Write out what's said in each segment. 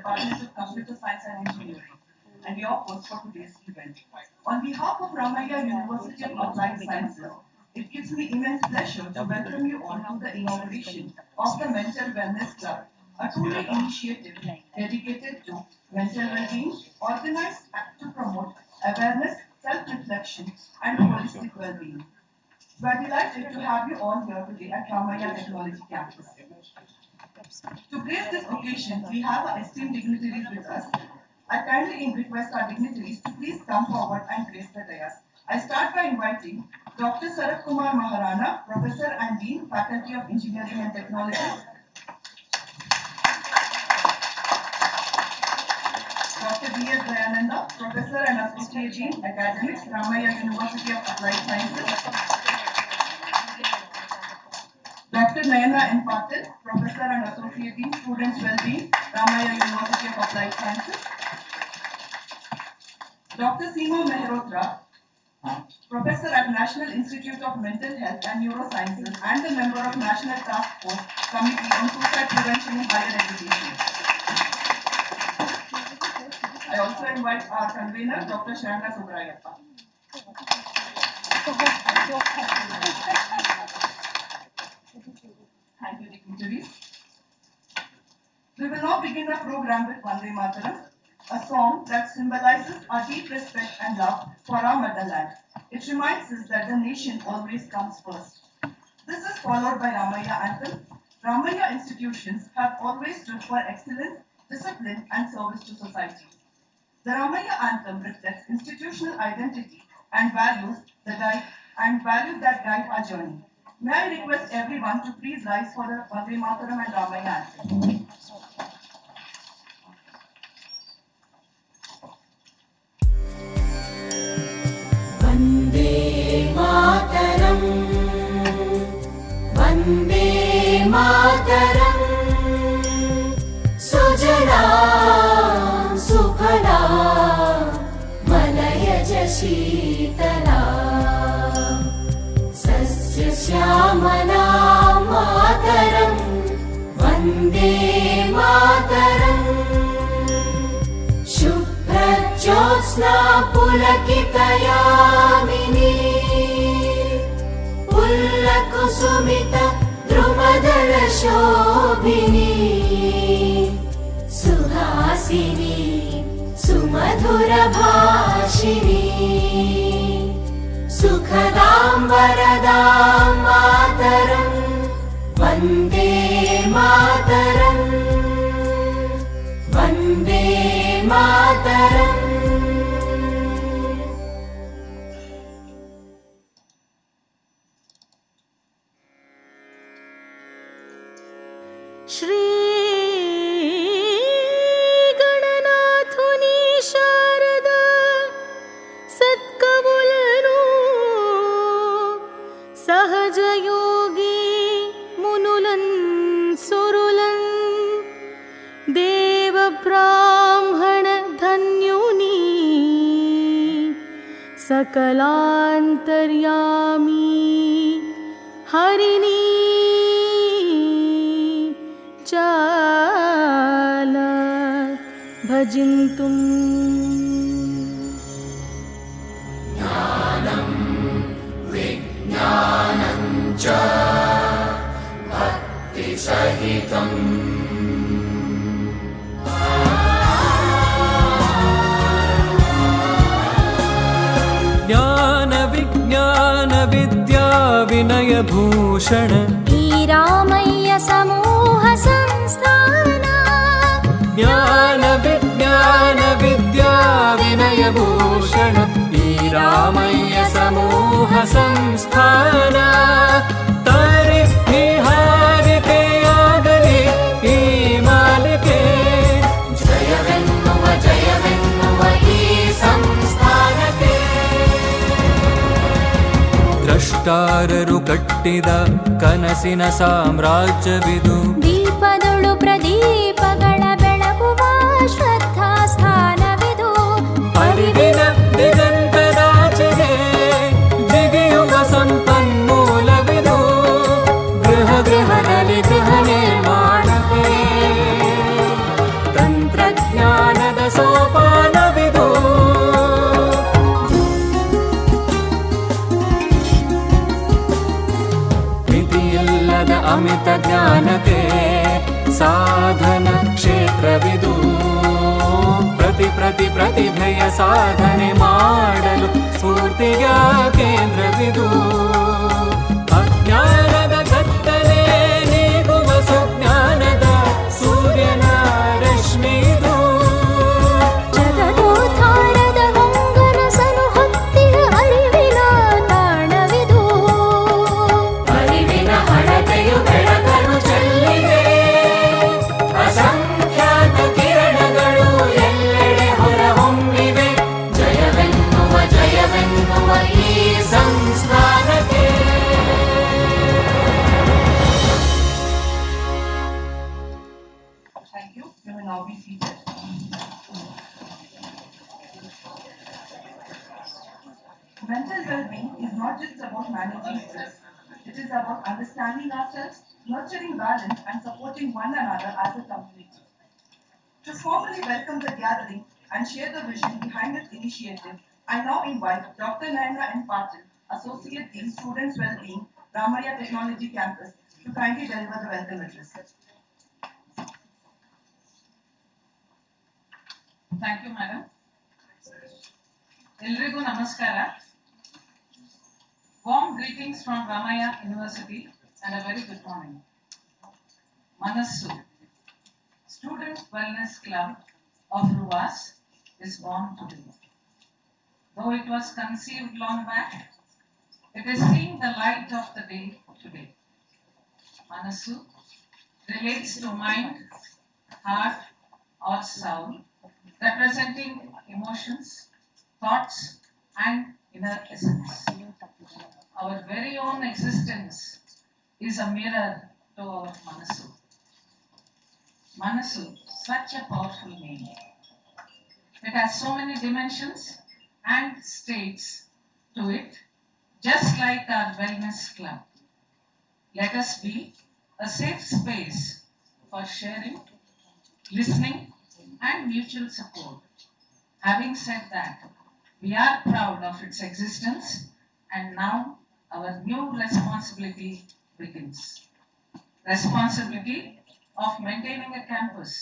Department of Computer Science and Engineering, and your host for today's event. On behalf of Ramaiah University of Applied Sciences, it gives me immense pleasure to welcome you all to the inauguration of the Mental Wellness Club, a two-day initiative dedicated to mental well-being, organized to promote awareness, self-reflection, and holistic well-being. We are delighted to have you all here today at Ramaiah Technology Campus. To grace this occasion, we have our esteemed dignitaries with us. I kindly request our dignitaries to please come forward and grace the dais. I start by inviting Dr. Sarat Kumar Maharana, Professor and Dean, Faculty of Engineering and Technology. Dr. B.S. Dayananda, Professor and Associate Dean, Academics, Ramaiah University of Applied Sciences. Dr. Nayana N. Patil, Professor and Associate Dean, Students Wellbeing, Ramaiah University of Applied Sciences. Dr. Seema Mehrotra, Professor at National Institute of Mental Health and Neurosciences and a member of National Task Force Committee on Suicide Prevention in Higher Education. I also invite our convener, Dr. Sharana Subrayappa. Thank you, dignitaries. We will now begin our program with Vande Mataram, a song that symbolizes our deep respect and love for our motherland. It reminds us that the nation always comes first. This is followed by Ramaiah Anthem. Ramaiah institutions have always stood for excellence, discipline, and service to society. The Ramaiah Anthem reflects institutional identity and values that guide our journey. May I request everyone to please rise for the Vande Mataram and Ramaiah Anthem. Vande Mataram, Vande Mataram, Sujala Sukhala, Malayaja Sheetala, Sasya Shyamala Mataram, Vande Mataram, Jyotsna Pulakitayamini, Pullakusumita Drumadala Shobhini, Suhasini, Sumadhura Bhashini, Sukhadam Varadam Mataram, Vande Mataram, Vande Mataram. Shri गणनाथुनी शारद सत्कवुलनु सहज योगी मुनुलन सुरुलन देव ब्राह्मण धन्युनी सकलांतर्यामी हरिणी चाल भजिन्तुम् ज्ञानं विज्ञानं च भक्तिसहितम् ज्ञान विज्ञान विद्या विनय भूषण ई रामय्य समूह संस्थाना ज्ञान विज्ञान विद्या विनय भूषण ई रामय्य समूह संस्थान तारे निहारिते आगले ई मालिके जयवेन्नुव ई संस्थानके ದ್ರಷ್ಟಾರರು ಕಟ್ಟಿದ ಕನಸಿನ ಸಾಮ್ರಾಜ್ಯವಿದು ದೀಪದೊಳು ಪ್ರದೀಪಗಳ ಬೆಳಗುವ ಶ್ರದ್ಧಾ ಸ್ಥಾನವಿದು ಅರಿವಿನ ದಿಗಂತದಾಚೆಗೆ ಜಿಗಿಯುವ ಸಂಪನ್ಮೂಲವಿದು ಗೃಹ ಗೃಹದಲ್ಲಿ ಗೃಹ ನಿರ್ಮಾಣಕ್ಕೆ ತಂತ್ರ ಸಾಧನ ಕ್ಷೇತ್ರವಿದು. ಪ್ರತಿಭೆಯ ಸಾಧನೆ ಮಾಡಲು ಸ್ಫೂರ್ತಿಯ ಕೇಂದ್ರವಿದು. ಅಜ್ಞಾನದ ಕತ್ತಲೆ ನೀಗುವ ಸುಜ್ಞಾನದ ಸೂರ್ಯನ ರಶ್ಮಿದು. ಜಗದೋದ್ಧಾರದ ಹೊಂಗನಸನು ಹೊತ್ತಿದ ಅರಿವಿನ ತಾಣವಿದು. ಅರಿವಿನ ಹಣತೆಯು ಬೆಳಕನ್ನು ಚೆಲ್ಲಿದೆ. ಅಸಂಖ್ಯಾತ ಕಿರಣಗಳು ಎಲ್ಲೆಡೆ ಹೊರಹೊಮ್ಮಿವೆ. ಜಯವೆನ್ನುವ ಈ ಸಂಸ್ಥಾನಕ್ಕೆ. Thank you. You may now be seated. Mental well-being is not just about managing stress. It is about understanding ourselves, nurturing balance, and supporting one another as a community. To formally welcome the gathering and share the vision behind this initiative, I now invite Dr. Naina N. Patil, Associate Dean, Students Wellbeing, Ramaya Technology Campus, to kindly deliver the welcome address. Thank you, madam. Elrigu namaskara. Warm greetings from Ramaya University and a very good morning. Manassu, Student Wellness Club of RUAS, is born today. Though it was conceived long back, it is seeing the light of the day today. Manassu relates to mind, heart, or soul, representing emotions, thoughts, and inner essence. Our very own existence is a mirror to our Manassu. Manassu, such a powerful name. It has so many dimensions and states to it, just like our wellness club. Let us be a safe space for sharing, listening, and mutual support. Having said that, we are proud of its existence, and now our new responsibility begins. Responsibility of maintaining a campus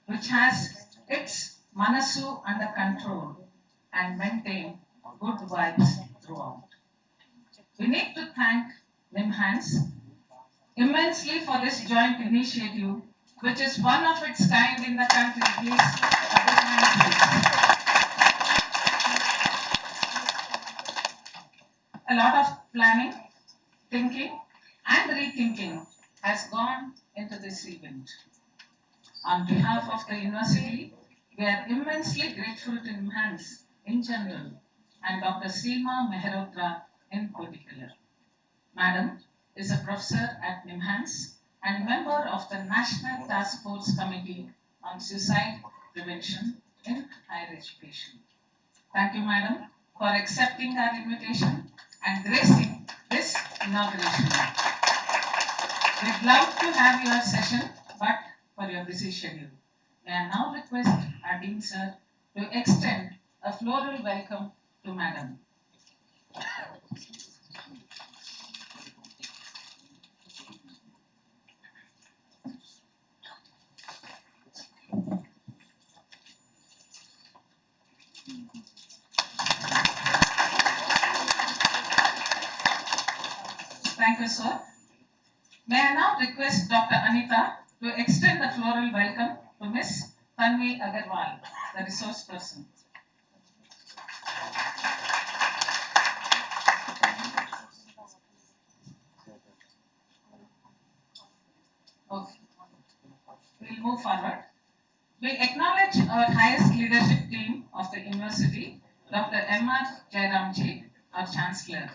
which has its Manassu under control and maintain good vibes throughout. We need to thank NIMHANS immensely for this joint initiative, which is one of its kind in the country. Please, a big hand, please. A lot of planning, thinking, and rethinking has gone into this event. On behalf of the university, we are immensely grateful to NIMHANS in general and Dr. Seema Mehrotra in particular. Madam is a professor at NIMHANS and member of the National Task Force Committee on Suicide Prevention in Higher Education. Thank you, Madam, for accepting our invitation and gracing this inauguration. We'd love to have your session, but for your busy schedule. May I now request our Dean Sir to extend a floral welcome to Madam. Thank you, sir. May I now request Dr. Anita to extend the floral welcome to Miss Tanvi Agarwal, the resource person. Okay. We'll move forward. We acknowledge our highest leadership team of the university, Dr. M.R. Jairamji, our Chancellor.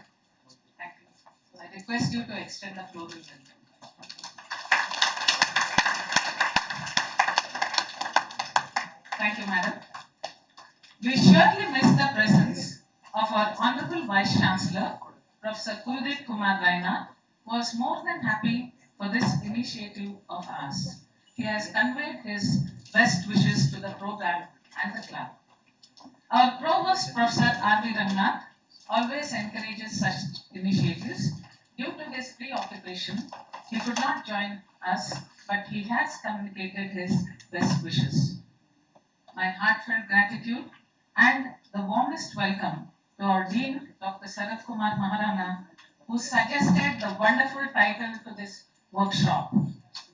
Thank you. So I request you to extend the floral welcome. Thank you, Madam. We surely miss the presence of our Honorable Vice Chancellor, Professor Kuldeep Kumar Raina, who was more than happy for this initiative of ours. He has conveyed his best wishes to the program and the club. Our Provost, Professor R.V. Rangnath, always encourages such initiatives. Due to his preoccupation, he could not join us but he has communicated his best wishes. My heartfelt gratitude and the warmest welcome to our Dean, Dr. Sarath Kumar Maharana, who suggested the wonderful title to this workshop,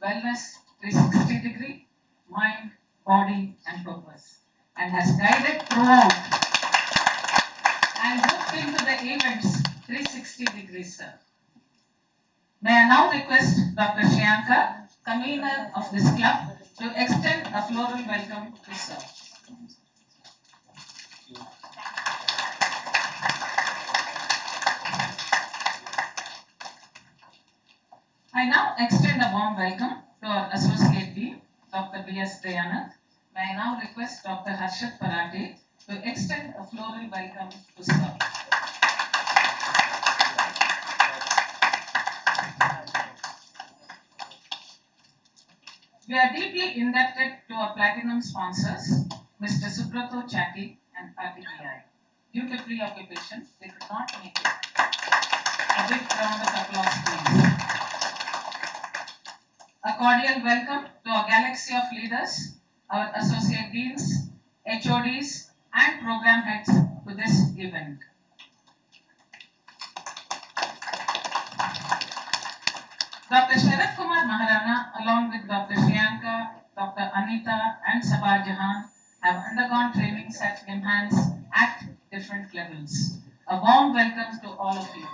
Wellness 360 Degree, Mind, Body and Purpose, and has guided throughout and hooked into the events 360 degrees, sir. May I now request Dr. Shriyanka, convener of this club, to extend a floral welcome to sir. I now extend a warm welcome to our Associate Dean, Dr. B.S. Dayanand. May I now request Dr. Harshad Parate to extend a floral welcome to sir. We are deeply indebted to our platinum sponsors, Mr. Subrato Chatti and RTPI. Due to preoccupation, they could not make it. A big round of applause, please. A cordial welcome to our galaxy of leaders, our associate deans, HODs, and program heads to this event. Dr. Sharath Kumar Maharana, along with Dr. Shriyanka, Dr. Anita, and Sabah Jahan, have undergone trainings at NIMHANS at different levels. A warm welcome to all of you.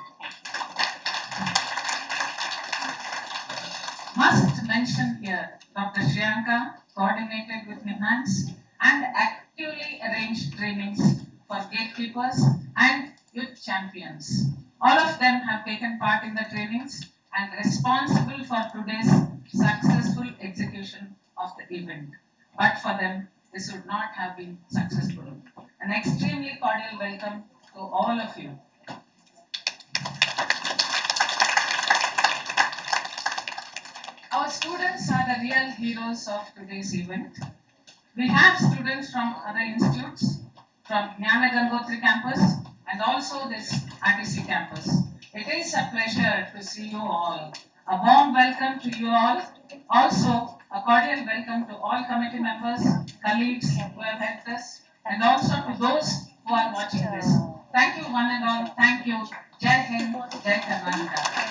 Must mention here, Dr. Shriyanka coordinated with NIMHANS and actively arranged trainings for gatekeepers and youth champions. All of them have taken part in the trainings and responsible for today's successful execution of the event. But for them, this would not have been successful. An extremely cordial welcome to all of you. Our students are the real heroes of today's event. We have students from other institutes, from Jnana Gangotri campus and also this RTC campus. It is a pleasure to see you all. A warm welcome to you all. Also, a cordial welcome to all committee members, colleagues who have helped us, and also to those who are watching this. Thank you one and all. Thank you. Jai Hind, Jai Karnataka.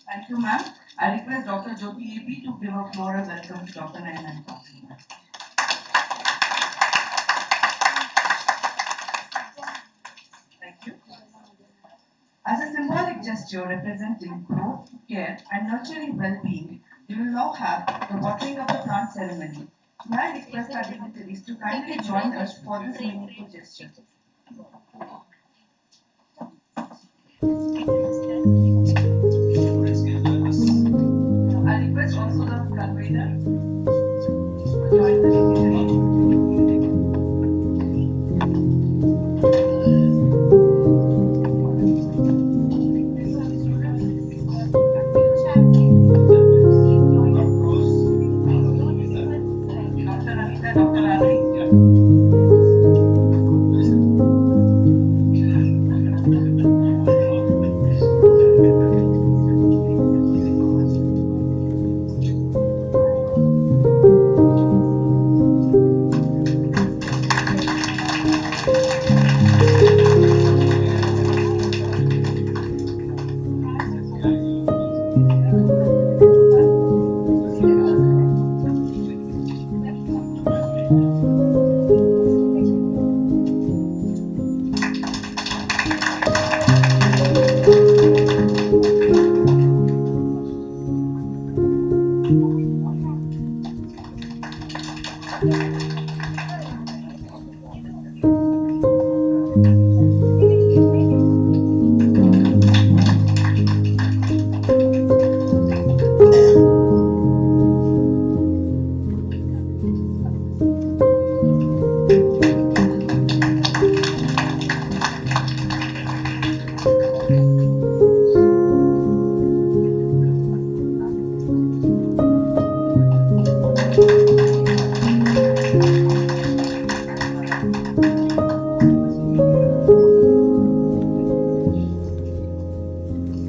Thank you, ma'am. I request Dr. Jyoti AP to give a floral welcome to Dr. Nayan. Thank you. As a symbolic gesture representing growth, care, and nurturing well-being, we will now have the watering of the plant ceremony. May I request our dignitaries to kindly join us for this meaningful gesture. I request also the convener to join the dignitaries.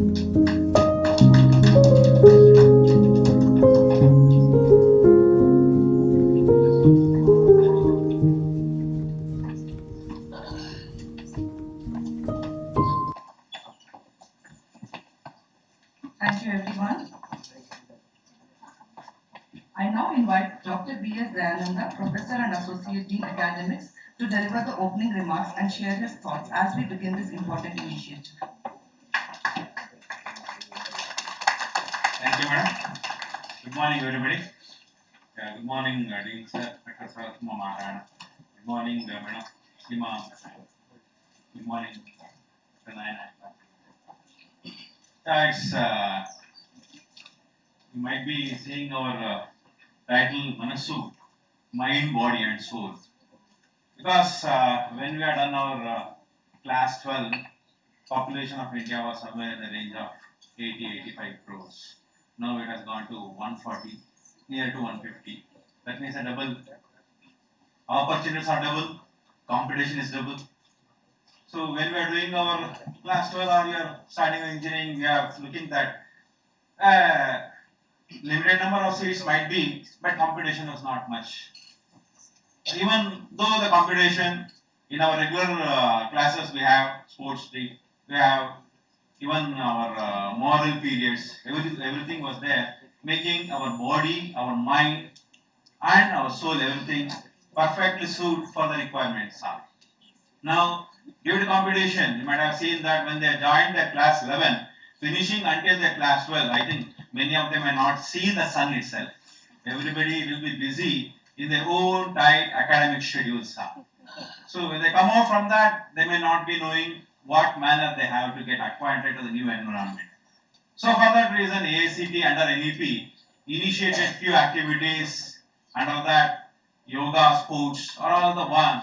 Thank you, everyone. I now invite Dr. B.S. Dayananda, Professor and Associate Dean Academics, to deliver the opening remarks and share his thoughts as we begin this important initiative. Thank you, madam. Good morning, everybody. Good morning, Dean sir, Dr. Sarasma Maharana. Good morning, madam. Sima. Good morning, Mr. Nayana. You might be seeing our title Manasu, Mind, Body and Soul. Because when we had done our class 12, population of India was somewhere in the range of 80-85 crores. Now it has gone to 140, near to 150. That means a double. Opportunities are double, competition is double. So when we are doing our class 12 or we are starting engineering, we are looking that limited number of seats might be, but competition was not much. Even though the competition in our regular classes, we have sports day, we have even our moral periods, everything was there, making our body, our mind and our soul, everything perfectly suit for the requirements. Now, due to competition, you might have seen that when they joined their class 11, finishing until their class 12, I think many of them may not see the sun itself. Everybody will be busy in their own tight academic schedules. So when they come out from that, they may not be knowing what manner they have to get acquainted to the new environment. So for that reason, AICT under NEP initiated few activities. Under that, yoga, sports are all the one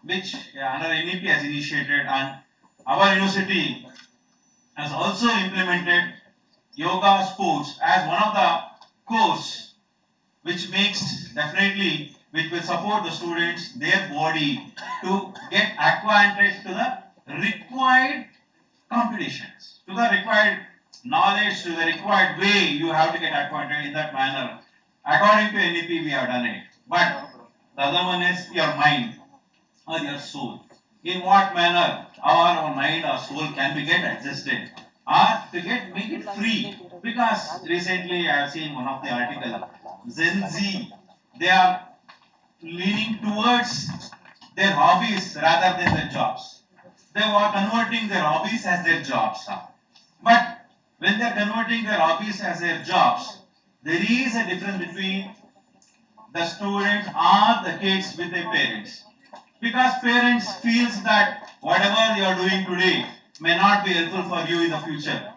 which under NEP has initiated, and our university has also implemented yoga sports as one of the course which makes definitely which will support the students, their body to get acquainted to the required competitions, to the required knowledge, to the required way you have to get acquainted in that manner. According to NEP, we have done it. But the other one is your mind or your soul. In what manner our mind or soul can be get adjusted or to get make it free? Because recently I have seen one of the article, Gen Z, they are leaning towards their hobbies rather than their jobs. They are converting their hobbies as their jobs. But when they are converting their hobbies as their jobs, there is a difference between the students or the kids with their parents. Because parents feels that whatever you are doing today may not be helpful for you in the future.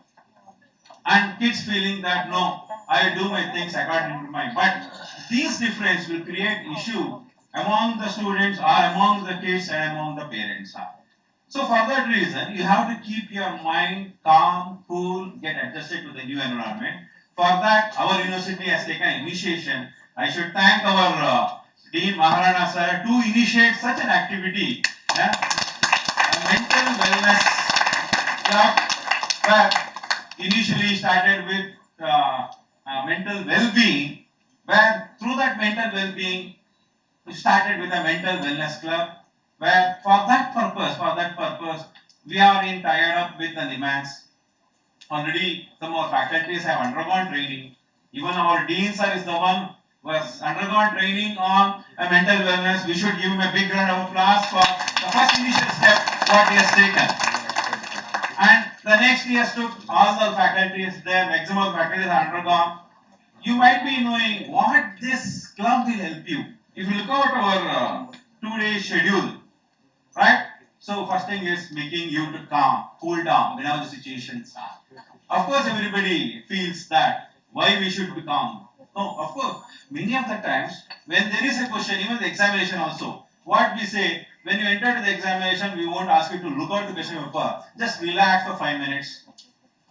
And kids feeling that no, I do my things according to my. But these difference will create issue among the students or among the kids and among the parents. So for that reason, you have to keep your mind calm, cool, get adjusted to the new environment. For that, our university has taken initiation. I should thank our Dean Maharana sir to initiate such an activity, a mental wellness club, where initially started with mental well-being, where through that mental well-being, we started with a mental wellness club, where for that purpose, we are in tied up with the demands. Already some of our faculties have undergone training. Even our dean sir is the one who has undergone training on a mental wellness. We should give him a big round of applause for the first initial step what he has taken. And the next year took all the faculties there, maximum faculties have undergone. You might be knowing what this club will help you. If you look at our 2-day schedule, right? So first thing is making you to calm, cool down whenever the situations are. Of course, everybody feels that why we should be calm. No, of course, many of the times when there is a question, even the examination also, what we say, when you enter the examination, we won't ask you to look out the question paper. Just relax for 5 minutes.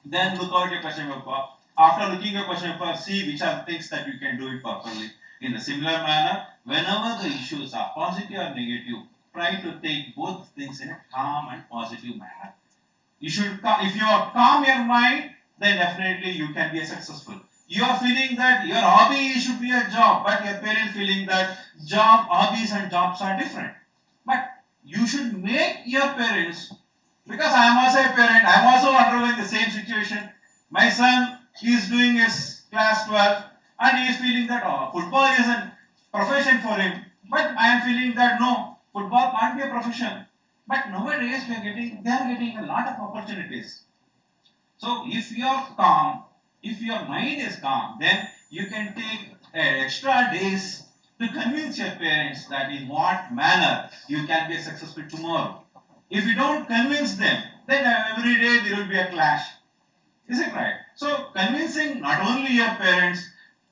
Then look out your question paper. After looking at question paper, see which are things that you can do it properly. In a similar manner, whenever the issues are positive or negative, try to take both things in a calm and positive manner. You should, if you are calm your mind, then definitely you can be successful. You are feeling that your hobby should be a job, but your parents feeling that hobbies and jobs are different. But you should make your parents, because I am also a parent, I am also undergoing the same situation. My son is doing his class 12 and he is feeling that football is a profession for him. But I am feeling that no, football can't be a profession. But nowadays they are getting a lot of opportunities. So if you are calm, if your mind is calm, then you can take extra days to convince your parents that in what manner you can be successful tomorrow. If you don't convince them, then every day there will be a clash. Is it right? So convincing not only your parents,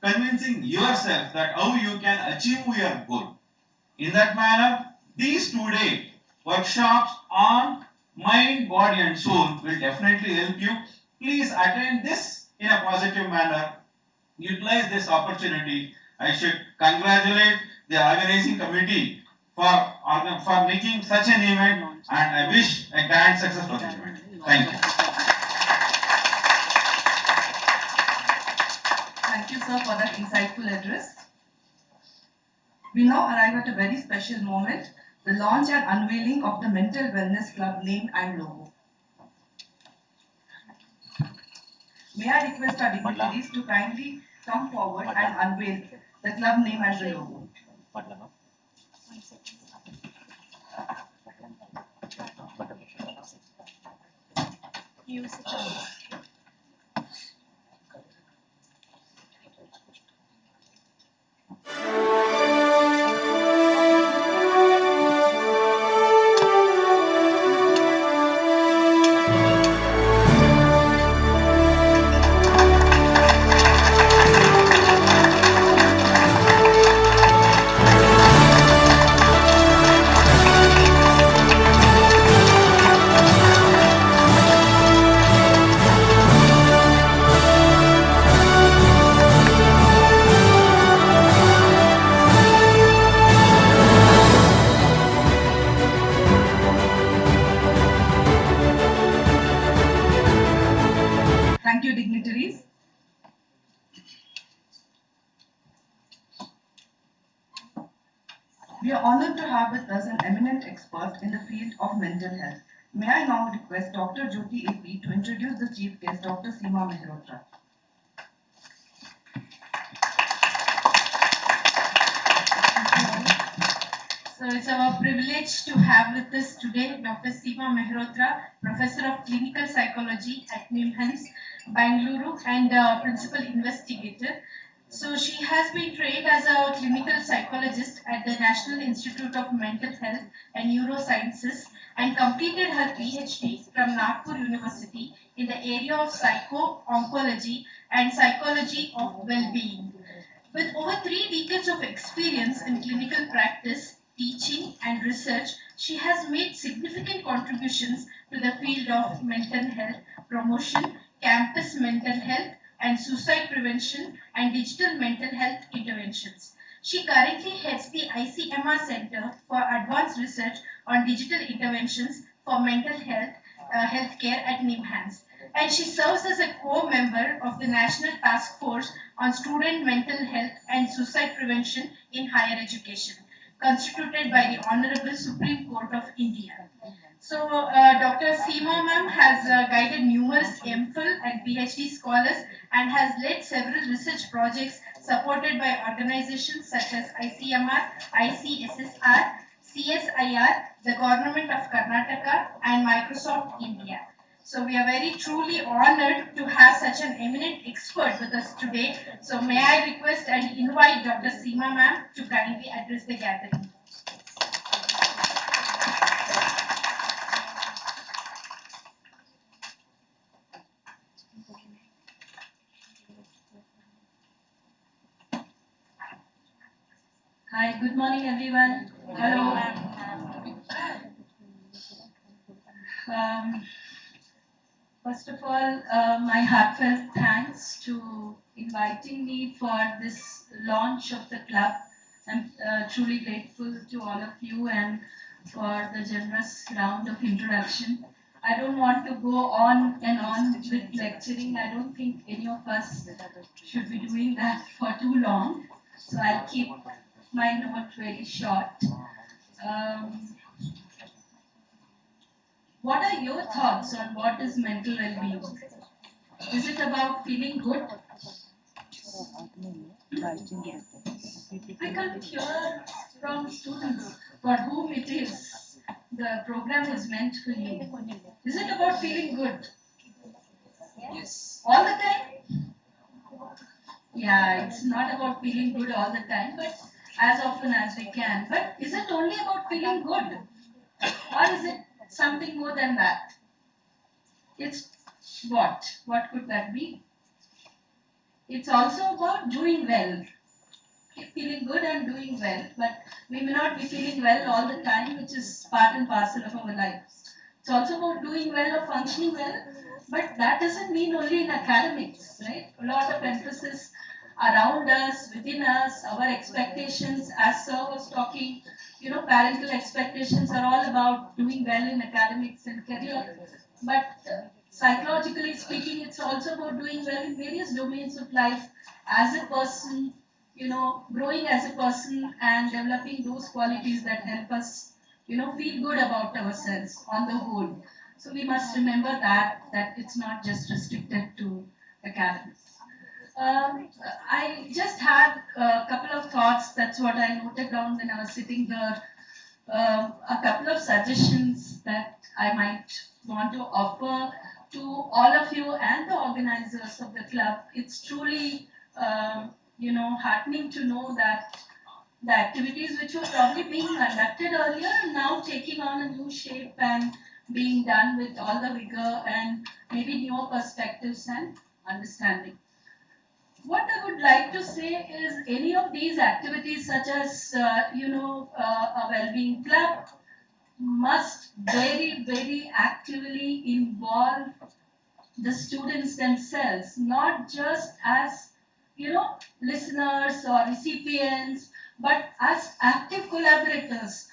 convincing yourself that how you can achieve your goal. In that manner, these 2-day workshops on mind, body and soul will definitely help you. Please attend this in a positive manner. Utilize this opportunity. I should congratulate the organizing committee for making such an event, and I wish a grand success for the event. Thank you. Thank you, sir, for that insightful address. We now arrive at a very special moment, the launch and unveiling of the Mental Wellness Club name and logo. May I request our dignitaries to kindly come forward and unveil the club name and the logo. Thank you, dignitaries. We are honored to have with us an eminent expert in the field of mental health. May I now request Dr. Jyoti AP to introduce the chief guest, Dr. Seema Mehrotra. So it's our privilege to have with us today Dr. Seema Mehrotra, Professor of Clinical Psychology at NIMHANS, Bangalore, and Principal Investigator. So she has been trained as a clinical psychologist at the National Institute of Mental Health and Neurosciences and completed her PhD from Nagpur University in the area of psycho-oncology and psychology of well-being. With over 3 decades of experience in clinical practice, teaching and research, she has made significant contributions to the field of mental health promotion, campus mental health, and suicide prevention and digital mental health interventions. She currently heads the ICMR Center for Advanced Research on Digital Interventions for Mental Health Healthcare at NIMHANS. And she serves as a co-member of the National Task Force on Student Mental Health and Suicide Prevention in Higher Education, constituted by the Honorable Supreme Court of India. So, Dr. Seema ma'am has guided numerous MPhil and PhD scholars and has led several research projects supported by organizations such as ICMR, ICSSR, CSIR, the Government of Karnataka, and Microsoft India. So we are very truly honored to have such an eminent expert with us today. So may I request and invite Dr. Seema ma'am to kindly address the gathering. Hi, good morning everyone. Hello. First of all, my heartfelt thanks to inviting me for this launch of the club. I'm truly grateful to all of you and for the generous round of introduction. I don't want to go on and on with lecturing. I don't think any of us should be doing that for too long. So I'll keep my note very short. Um, what are your thoughts on what is mental well-being? Is it about feeling good? I can't hear from students for whom it is. The program is meant for you. Is it about feeling good? Yes. All the time? Yeah, it's not about feeling good all the time, but as often as we can. But is it only about feeling good? Or is it something more than that? It's what? What could that be? It's also about doing well. Feeling good and doing well, but we may not be feeling well all the time, which is part and parcel of our lives. It's also about doing well or functioning well, but that doesn't mean only in academics, right? A lot of emphasis around us, within us, our expectations, as Sir was talking, parental expectations are all about doing well in academics and career, but psychologically speaking, it's also about doing well in various domains of life as a person, growing as a person and developing those qualities that help us, feel good about ourselves on the whole. So we must remember that it's not just restricted to academics. I just had a couple of thoughts. That's what I noted down when I was sitting here. A couple of suggestions that I might want to offer to all of you and the organizers of the club. It's truly heartening to know that the activities which were probably being conducted earlier are now taking on a new shape and being done with all the vigor and maybe newer perspectives and understanding. What I would like to say is any of these activities such as, a well-being club must very, very actively involve the students themselves, not just as listeners or recipients, but as active collaborators.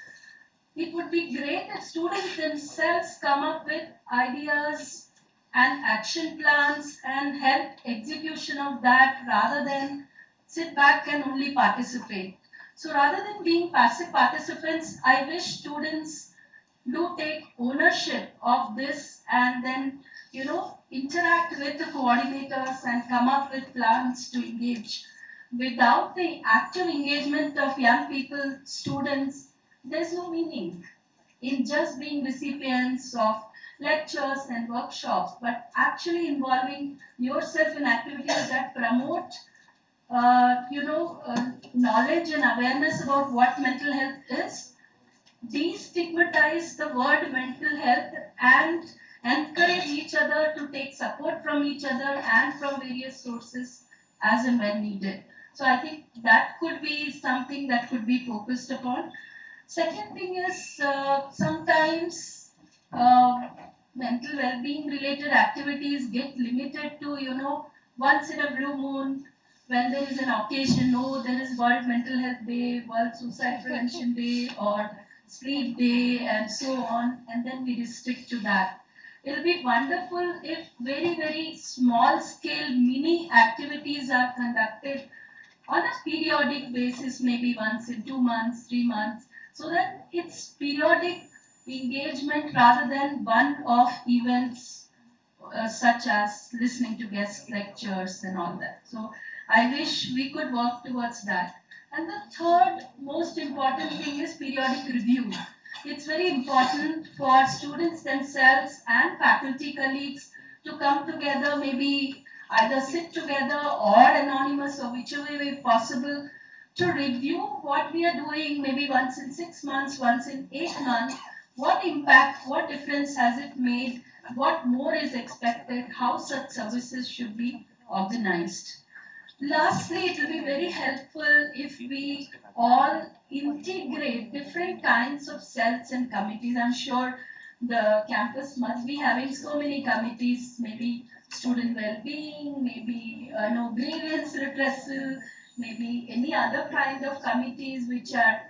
It would be great if students themselves come up with ideas and action plans and help execution of that rather than sit back and only participate. So rather than being passive participants, I wish students do take ownership of this and then interact with the coordinators and come up with plans to engage. Without the active engagement of young people, students, there's no meaning in just being recipients of lectures and workshops, but actually involving yourself in activities that promote knowledge and awareness about what mental health is, destigmatize the word mental health, and encourage each other to take support from each other and from various sources as and when needed. So I think that could be something that could be focused upon. Second thing is sometimes mental well-being related activities get limited to, once in a blue moon when there is an occasion. Oh, there is World Mental Health Day, World Suicide Prevention Day, or Sleep Day, and so on, and then we restrict to that. It'll be wonderful if very, very small scale mini activities are conducted on a periodic basis, maybe once in 2 months, 3 months, so that it's periodic engagement rather than one-off events such as listening to guest lectures and all that. So I wish we could work towards that. And the third most important thing is periodic review. It's very important for students themselves and faculty colleagues to come together, maybe either sit together or anonymous or whichever way possible, to review what we are doing maybe once in 6 months, once in 8 months, what impact, what difference has it made, what more is expected, how such services should be organized. Lastly, it will be very helpful if we all integrate different kinds of cells and committees. I'm sure the campus must be having so many committees, maybe student well-being, maybe grievance redressal, maybe any other kind of committees which are,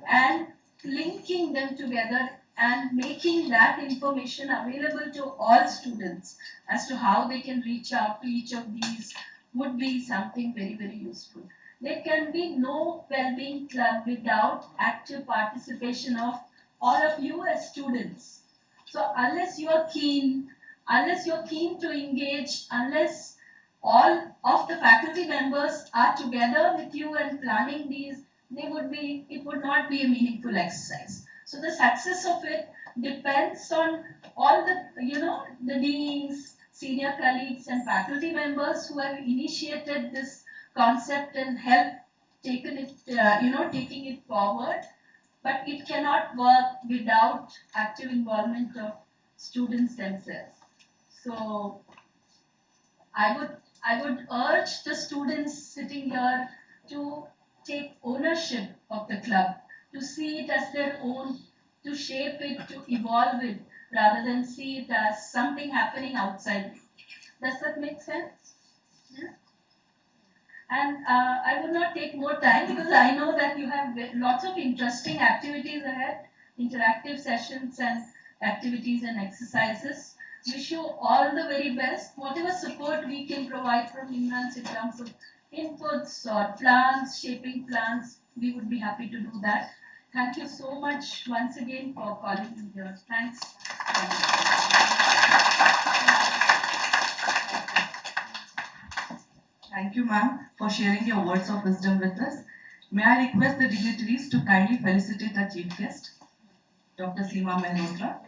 and linking them together and making that information available to all students as to how they can reach out to each of these would be something very, very useful. There can be no well-being club without active participation of all of you as students. So unless you're keen to engage, unless all of the faculty members are together with you and planning these, it would not be a meaningful exercise. So the success of it depends on all the deans, senior colleagues and faculty members who have initiated this concept and helped taking it forward. But it cannot work without active involvement of students themselves. So I would urge the students sitting here to take ownership of the club, to see it as their own, to shape it, to evolve it, rather than see it as something happening outside. Does that make sense? Yeah? And I will not take more time because I know that you have lots of interesting activities ahead, interactive sessions and activities and exercises. Wish you all the very best. Whatever support we can provide from Imran's in terms of inputs or plans, shaping plans, we would be happy to do that. Thank you so much once again for calling me here. Thanks. Thank you, ma'am, for sharing your words of wisdom with us. May I request the dignitaries to kindly felicitate our chief guest, Dr. Seema Mehrotra.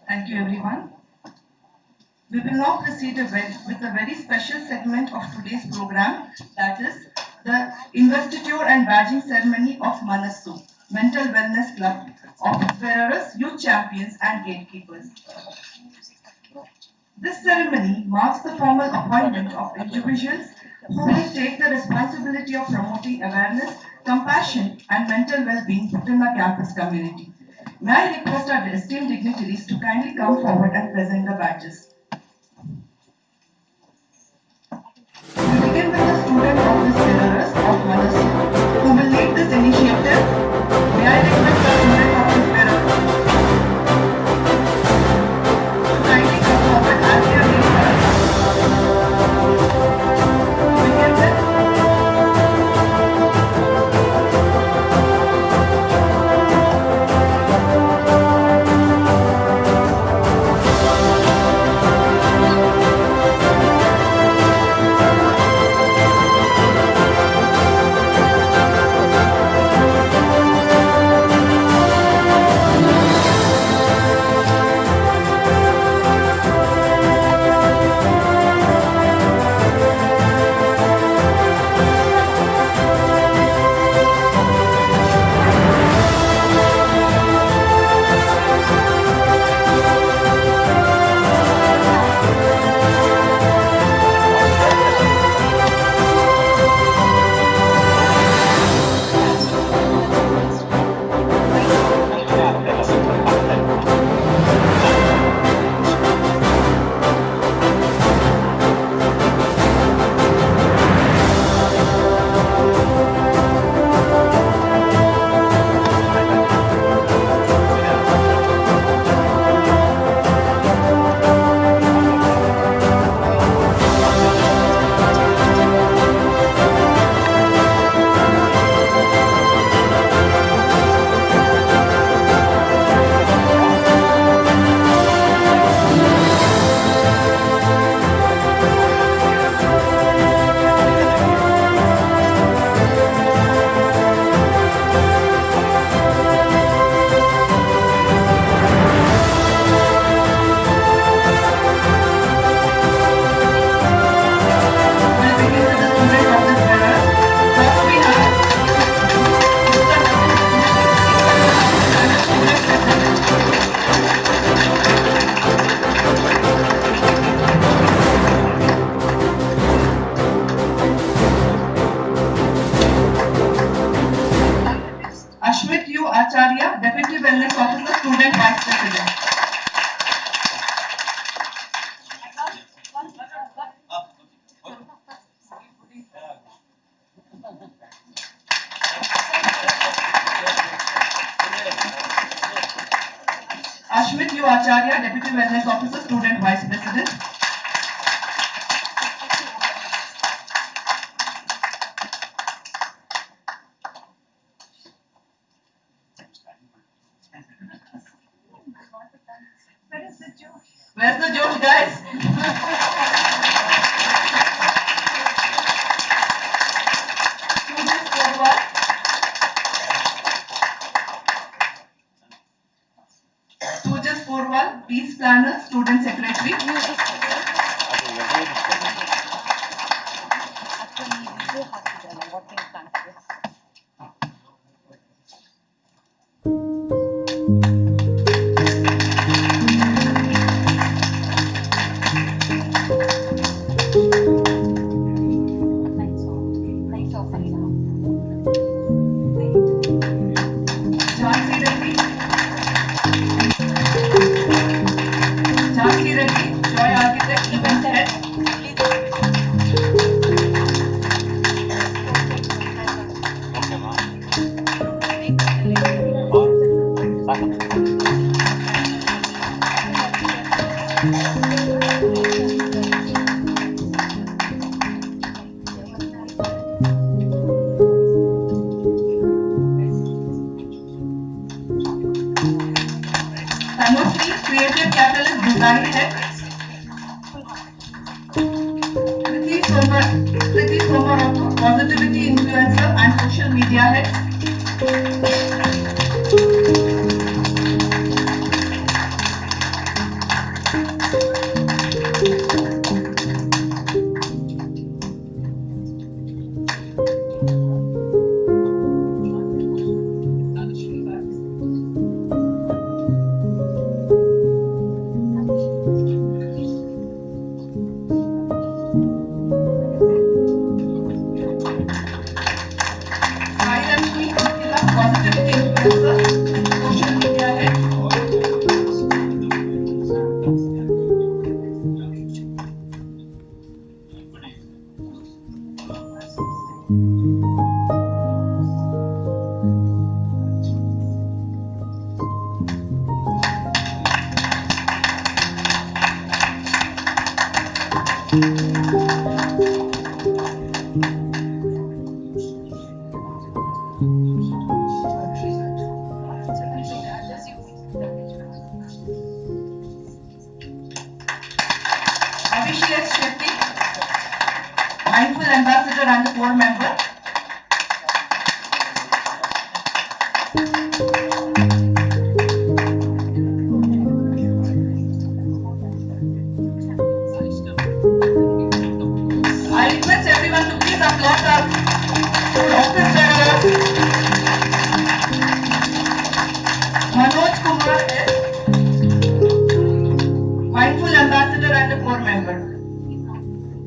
Thank you, everyone. We will now proceed with a very special segment of today's program, that is the investiture and badging ceremony of Manassu, Mental Wellness Club, Office Bearers, Youth Champions and Gatekeepers. This ceremony marks the formal appointment of individuals who will take the responsibility of promoting awareness, compassion and mental well-being within the campus community. May I request our esteemed dignitaries to kindly come forward and present the badges. We begin with the student office bearers of Manassu who will lead this initiative. May I request the student office bearers to kindly come forward as they are being heard. Begin with Ashmit U. Acharya, Deputy Wellness Officer, Student Vice President. Where's the Josh, guys? Students forward. Students forward, Peace Planner, Student Secretary. Creative Catalyst Design Head. Kriti Somaroto, Positivity Influencer and Social Media Head. Mindful Ambassador and the board member. I request everyone to please applaud our office bearer, Manoj Kumar S, Mindful Ambassador and the board member.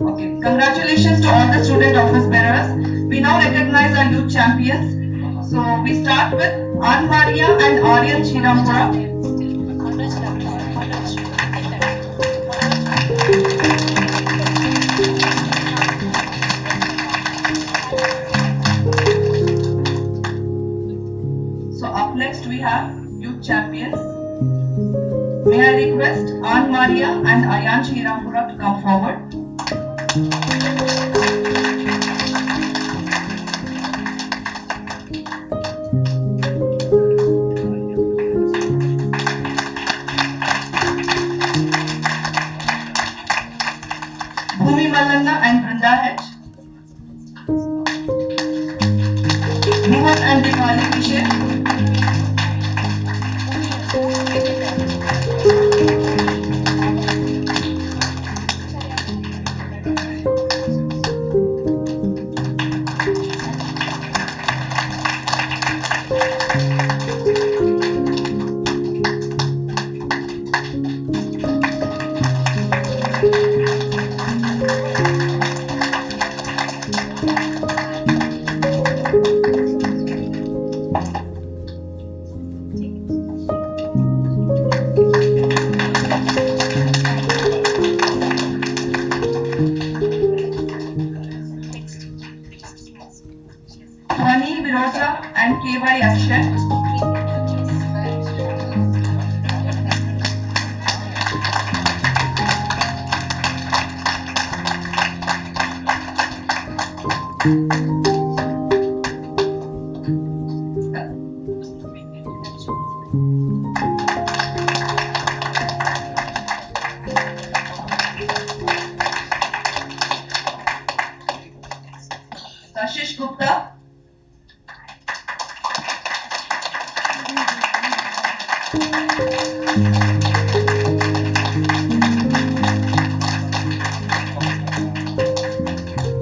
Okay, congratulations to all the student office bearers. We now recognize our youth champions. So we start with Ann Maria and Aryan Shirampura. So up next we have youth champions. May I request Ann Maria and Aryan Shirampura to come forward. Bhumi Mallanna and Brinda H. Mohan and Diwali Vishay. Firoza and K.Y. Akshay. Ashish Gupta.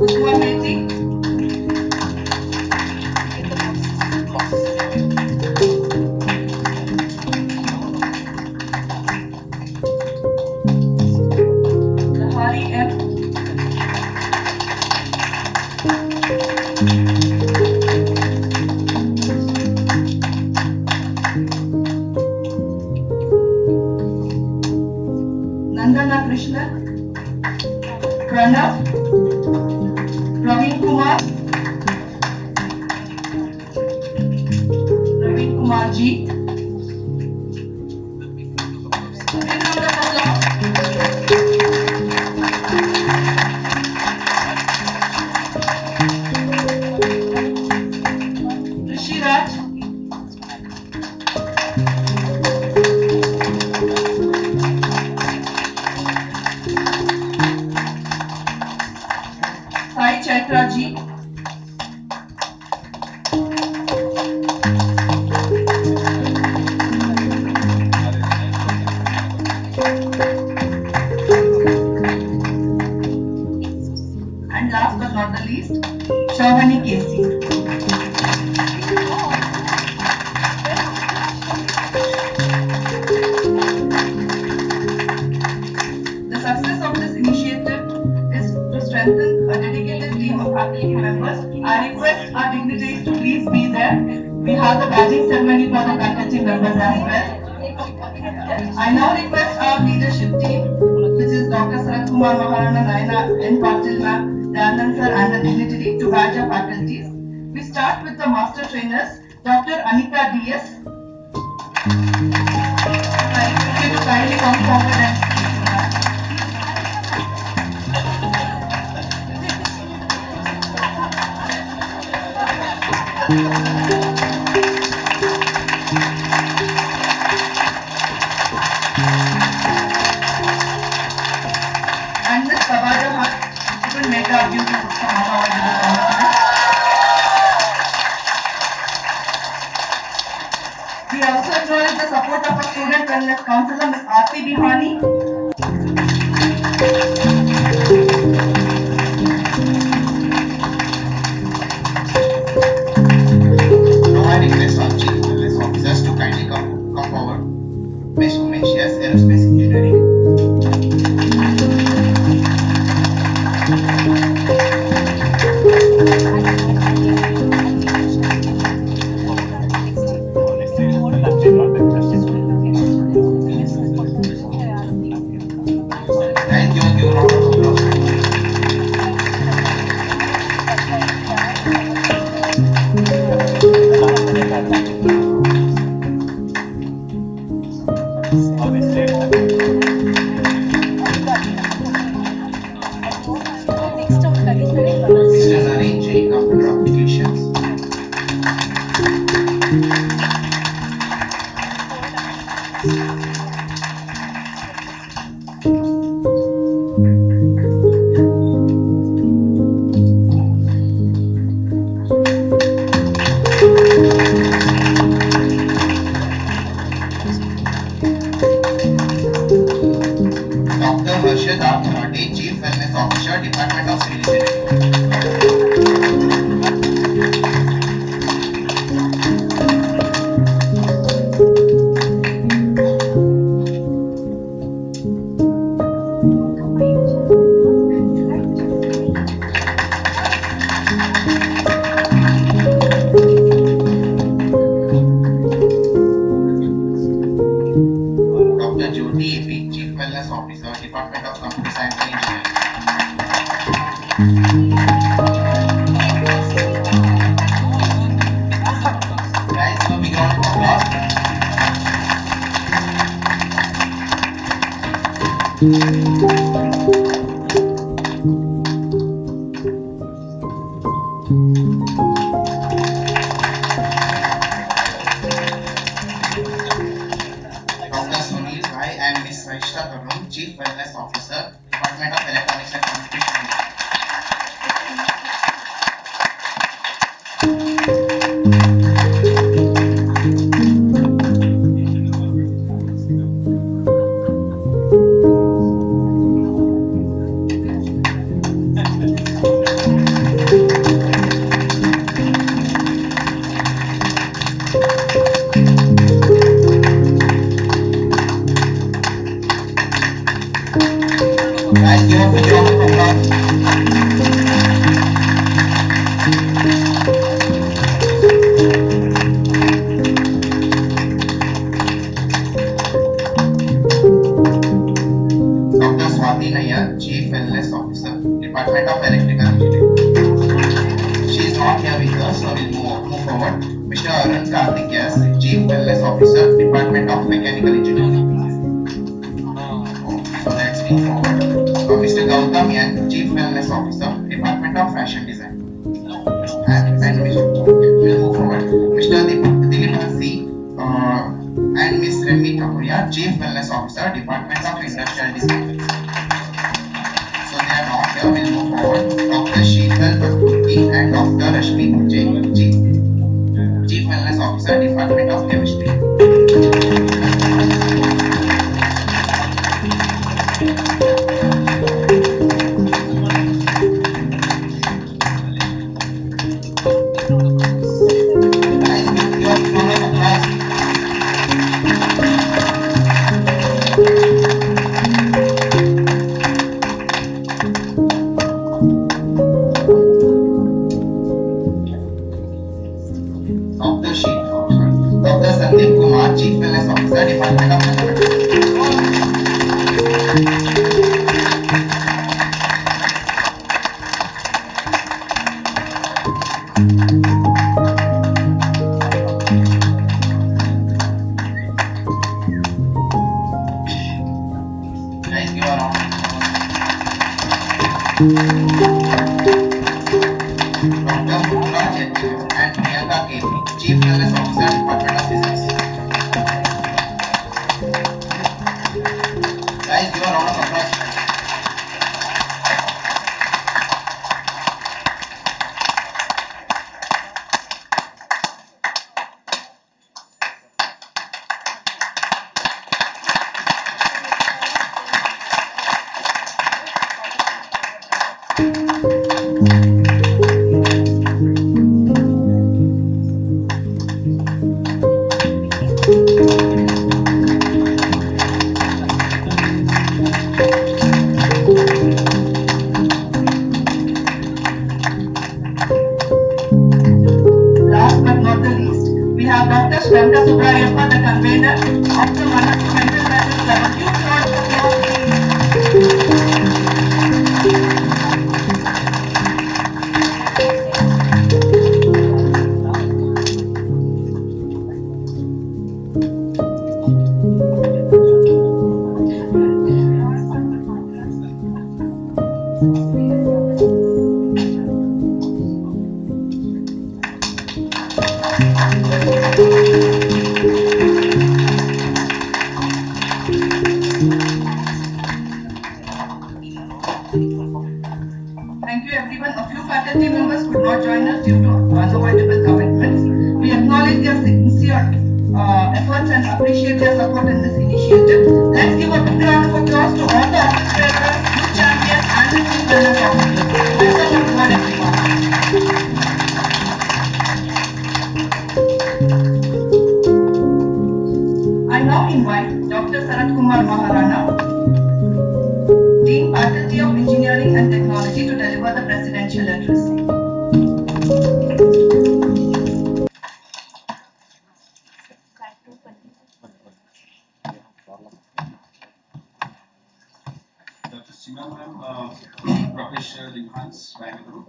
Usma Mehti. Lahari M. Nandana Krishna, Pranav, Praveen Kumar, Praveen Kumar ji. Big round of applause. Rishi Raj. Sai Chaitra ji. And last but not the least, Shavani Casey. The success of this initiative is to strengthen a dedicated team of faculty members. I request our dignitaries to please be there. We have the badging ceremony for the faculty members as well. I now request our leadership team, which is Dr. Sarat Kumar Maharana, Naina N. Patil ma'am, Danan sir and the dignitary to badge our faculties. We start with the master trainers, Dr. Anika D.S. I request you to kindly come forward and speak to that. And Ms. Kabaja Khan, it will make our duty to come forward with the compliment. We also acknowledge the support of our student wellness counselor, Ms. Aarti Bihani. Now I request our chief wellness officers to kindly come forward. Ms. Umesh, yes, aerospace engineering. Thank you. Give a round of applause. Mr. Arranging computer applications. Dr. Sunil Rai and Ms. Raishta Tarun, Chief Wellness Officer, Department of Electronics and Communication. Guys, give a big round of applause. Dr. Swati Nayyar, Chief Wellness Officer, Department of Electrical Engineering. She is not here with us, so we'll move forward. Mr. Arun Karthikeyan, Chief Wellness Officer, Department of Mechanical Engineering. So let's move forward. Mr. Gautam Yan, Chief Wellness Officer, Department of Fashion Design. And we'll move forward. Mr. Dilipan C. And Ms. Remi Kapuria, Chief Wellness Officer, Department of Industrial Design. So they are not here. We'll move forward. Dr. Sheetal Bakurki and Dr. Rashmi Jain, Chief Wellness Officer, Department of Chemistry. Dr. Sandeep Kumar, Chief Wellness Officer, Department of Mathematics. Guys, give a round. Dr. Mukra Chetty and Priyanka K, Chief Wellness Officer, Department of Physics. Guys, give a round of applause. Last but not the least, we have Dr. Swamta Subrayappa, the convener of the Mental Wellness Club. Huge round of applause, please. Thank you everyone. A few faculty members could not join us due to unavoidable commitments. We acknowledge their sincere efforts and appreciate their support in this initiative. Let's give a big round of applause to all the administrators, youth champions and the chief wellness officers. Welcome aboard everyone. I now invite Dr. Sarat Kumar Maharana, Dean Faculty of Engineering and Technology, to deliver the presidential address. Dr. Sima ma'am, Professor Enhance Bangalore,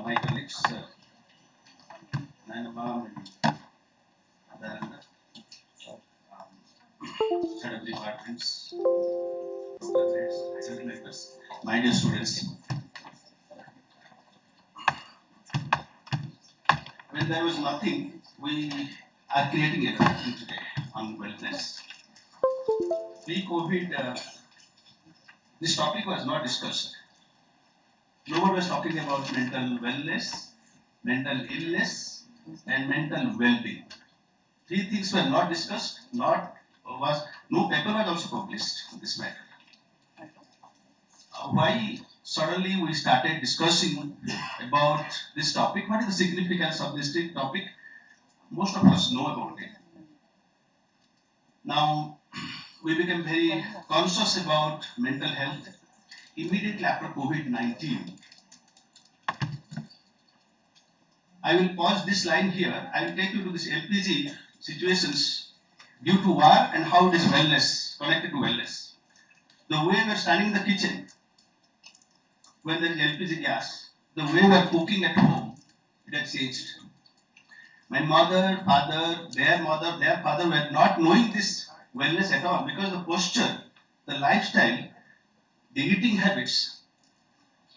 my colleagues, Naina ma'am and other head of departments, Dr. directors, my dear students. When there was nothing, we are creating everything today on wellness. Pre-COVID, this topic was not discussed. No one was talking about mental wellness, mental illness, and mental well-being. Three things were not discussed, no paper was also published on this matter. Why suddenly we started discussing about this topic? What is the significance of this topic? Most of us know about it. Now, we became very conscious about mental health immediately after COVID-19. I will pause this line here. I will take you to this LPG situations due to war and how it is wellness, connected to wellness. The way we are standing in the kitchen when there is LPG gas, the way we are cooking at home, it has changed. My mother, father, their father were not knowing this wellness at all because the posture, the lifestyle, the eating habits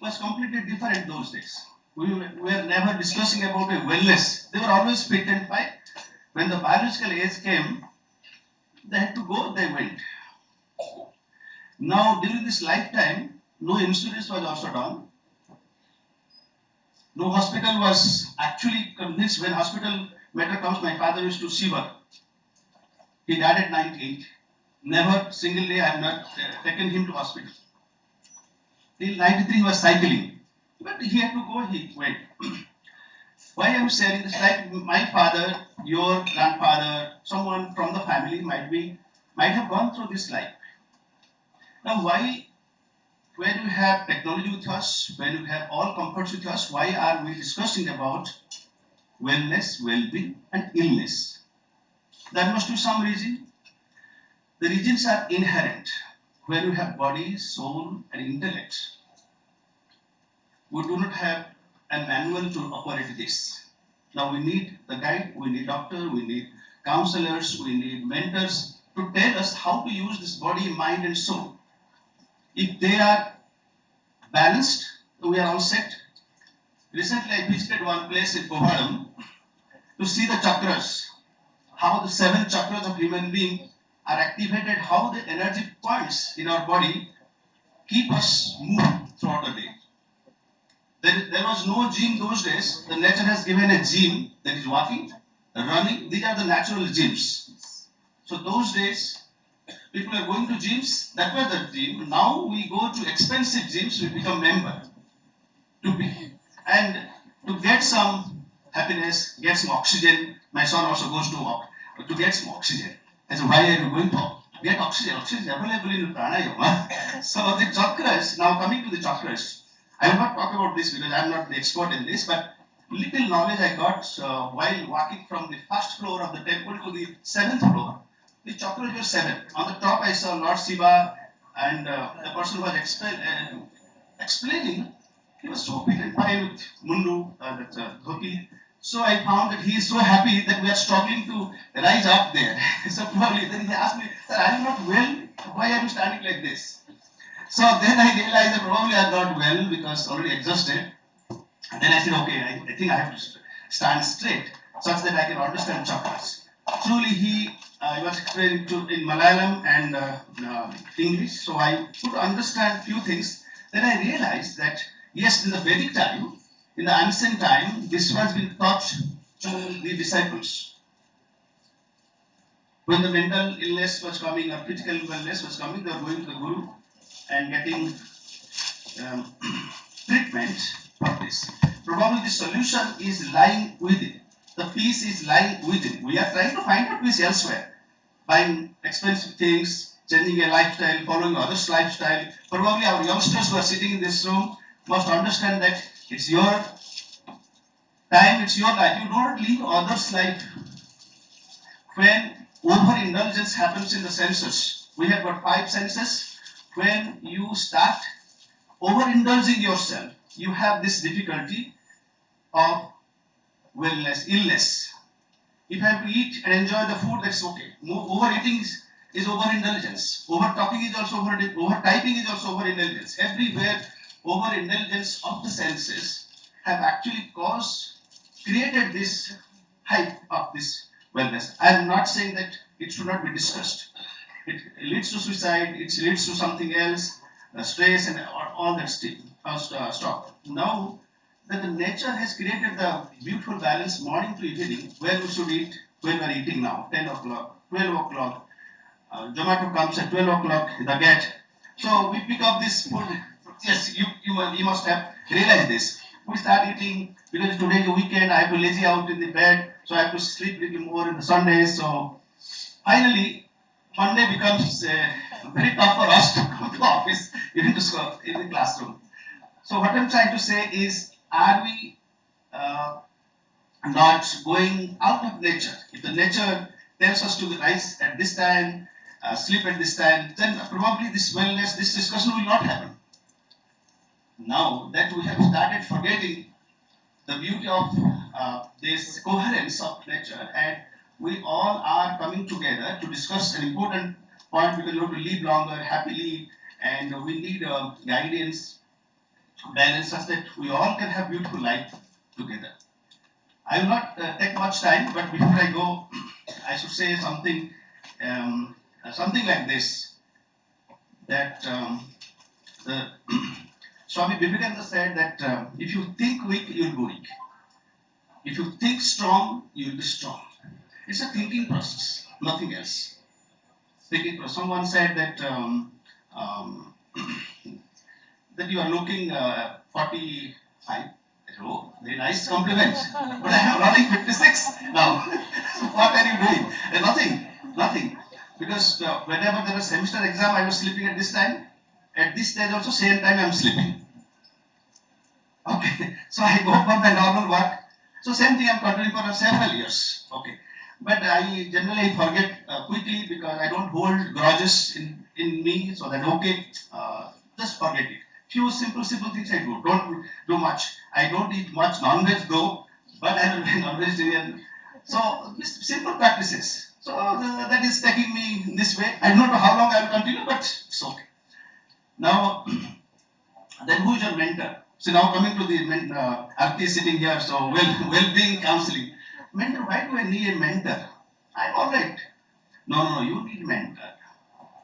was completely different those days. We were never discussing about a wellness. They were always fit and fine. When the biological age came, they had to go, they went. Now, during this lifetime, no insurance was also done. No hospital was actually convinced. When hospital matter comes, my father used to shiver. He died at 98. Never single day I have not taken him to hospital. Till 93 he was cycling. But he had to go, he went. Why I am sharing this? Like my father, your grandfather, someone from the family might have gone through this life. Now why, when we have technology with us, when we have all comforts with us, why are we discussing about wellness, well-being and illness? There must be some reason. The reasons are inherent. When we have body, soul and intellect, we do not have a manual to operate this. Now we need the guide, we need doctor, we need counselors, we need mentors to tell us how to use this body, mind and soul. If they are balanced, we are all set. Recently I visited one place in Kovadam to see the chakras, how the 7 chakras of human being are activated, how the energy points in our body keep us moving throughout the day. There was no gym those days. The nature has given a gym, that is walking, running. These are the natural gyms. So those days, people are going to gyms. That was the gym. Now we go to expensive gyms. We become member and to get some happiness, get some oxygen. My son also goes to get some oxygen. I said, why are you going to get oxygen? Oxygen is available in pranayama. So the chakras. Now coming to the chakras. I will not talk about this because I am not the expert in this, but little knowledge I got while walking from the first floor of the temple to the 7th floor. The chakras were 7. On the top I saw Lord Shiva and the person was explaining. He was so fit and fine with mundu, dhoti. So I found that he is so happy that we are struggling to rise up there. So probably then he asked me, sir, I am not well. Why are you standing like this? So then I realized that probably I am not well because already exhausted. And then I said, okay, I think I have to stand straight such that I can understand chakras. Truly he was explaining in Malayalam and English, so I could understand few things. Then I realized that yes, in the Vedic time, in the ancient time, this was being taught to the disciples. When the mental illness was coming or physical wellness was coming, they were going to the Guru and getting treatment for this. Probably the solution is lying within. The peace is lying within. We are trying to find out peace elsewhere. Buying expensive things, changing a lifestyle, following others' lifestyle. Probably our youngsters who are sitting in this room must understand that it's your time, it's your life. You don't live others' life. When overindulgence happens in the senses, we have got 5 senses. When you start overindulging yourself, you have this difficulty of wellness, illness. If I have to eat and enjoy the food, that's okay. Overeating is over-intelligence. Over-talking is also over-typing is also over-intelligence. Everywhere, over-intelligence of the senses have actually created this hype of this wellness. I am not saying that it should not be discussed. It leads to suicide, it leads to something else, stress and all that stuff. Now that the nature has created the beautiful balance morning to evening, where we should eat, when we are eating now, 10 o'clock, 12 o'clock. Zomato comes at 12 o'clock, the gate. So we pick up this food. Yes, you must have realized this. We start eating because today is the weekend, I have to lazy out in the bed, so I have to sleep a little more in the Sundays. So finally, Monday becomes very tough for us to go to office, even to school, in the classroom. So what I'm trying to say is, are we not going out of nature? If the nature tells us to rise at this time, sleep at this time, then probably this wellness, this discussion will not happen. Now that we have started forgetting the beauty of this coherence of nature, and we all are coming together to discuss an important point, because we have to live longer, happily, and we need guidance, balance, such that we all can have beautiful life together. I will not take much time, but before I go, I should say something, something like this, that the Swami Vivekananda said that if you think weak, you will be weak. If you think strong, you will be strong. It's a thinking process, nothing else. Thinking process. Someone said that that you are looking 45. Oh, very nice compliment. But I am running 56 now. So what are you doing? Nothing. Because whenever there was semester exam, I was sleeping at this time. At this stage also, same time I am sleeping. Okay, so I go for my normal work. So same thing I am continuing for several years. Okay, but I generally forget quickly, because I don't hold grudges in me. So that okay, just forget it. Few simple things I do. Don't do much. I don't eat much non-veg though, but I am a non-vegetarian. So simple practices. So that is taking me in this way. I don't know how long I will continue, but it's okay. Now, then who is your mentor? So now coming to the Arti sitting here, so well-being counseling. Mentor, why do I need a mentor? I'm alright. No, you need a mentor.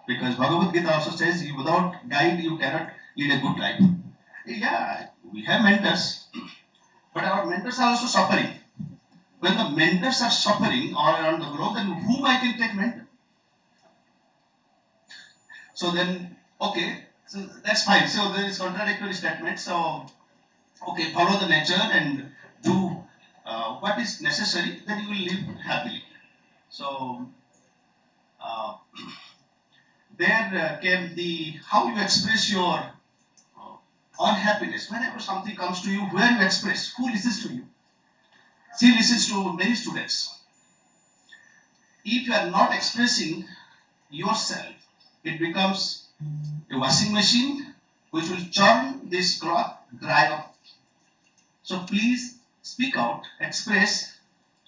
Because Bhagavad Gita also says, without guide you cannot lead a good life. Yeah, we have mentors, but our mentors are also suffering. When the mentors are suffering all around the globe, then whom I can take mentor? So then, okay, so that's fine. So there is contradictory statement. So, okay, follow the nature and do what is necessary, then you will live happily. So, there came the how you express your unhappiness. Whenever something comes to you, where you express, who listens to you? She listens to many students. If you are not expressing yourself, it becomes a washing machine which will churn this cloth dry up. So please speak out, express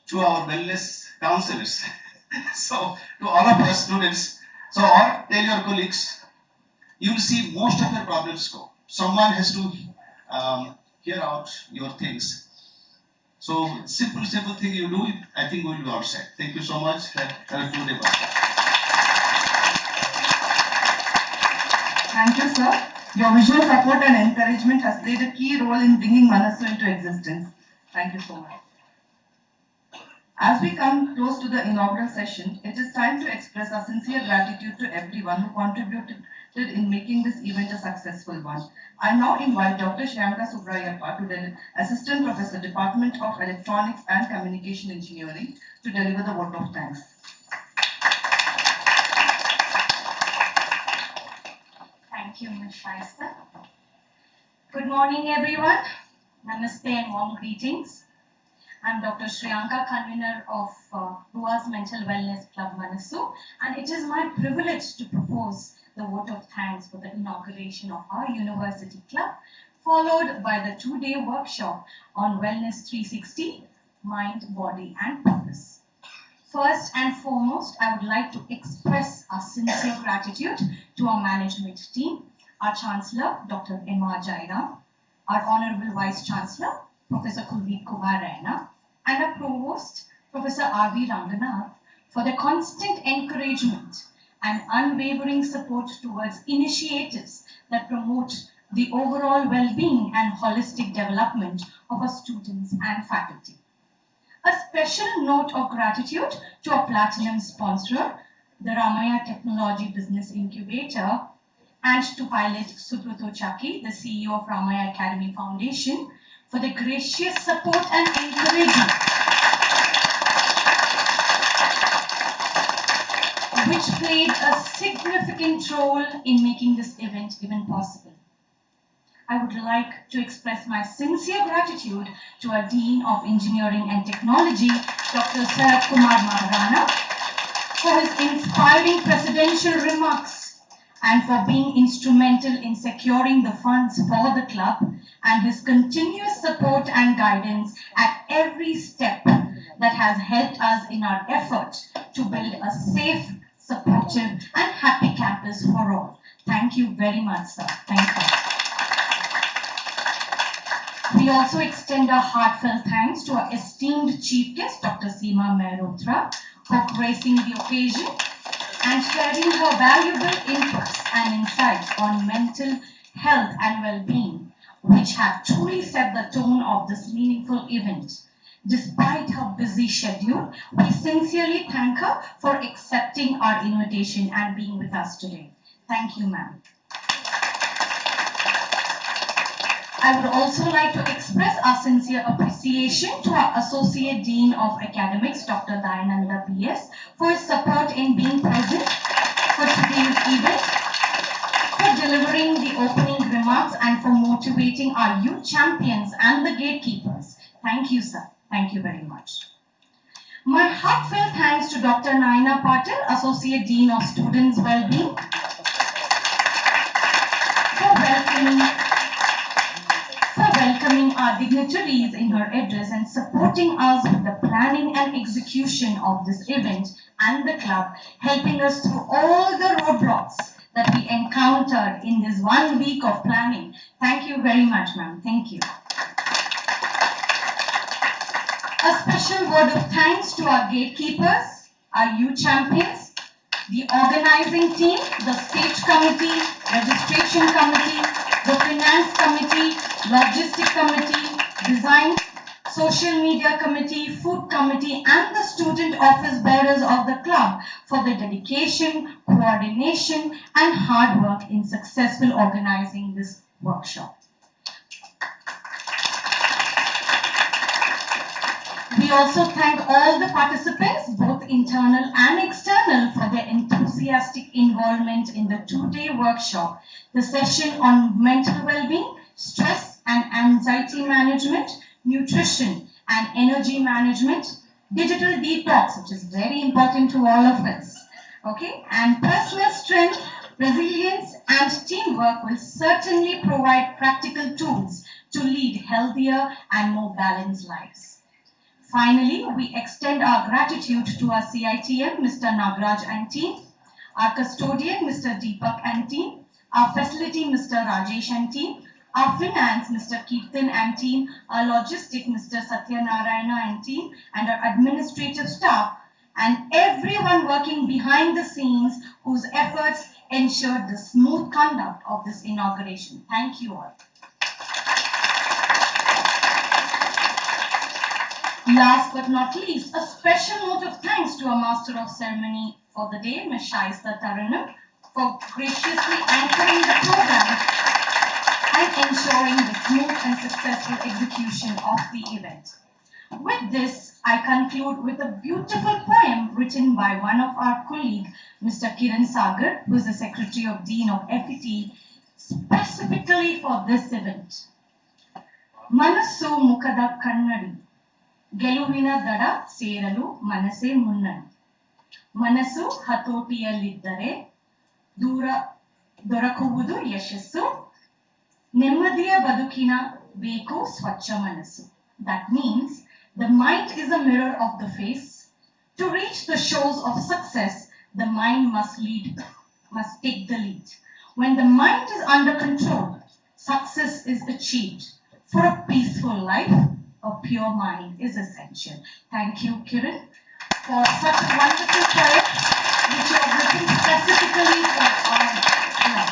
to our wellness counselors. So to all of us students, so or tell your colleagues, you will see most of your problems go. Someone has to hear out your things. So simple thing you do, I think we will be outside. Thank you so much. Have a good day. Thank you, sir. Your visual support and encouragement has played a key role in bringing Manassu into existence. Thank you so much. As we come close to the inaugural session, it is time to express our sincere gratitude to everyone who contributed in making this event a successful one. I now invite Dr. Shriyanka Subrayappa, Assistant Professor, Department of Electronics and Communication Engineering, to deliver the vote of thanks. Thank you, Ms. Shaista. Good morning, everyone. Namaste and warm greetings. I'm Dr. Shriyanka, convener of Rua's Mental Wellness Club Manassu, and it is my privilege to propose the vote of thanks for the inauguration of our university club, followed by the two-day workshop on Wellness 360, Mind, Body and Purpose. First and foremost, I would like to express our sincere gratitude to our management team, our Chancellor, Dr. M.R. Jairam, our Honorable Vice Chancellor, Professor Kuldeep Kumar Raina, and our Provost, Professor R.V. Ranganath, for their constant encouragement and unwavering support towards initiatives that promote the overall well-being and holistic development of our students and faculty. A special note of gratitude to our platinum sponsor, the Ramaya Technology Business Incubator, and to Pilot Subrato Chaki, the CEO of Ramaya Academy Foundation, for their gracious support and encouragement, which played a significant role in making this event even possible. I would like to express my sincere gratitude to our Dean of Engineering and Technology, Dr. Sarat Kumar Maharana, for his inspiring presidential remarks and for being instrumental in securing the funds for the club and his continuous support and guidance at every step that has helped us in our effort to build a safe, supportive and happy campus for all. Thank you very much, sir. Thank you. We also extend our heartfelt thanks to our esteemed chief guest, Dr. Seema Mehrotra, for gracing the occasion and sharing her valuable inputs and insights on mental health and well-being, which have truly set the tone of this meaningful event. Despite her busy schedule, we sincerely thank her for accepting our invitation and being with us today. Thank you, ma'am. I would also like to express our sincere appreciation to our Associate Dean of Academics, Dr. Dayananda PS, for his support in being present for today's event, for delivering the opening remarks and for motivating our youth champions and the gatekeepers. Thank you, sir. Thank you very much. My heartfelt thanks to Dr. Naina Patil, Associate Dean of Students' Wellbeing, for welcoming our dignitaries in her address and supporting us with the planning and execution of this event and the club, helping us through all the roadblocks that we encountered in this 1 week of planning. Thank you very much, ma'am. Thank you. A special word of thanks to our gatekeepers, our youth champions, the organizing team, the stage committee, registration committee, the finance committee, logistic committee, design, social media committee, food committee, and the student office bearers of the club for their dedication, coordination, and hard work in successful organizing this workshop. We also thank all the participants, both internal and external, for their enthusiastic involvement in the 2-day workshop, the session on mental well-being, stress and anxiety management, nutrition and energy management, digital detox, which is very important to all of us, okay, and personal strength, resilience and teamwork will certainly provide practical tools to lead healthier and more balanced lives. Finally, we extend our gratitude to our CITM, Mr. Nagraj and team, our custodian, Mr. Deepak and team, our facility, Mr. Rajesh and team, our finance, Mr. Kirtan and team, our logistic, Mr. Satyanarayana and team, and our administrative staff, and everyone working behind the scenes whose efforts ensured the smooth conduct of this inauguration. Thank you all. Last but not least, a special note of thanks to our Master of Ceremony for the day, Ms. Shaista Taranam, for graciously anchoring the program and ensuring the smooth and successful execution of the event. With this, I conclude with a beautiful poem written by one of our colleagues, Mr. Kiran Sagar, who is the Secretary of Dean of FET, specifically for this event. Manassu Mukada Kannadi. ಗೆಲುವಿನ ದಡ ಸೇರಲು ಮನಸ್ಸೇ ಮುನ್ನಡಿ. ಮನಸ್ಸು ಹತೋಟಿಯಲ್ಲಿದ್ದರೆ ದೊರಕುವುದು ಯಶಸ್ಸು. ನೆಮ್ಮದಿಯ ಬದುಕಿನ ಬೇಕು ಸ್ವಚ್ಛ ಮನಸ್ಸು. That means the mind is a mirror of the face. To reach the shores of success, the mind must take the lead. When the mind is under control, success is achieved. For a peaceful life, a pure mind is essential. Thank you, Kiran, for such a wonderful poem which you have written specifically for our club.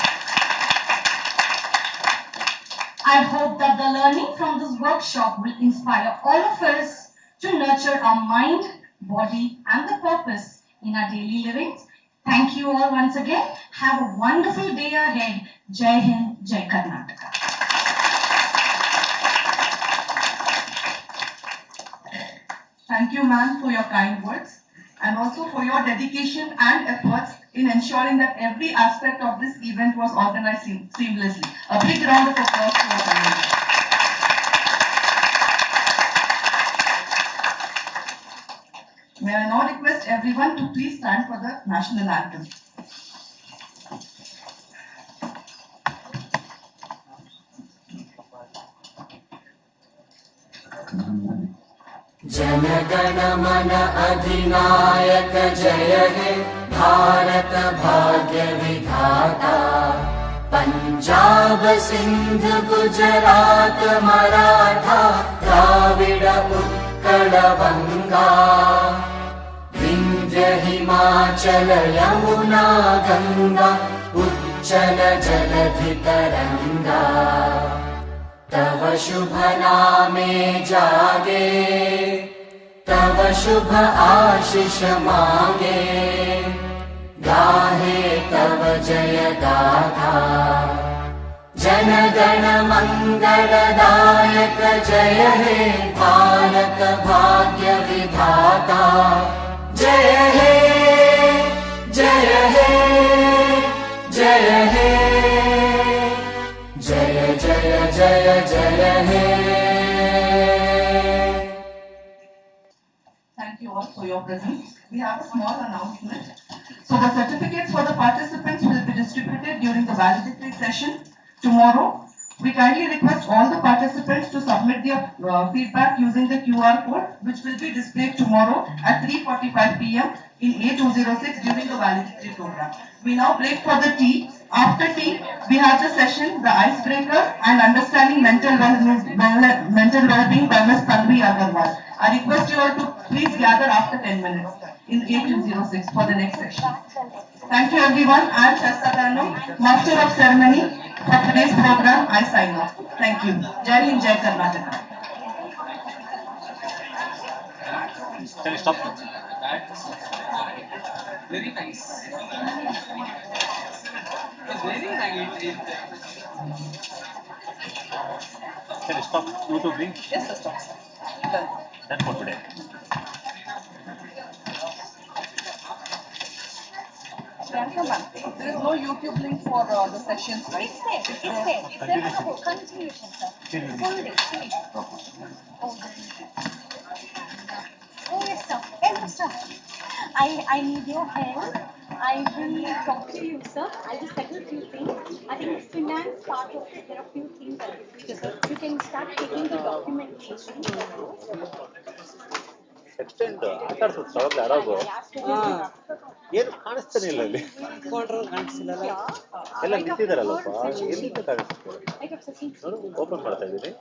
I hope that the learning from this workshop will inspire all of us to nurture our mind, body, and the purpose in our daily living. Thank you all once again. Have a wonderful day ahead. Jai Hind, Jai Karnataka. Thank you, ma'am, for your kind words and also for your dedication and efforts in ensuring that every aspect of this event was organized seamlessly. A big round of applause to our panel. May I now request everyone to please stand for the national anthem. जनगण मन अधिनायक जय हे भारत भाग्य विधाता पंजाब सिंध गुजरात मराठा द्राविड उत्कल बंगा विंध्य हिमाचल यमुना गंगा उच्चल जलधि तरंगा तव शुभ नामे जागे तव शुभ आशीष मांगे गाहे तव जय गाथा जन गण मंगलदायक जय हे भारत भाग्य विधाता जय हे जय हे जय हे जय जय जय जय हे. Thank you all for your presence. We have a small announcement. So the certificates for the participants will be distributed during the valedictory session tomorrow. We kindly request all the participants to submit their feedback using the QR code, which will be displayed tomorrow at 3:45 p.m. in A206 during the valedictory program. We now break for the tea. After tea, we have the session, the icebreaker and understanding mental well-being by Ms. Tanvi Agarwal. I request you all to please gather after 10 minutes in A206 for the next session. Thank you everyone. I am Shasta Kano, Master of Ceremony for today's program. I sign off. Thank you. Jai Hind, Jai Karnataka. Can you stop? Very nice. It's very nice. Can you stop YouTubing? Yes, sir, stop. Done. Done for today. Priyanka ma'am, there is no YouTube link for the sessions, right? It's there. It's there. It's there for the continuation, sir. Full day. Oh yes, sir. Help, sir. I need your help. I will talk to you, sir. I'll just settle a few things. I think the finance part of it, there are a few things that you can start taking the documentation. Extend ಮಾತಾಡ್ಸೋದು ಸೊಳಗೆ ಯಾರಾಗು ಏನು ಕಾಣಿಸ್ತಾನೆ ಇಲ್ಲ ಅಲ್ಲಿ ಎಲ್ಲ ನಿಂತಿದ್ದಾರಲ್ಲಪ್ಪ ಎಲ್ಲಿಂದ ಕಾಣಿಸ್ತಾರೆ ನೋಡು ಓಪನ್ ಮಾಡ್ತಾ ಇದ್ದೀನಿ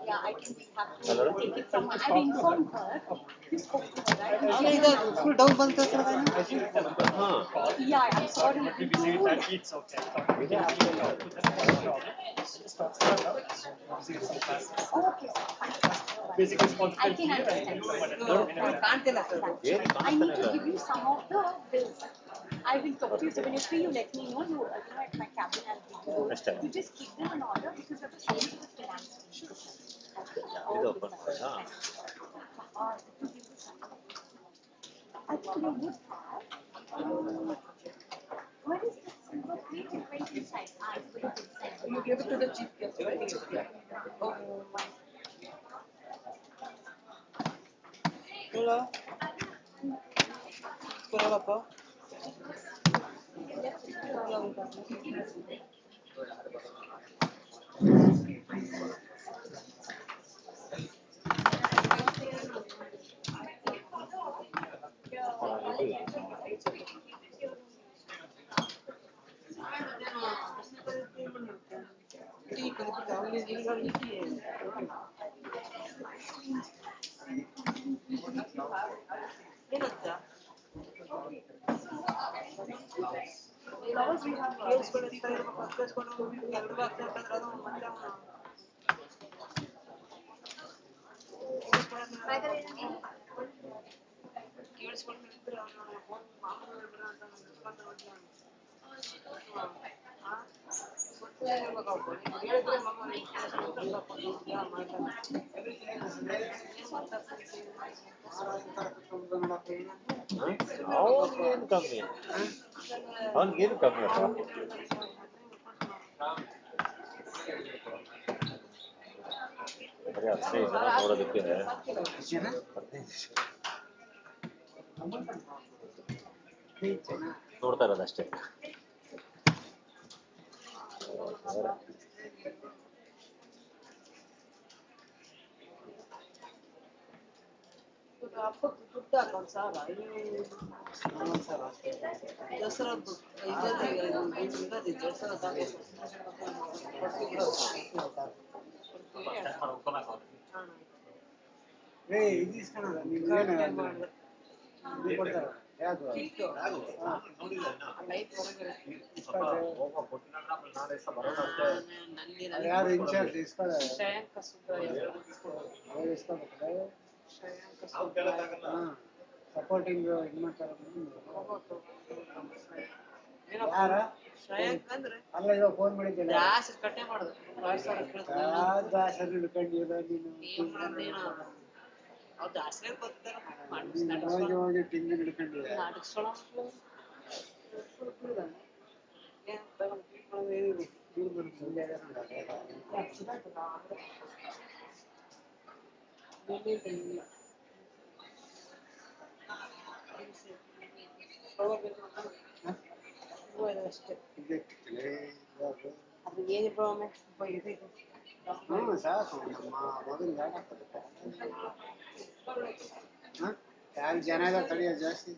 ಫುಲ್ ಡೌನ್ ಬಂತು I can understand. I need to give you some of the bills. I will talk to you. So when you're free, you let me know. You at my cabin, I'll give you. You just keep them in order because of the change of the finance. I think you would have. What is this silver plate in 20 size? You give it to the chief guest, right? Oh my. Hola. Hola, pa. ಅವನಿಗೇನು ಕಮ್ಮಿ ಅವನಿಗೇನು ಕಮ್ಮಿ ಬರೀ 15 ಜನ ನೋಡೋದಕ್ಕೆ ನೋಡ್ತಾ ಇರೋದಷ್ಟೇ. ಯಾರು incharge supporting ಇದು ಮಾಡ್ತಾರೆ ಯಾರ ಅಲ್ಲ ಇವಾಗ ಫೋನ್ ಮಾಡಿದ್ದೆ ದಾಸರು ಹಿಡ್ಕೊಂಡಿಲ್ಲ ನೀನು ಹೋಗಿ ಹೋಗಿ ಟಿಂಗಿನ ಹಿಡ್ಕೊಂಡಿಲ್ಲ ಸಾಕು ನಮ್ಮ ಮೊದಲು ಯಾರು ಜನ ತಡೆಯೋದು ಜಾಸ್ತಿ.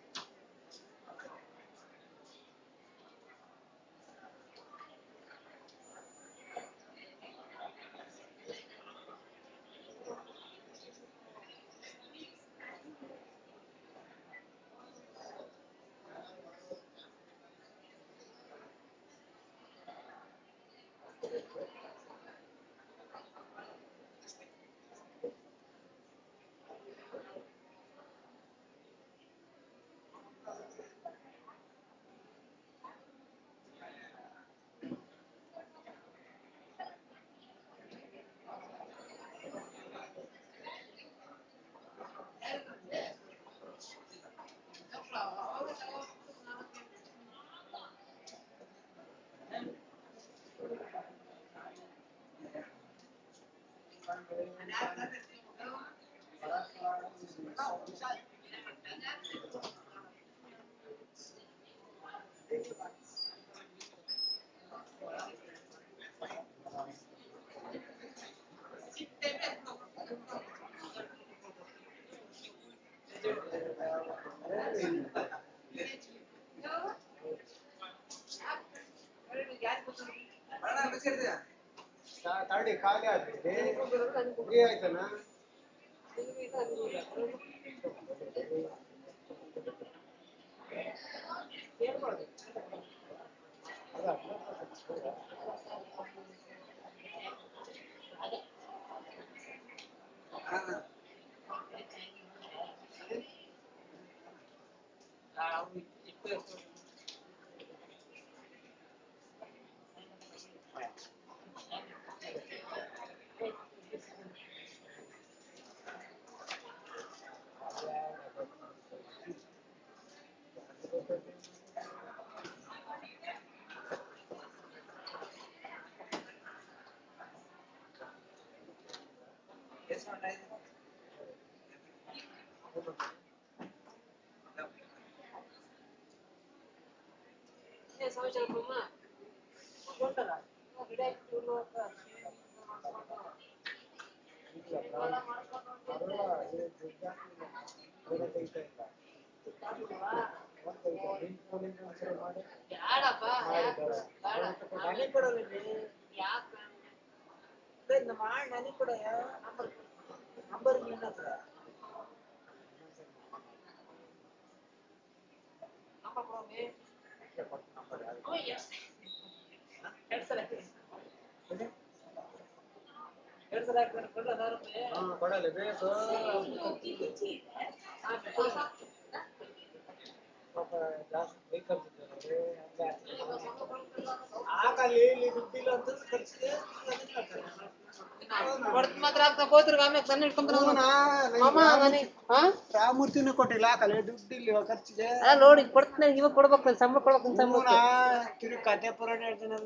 ತಾಡಿ ಖಾಲಿ ಆದ್ರೆ ಫ್ರೀ ಆಯ್ತಾನ ಏನ್ ಮಾಡುದು ನನಗೆ ಕೂಡ ನಂಬರ್ ನನ್ನ ಹತ್ರ ಕೊಡಲ್ಲ ಬೇಕು ಆಗಲ್ಲಿ ಇಲ್ಲಿ ದುಡ್ಡಿಲ್ಲ ಅಂತ ಖರ್ಚಿಗೆ ರಾಮೂರ್ತಿನೂ ಕೊಟ್ಟಿಲ್ಲ ಹಾಕಲ್ಲ ದುಡ್ಡಿಲ್ಲ ಖರ್ಚಿಗೆ ನೋಡಿ ಕೊಡ್ತೀನಿ ಇವಾಗ ಕೊಡ್ಬೇಕು ಸಂಬಳ ಕೊಡ್ಬೇಕು ತಿರುಗಿ ಕತೆ ಪುರಾಣ ಹೇಳ್ತೀನಿ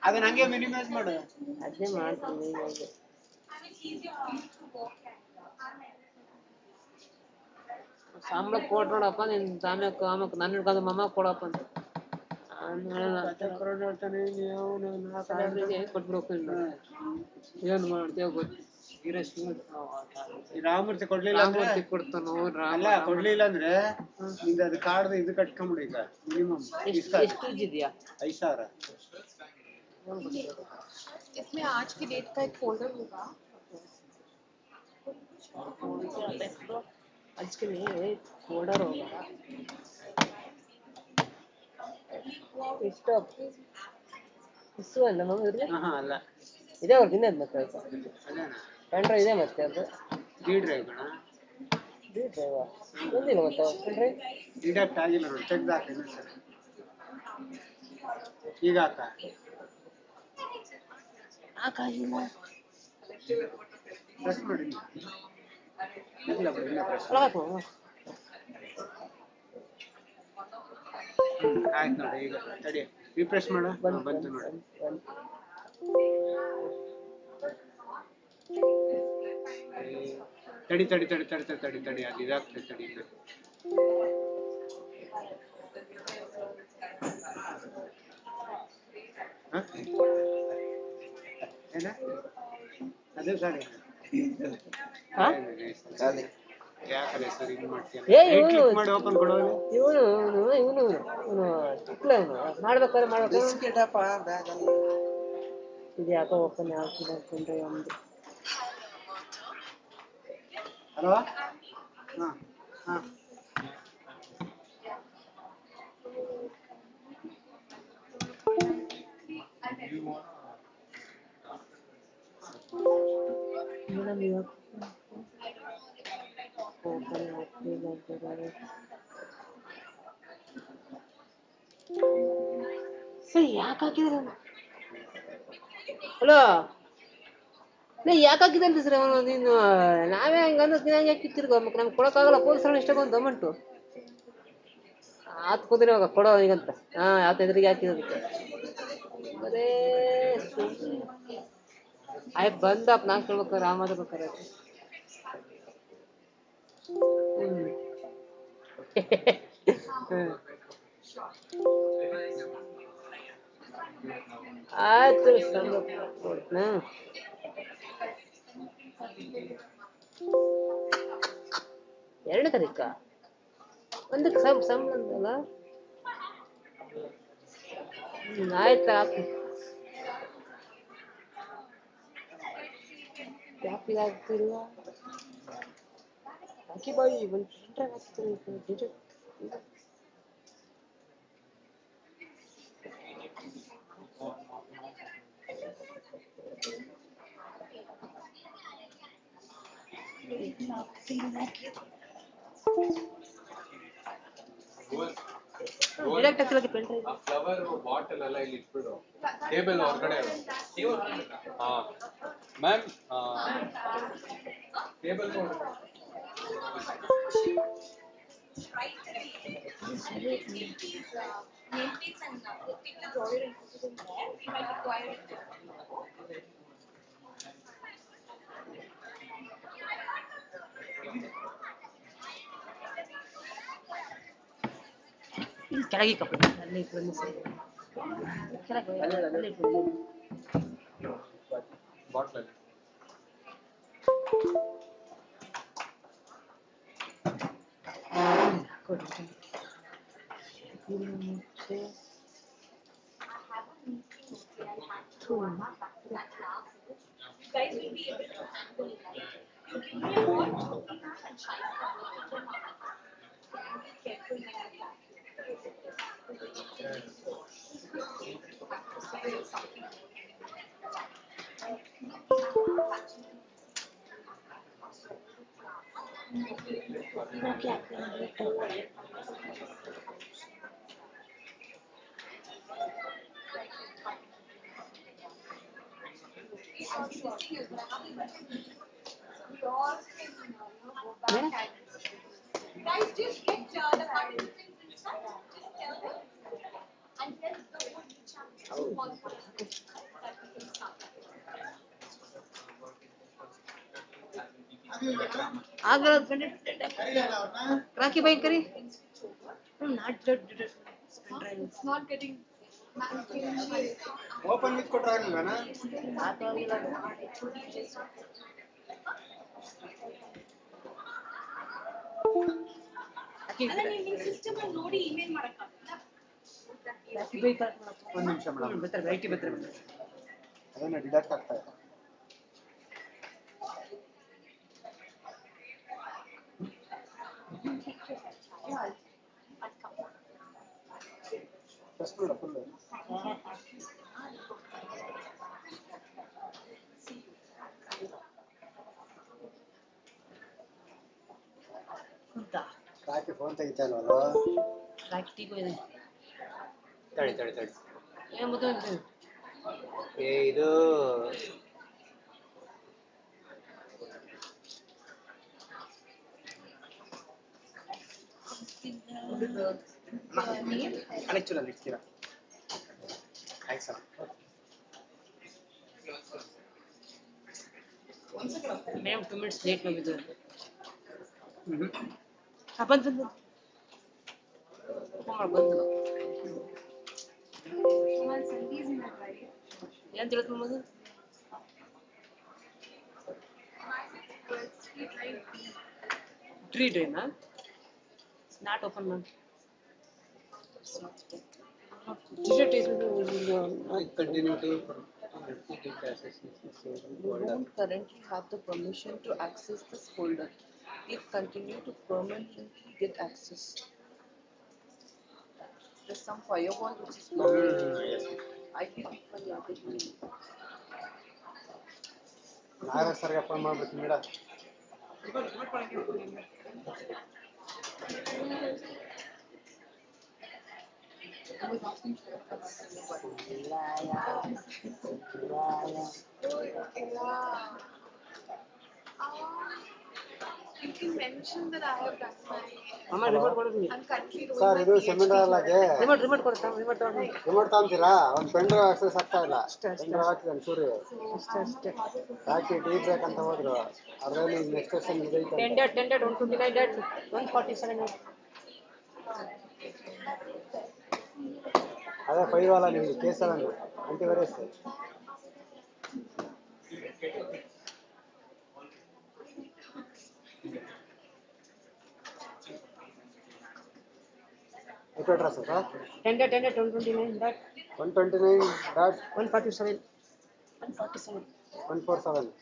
ಅದನ್ನ ಹಂಗೆ ಮಿನಿಮೈಸ್ ಮಾಡು ಅದೇ ಮಾಡ್ತೀನಿ ಸಂಬಳ ಕೊಟ್ಟು ನೋಡಪ್ಪ ನೀನ್ ಆಮೇಲೆ ಆಮೇಲೆ ನನ್ನ ಹಿಡ್ಕೊಂಡು ಮಮ್ಮ ಕೊಡಪ್ಪ ಅಂತ ಕೊಟ್ಬಿಡ್ಬೇಕು ಏನ್ ಮಾಡ್ತೇವ ಗೊತ್ತು ರಾಮೂರ್ತಿ ಕೊಡ್ಲಿಲ್ಲ ಕೊಡ್ತಾನೋ ಅಲ್ಲ ಕೊಡ್ಲಿಲ್ಲ ಅಂದ್ರೆ ನಿಂದ ಅದು ಕಾರ್ಡ್ ಇದು ಕಟ್ಕೊಂಬಿಡು ಈಗ ಮಿನಿಮಮ್ ಎಷ್ಟು ಇದೆಯಾ 5,000 इसमें आज की डेट का एक फोल्डर होगा आज के लिए फोल्डर होगा ಇಷ್ಟು ಇಷ್ಟು ಅಲ್ಲ ಮಗು ಅಲ್ಲ ಇದೇ ಅವ್ರದ್ದು ಇನ್ನೇನು ಮತ್ತೆ ಅದೇನಾ ಪೆನ್ ಡ್ರೈವ್ ಇದೆ ಮತ್ತೆ ಅದು ಡಿ ಡ್ರೈವ್ ಕಣ ಡಿ ಡ್ರೈವ್ ಒಂದಿಲ್ಲ ಮತ್ತೆ ಪೆನ್ ಡ್ರೈವ್ ಡಿಡಕ್ಟ್ ಆಗಿಲ್ಲ ನೋಡಿ ತೆಗ್ದು ಹಾಕಿ ಸರ್ ಈಗ ಹಾಕಾಗಿಲ್ಲ ಪ್ರೆಸ್ ಮಾಡಿ ಇಲ್ಲ ಬಿಡಿ ಪ್ರೆಸ್ ಆಯ್ತು ನೋಡಿ ಈಗ ತಡಿ ರಿಫ್ರೆಶ್ ಮಾಡು ಬಂತು ನೋಡಿ ತಡಿ ತಡಿ ತಡಿ ತಡಿ ತಡಿ ತಡಿ ತಡಿ ಅದು ಇದಾಗ್ತದೆ ತಡಿ ಏನ ಅದೇ ಸರಿ ಯಾಕಲೆ ಸರ್ ಇದು ಮಾಡ್ತೀಯ ಮಾಡಿ ಓಪನ್ ಕೊಡೋದು ಇವನು ಮಾಡ್ಬೇಕಾದ್ರೆ ಮಾಡ್ಬೇಕು ಇದು ಯಾಕೋ ಓಪನ್ ಆಗ್ತಿದೆ ಅನ್ಕೊಂಡ್ರೆ ಒಂದು ಹಲೋ ಹಾ ಸರಿ ಯಾಕೆ ಹಾಕಿದ್ರೆ ಹಲೋ ಯಾಕೆ ಹಾಕಿದಂತ ಸರ್ ಅವನು ನೀನು ನಾವೇ ಹಂಗೆ ಅನ್ನೋದು ಹಂಗೆ ಹಾಕಿತ್ತಿರ್ಗೋ ನಮ್ಗೆ ಕೊಡೋಕ್ಕಾಗಲ್ಲ ಪೊಲೀಸರನ್ನ ಇಷ್ಟೊಂದು ಅಮೌಂಟು ಹಾಕ್ಬೋದಿನ ಇವಾಗ ಕೊಡೋ ಈಗಂತ ಯಾವ ಎದುರಿಗೆ ಹಾಕಿರೋದಕ್ಕೆ ಬರೇ ಆಯ್ತು ಬಂದಪ್ಪ ನಾ ಕೇಳ್ಬೇಕಾರೆ ಆ ಮಾತಾಡ್ಬೇಕಾರೆ ಆಯ್ತು ಕೊಡ್ತೀನಿ 2 ತಾರೀಕ ಒಂದಕ್ಕೆ ಸಂಬಳ ಅಂತಲ್ಲ ಆಯ್ತು ಹಾಕಿ ಯಾಕೆ ಆಗ್ತಿಲ್ಲ ಹಾಕಿ ಬಾಯಿ ಒಂದು ಪ್ರಿಂಟ್ರಾಗ ಹಾಕ್ತೀನಿ ಫ್ಲವರ್ ಬಾಟಲ್ ಎಲ್ಲ ಇಲ್ಲಿ ಇಟ್ಬಿಡು ಟೇಬಲ್ ಹೊರಗಡೆ ಮ್ಯಾಮ್ ಟೇಬಲ್ ಕೆಳಗೆ ಕಪ್ಪಡಿ ಅಲ್ಲಿ ಕೆಳಗೆ bottle Guys, just get the participants inside. Just tell them. And then the only chapter small part that we can start. ರಾಕಿ ಬೈ ಕರಿ It's not getting open with ಕೊಟ್ರೆ ಆಗ್ಲಿಲ್ವನ ಅಲ್ಲ ನೀವು ಸಿಸ್ಟಮ್ ಅಲ್ಲಿ ನೋಡಿ ಇಮೇಲ್ ಮಾಡಕ್ಕಾಗಲ್ಲ. ಒಂದು ನಿಮಿಷ ಮೇಡಮ್ ಅದನ್ನ ಡಿಡಕ್ಟ್ ಆಗ್ತಾ ಇದೆ. ಫುಲ್ ರಾಕಿ ಫೋನ್ ತೆಗಿತಾ ಇಲ್ವಲ್ಲ ರಾಕಿ ಟೀಗೂ ಇದೆ ತಡಿ ತಡಿ ತಡಿ ಏನು ಮುದ್ದು ಇದು ಅಲೆಕ್ಚುರಲ್ಲಿ ಇಡ್ತೀರಾ thanks sir ma'am 2 minutes late में भी तो अपन बंद ಏನ್ ತಿಳಿತು ಮಗು ಟ್ರೀ ಡ್ರೈನಾ not open ma'am continue to You don't currently have the permission to access this folder. Click continue to permanently get access. There's some firewall which is yes. IP people are getting. Narayana ಸರ್ಗೆ phone ಮಾಡ್ಬಿಟ್ಟು ಮೇಡ You can mention that I have done my. ಅಮ್ಮ remote ಕೊಡು I'm currently doing sir ಇದು seminar ಆಗಿ remote ಕೊಡ್ತಾ remote ತಗೊಂಡು remote ತಗೊಂತೀರಾ ಒಂದು ಪೆನ್ ಡ್ರೈವ್ ಆಕ್ಸೆಸ್ ಆಗ್ತಾ ಇಲ್ಲ ಪೆನ್ ಡ್ರೈವ್ ಹಾಕಿದ್ದಾನೆ ಸೂರ್ಯ ಅಷ್ಟೇ ಹಾಕಿ ಟೀ ಬ್ರೇಕ್ ಅಂತ ಹೋದ್ರು ಅದ್ರಲ್ಲಿ ನೆಕ್ಸ್ಟ್ ಸೆಷನ್ ಮುಗಿಯುತ್ತೆ 10 129 147 ಅದೇ ಫೈಲ್ ನಿಮ್ಗೆ ಕೇಸಲ್ಲ antivirus IP address sir 10 129 dot 129 dot 147 147 147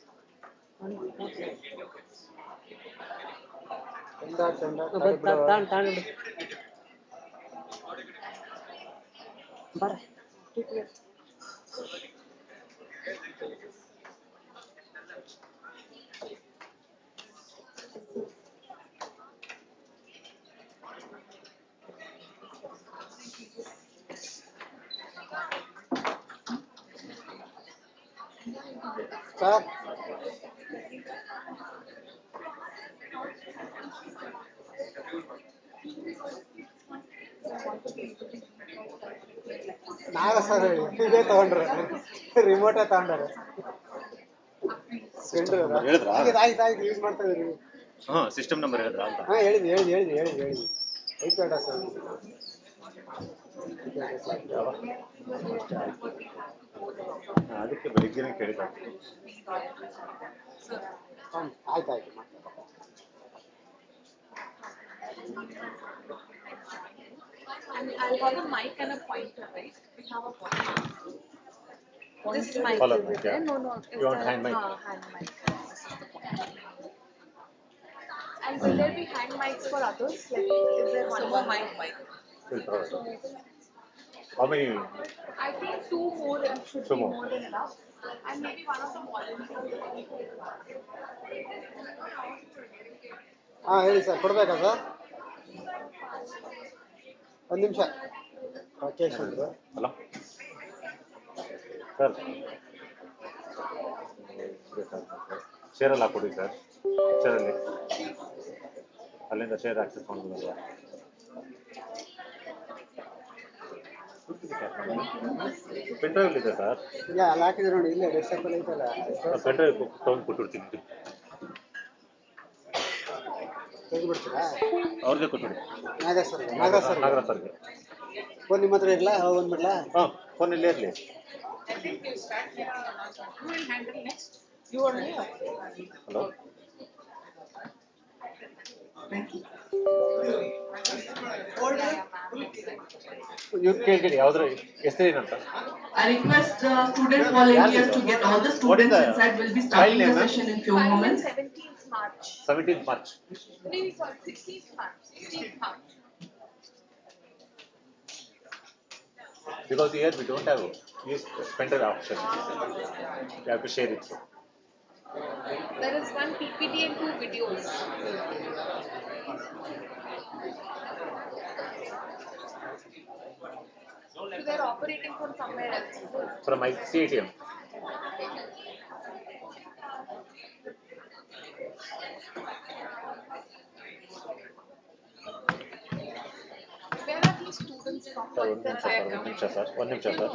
ತಾಂಡು ಬರ ಸರ್ ನಾಗ ಸರ್ ಇದೇ ತಗೊಂಡ್ರೆ ರಿಮೋಟೇ ತಗೊಂಡ್ರೆ ಆಯ್ತು ಆಯ್ತು ಯೂಸ್ ಮಾಡ್ತಾ ಇದೀವಿ ಸಿಸ್ಟಮ್ ನಂಬರ್ ಹೇಳಿದ್ರಾ ಅಂತ ಹೇಳಿದ್ವಿ IP address ಅದಕ್ಕೆ ಬೆಳಿಗ್ಗೆನೇ ಕೇಳಿದ ಆಯ್ತು And I'll have a mic and a pointer, right? We have a pointer. This mic Follow, is yeah. there. No. You want hand mic? Hand mic. This is the pointer. And will there be hand mics for others? Like, is there one more mic? We'll provide. How many? I think 2 more should Two be more. more than enough. And maybe one of the volunteers. ಹಾಂ ಹೇಳಿ sir, ಕೊಡ್ಬೇಕಾ sir? ಒಂದು ನಿಮಿಷ. ಕೇಶ್ ಅಂದರು. Hello sir, ಶೇರಲ್ಲಿ ಹಾಕ್ಕೊಡಿ sir. ಶೇರಲ್ಲಿ ಅಲ್ಲಿಂದ ಶೇರ್ ಆಕ್ಸೆಸ್ ಮಾಡ್ಬೋದಲ್ವಾ? ಪೆನ್ ಡ್ರೈವ್ ಇದೆ ಸರ್. ಇಲ್ಲ ಅಲ್ಲಿ ಹಾಕಿದ್ರೆ ನೋಡಿ, ಇಲ್ಲೇ ಡೆಸ್ಕ್ಟಾಪಲ್ಲಿ ಐತಲ್ಲ. ಪೆನ್ ಡ್ರೈವ್ ತೊಗೊಂಡು ಕೊಟ್ಬಿಡ್ತೀನಿ. ತೆಗೆದುಬಿಡ್ತೀರಾ? ಅವ್ರಿಗೆ ಕೊಟ್ಬಿಡಿ. ನಾಗರಾಜ್ ಸರ್ಗೆ ಫೋನ್ ನಿಮ್ಮ ಹತ್ರ ಇರಲ್ಲ? ಅವಾಗ ಬಂದ್ಬಿಡ್ಲಾ? ಹಾಂ, ಫೋನ್ ಇಲ್ಲೇ ಇರಲಿ. ಹಲೋ, ಇವ್ರು ಕೇಳಿ ಯಾವ್ದ್ರ ಹೆಸರೇನಂತ? I request the student volunteers to get all the students inside. Will be starting the session in few moments. 17th March. 17th March. No, sorry, 16th March. 16th March. Because here we don't have use spender option. You have to share it. There is one PPT and 2 videos. So they're operating from somewhere else. From my CATM. Where are these students from? One ನಿಮಿಷ sir. They are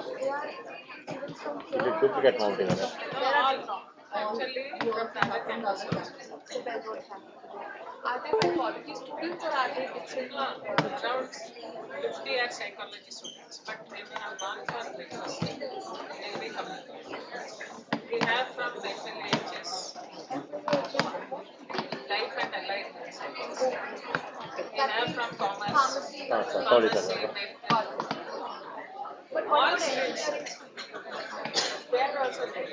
students from ಇಲ್ಲಿ duplicate ಮಾಡ್ಬಿಟ್ಟಿದ್ದಾರೆ. Where are they from? Actually, are they from quality students or are they different? Around 50 are psychology students, but they may have gone for degree communication. We have from FLHS, Life and Allied Sciences. We have from Commerce, Pharmacy, But all what students. They are also there.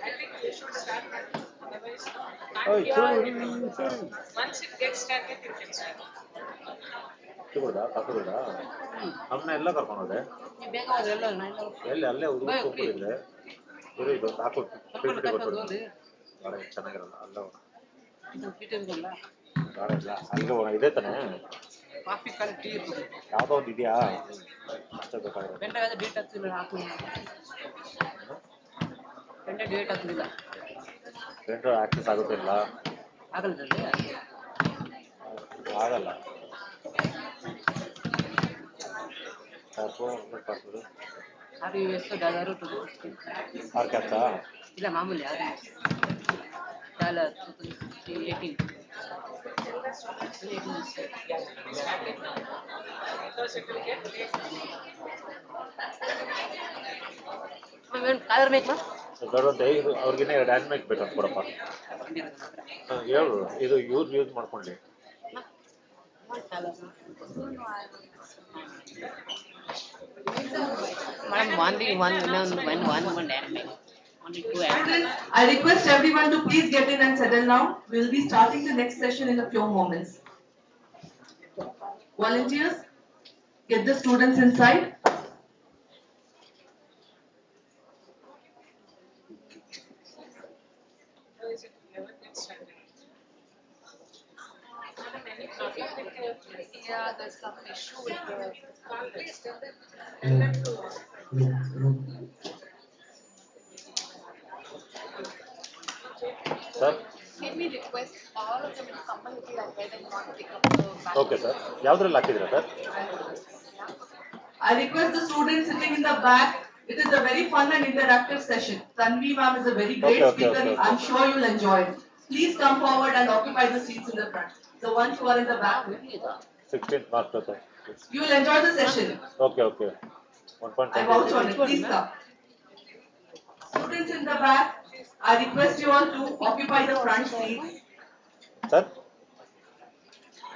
I think we should start that. Otherwise, once it gets started, you can start. ತಗೊಳ್ದಾ ಅಮ್ಮನ ಎಲ್ಲ ಕರ್ಕೊಂಡೋದೆ ಎಲ್ಲಿ ಅಲ್ಲೇ ಹುಡುಗಿದ್ರೆ ಗುರು ಇದು ಹಾಕೊಟ್ಟು PPT ಕೊಟ್ಬಿಡು. ಭಾಳ ಚೆನ್ನಾಗಿರಲ್ಲ. ಅಲ್ಲ ಭಾಳ ಇಲ್ಲ ಅಲ್ಲಿಗೆ ಇದೆ ತಾನೆ. ಯಾವುದೋ ಒಂದು ಇದೆಯಾ ಅಷ್ಟೇ ಬೇಕಾಗಿರೋದು. ಫ್ರೆಂಡ್ ಆಕ್ಸೆಸ್ ಆಗುತ್ತಿಲ್ಲ, ಆಗಲ್ಲ. ಆರ್ ಕ್ಯಾಪ್ಸಾ ಇಲ್ಲ ಮಾಮೂಲಿ ಡಾಲರ್ 18 ಕಾಲರ್ ಬೇಕು ದೊಡ್ಡ ಅವ್ರಿಗಿನ್ನ 2 ಹ್ಯಾಂಡ್ ಮೇಕ್ ಬೇಕಂತ ಕೊಡಪ್ಪ. ಹೇಳು, ಇದು ಯೂಸ್ ಮಾಡ್ಕೊಳ್ಳಿ. Students, I request everyone to please get in and settle down. We will be starting the next session in a few moments. Volunteers, get the students inside. Yeah, there's some issue with the sir. Can we request all of them to come a little ahead and not pick up the back? Okay sir. ಯಾವ್ದ್ರಲ್ಲಿ ಹಾಕಿದ್ದೀರಾ sir? I request the students sitting in the back. It is a very fun and interactive session. Tanvi ma'am is a very great speaker. I'm sure you'll enjoy it. Please come forward and occupy the seats in the front. The ones who are in the back. 16th March sir. You will enjoy the session. Okay. 1.5. I vouch on it. Please come. Students in the back, I request you all to occupy the front seats. Sir,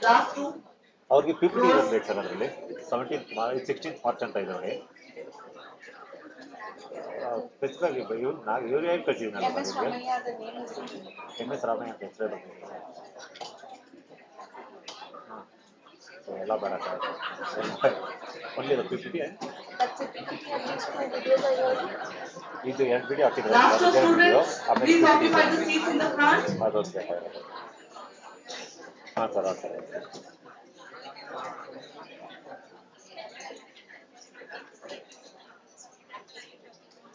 Last two. ಅವ್ರಿಗೆ PPT ಬೇಕು sir. ಅದರಲ್ಲಿ 16th March ಅಂತ ಇದೆ ನೋಡಿ. Specific ಇವ್ರು ಹೇಗೆ ಕಳ್ಸಿದ್ದೀನಲ್ಲ MS Ramaiah ಅಂತ ಹೆಸರೇ ಬಂದಿದೆ. ಸೊ ಎಲ್ಲ ಬರೋಕ್ಕಾಗಲ್ಲ ಒನ್ಲಿ ಅದು PPT That's it. And next 2 videos are yours. ಇದು 2 ವಿಡಿಯೋ ಹಾಕಿದ್ರೆ Last two ವಿಡಿಯೋ students, ಆಮೇಲೆ please occupy the seats in the front. ಅದು ಬೇಕಾಗಿರೋದು ಹಾಂ ಸರ್ ಹಾಂ sir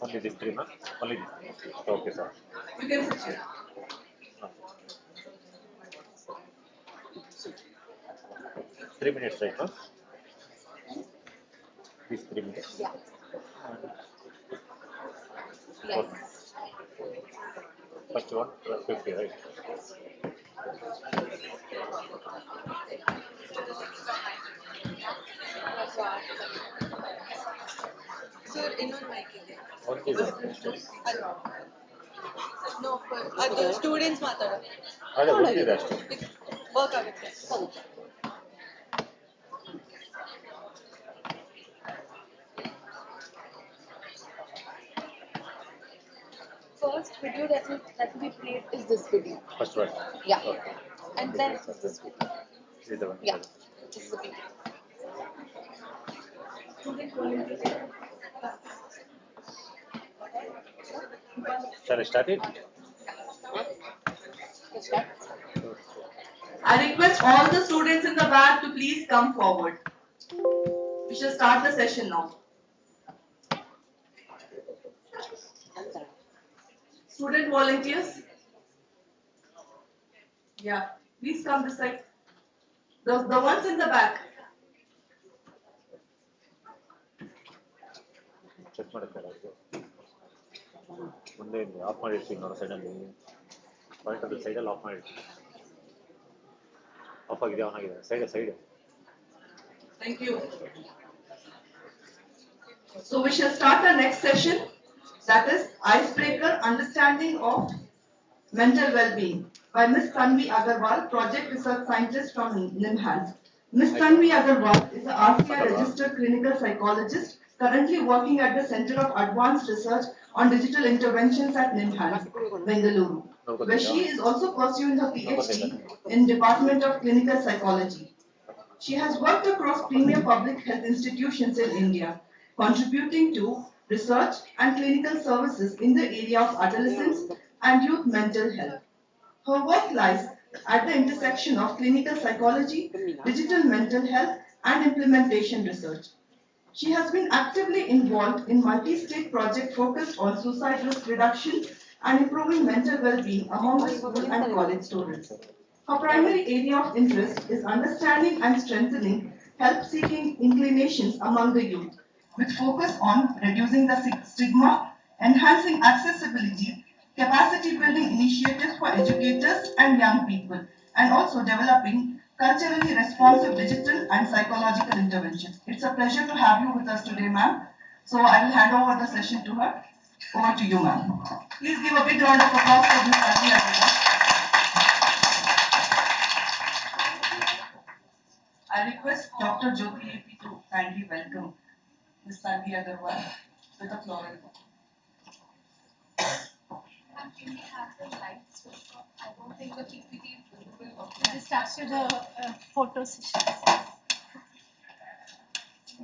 only this 3 na only this okay sir You can sit here. 3 minutes right now these 3 minutes Yeah. okay. First one 50 right Sir, ಇನ್ನೊಂದು mic ಇದೆ. okay sir No, ಅದು students ಮಾತಾಡೋ ಅದೇ ಗೊತ್ತಿದೆ ಅಷ್ಟೇ ವರ್ಕ್ ಆಗುತ್ತೆ. First video that will be played is this video. first one Yeah. okay And then is this video. this is the one Yeah. This is the video. Student volunteer. shall I start it I request all the students in the back to please come forward. We shall start the session now. Student volunteers? Yeah, please come this side. The ones in the back. Check ಮಾಡುತ್ತಾರೆ ಅದು ಮುಂದೆ of ಮಾಡಿರ್ತೀನಿ ನೋಡೋ ಸೈಡಲ್ಲಿ point ಅದು ಸೈಡಲ್ಲಿ of ಮಾಡಿರ್ತೀನಿ of ಆಗಿದೆ ಆನ್ ಆಗಿದೆ side Thank you. So we shall start the next session, that is Icebreaker Understanding of Mental Well-being by Ms. Tanvi Agarwal, Project Research Scientist from NIMHANS. Ms. Tanvi Agarwal is a RCI registered clinical psychologist currently working at the Center of Advanced Research on Digital Interventions at NIMHANS, Bengaluru, where she is also pursuing her PhD in Department of Clinical Psychology. She has worked across premier public health institutions in India, contributing to research and clinical services in the area of adolescents and youth mental health. Her work lies at the intersection of clinical psychology, digital mental health, and implementation research. She has been actively involved in multi-state projects focused on suicide risk reduction and improving mental well-being among the school and college students. Her primary area of interest is understanding and strengthening help-seeking inclinations among the youth, with focus on reducing the stigma, enhancing accessibility, capacity-building initiatives for educators and young people, and also developing culturally responsive digital and psychological interventions. It's a pleasure to have you with us today, ma'am. So I will hand over the session to her. Over to you, ma'am. Please give a big round of applause for Ms. Tanvi Agarwal. I request Dr. Jyoti AP to kindly welcome Ms. Tanvi Agarwal with a floral. Can we have the lights switched off? I don't think the PPT is visible. Just after the photo session.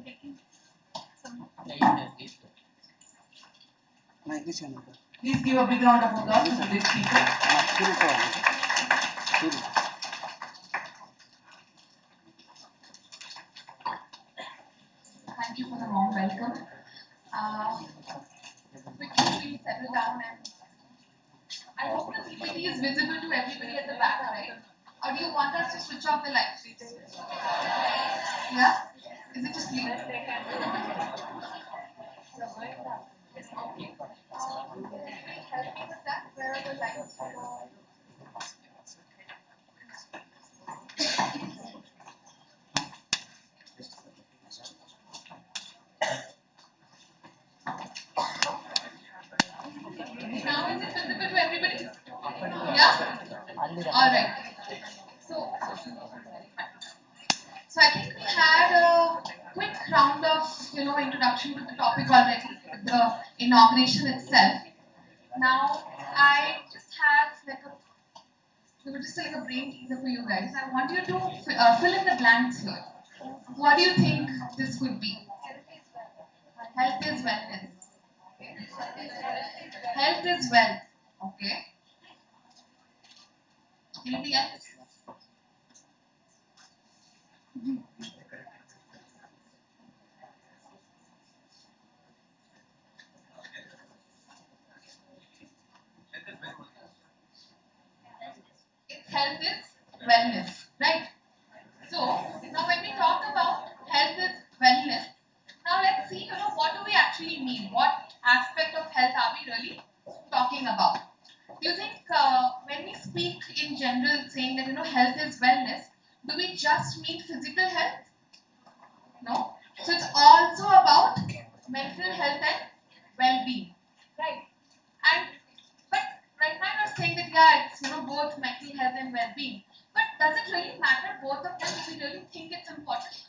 Taking some. Please give a big round of applause to today's speaker. Thank you for the warm welcome. Quickly, please settle down and I hope the PPT is visible to everybody at the back, right? Or do you want us to switch off the lights? Yeah? Is it just clear? Okay. Help me with that. Where are the lights? Now is it visible to everybody? Yeah? Alright. So I think we had a quick round of introduction to the topic already, the inauguration itself. Now I just have like a brain teaser for you guys. I want you to fill in the blanks here. What do you think this could be? Health is wellness. Okay. Health is wealth. Okay. Anything else? Health is wellness, right? So now when we talk about health is wellness, now let's see, what do we actually mean? What aspect of health are we really talking about? Do you think when we speak in general saying that, health is wellness, do we just mean physical health? No. So it's also about mental health and well-being, right? And but right now you're saying that it's both mental health and well-being. But does it really matter both of them? Do we really think it's important?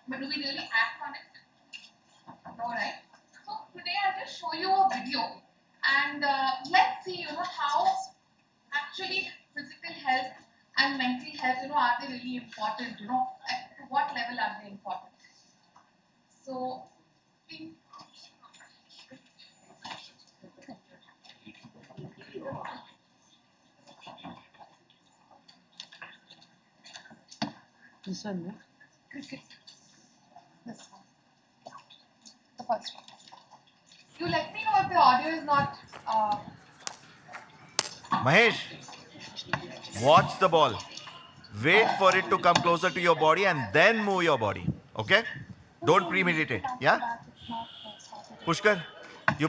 But do we really act on it? No, right? So today I'll just show you a video and let's see, how actually physical health and mental health, are they really important? At what level are they important? So, This one, no? cricket. This one. The first one. You let me know if the audio is not. Mahesh, watch the ball. Wait for it to come closer to your body and then move your body. Okay? Don't premeditate. Yeah? Pushkar, you.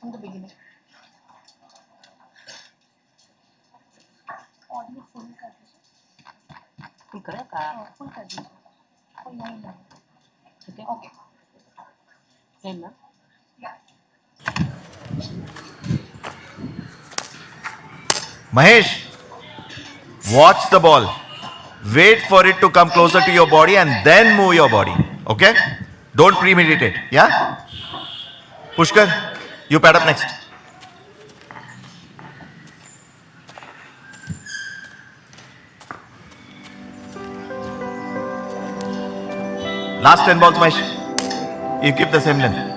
From the beginning. Audio full कर दीजिए. Full करेगा? Full कर दीजिए. Full नहीं है. Okay. Okay. Same, na? Yeah. Mahesh, watch the ball. Wait for it to come closer to your body and then move your body. Okay? Don't premeditate. Yeah? Pushkar, you pad up next. Last 10 balls, Mahesh. You keep the same length.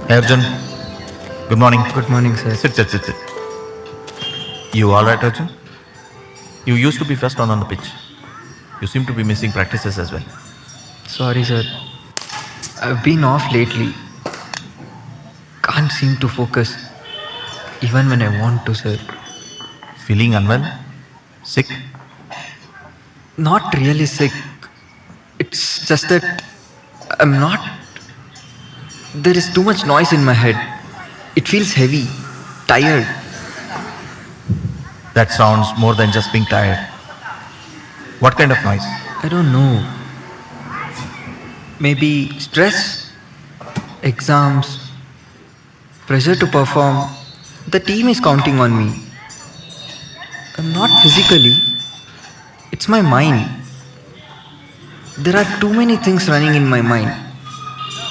Hey Arjun, good morning. Good morning, sir. Sit. You alright, Arjun? You used to be first on the pitch. You seem to be missing practices as well. Sorry, sir. I've been off lately. Can't seem to focus, even when I want to, sir. Feeling unwell? Sick? Not really sick. It's just that I'm not. There is too much noise in my head. It feels heavy, tired. That sounds more than just being tired. What kind of noise? I don't know. Maybe stress, exams, pressure to perform. The team is counting on me. Not physically. It's my mind. There are too many things running in my mind.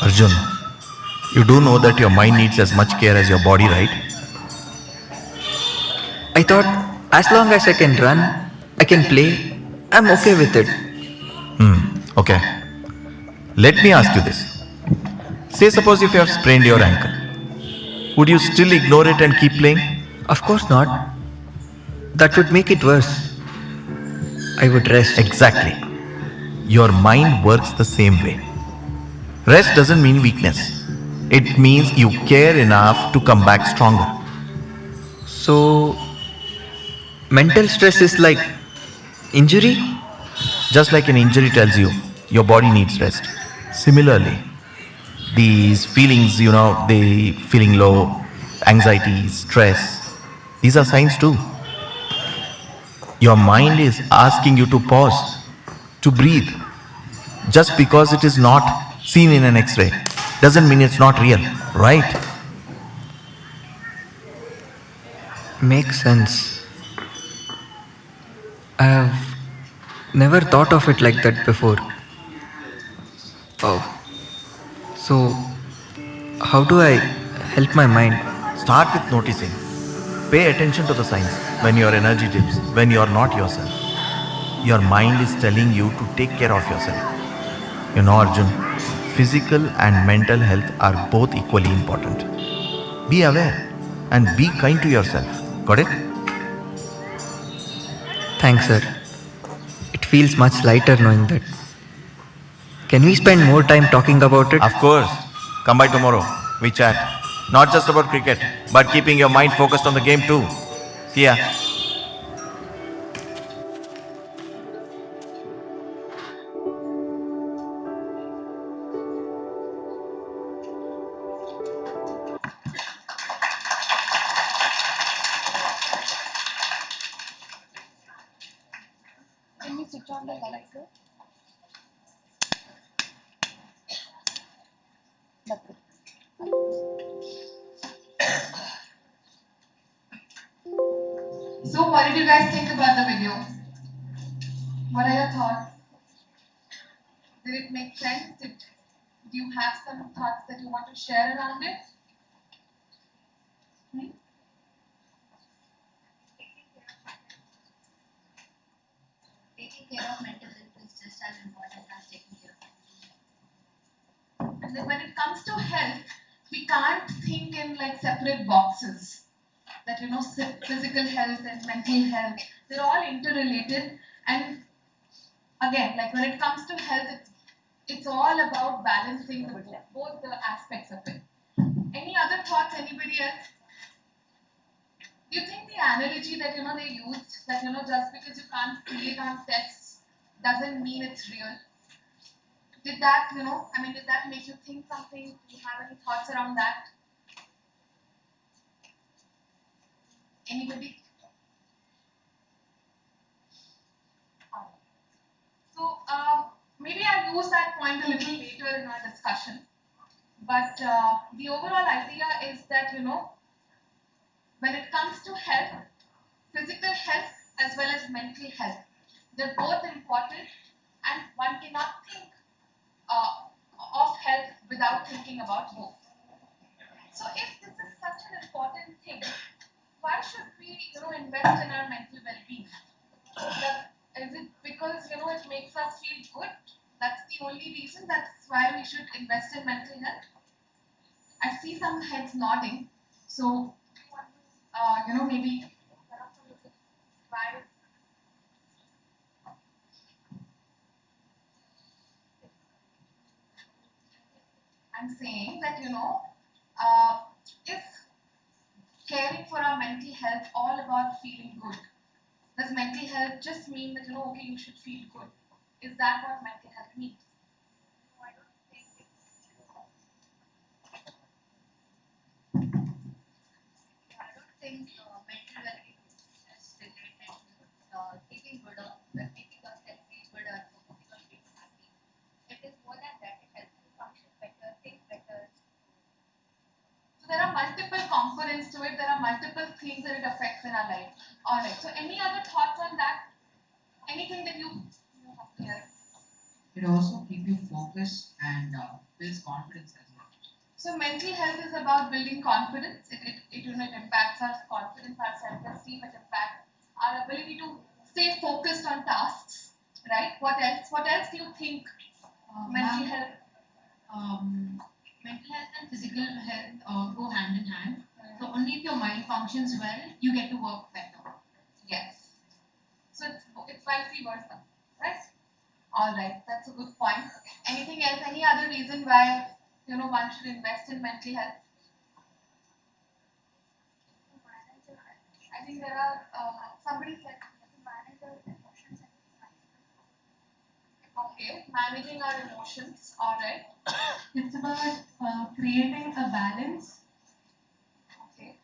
Arjun, you do know that your mind needs as much care as your body, right? I thought as long as I can run, I can play, I'm okay with it. Okay. Let me ask you this. Say suppose if you have sprained your ankle, would you still ignore it and keep playing? Of course not. That would make it worse. I would rest. Exactly. Your mind works the same way. Rest doesn't mean weakness. It means you care enough to come back stronger. So, mental stress is like injury? Just like an injury tells you, your body needs rest. Similarly, these feelings, they feeling low, anxiety, stress, these are signs too. Your mind is asking you to pause, to breathe. Just because it is not seen in an X-ray doesn't mean it's not real, right? makes sense. I have never thought of it like that before. Oh, so how do I help my mind? Start with noticing. Pay attention to the signs when your energy dips, when you are not yourself. Your mind is telling you to take care of yourself. Arjun, physical and mental health are both equally important. Be aware and be kind to yourself. Got it? Thanks, sir. It feels much lighter knowing that. Can we spend more time talking about it? Of course. Come by tomorrow. We chat. Not just about cricket, but keeping your mind focused on the game too. See ya. Can we switch on the lights, sir? That's it. So what did you guys think about the video? What are your thoughts? Did it make sense? Do you have some thoughts that you want to share around it? Hmm? Taking care of mental health is just as important as taking care of physical. And then when it comes to health, we can't think in like separate boxes. That physical health and mental health, they're all interrelated. And again, like when it comes to health, it's all about balancing both the aspects of it. Any other thoughts? Anybody else? Do you think the analogy that they used, that just because you can't see it on tests doesn't mean it's real? Did that did that make you think something? Do you have any thoughts around that? Anybody? So maybe I'll use that point a little later in our discussion. But the overall idea is that when it comes to health, physical health as well as mental health, they're both important, and one cannot think of health without thinking about both. So if this is such an important thing, why should we invest in our mental well-being? Is it because it makes us feel good? That's the only reason. That's why we should invest in mental health. I see some heads nodding. So maybe why. I'm saying that if caring for our mental health all about feeling good, does mental health just mean that okay, you should feel good? Is that what mental health means? I don't think mental well-being is just related to taking good or making yourself feel good or focusing on being happy. It is more than that. It helps you function better, think better. So there are multiple components to it. There are multiple things that it affects in our life. All right. So any other thoughts on that? Anything that you have here? It also keeps you focused and builds confidence as well. So mental health is about building confidence. It impacts our confidence, our self-esteem. It impacts our ability to stay focused on tasks. Right? What else? What else do you think mental health? Mental health and physical health go hand in hand. So only if your mind functions well, you get to work better. Yes. So it's vice versa, right? All right, that's a good point. Anything else? Any other reason why one should invest in mental health? I think there are somebody said okay, managing our emotions. All right. It's about creating a balance. Okay.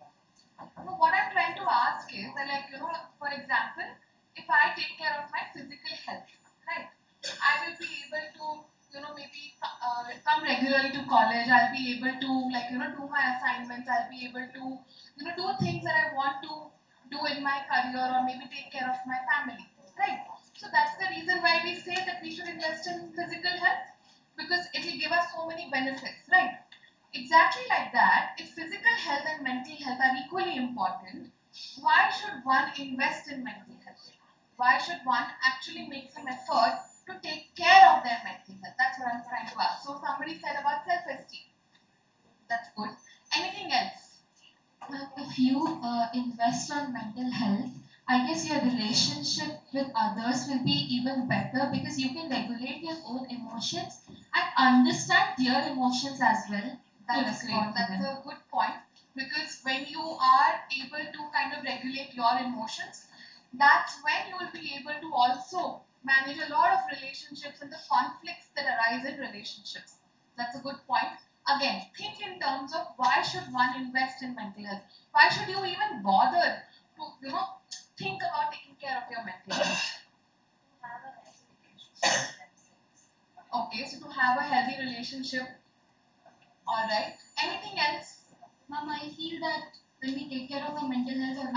So what I'm trying to ask is that, for example, if I take care of my physical health, right, I will be able to, maybe come regularly to college. I'll be able to, do my assignments. I'll be able to, do things that I want to do in my career or maybe take care of my family, right? So that's the reason why we say that we should invest in physical health, because it will give us so many benefits, right? Exactly like that, if physical health and mental health are equally important, why should one invest in mental health? Why should one actually make some effort to take care of their mental health? That's what I'm trying to ask. So somebody said about self-esteem. That's good. Anything else? If you invest on mental health, I guess your relationship with others will be even better because you can regulate your own emotions and understand their emotions as well. That's great. That's a good point, because when you are able to kind of regulate your emotions, that's when you will be able to also manage a lot of relationships and the conflicts that arise in relationships. That's a good point. Again, think in terms of why should one invest in mental health? Why should you even bother to, think about taking care of your mental health? Okay, so to have a healthy relationship. All right. Anything else? Mom, I feel that when we take care of our mental health or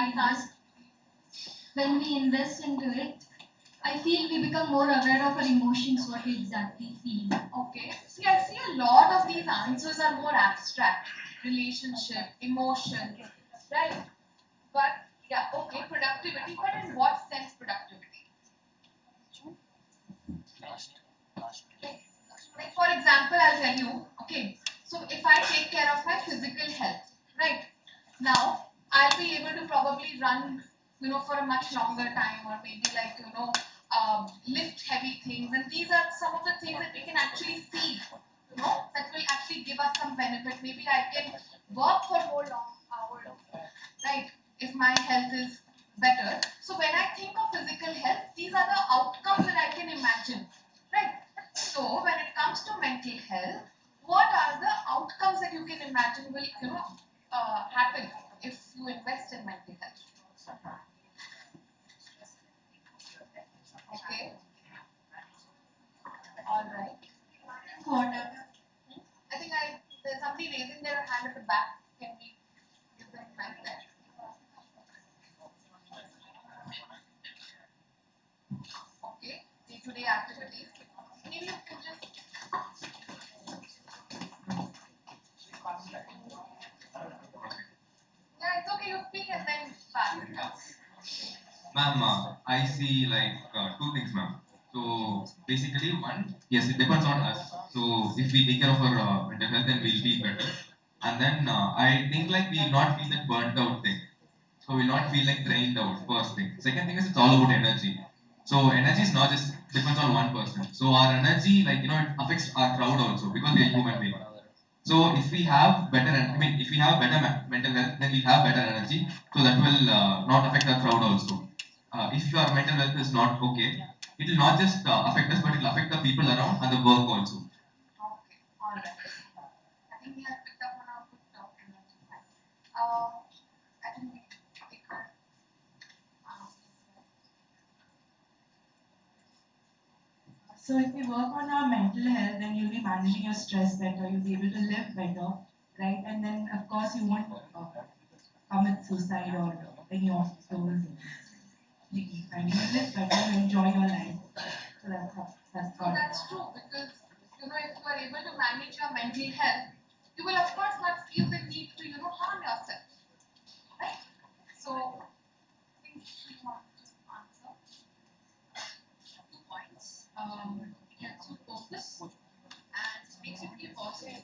when we invest into it, I feel we become more aware of our emotions, what we exactly feel. Okay. See, I see a lot of these answers are more abstract. Relationship, emotion, right? But yeah, okay, productivity. But in what sense productivity? Like for example, I'll tell you. Okay. So if I take care of my physical health, right? Now I'll be able to probably run, for a much longer time, or maybe like lift heavy things, and these are some of the things that we can actually see, that will actually give us some benefit. Maybe I can work for more long hours, right? If my health is better. So when I think of physical health, these are the outcomes that I can imagine, right? So when it comes to mental health, what are the outcomes that you can imagine will, happen if you invest in mental health? Okay. All right. Water. I think there's somebody raising their hand at the back. Can we give them mic there? Okay. Day-to-day activities. Maybe you can just. Yeah, it's okay. You speak and then pass it out. Ma'am, I see like two things, ma'am. So basically, one, yes, it depends on us. So if we take care of our mental health, then we'll feel better. And then I think like we'll not feel that burnt out thing. So we'll not feel like drained out. First thing. Second thing is it's all about energy. So energy is not just depends on one person. So our energy, like it affects our crowd also because we are human beings. So if we have better, if we have better mental health, then we have better energy. So that will not affect our crowd also. If your mental health is not okay, it will not just affect us, but it will affect the people around and the work also. Okay, all right. I think we have picked up on our good topic. I think we take her. So if we work on our mental health, then you'll be managing your stress better, you'll be able to live better, right? And then of course you won't commit suicide or any of those things. I mean, you live better, you enjoy your life. So that's So that's true, because if you are able to manage your mental health, you will of course not feel the need to harm yourself, right? So I think we want to answer 2 points. Helps you focus and makes you feel positive.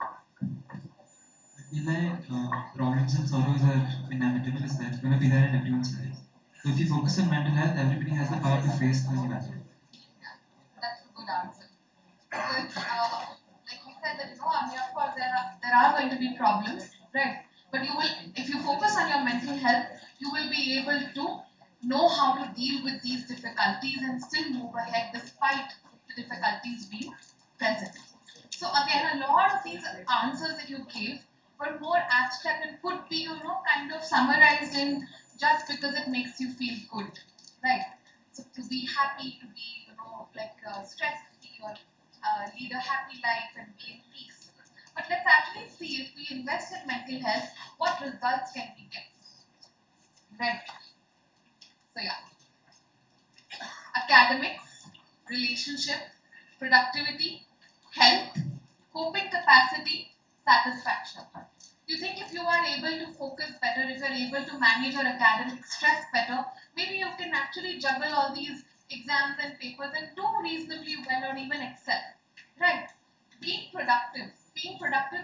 I feel like problems and sorrows are inevitable, is that's going to be there in everyone's life. So if you focus on mental health, everybody has the power to face those challenges. That's a good answer. Because, like we said, that I mean, of course, there are going to be problems, right? But if you focus on your mental health, you will be able to know how to deal with these difficulties and still move ahead despite the difficulties being present. So again, a lot of these answers that you gave were more abstract and could be, kind of summarized in just because it makes you feel good, right? So to be happy, to be, like stress free or lead a happy life and be in peace. But let's actually see if we invest in mental health, what results can we get? Right. So yeah. Academics, relationship, productivity, health, coping capacity, satisfaction. Do you think if you are able to focus better, if you are able to manage your academic stress better, maybe you can actually juggle all these exams and papers and do reasonably well or even excel, right? Being productive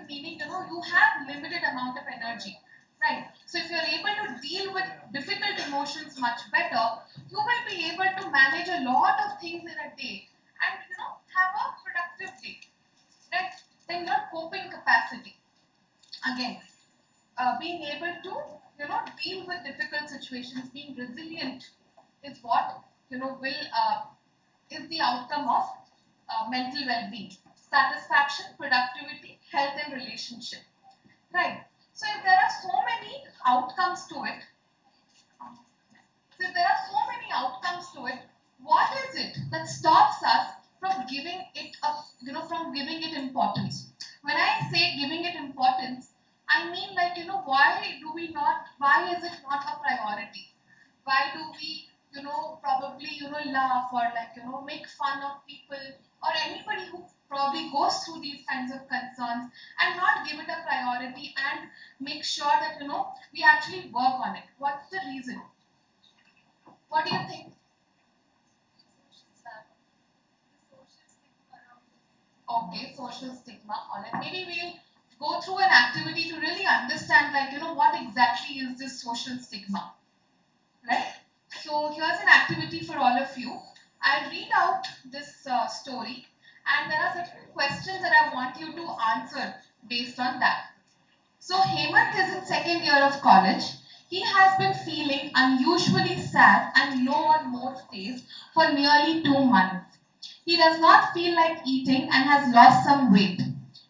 meaning, you have limited amount of energy, right? So if you're able to deal with difficult emotions much better, you will be able to manage a lot of things in a day and, have a productive day, right? Then your coping capacity, again, being able to, deal with difficult situations, being resilient is what, is the outcome of mental well-being. Satisfaction, productivity, health and relationship, right? So if there are so many outcomes to it, what is it that stops us from giving it importance? When I say giving it importance, I mean why is it not a priority? Why do we, probably, laugh or make fun of people or anybody who probably goes through these kinds of concerns and not give it a priority and make sure that, we actually work on it? What's the reason? What do you think? Okay, social stigma. Alright, maybe we'll go through an activity to really understand, what exactly is this social stigma, right? So here's an activity for all of you. I'll read out this story, and there are certain questions that I want you to answer based on that. So Hemant is in second year of college. He has been feeling unusually sad and low on most days for nearly 2 months. He does not feel like eating and has lost some weight.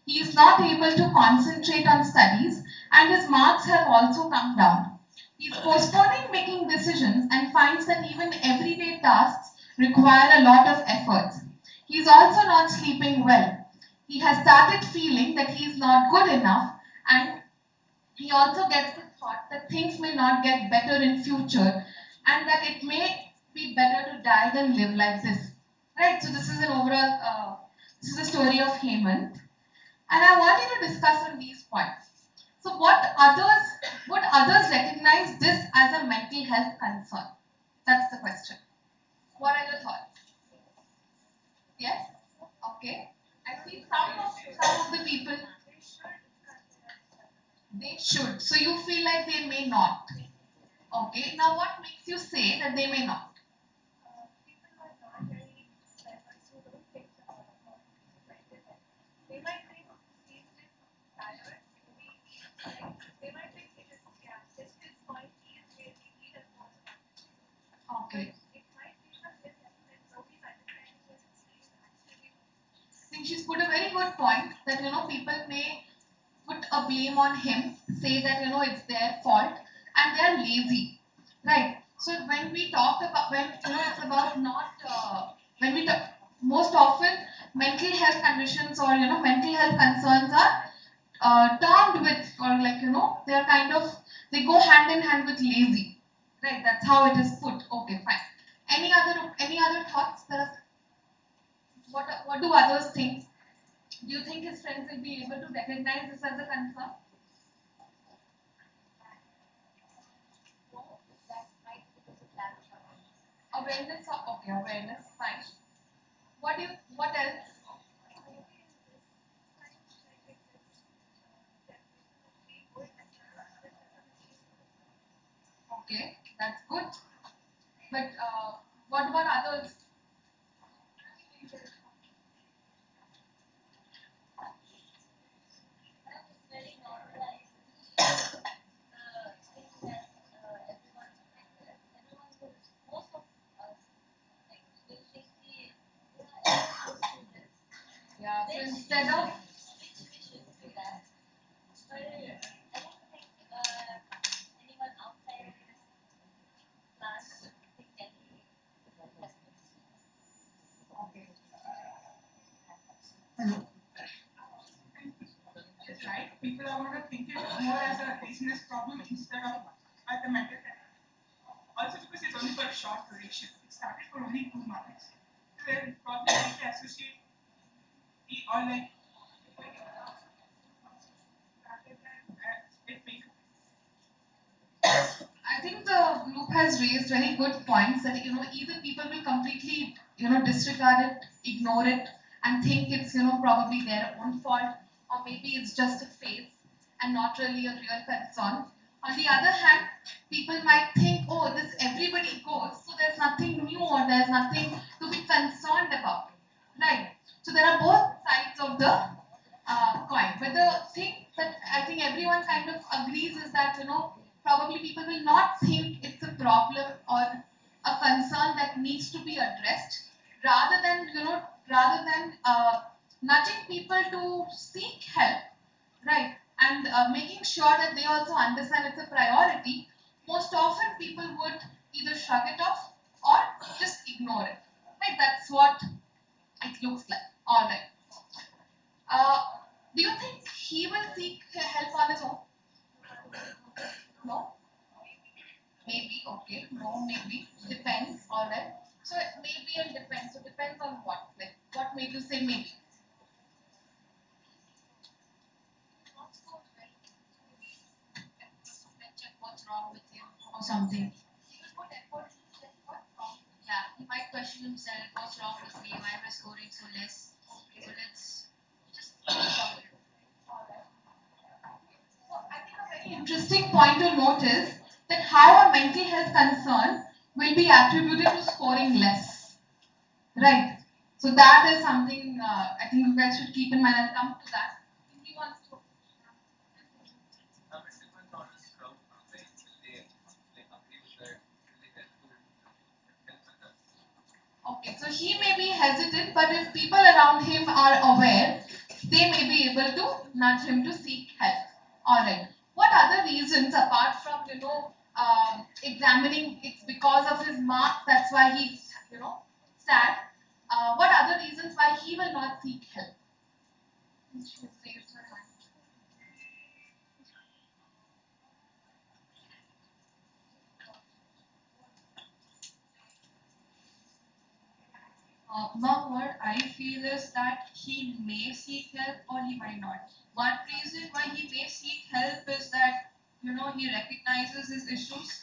He is not able to concentrate on studies and his marks have also come down. He is postponing making decisions and finds that even everyday tasks require a lot of efforts. He is also not sleeping well. He has started feeling that he is not good enough, and he also gets the thought that things may not get better in future and that it may be better to die than live like this. Right, so this is an overall, this is the story of Hemant, and I want you to discuss on these points. So would others recognize this as a mental health concern? That's the question. What are your thoughts? Yes? Okay. I see some of the people, they should. So you feel like they may not. Okay. Now what makes you say that they may not? Okay. I think she's put a very good point that people may put a blame on him, say that it's their fault, and they are lazy, right? So when we talk about it's about not when we talk, most often mental health conditions or mental health concerns are termed with, or they are they go hand in hand with lazy, right? That's how it is put. Okay, fine. Any other thoughts? What do others think? Do you think his friends will be able to recognize this as a concern? Awareness, okay, awareness, fine. What else? Okay, that's good. But what about others? Yeah, so instead of okay. more as a business problem instead of as a mental health. Also because it's only for a short duration. It started for only 2 months. So they're probably going to associate or like I think the group has raised very good points that either people will completely disregard it, ignore it, and think it's probably their own fault, or maybe it's just a phase and not really a real concern. On the other hand, people might think, oh, this everybody goes, so there's nothing new or there's nothing to be concerned about, right? So there are both sides of the coin. But the thing that I think everyone kind of agrees is that probably people will not think it's a problem or a concern that needs to be addressed, rather than nudging people to seek help, right? And making sure that they also understand it's a priority. Most often, people would either shrug it off or just ignore it, right? That's what it looks like. All right. Do you think he will seek help on his own? No? Maybe, okay. No, maybe. Depends, alright. So maybe and depends. So depends on what? Like, what made you say maybe? Check what's wrong with him or something. Yeah, he might question himself, what's wrong with me? Why am I scoring so less? So let's just interesting point to note is that how a mental health concern will be attributed to scoring less, right? So that is something I think you guys should keep in mind. I'll come to that. He wants to. Okay, so he may be hesitant, but if people around him are aware, they may be able to nudge him to seek help. All right. What other reasons apart from examining it's because of his marks, that's why he's sad? What other reasons why he will not seek help? Mom, what I feel is that he may seek help or he might not. One reason why he may seek help is that, he recognizes his issues.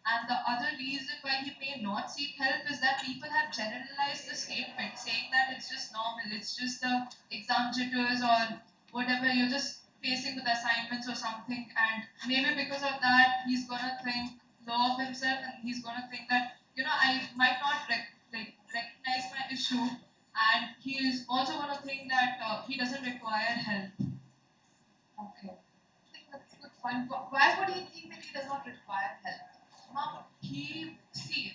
And the other reason why he may not seek help is that people have generalized the statement, saying that it's just normal, it's just the exam jitters or whatever, you're just facing with assignments or something. And maybe because of that, he's gonna think low of himself and he's gonna think that, I might not recognize my issue, and he is also going to think that he doesn't require help. Okay. I think that's a good point. Why would he think that he does not require help? Now,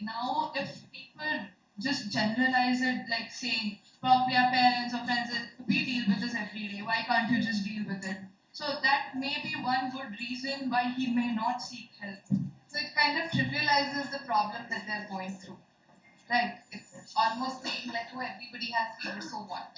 now if people just generalize it, like saying, probably our parents or friends, we deal with this every day, why can't you just deal with it? So that may be one good reason why he may not seek help. So it kind of trivializes the problem that they're going through. Right. It's almost saying like, oh, everybody has fever, so what?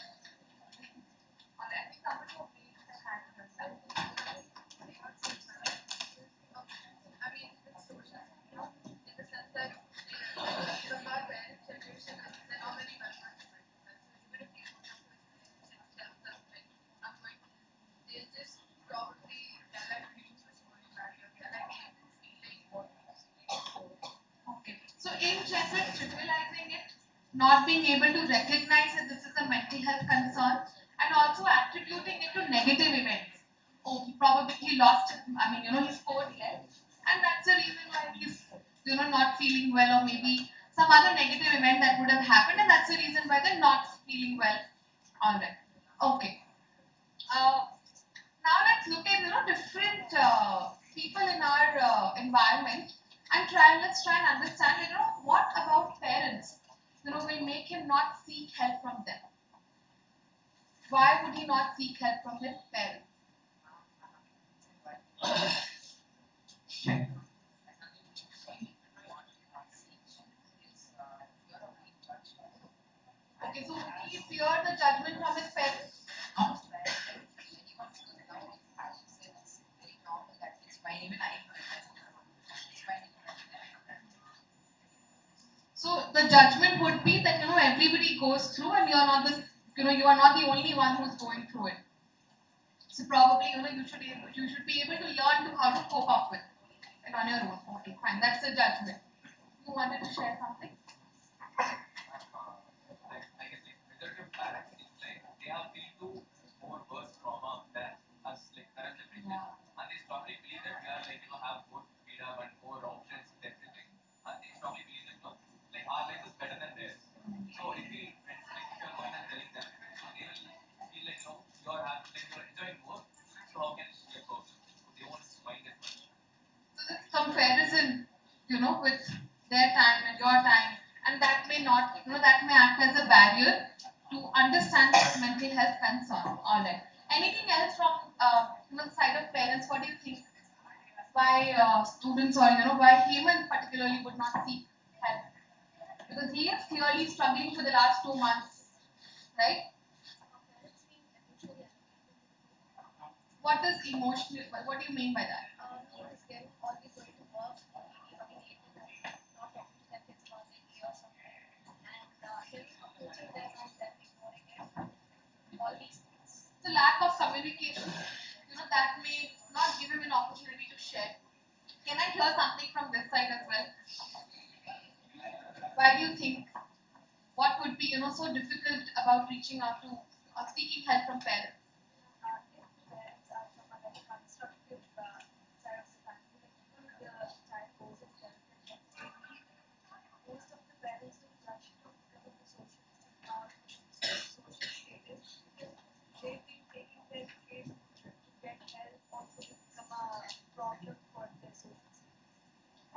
Okay. So in general, trivializing it, not being able to recognize that this is a mental health concern, and also attributing it to negative events. Oh, he lost, he scored less, and that's the reason why he's, not feeling well, or maybe some other negative event that would have happened, and that's the reason why they're not feeling well. All right. Okay. Now let's look at different people in our environment and let's try and understand what about parents will make him not seek help from them. Why would he not seek help from his parents? Okay, so would he fear the judgment from his parents? goes through, and you're not the, you are not the only one who's going through it. So probably, you should be able to learn to how to cope up with it on your own. Okay, fine. That's a judgment. You wanted to share something? So this comparison, with their time and your time, and that may not, that may act as a barrier to understand this mental health concern. All right. Anything else from the side of parents? What do you think? Why students, or why Hemant particularly would not seek help? Because he is clearly struggling for the last 2 months, right? What is emotional? What do you mean by that? The lack of communication, that may not give him an opportunity to share. Can I hear something from this side as well? Why do you think? What would be, so difficult about reaching out to or seeking help from parents?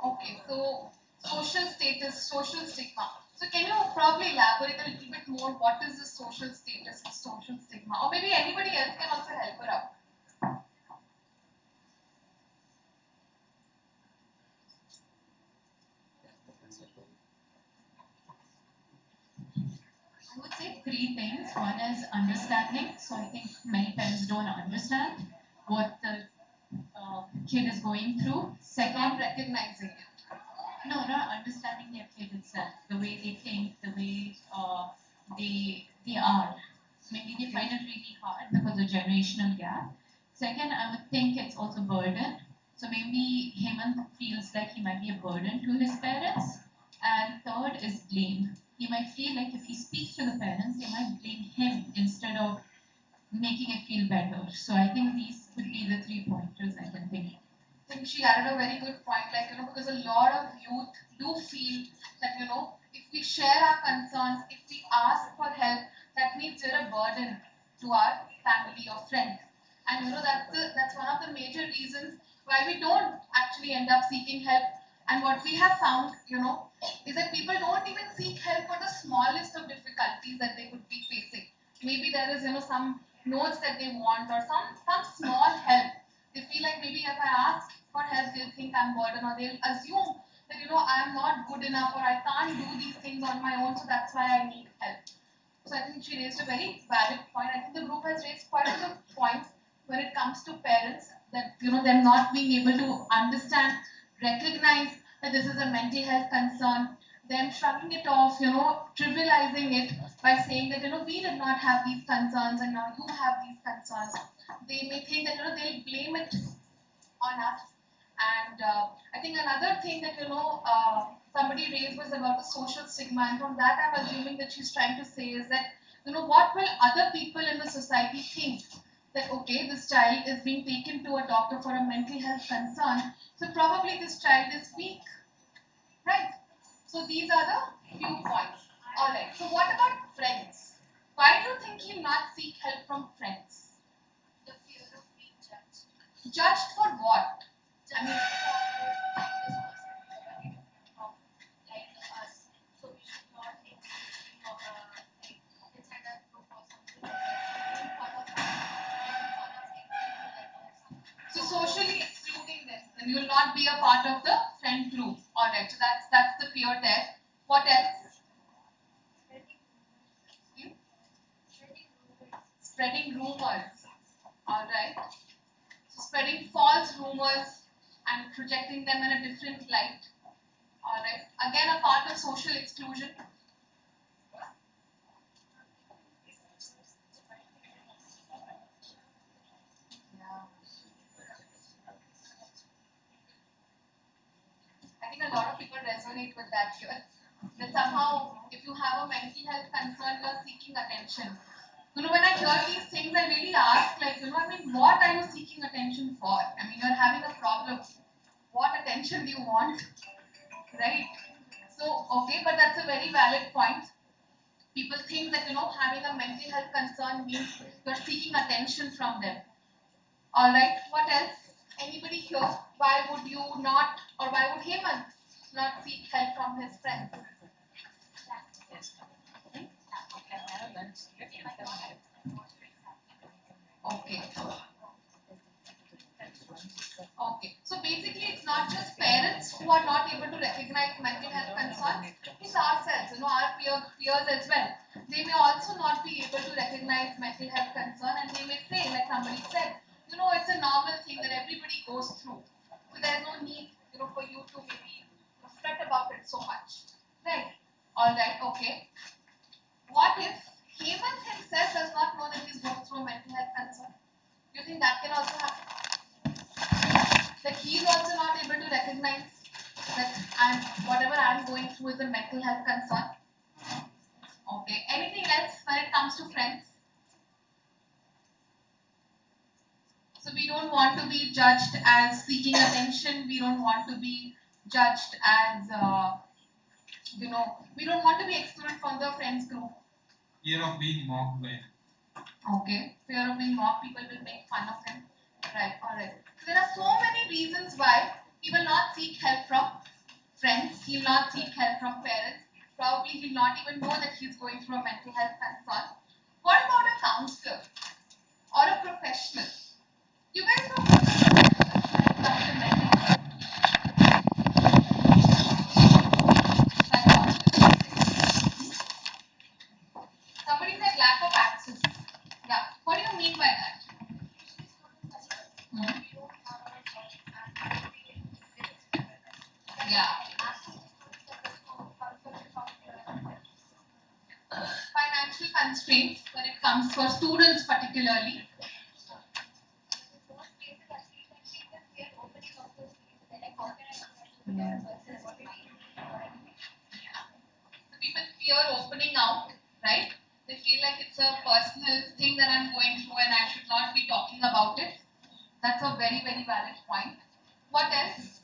Okay, so social status, social stigma. So can you probably elaborate a little bit more? What is the social status, the social stigma? Or maybe anybody else can also help her out. I would say three things. One is understanding. So I think many parents don't understand what the kid is going through. Second, recognizing it. No, not understanding their kid itself, the way they think, the way they are. Maybe they find it really hard because of generational gap. Second, I would think it's also burden. So maybe Hemant feels like he might be a burden to his parents. And third is blame. He might feel like if he speaks to the parents, they might blame him instead of making it feel better. So I think these would be the 3 pointers I can think of. I think she added a very good point, because a lot of youth do feel that, if we share our concerns, if we ask for help, that means we're a burden to our family or friends. And, that's one of the major reasons why we don't actually end up seeking help. And what we have found, is that people don't even seek help for the smallest of difficulties that they would be facing. Maybe there is, some notes that they want, or some small help. They feel like maybe if I ask for help, they'll think I'm burden, or they'll assume that, I'm not good enough, or I can't do these things on my own, so that's why I need help. So I think she raised a very valid point. I think the group has raised quite a good points when it comes to parents, that, them not being able to understand, recognize that this is a mental health concern, them shrugging it off, trivializing it by saying that, we did not have these concerns and now you have these concerns. They may think that, they'll blame it on us. And I think another thing that, somebody raised was about the social stigma. And from that, I'm assuming that she's trying to say is that, what will other people in the society think? That, okay, this child is being taken to a doctor for a mental health concern. So probably this child is weak, right? So these are the few points. All right. So what about friends? Why do you think he'll not seek help from friends? The fear of being judged. Judged for what? I mean, so socially excluding them, then you will not be a part of the friend group. All right. So that's the fear there. What else? Spreading rumors. All right. So spreading false rumors and projecting them in a different light. All right. Again, a part of social exclusion. a lot of people resonate with that here. That somehow, if you have a mental health concern, you are seeking attention. When I hear these things, I really ask, what are you seeking attention for? You're having a problem. What attention do you want? Right? So, okay, but that's a very valid point. People think that, having a mental health concern means you're seeking attention from them. Alright, what else? Anybody here? Why would you not, or why would Hemant not seek help from his friends? Okay. Okay. So basically, it's not just parents who are not able to recognize mental health concerns. It's ourselves, our peers as well. They may also not be able to recognize mental health concern, and they may say, like somebody said, it's a normal thing that everybody goes through. So there's no need, for you to maybe fret about it so much. Right? All right. Okay. What if Hemant himself does not know that he's going through a mental health concern? Do you think that can also happen? That he's also not able to recognize that whatever I'm going through is a mental health concern? Okay. Anything else when it comes to friends? So we don't want to be judged as seeking attention. We don't want to be judged as, we don't want to be excluded from the friends group. Fear of being mocked by. Okay. Fear of being mocked, people will make fun of him. Right, alright. So there are so many reasons why he will not seek help from friends, he will not seek help from parents. Probably he will not even know that he's going through a mental health concern. What about a counselor or a professional? You guys know somebody said lack of access. Yeah, what do you mean by that? Yeah. Financial constraints when it comes for students particularly. So people fear opening out, right? They feel like it's a personal thing that I'm going through and I should not be talking about it. That's a very, very valid point. What else?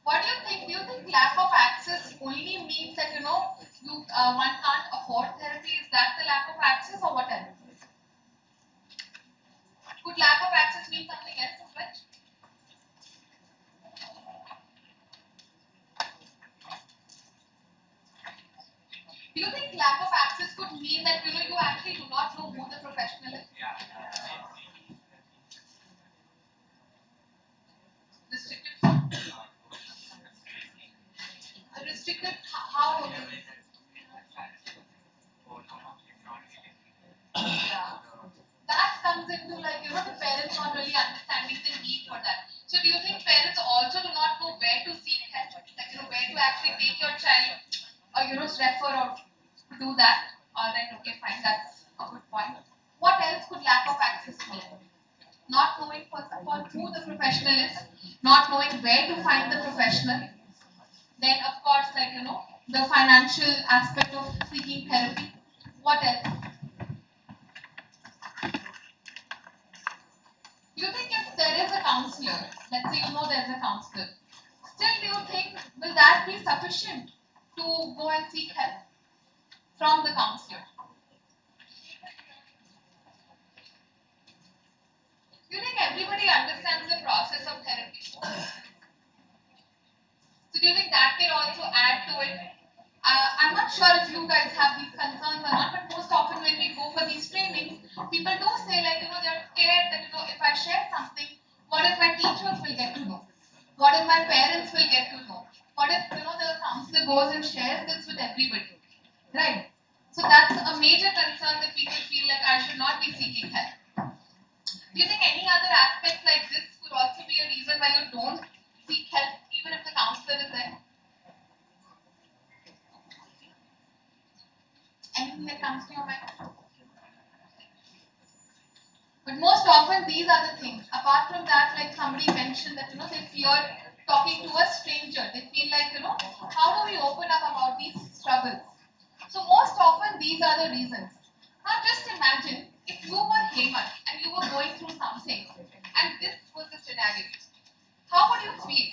What do you think? Do you think lack of access only means that one can't afford therapy? Is that the lack of access, or what else? Could lack of access mean something else as well? Do you think lack of access could mean that you actually do not know who the professional is? Restricted how? Yeah. That comes into the parents not really understanding the need for that. So do you think parents also do not know where to seek help, where to actually take your child or refer or to do that? Alright, okay, fine, that's a good point. What else could lack of access mean? Not knowing first of all who the professional is, not knowing where to find the professional. Then of course the financial aspect of seeking therapy. What else? Do you think if there is a counselor, let's say there is a counselor, still do you think will that be sufficient to go and seek help from the counselor? Do you think everybody understands the process of therapy? So do you think that can also add to it? I'm not sure if you guys have these concerns or not, but most often when we go for these trainings, people do say they're scared that if I share something, what if my teachers will get to know? What if my parents will get to know? What if the counselor goes and shares this with everybody? Right? So that's a major concern that people feel like I should not be seeking help. Do you think any other aspects like this could also be a reason why you don't seek help even if the counselor is there? Anything that comes to your mind? But most often these are the things. Apart from that, like somebody mentioned that they fear talking to a stranger. They feel like, how do we open up about these struggles? So most often these are the reasons. Now just imagine if you were Hemant and you were going through something and this was the scenario. How would you feel?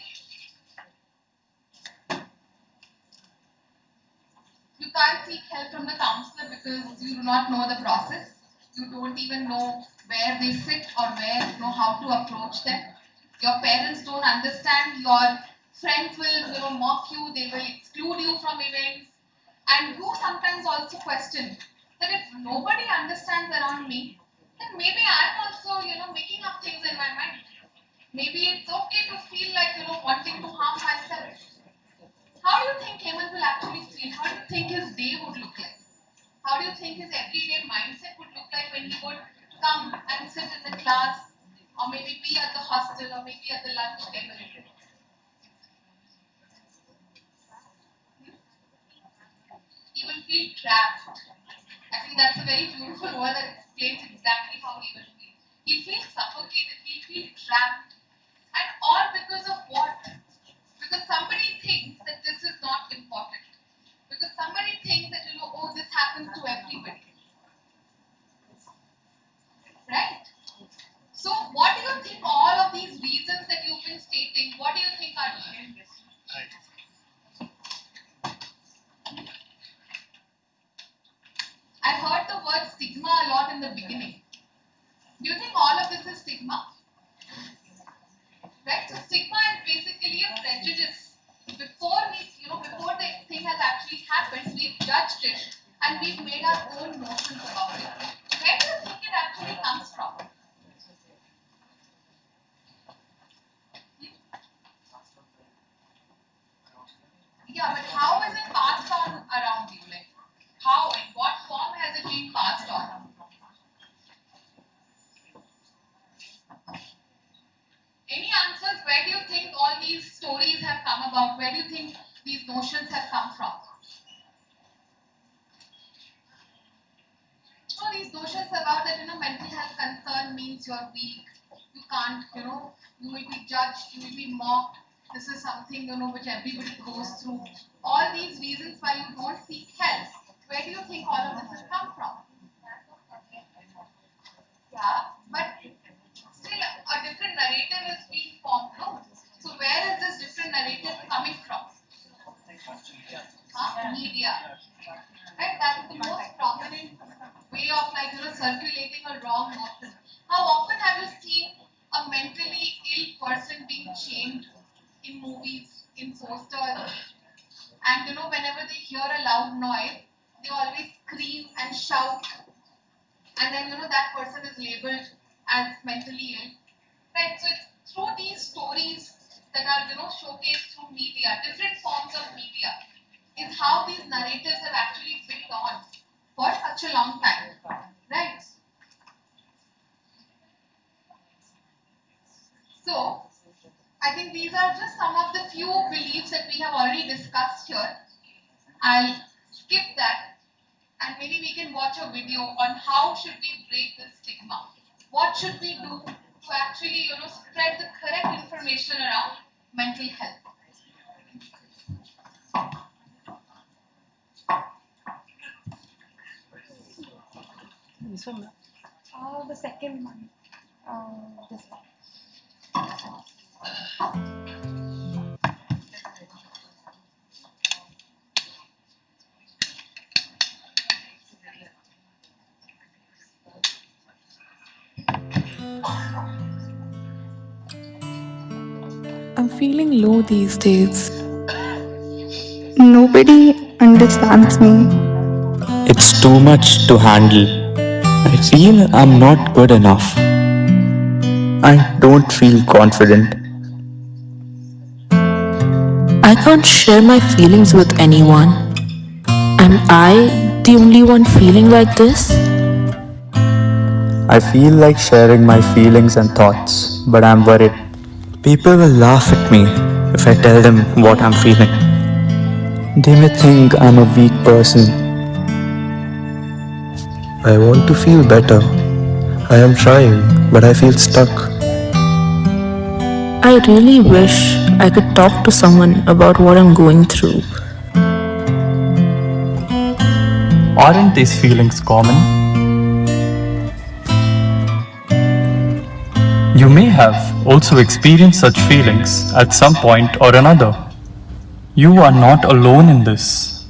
You can't seek help from the counselor because you do not know the process. You don't even know where they sit or how to approach them. Your parents don't understand. Your friends will mock you. They will exclude you from events. And you sometimes also question that if nobody understands around me, then maybe I'm also making up things in my mind. Maybe it's okay to feel like wanting to harm myself. How do you think Hemant will actually feel? How do you think his day would look like? How do you think his everyday mindset would look like when he would come and sit in the class, or maybe be at the hostel, or maybe at the lunch table? He will feel trapped. I think that's a very beautiful word that explains exactly how he will feel. He'll feel suffocated, he'll feel trapped. And all because of what? Because somebody thinks that this is not important. Because somebody thinks that, oh, this happens to everybody. Right? So, what do you think all of these reasons that you've been stating, what do you think are behind this? I heard the word stigma a lot in the beginning. Do you think all of this is stigma? Right? So stigma is basically a prejudice. Before the thing has actually happened, we've judged it and we've made our own notions about it. Where do you think it actually comes from? Yeah, but how is it passed on around you? Like, how, in what form has it been passed on? Any answers? Where do you think all these stories have come about? Where do you think these notions have come from? So these notions about that, mental health concern means you're weak. You can't, you will be judged, you will be mocked. This is something, which everybody goes through. All these reasons why you don't seek help. Where do you think all of this has come from? Yeah, but still a different narrative is being formed, no? So where is this different narrative coming from? Media. Right? That is the most prominent way of circulating a wrong notion. How often have you seen a mentally ill person being shamed in movies, in posters? And whenever they hear a loud noise, they always scream and shout. And then that person is labeled as mentally ill. Right? So it's through these stories that are showcased through media, different forms of media, is how these narratives have actually built on for such a long time. Right? So I think these are just some of the few beliefs that we have already discussed here. I'll skip that and maybe we can watch a video on how should we break this stigma. What should we do to actually spread the correct information around mental health? The second one. This one. I'm feeling low these days. Nobody understands me. It's too much to handle. I feel I'm not good enough. I don't feel confident. I can't share my feelings with anyone. Am I the only one feeling like this? I feel like sharing my feelings and thoughts, but I'm worried. People will laugh at me if I tell them what I'm feeling. They may think I'm a weak person. I want to feel better. I am trying, but I feel stuck. I really wish I could talk to someone about what I'm going through. Aren't these feelings common? You may have also experienced such feelings at some point or another. You are not alone in this.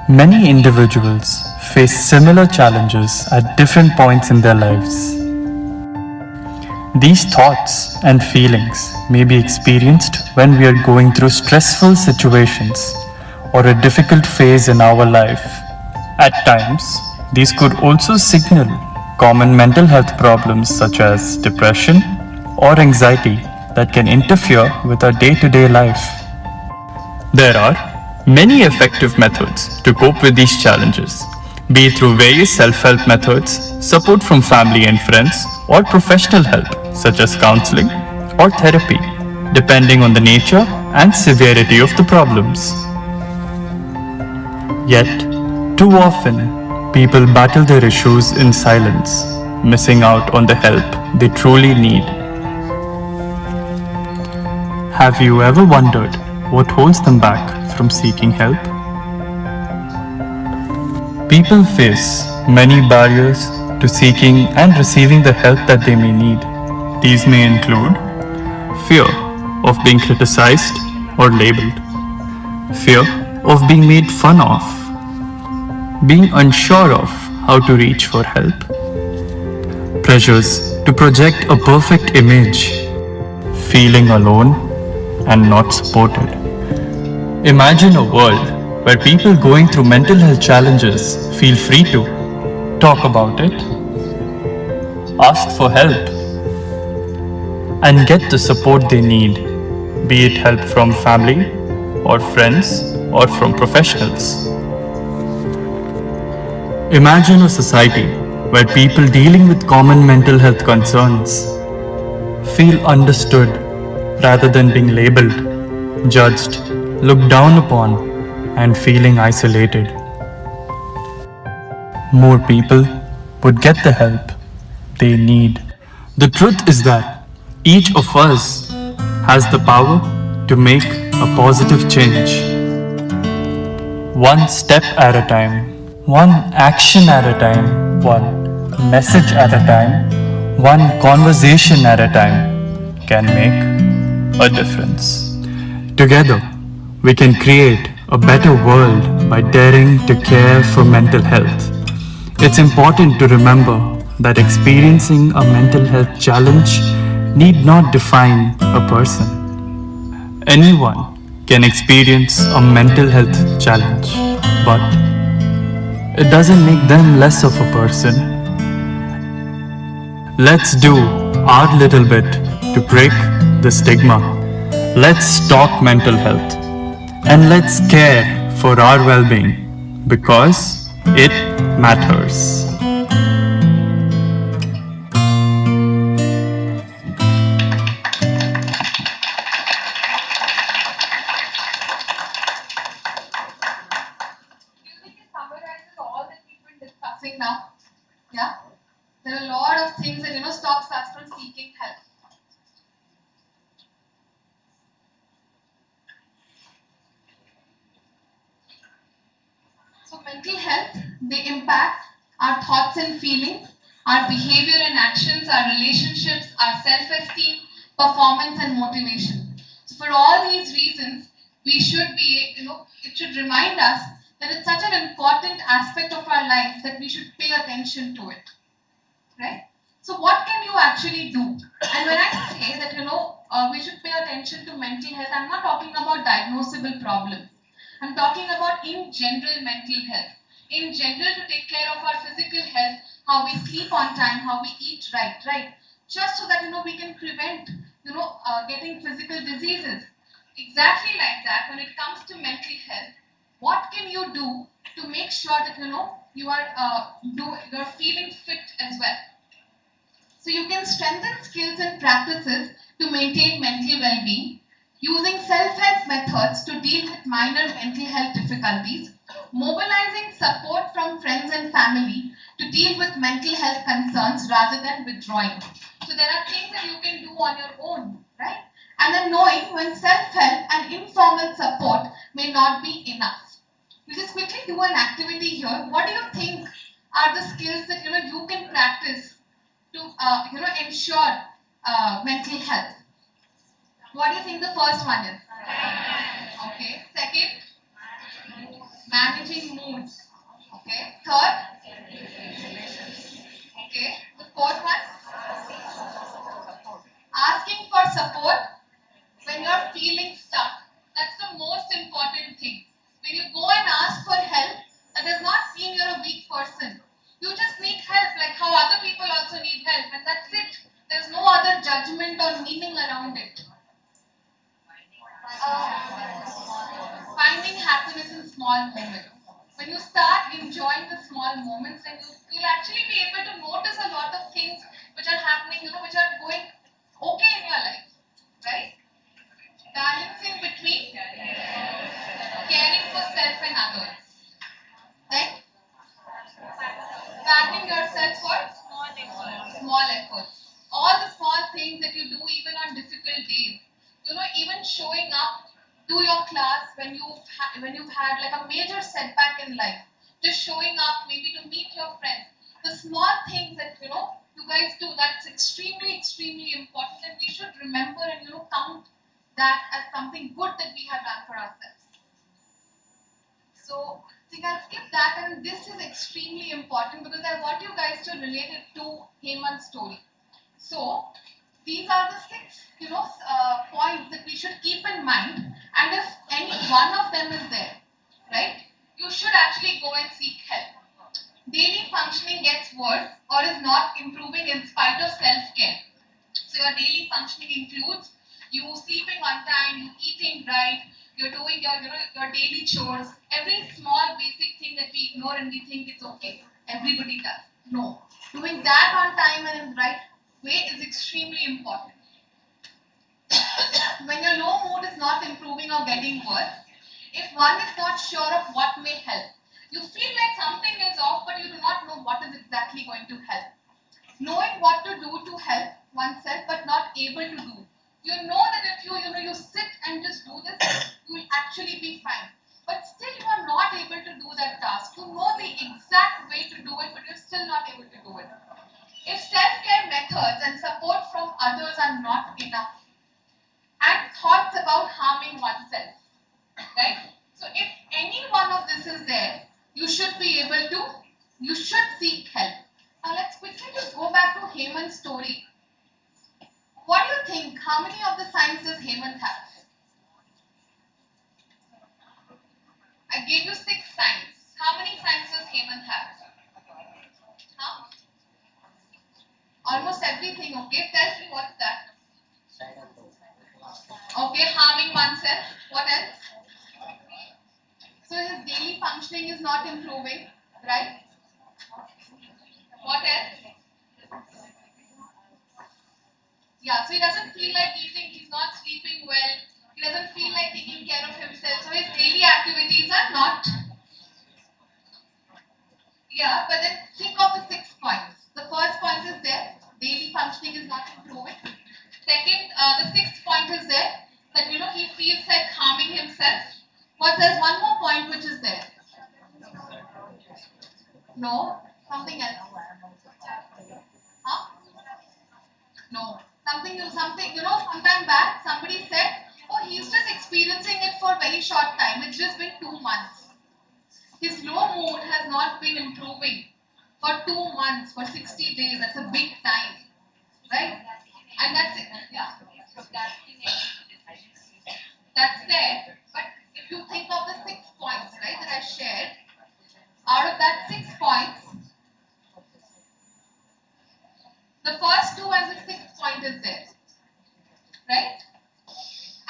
Many individuals face similar challenges at different points in their lives. These thoughts and feelings may be experienced when we are going through stressful situations or a difficult phase in our life. At times, these could also signal common mental health problems such as depression or anxiety that can interfere with our day-to-day life. There are many effective methods to cope with these challenges, be it through various self-help methods, support from family and friends, or professional help such as counseling or therapy, depending on the nature and severity of the problems. Yet, too often, people battle their issues in silence, missing out on the help they truly need. Have you ever wondered what holds them back from seeking help? People face many barriers to seeking and receiving the help that they may need. These may include fear of being criticized or labeled, fear of being made fun of, being unsure of how to reach for help, pressures to project a perfect image, feeling alone and not supported. Imagine a world where people going through mental health challenges feel free to talk about it, ask for help, and get the support they need, be it help from family or friends or from professionals. Imagine a society where people dealing with common mental health concerns feel understood rather than being labeled, judged, looked down upon, and feeling isolated. More people would get the help they need. The truth is that each of us has the power to make a positive change. One step at a time, one action at a time, one message at a time, one conversation at a time can make a difference. Together, we can create a better world by daring to care for mental health. It's important to remember that experiencing a mental health challenge need not define a person. Anyone can experience a mental health challenge, but it doesn't make them less of a person. Let's do our little bit to break the stigma. Let's talk mental health and let's care for our well-being because it matters. Discussing now. Yeah, there are a lot of things that stops us from seeking help. So mental health, they impact our thoughts and feelings, our behavior and actions, our relationships, our self-esteem, performance and motivation. So for all these reasons, we should be, it should remind us that it's such an important aspect of our life that we should pay attention to it, right? So what can you actually do? And when I say that, we should pay attention to mental health, I'm not talking about diagnosable problems. I'm talking about in general mental health. In general, to take care of our physical health, how we sleep on time, how we eat right? Just so that, we can prevent, getting physical diseases. Exactly like that, when it comes to mental health, what can you do to make sure that, you're feeling fit as well? So you can strengthen skills and practices to maintain mental well-being, using self-help methods to deal with minor mental health difficulties, mobilizing support from friends and family to deal with mental health concerns rather than withdrawing. So there are things that you can do on your own, right? And then knowing when self-help and informal support may not be enough. We'll just quickly do an activity here. What do you think are the skills that you can practice to ensure mental health? What do you think the first one is? Okay. Second, managing moods. Okay. Third, okay. The fourth one, asking for support when you're feeling stuck. That's the most important thing. When you go and ask for help, that does not mean you're a weak person. You just need help, like how other people also need help, and that's it. There's no other judgment or meaning around it. Finding happiness in small moments. When you start enjoying the small moments, then you'll actually be able to notice a lot of things which are happening, which are going okay in your life, right? Balancing between caring for self and others, right? Valuing yourself for small efforts. All the small things that you do even on difficult days. Even showing up to your class when you've had like a major setback in life. Just showing up maybe to meet your friends. The small things that you guys do, that's extremely, extremely important, and we should remember and count that as something good that we have done for ourselves. So I think I'll skip that, and this is extremely important because I want you guys to relate it to Hemant's story. So these are the 6 points that we should keep in mind, and if any one of them is there, right, you should actually go and seek help. Daily functioning gets worse or is not improving in spite of self-care. So your daily functioning includes you sleeping on time, you eating right, you're doing your daily chores, every small basic thing that we ignore and we think it's okay. Everybody does. No. Doing that on time and in the right way is extremely important. When your low mood is not improving or getting worse, if one is not sure of what may help, you feel like something is off but you do not know what is exactly going to help. Knowing what to do to help oneself but not able to do. You know that if you sit and just do this, you will actually be fine. But still you are not able to do that task. You know the exact way to do it, but you're still not able to do it. If self-care methods and support from others are not enough, and thoughts about harming oneself, right? So if any one of this is there, you should seek help. Now let's quickly just go back to Hemant's story. What do you think? How many of the signs does Hemant have? I gave you 6 signs. How many signs does Hemant have? Huh? Almost everything, okay? Tell me what's that? Okay, harming oneself. What else? So his daily functioning is not improving, right? What else? Yeah, so he doesn't feel like eating, he's not sleeping well, he doesn't feel like taking care of himself, so his daily activities are not. Yeah, but then think of the 6 points. The first point is there, daily functioning is not improving. Second, the 6th point is there, that he feels like harming himself. But there's one more point which is there. No, something else. Huh? No. Something, sometime back, somebody said, oh, he's just experiencing it for a very short time. It's just been 2 months. His low mood has not been improving for 2 months, for 60 days. That's a big time, right? And that's it. Yeah. That's there. But if you think of the 6 points, right, that I shared, out of that 6 points, the first 2 and the 6th point is there, right?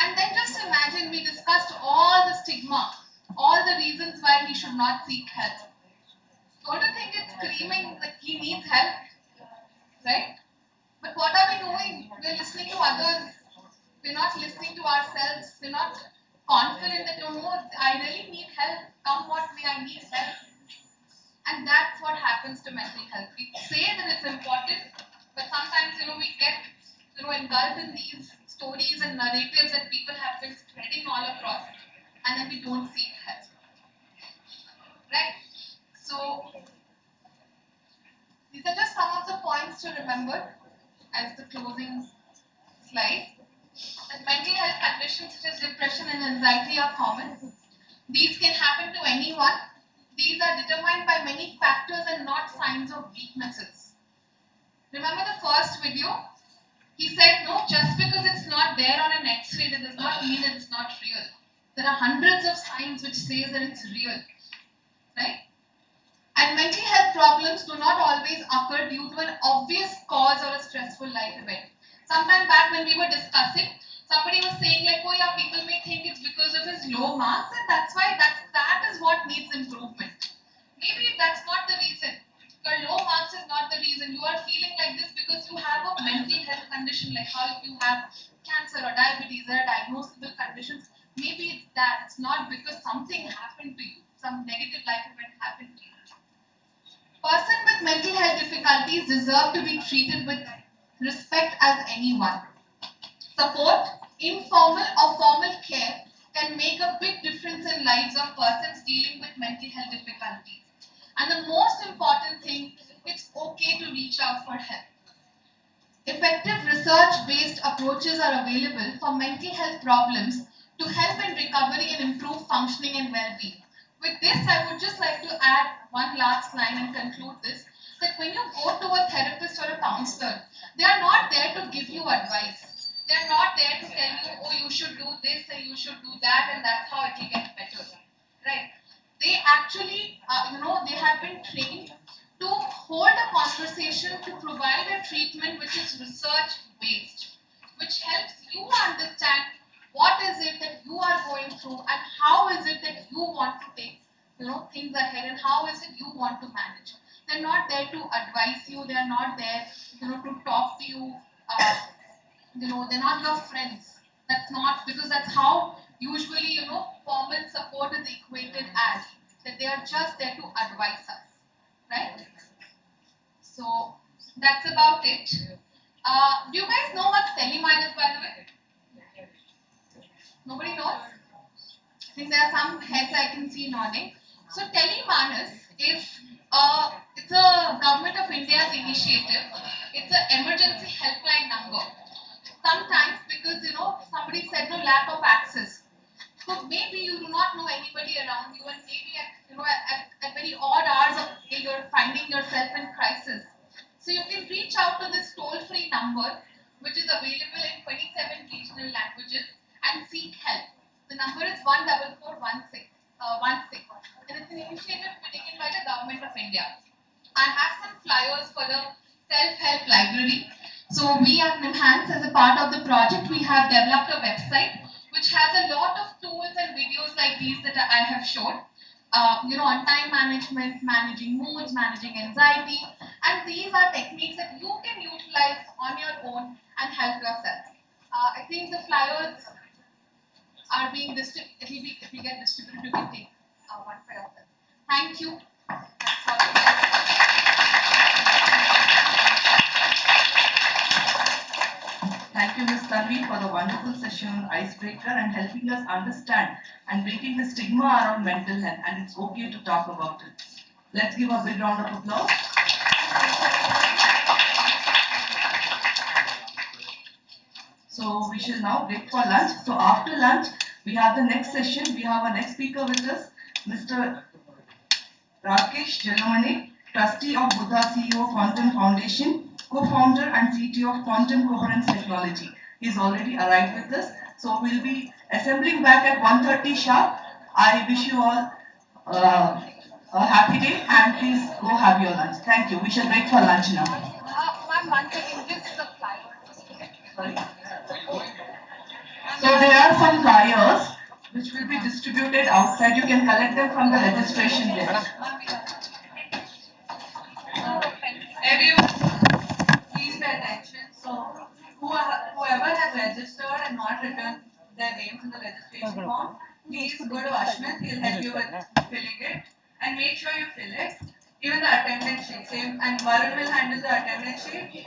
And then just imagine we discussed all the stigma, all the reasons why he should not seek help. Don't you think it's screaming that he needs help, right? But what are we doing? We're listening to others. We're not listening to ourselves. We're not confident that, I really need help. Come what may, I need help. And that's what happens to mental health. We say that it's important, But sometimes, we get, engulfed in these stories and narratives that people have been spreading all across, and then we don't seek help. Right? So, these are just some of the points to remember as the closing slide. That mental health conditions such as depression and anxiety are common. These can happen to anyone. These are determined by many factors and not signs of weaknesses. Remember the first video? He said, no, just because it's not there on an X-ray, that does not mean that it's not real. There are hundreds of signs which says that it's real. Right? And mental health problems do not always occur due to an obvious cause or a stressful life event. Sometime back when we were discussing, somebody was saying like, oh yeah, people may think it's because of his low marks and that's why that is what needs improvement. Maybe that's not the reason. Your low marks is not the reason. You are feeling like this because you have a mental health condition, like how if you have cancer or diabetes or diagnosable conditions. Maybe it's that. It's not because something happened to you, some negative life event happened to you. Person with mental health difficulties deserve to be treated with respect as anyone. Support, informal or formal care can make a big difference in lives of persons dealing with mental health difficulties. And the most important thing, it's okay to reach out for help. Effective research-based approaches are available for mental health problems to help in recovery and improve functioning and well-being. With this, I would just like to add one last line and conclude this, that when you go to a therapist or a counselor, they are not there to give you advice. They are not there to tell you, oh, you should do this and you should do that and that's how it will get better. Right? They actually, they have been trained to hold a conversation, to provide a treatment which is research-based, which helps you understand what is it that you are going through and how is it that you want to take things ahead and how is it you want to manage. They're not there to advise you. They're not there to talk to you. They're not your friends. That's not, because that's how usually formal support is equated as, that they are just there to advise us, right? So that's about it. Do you guys know what teleminus, by the way? Nobody knows? I think there are some heads I can see nodding. So telemanus is it's a government of India's initiative. It's an emergency helpline number. Sometimes because somebody said no lack of access. So maybe you do not know anybody around you, and maybe at very odd hours of the day you're finding yourself in crisis. So you can reach out to this toll-free number, which is available in 27 regional languages, and seek help. The number is 14416, and it's an initiative taken by the Government of India. I have some flyers for the self-help library. So we at NIMHANS, as a part of the project, we have developed a website which has a lot of tools and videos like these that I have shown. On time management, managing moods, managing anxiety, and these are techniques that you can utilize on your own and help yourself. I think the flyers are being distributed. If we get distributed, you can take one for yourself. Thank you. Thank you, Ms. Tanvi, for the wonderful session on icebreaker and helping us understand and breaking the stigma around mental health, and it's okay to talk about it. Let's give a big round of applause. So we shall now break for lunch. So after lunch, we have the next session. We have our next speaker with us, Mr. Rakesh Jalamane, trustee of Buddha CEO Quantum Foundation, co-founder and CTO of Quantum Coherence Technology. He's already arrived with us. So we'll be assembling back at 1:30 sharp. I wish you all a happy day, and please go have your lunch. Thank you. We shall break for lunch now. Ma'am, one second, just the flyer. Sorry. So there are some flyers which will be distributed outside. You can collect them from the registration desk. Everyone, please pay attention. So whoever has registered and not written their names in the registration form, please go to Ashmit. He'll help you with filling it, and make sure you fill it. Even the attendance sheet, same, and Varun will handle the attendance sheet.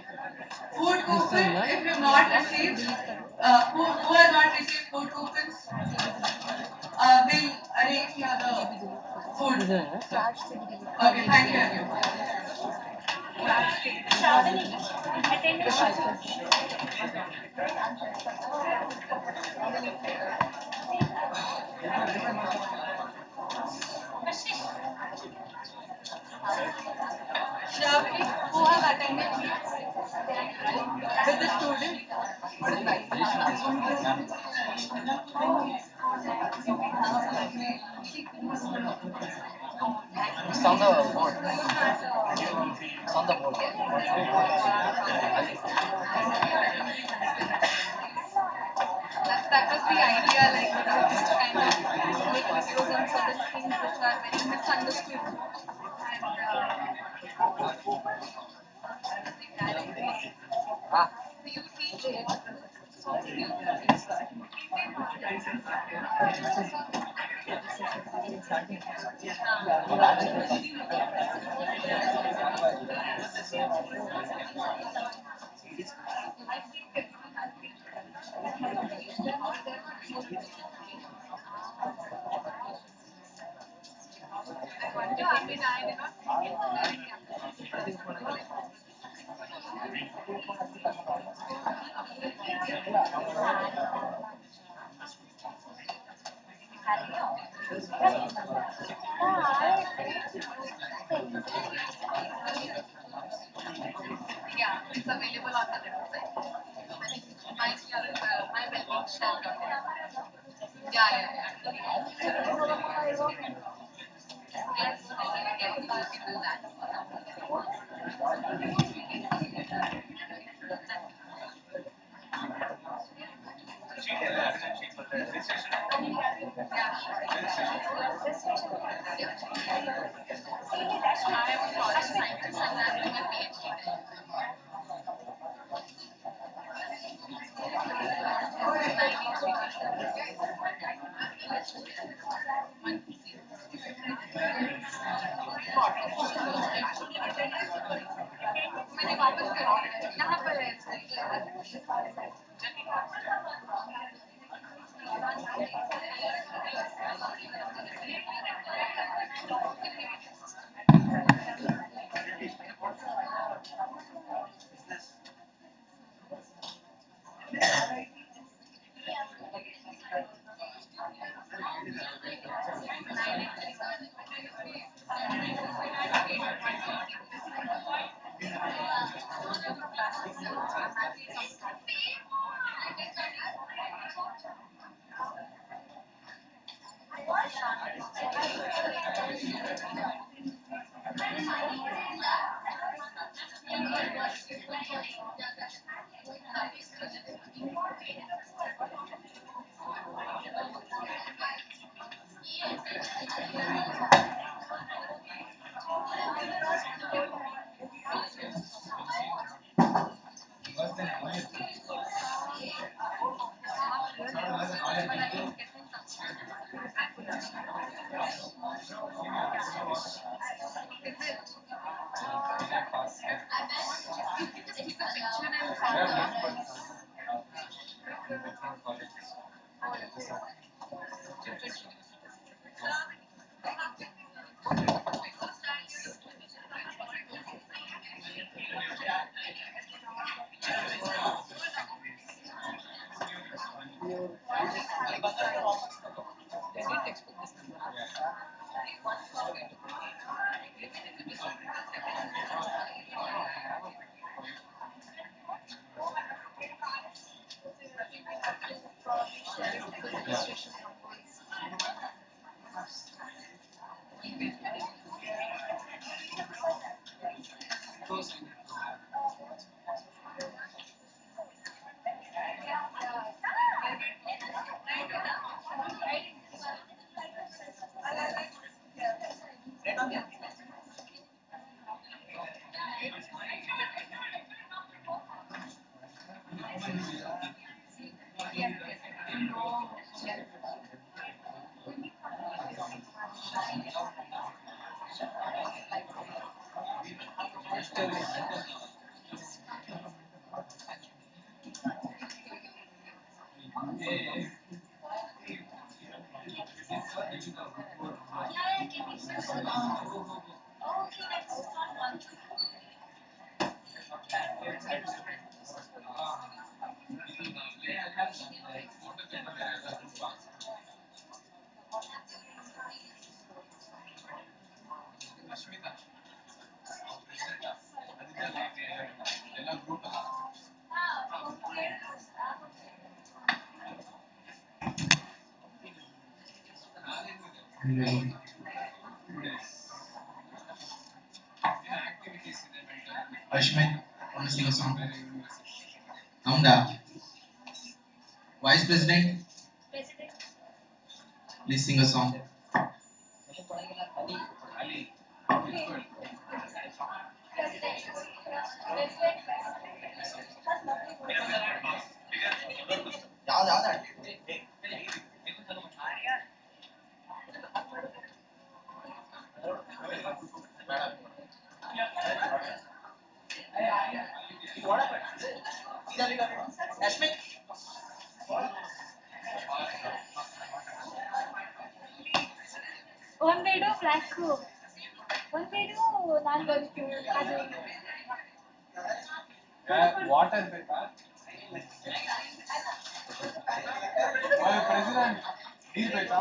Food coupon, if you've not received, who has not received food coupons, we'll arrange the food. Okay, thank you everyone. Shravani, who have attended with the student? It's on the board. It's on the board. That was the idea, like, just to kind of make videos on certain things which are very misunderstood. And you teach Yeah, it's available on the website. My well-being shell. Yeah, yeah, yeah. Yes, yeah, we can do that. I am a product scientist and I'm doing a PhD there. मैंने वापस कर दिया यहाँ पर है Ashmit, want to sing a song? Amda, Vice President, please sing a song. ಒಂದೆರಡು flask ಒಂದೆರಡು ನಾನು ಬರ್ತೀನಿ ಅದು ವಾಟರ್ ಬೇಕಾ ಪ್ರೆಸಿಡೆಂಟ್ ನೀರ್ ಬೇಕಾ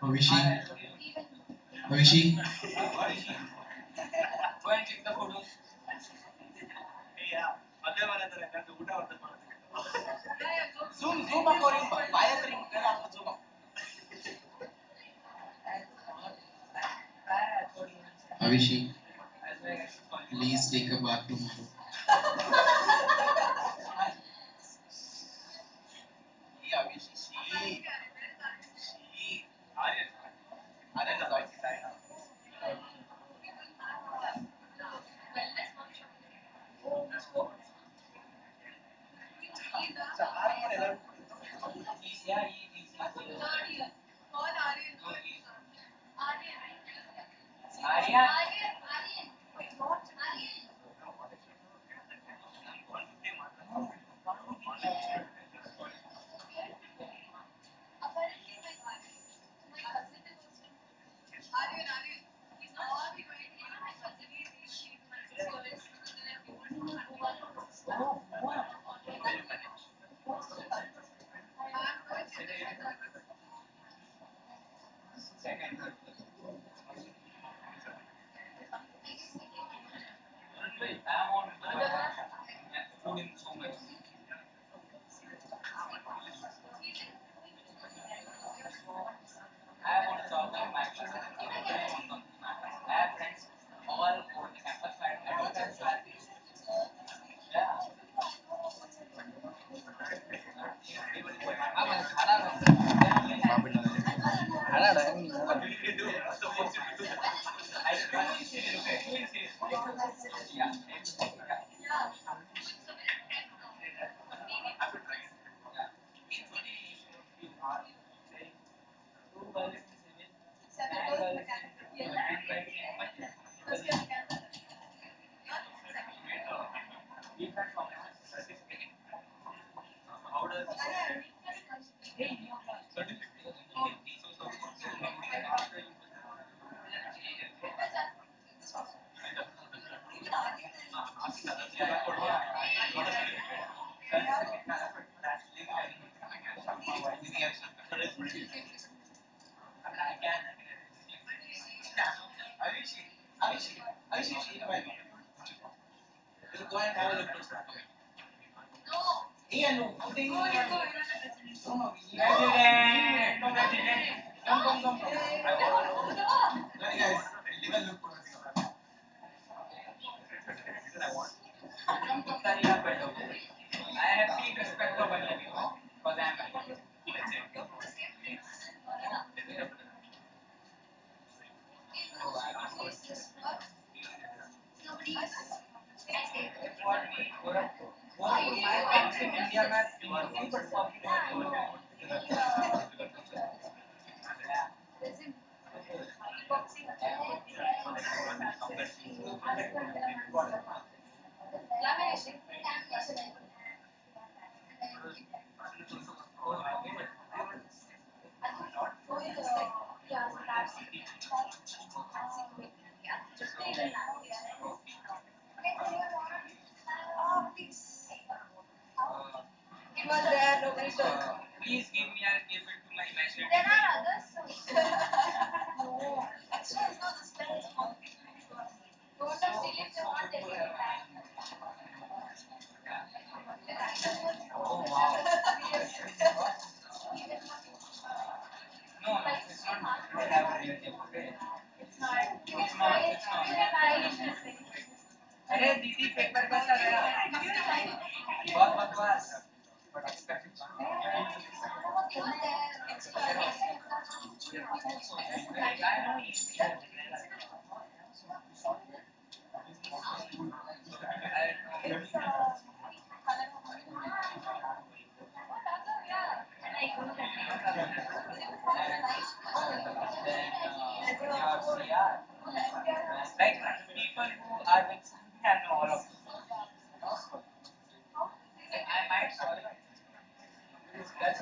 Avishi, Avishi, Avishi, please take a bath tomorrow. He was there, nobody told. Please give me a give it to my imaginary. There are others. No. Actually, it's not the spell, it's all. Don't have feelings, they want everything back. Oh wow. No, it's not. We have a relative. Okay. It's not. It's not. It's not. अरे दीदी paper कैसा गया बहुत बकवास but expected like people who are with have know all of this. Like, I might solve it. That's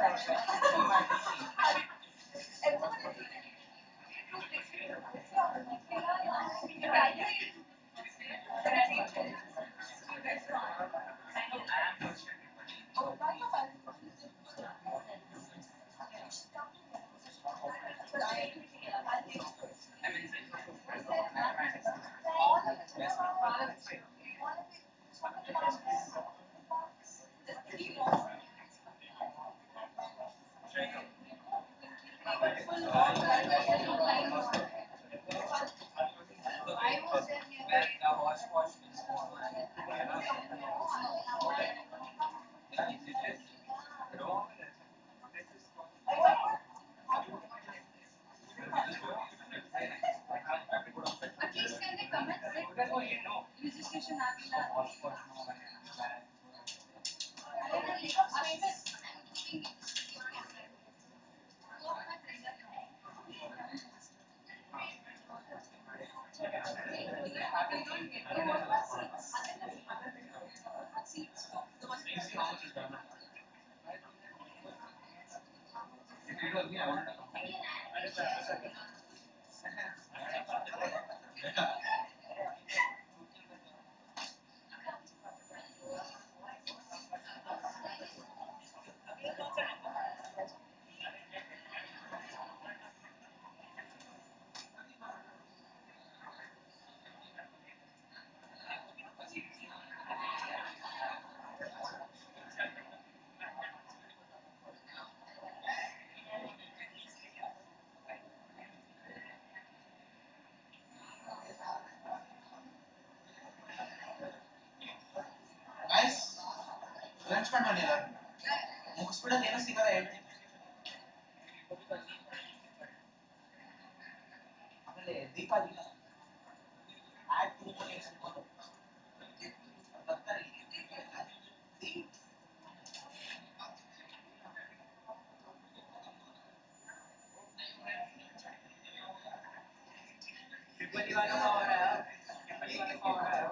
Guys, lunch ಮಾಡ್ಕೊಂಡಿಲ್ಲ ಮುಗಿಸ್ಬಿಡೋದು ಏನೋ ಸಿಗಲ್ಲ ಹೇಳ್ತೀನಿ ಆಮೇಲೆ ದೀಪಾವಳಿ ಆಡ್ ಟೂ ಬರ್ತಾರೆ Tripoli वालों का हो रहा है Tripoli वालों का हो रहा है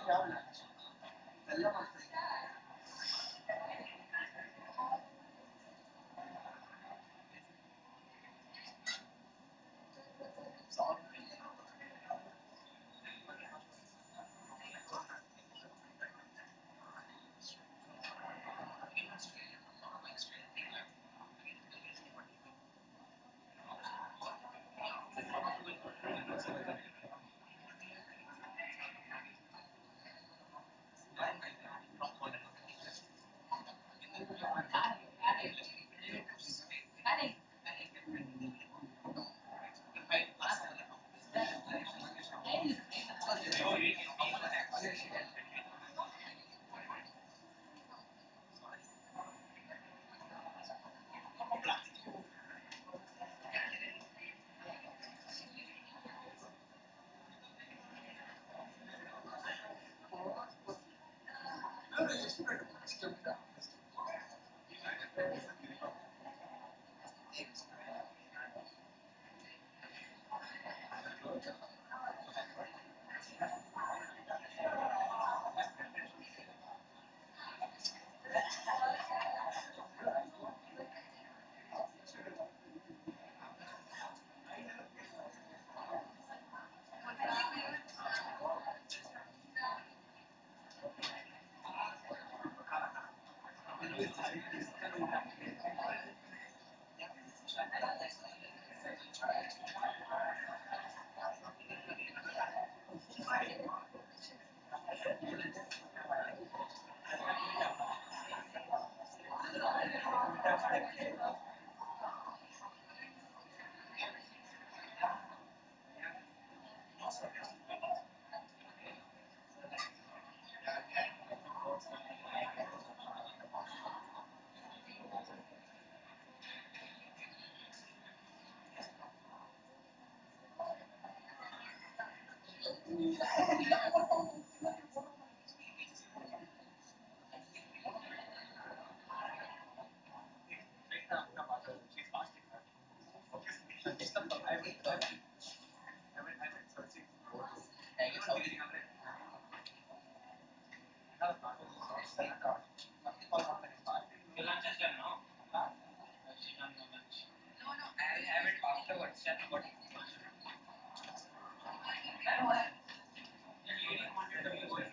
Your lunch is done now? She done your lunch. No, I have it afterwards. Tell me what. I know. The lady wanted to be going.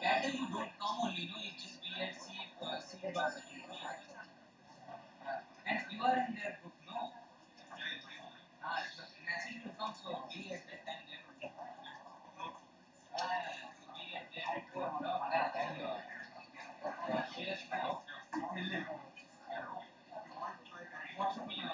Battle you don't come only, you just be at C bus. And you are in their group, no? The message will come, so be at that time there only. Be at there. Share now. What should be your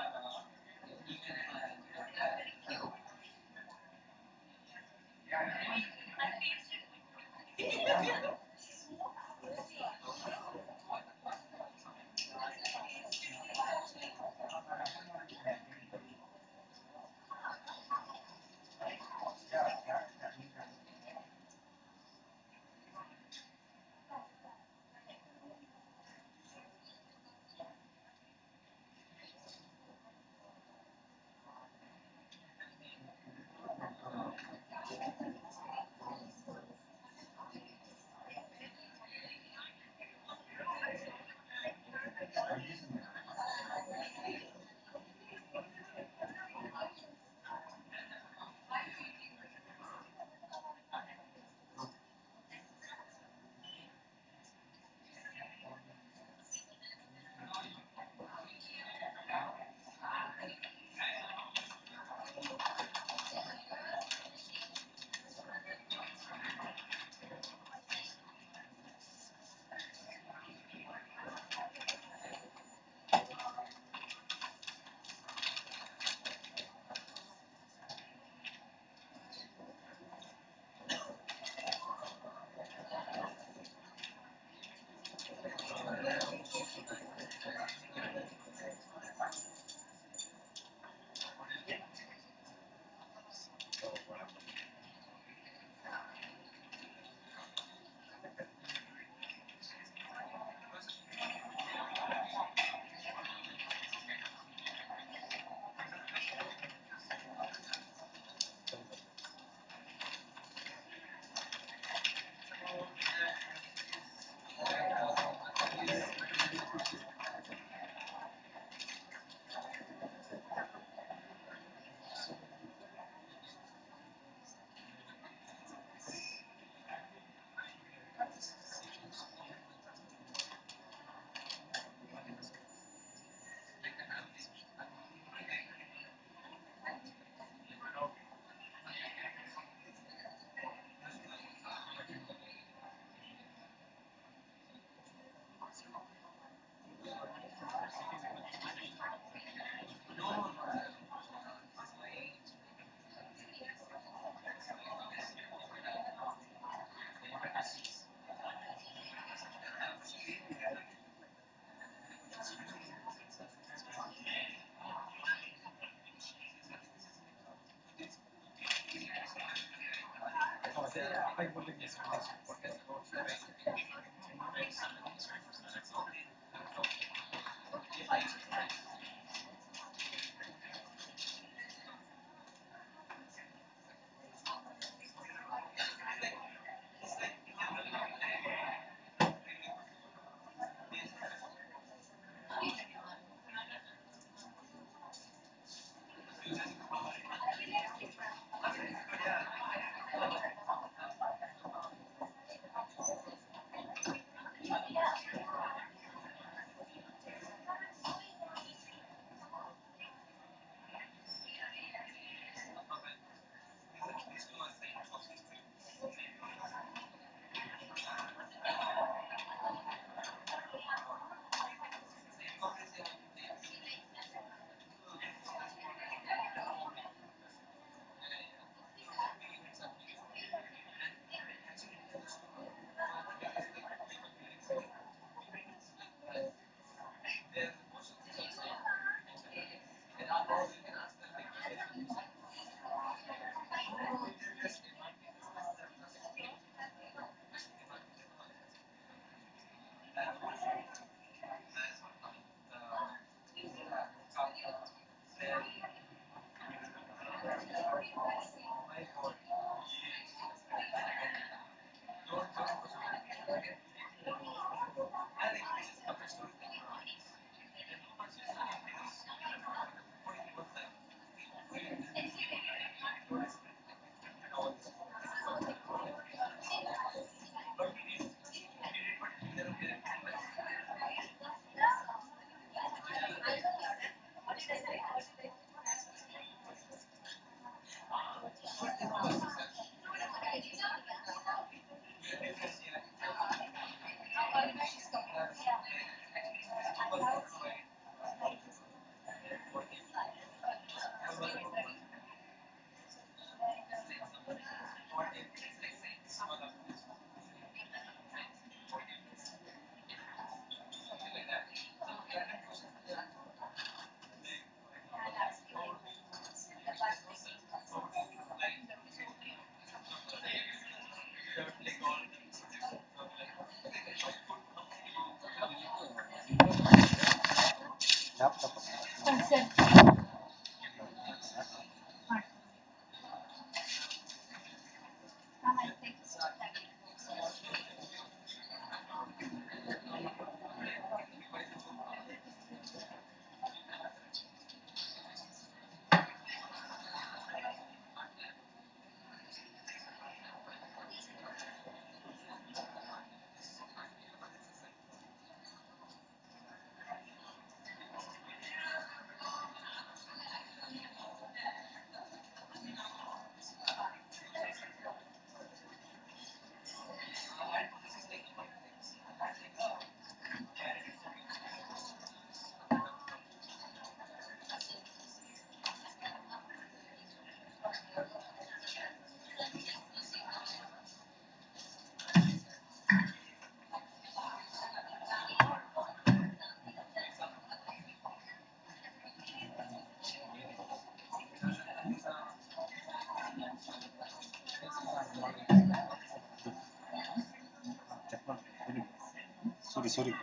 sorry.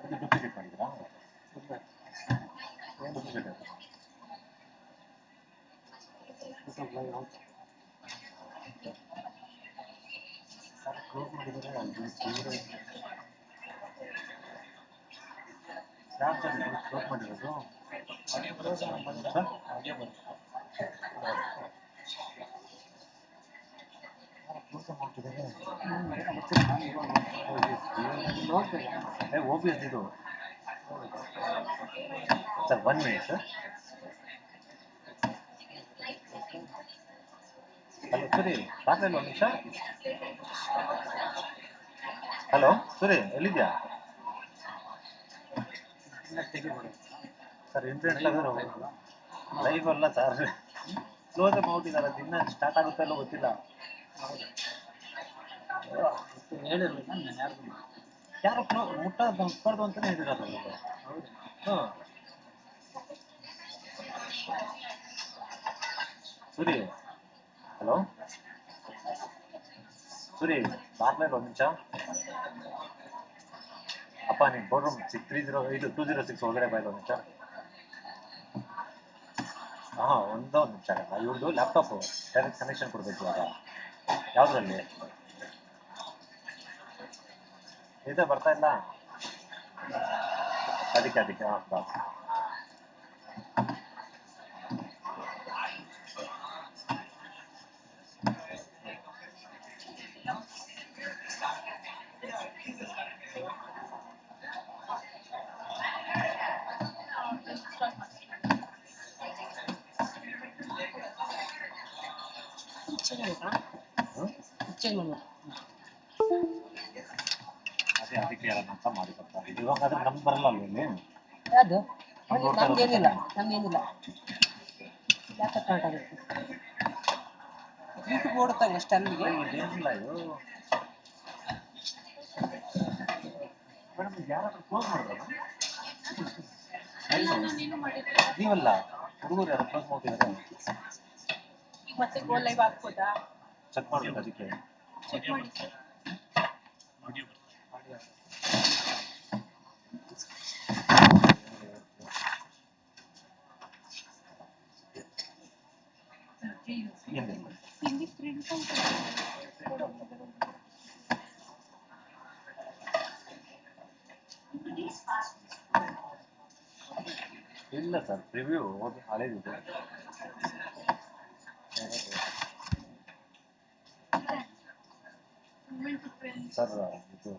ಇದು duplicate ಮಾಡಿದ್ರಾ? ಏನು duplicate? Close ಮಾಡಿದರೆ ಅದು Snapchat close ಮಾಡಿರೋದು ಹಾಗೆ ಬರುತ್ತೆ close ಮಾಡ್ತಿದ್ದಾರೆ ಓಬಿಎಸ್ ಇದು ಸರ್ 1 minute ಸರ್ ಹಲೋ ಸರಿ ಮಾತಾಡಲ್ಲ ಒಂದು ನಿಮಿಷ ಹಲೋ ಸರಿ ಎಲ್ಲಿದ್ಯಾ ಸರ್ ಇಂಟರ್ನೆಟ್ ಲೈವ್ ಅಲ್ಲ ಸರ್ ಕ್ಲೋಸ್ ಮಾಡ್ಬಿಟ್ಟಿದ್ದಾರೆ ದಿನ ಸ್ಟಾರ್ಟ್ ಆಗುತ್ತೆ ಅಲ್ಲೋ ಗೊತ್ತಿಲ್ಲ ಹೇಳಿರಲಿಲ್ಲ ನಾನು ಯಾರು ಮುಟ್ಬಾರ್ದು ಅಂತಾನೆ ಹೇಳಿರೋದು ಹಾಂ ಸೂರಿ ಹಲೋ ಸೂರಿ ಬಾರ್ಮೇಲೆ ಒಂದು ನಿಮಿಷ ಅಪ್ಪ ನೀನು ಬೋರ್ಡ್ ರೂಮ್ 206 ಒಳಗಡೆ ಬಾಯ್ದು ಒಂದು ನಿಮಿಷ. ಹಾಂ ಒಂದು ನಿಮಿಷ ಆಗಲ್ಲ. ಇವ್ರದ್ದು ಲ್ಯಾಪ್ಟಾಪು ಡೈರೆಕ್ಟ್ ಕನೆಕ್ಷನ್ ಕೊಡಬೇಕು ಇವಾಗ. ಯಾವುದ್ರಲ್ಲಿ ಇದೆ ಬರ್ತಾ ಇಲ್ಲ ಅದಕ್ಕೆ ಹಾಂ ಬಾ. ಅದೇ ಅದಕ್ಕೆ ಹೇಳೋಣ ಅಂತ ಮಾಡಿಕೊಡ್ತಾ ಇದ್ದೀವಿ. ಇವಾಗ ಅದ್ರ ನಮ್ಗೆ ಬರಲ್ಲ ಅಲ್ವ ಇಲ್ಲಿ ಅದು ನಮ್ಗೇನಿಲ್ಲ ಲ್ಯಾಪ್ಟಾಪ್ ಕನೆಕ್ಟ್ ಆಗುತ್ತೆ. ಯೂಟ್ಯೂಬ್ ಓಡುತ್ತಾಗ ಅಷ್ಟು ಅಲ್ಲಿಗೆ ಇದೇನಿಲ್ಲ ಇದು ಮೇಡಮ್ ಯಾರಾದ್ರೂ ಕ್ಲೋಸ್ ಮಾಡಿದ್ರಲ್ಲ ನೀವಲ್ಲ ಹುಡುಗರು ಯಾರು ಕ್ಲೋಸ್ ಮಾಡ್ತಿದ್ದಾರೆ. ಈಗ ಮತ್ತೆ ಗೋ ಲೈವ್ ಹಾಕ್ಬೋದಾ? ಚೆಕ್ ಮಾಡ್ಬೇಕು ಅದಕ್ಕೆ. ಚೆಕ್ ಮಾಡಿ ಸರ್. ಇಲ್ಲ ಸರ್ ರಿವ್ಯೂ ಹಳೇದಿದೆ. ಸರ್ ಇದು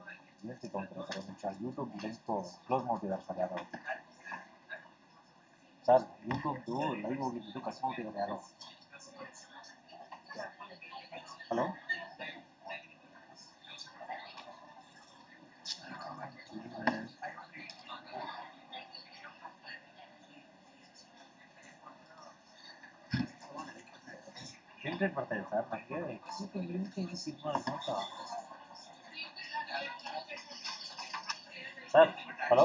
ಏನು ತೊಗೊಂತಾರೆ ಸರ್ ಒಂದು ನಿಮಿಷ. ಯೂಟ್ಯೂಬ್ ಲಿಂಕು ಕ್ಲೋಸ್ ಮಾಡ್ತಿದ್ದಾರೆ ಸರ್ ಯಾರೋ. ಸರ್ ಯೂಟ್ಯೂಬ್ದು ಲೈವ್ ಹೋಗಿದ್ದು ಕಟ್ ಮಾಡ್ತಿದ್ದಾರೆ ಯಾರೋ. ಹಲೋ ಇಂಟ್ರೆಟ್ ಬರ್ತಾ ಇದೆ ಸರ್ ನನಗೆ. ಯೂಟ್ಯೂಬ್ ಲಿಂಕ್ ಇದು ಸಿಗ್ ಮಾಡೋದು ಅಂತ. ಸರ್ ಹಲೋ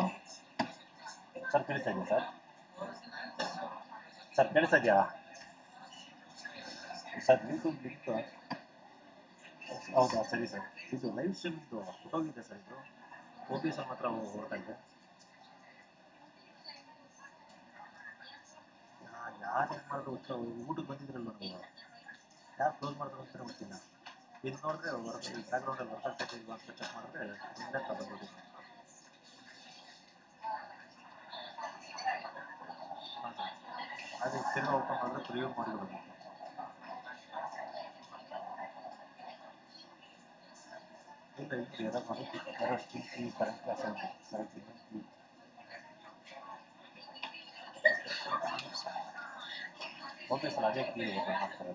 ಸರ್ ಕೇಳಿಸ್ತಾ ಇದೆಯಾ ಸರ್? ಸರ್ ಕೇಳಿಸ್ತಾ ಇದೆಯಾ ಸರ್? ಯೂಟ್ಯೂಬ್ ಲಿಂಕ್ ಹೌದಾ ಸರಿ ಸರ್. ಇದು ಲೈವ್ ಸ್ಟ್ರೀಮಿಂಗ್ದು ಹೊಟ್ಟೋಗಿದೆ ಸರ್. ಇದು OBS ಮಾತ್ರ ಹೊರಡ್ತಾ ಇದೆ. ಯಾರು ಏನು ಮಾಡಿದ್ರು ಗೊತ್ತಿಲ್ಲ. ಊಟಕ್ಕೆ ಬಂದಿದ್ರಲ್ವ ನೀವು, ಯಾರು ಕ್ಲೋಸ್ ಮಾಡಿದ್ರು ಅಂತ ಗೊತ್ತಿಲ್ಲ. ಇದು ನೋಡಿದ್ರೆ ಬ್ಯಾಕ್ಗ್ರೌಂಡಲ್ಲಿ ವರ್ಕ್ ಆಗ್ತಾ ಇಲ್ವಾ ಅಂತ ಚೆಕ್ ಮಾಡಿದ್ರೆ ಇಲ್ಲ ಬಂದಿದೆ. ಹಾಂ ಸರ್ ಅದೇ ತಿರ್ಗಾ ಓಪನ್ ಮಾಡಿದ್ರೆ ಪ್ರಿವ್ಯೂ ಮಾಡಿಬಿಡೋದು. ಇಲ್ಲ ಇದು ಯಾರೋ ಕರೆಂಟ್ ಕರೆಕ್ಟ್ ಓಕೆ ಸರ್ ಅದೇ ಕೀ ಓಪನ್ ಮಾಡ್ತಾರೆ.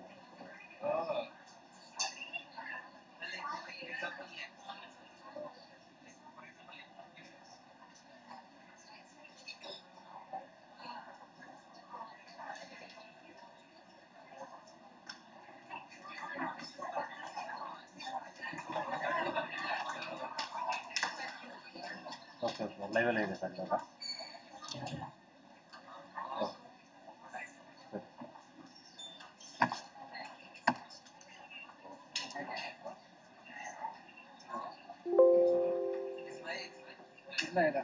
ಓಕೆ ಲೈವಲ್ಲೇ ಇದೆ ಸರ್ ಇವಾಗ. ಇಲ್ಲ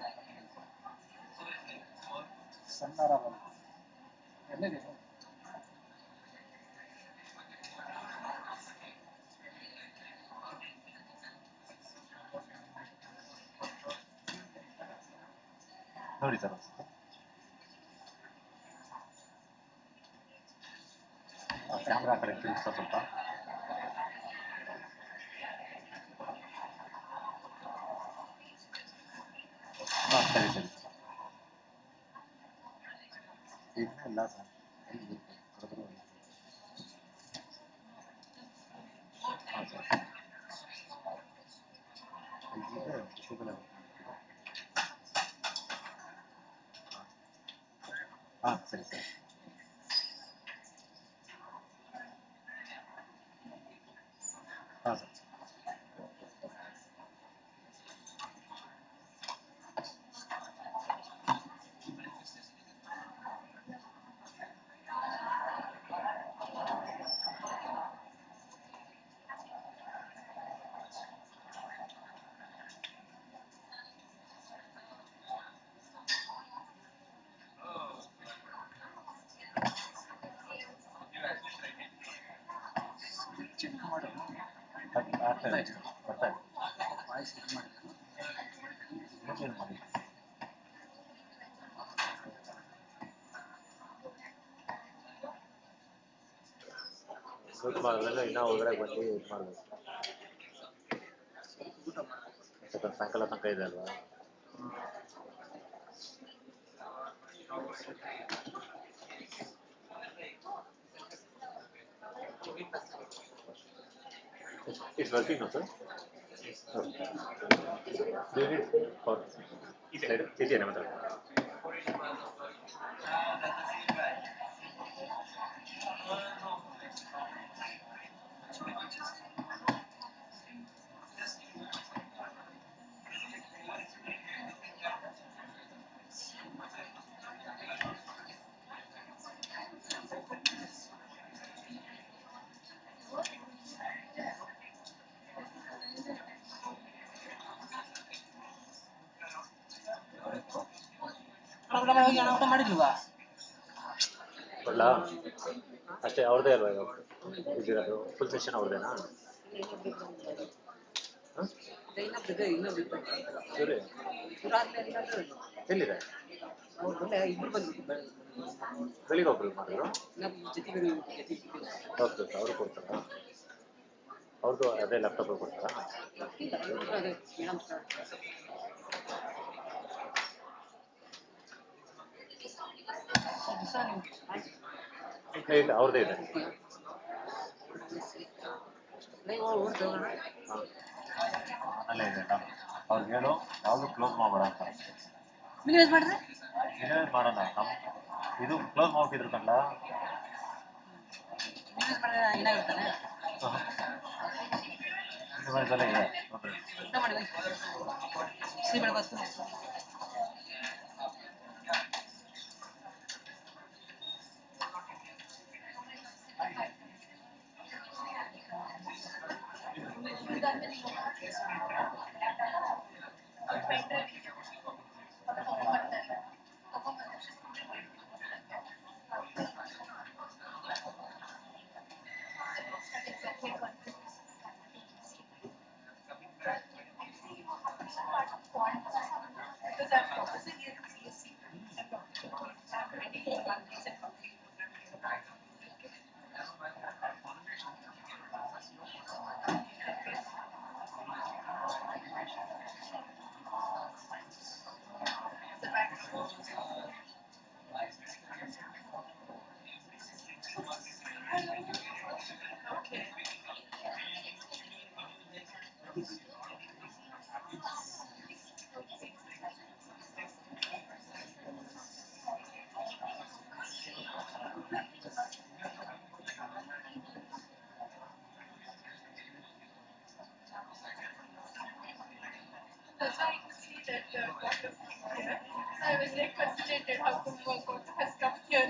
ಸಣ್ಣ ಎಲ್ಲಿದೆ ನೋಡಿ ಸರ್ ಕ್ಯಾಮ್ರಾ ಕಡೆ ತಿರುಗಿಸ ಸ್ವಲ್ಪ. ಹಾಂ ಸರಿ ಸರಿ ಇನ್ನೂ ಇಲ್ಲ ಸರ್. ಹಾಂ ಸರ್ ಇದೆ ಹಾಂ ಸರಿ ಸರಿ ಹಾಂ ಸರ್ ಆಗ್ತಾ ಇದೆ ಬರ್ತಾ ಇದೆ ಏನು ಮಾಡಿ ಮ್ಯೂಟ್ ಮಾಡಿದ್ಮೇಲೆ ಇನ್ನೂ ಒಳಗಡೆ ಬಂದು ಇದು ಮಾಡಬೇಕು ಯಾಕಂದ್ರೆ ಸಾಯಂಕಾಲ ತನಕ ಇದೆ ಅಲ್ವಾ It's working now, sir? Okay. Do you need for later? Is it another? ಮಾಡಿಲ್ವಾ ಕೊಡ್ಲಾ ಅಷ್ಟೇ ಅವ್ರದ್ದೇ ಅಲ್ವಾ ಇವಾಗ ಇದಿರೋದು ಫುಲ್ ಸೆಷನ್ ಅವ್ರದ್ದೇನಾ ಸರಿ ಎಲ್ಲಿದೆ ಬೆಳಿಗ್ಗೆ ಒಬ್ರು ಮಾಡಿದ್ರು ಓಕೆ ಅವರು ಕೊಡ್ತಾರಾ ಅವ್ರದ್ದು ಅದೇ ಲ್ಯಾಪ್ಟಾಪ್ ಕೊಡ್ತಾರಾ ಇಲ್ಲ ಅವ್ರದ್ದೇ ಇದೆ ಅಲ್ಲೇ ಇದೆ ಅವ್ರಿಗೆ ಹೇಳು ಯಾವುದು ಕ್ಲೋಸ್ ಮಾಡಬೇಡ ಅಂತ ಮಿನಿಮೈಸ್ ಮಾಡಿದ್ರೆ ಮಿನಿಮೈಸ್ ಮಾಡೋಣ ಇದು ಕ್ಲೋಸ್ ಮಾಡ್ತಿದ್ರು ಕಂಡ ಮಿನಿಮೈಸ್ ಮಾಡಿದ್ರೆ ಏನಾಗಿರ್ತಾನೆ ಮಿನಿಮೈಸ್ ಎಲ್ಲ ಇದೆ ಊಟ ಮಾಡಿ Shri ಬೆಳಬಸ್ತು That's why I could see that bottom here. So I was like fascinated how come workout has come here.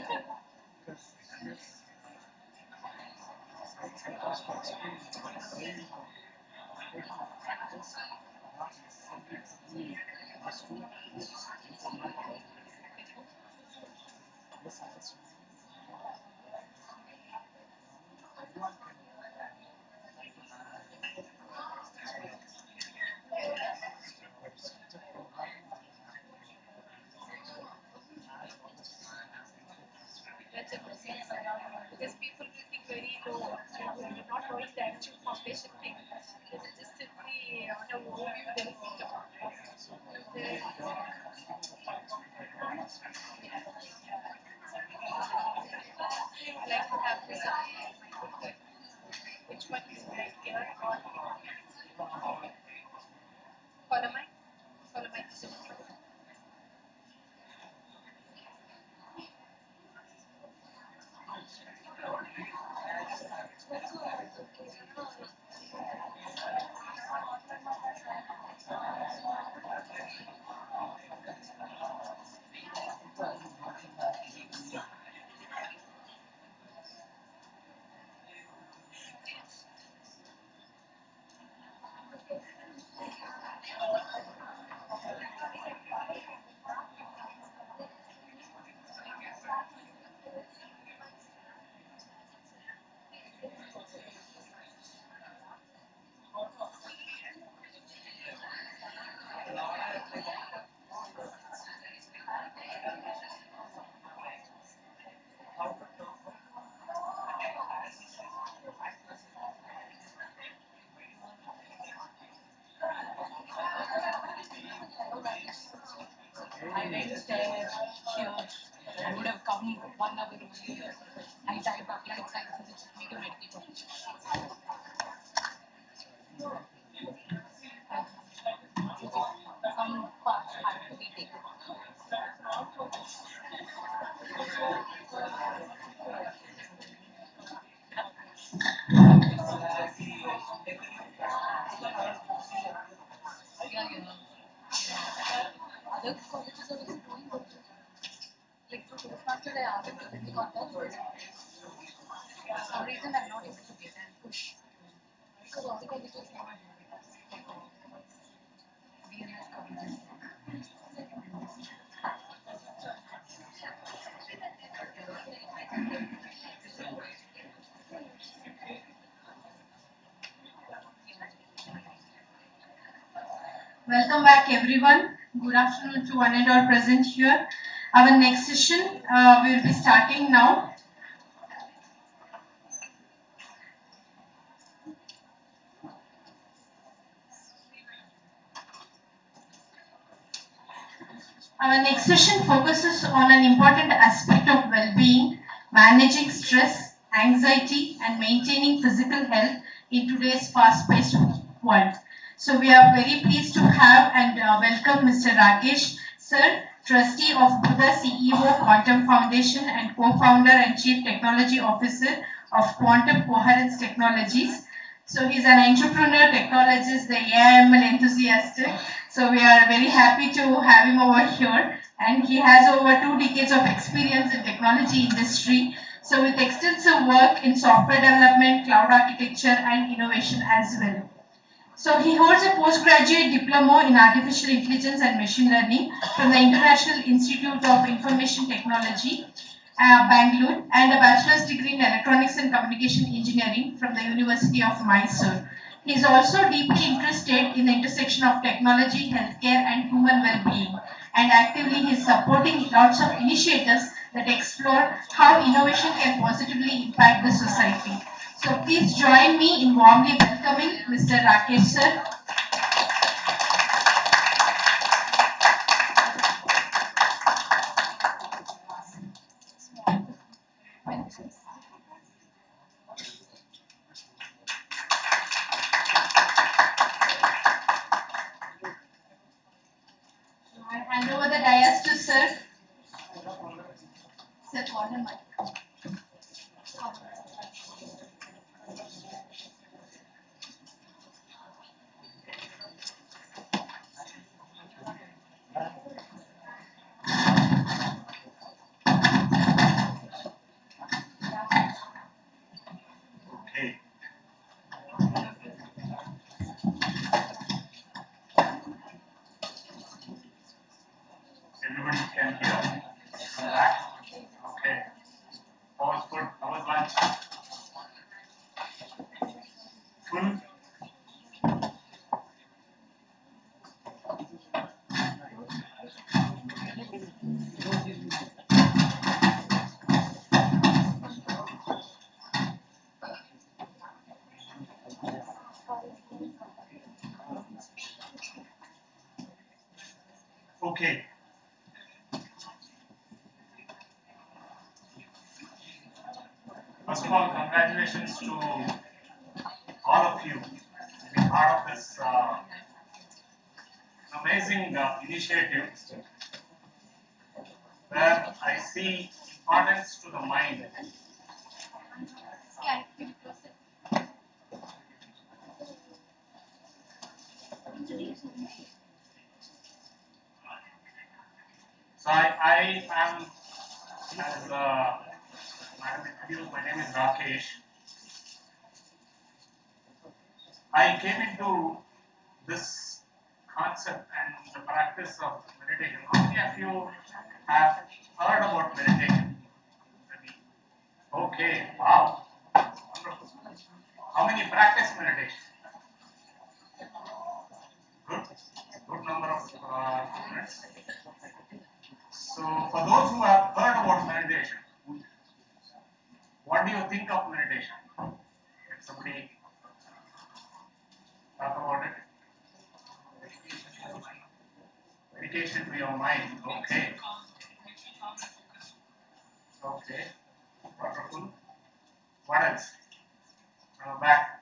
Some parts have to be taken. Other colleges are also doing good. Like for Toastmasters, I asked them to let me contact. For some reason, I'm not able to get and push. Because all the colleges now are BNS colleges. Welcome back everyone. Good afternoon to one and all present here. Our next session we will be starting now. Our next session focuses on an important aspect of well-being, managing stress, anxiety and maintaining physical health in today's fast-paced world. So we are very pleased to have and welcome Mr. Rakesh Sir, Trustee of Buddha, CEO, Quantum Foundation and Co-founder and Chief Technology Officer of Quantum Coherence Technologies. So he's an entrepreneur, technologist, the AI/ML enthusiast. So we are very happy to have him over here. And he has over 2 decades of experience in technology industry. So with extensive work in software development, cloud architecture and innovation as well. So he holds a postgraduate diploma in artificial intelligence and machine learning from the International Institute of Information Technology, Bangalore, and a bachelor's degree in electronics and communication engineering from the University of Mysore. He is also deeply interested in the intersection of technology, healthcare, and human well-being, and actively he is supporting lots of initiatives that explore how innovation can positively impact the society. So please join me in warmly welcoming Mr. Rakesh sir. I hand over the dais to sir. Sir, corner mic. Okay. Everybody can hear? Okay. How was food? How was lunch? Full? Okay. First of all, congratulations to all of you to be part of this amazing initiative where I see importance to the mind. So I am, as Madam introduced, my name is Rakesh. I came into this concept and the practice of meditation. How many of you have heard about meditation? Okay, wow, wonderful. How many practice meditation? Good number of students. So, for those who have heard about meditation, what do you think of meditation? Can somebody talk about it? Meditation to your mind. Okay. Okay. Wonderful. What else? Back.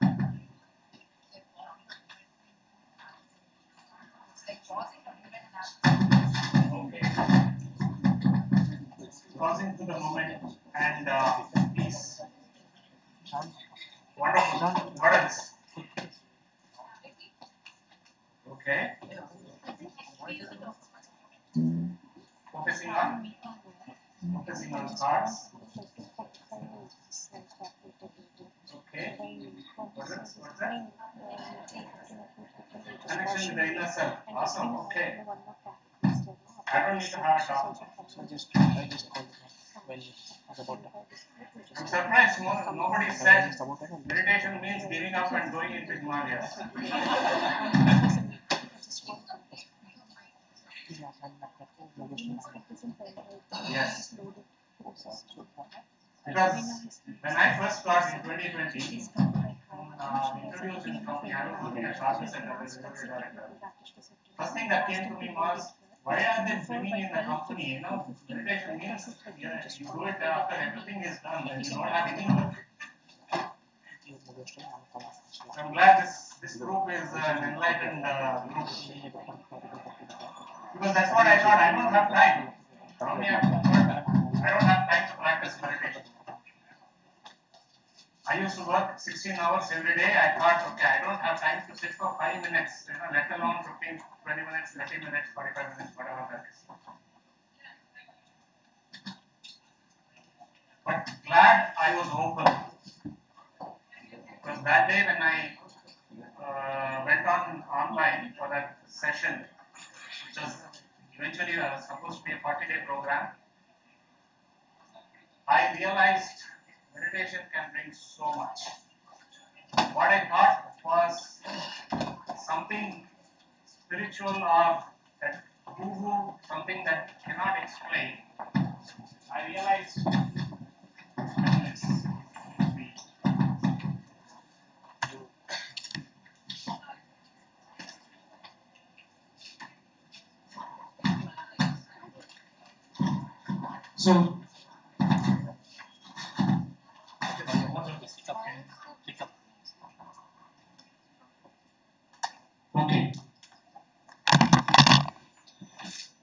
Pausing to the moment and peace. Wonderful. What else? Okay. Focusing on cards. Okay. What's that? Connection with the inner self. Awesome. Okay. I don't need to have a talk. I just called when about that. I'm surprised nobody said meditation means giving up and going into Himalayas. Yes. Because when I first got in 2020, introduced in company, I was working at Sharma Center as a delivery director. First thing that came to me was, why are they bringing in the company? You know, meditation means you do it after everything is done and you don't have any work. I'm glad this group is an enlightened group. Because that's what I thought. I don't have time. I don't have time to practice meditation. I used to work 16 hours every day. I thought, okay, I don't have time to sit for 5 minutes, let alone 15, 20 minutes, 30 minutes, 45 minutes, whatever that is. But glad I was open. Because that day when I went online for that session, which was eventually supposed to be a 40-day program, I realized meditation can bring so much. What I thought was something spiritual or that guru, something that cannot explain. I realized so okay.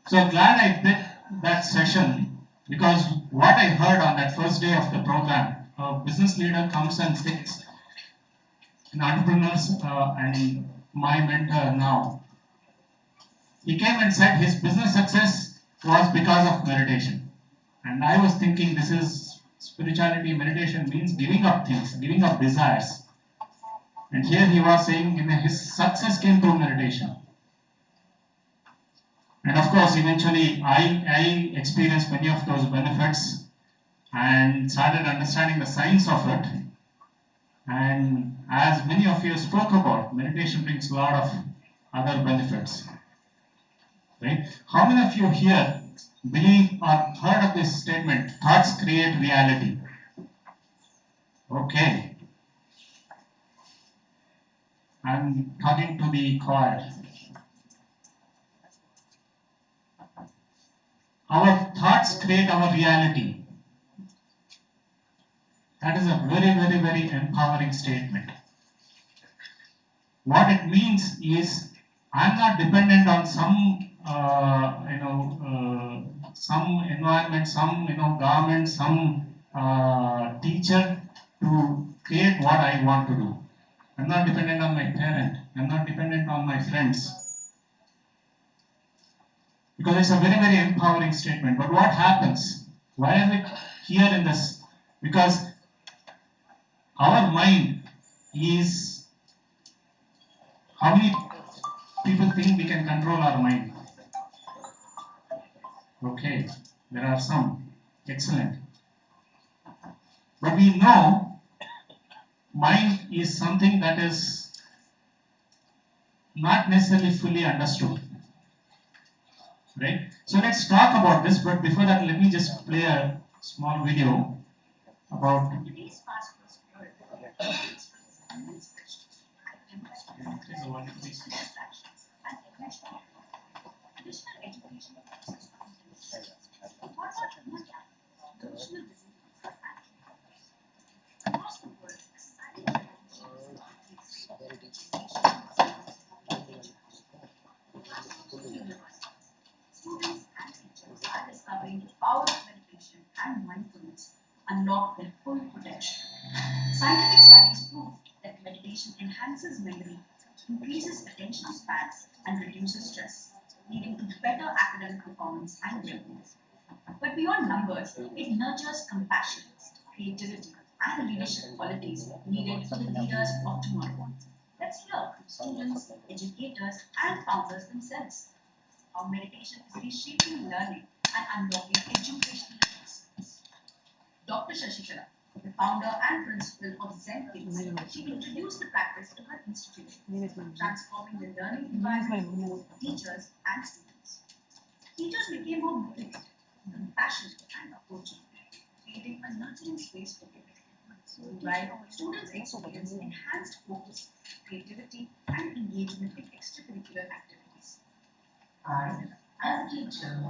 So I'm glad I did that session because what I heard on that first day of the program, a business leader comes and sits in entrepreneurs and my mentor now. He came and said his business success was because of meditation. And I was thinking this is spirituality, meditation means giving up things, giving up desires. And here he was saying his success came through meditation. And of course, eventually I experienced many of those benefits and started understanding the science of it. And as many of you spoke about, meditation brings a lot of other benefits. Right? How many of you here believe or heard of this statement, thoughts create reality? Okay. I'm talking to the choir. Our thoughts create our reality. That is a very, very, very empowering statement. What it means is I'm not dependent on some some environment, some government, some teacher to create what I want to do. I'm not dependent on my parent. I'm not dependent on my friends. Because it's a very, very empowering statement. But what happens? Why are we here in this? Because our mind is, how many people think we can control our mind? Okay, there are some. Excellent. But we know mind is something that is not necessarily fully understood. Right? So let's talk about this, but before that, let me just play a small video about unlock their full potential. Scientific studies prove that meditation enhances memory, increases attention spans, and reduces stress, leading to better academic performance and well-being. But beyond numbers, it nurtures compassion, creativity, and leadership qualities needed for the leaders of tomorrow. Let's hear from students, educators, and founders themselves how meditation is reshaping learning and unlocking educational excellence. Dr. Shashikala, the founder and principal of Zen Kids, she introduced the practice to her institution, transforming the learning environment for both teachers and students. Teachers became more motivated, compassionate, and approachable, creating a nurturing space for learning. While students experience enhanced focus, creativity, and engagement in extracurricular activities. I, as a teacher,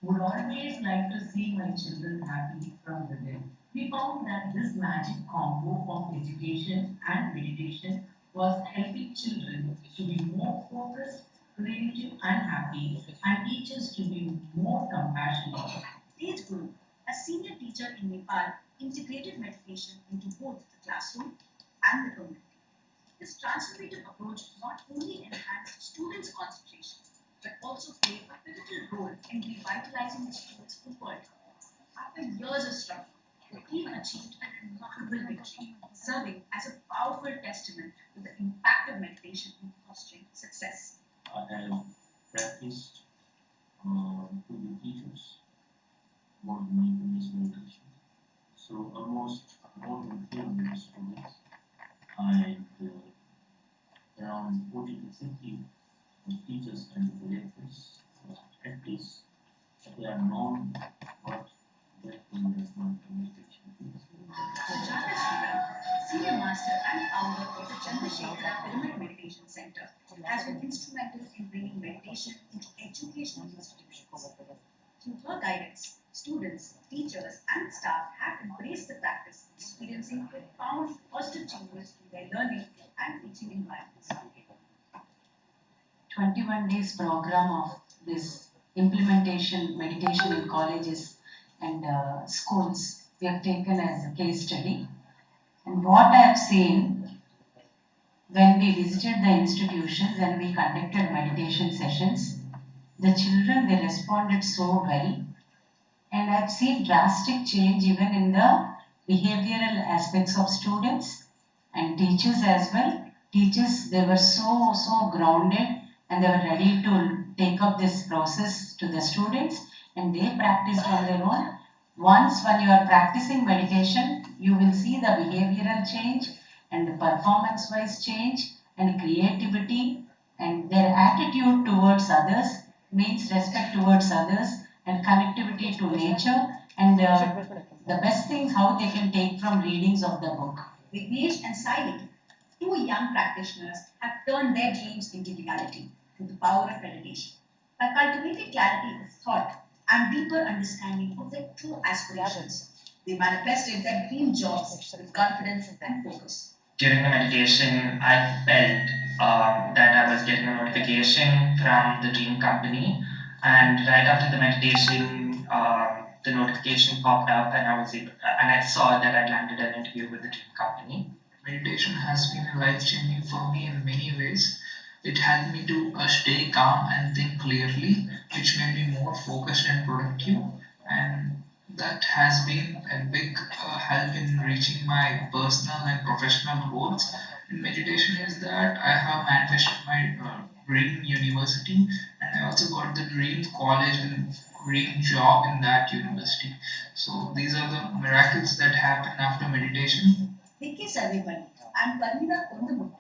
would always like to see my children happy from within. We found that this magic combo of education and meditation was helping children to be more focused, creative, and happy, and teachers to be more compassionate. Tej Guru, a senior teacher in Nepal, integrated meditation into both the classroom and the community. This transformative approach not only enhanced students' concentration, but also played a pivotal role in revitalizing the students' footwork. After years of struggle, the team achieved a remarkable victory, serving as a powerful testament to the impact of meditation in fostering success. I have practiced to be teachers about mindfulness meditation. So almost more than 300 students and around 40 to 50 teachers and directors at this. They are known what mindfulness meditation is. Sujata Sriram, Senior Master and founder of the Chandrasekhara Pyramid Meditation Center, has been instrumental in bringing meditation into educational institutions. Through her guidance, students, teachers, and staff have embraced the practice, experiencing profound positive changes in their learning and teaching environments. 21 days program of this implementation meditation in colleges and schools we have taken as a case study. And what I have seen when we visited the institutions and we conducted meditation sessions, the children, they responded so well. And I've seen drastic change even in the behavioral aspects of students and teachers as well. Teachers, they were so grounded and they were ready to take up this process to the students, and they practiced on their own. Once when you are practicing meditation, you will see the behavioral change and the performance wise change and creativity, and their attitude towards others means respect towards others and connectivity to nature, and the best things how they can take from readings of the book. Vignesh and Saili, two young practitioners, have turned their dreams into reality through the power of meditation. By cultivating clarity of thought and deeper understanding of their true aspirations, they manifested their dream jobs with confidence and focus. During the meditation, I felt that I was getting a notification from the dream company, and right after the meditation, the notification popped up, and I saw that I landed an interview with the dream company. Meditation has been life-changing for me in many ways. It helped me to stay calm and think clearly, which made me more focused and productive, and that has been a big help in reaching my personal and professional goals. In meditation is that I have manifested my dream university, and I also got the dream college and dream job in that university. So these are the miracles that happen after meditation. Vicky Sarvepalli and Parmina Kondamurthy,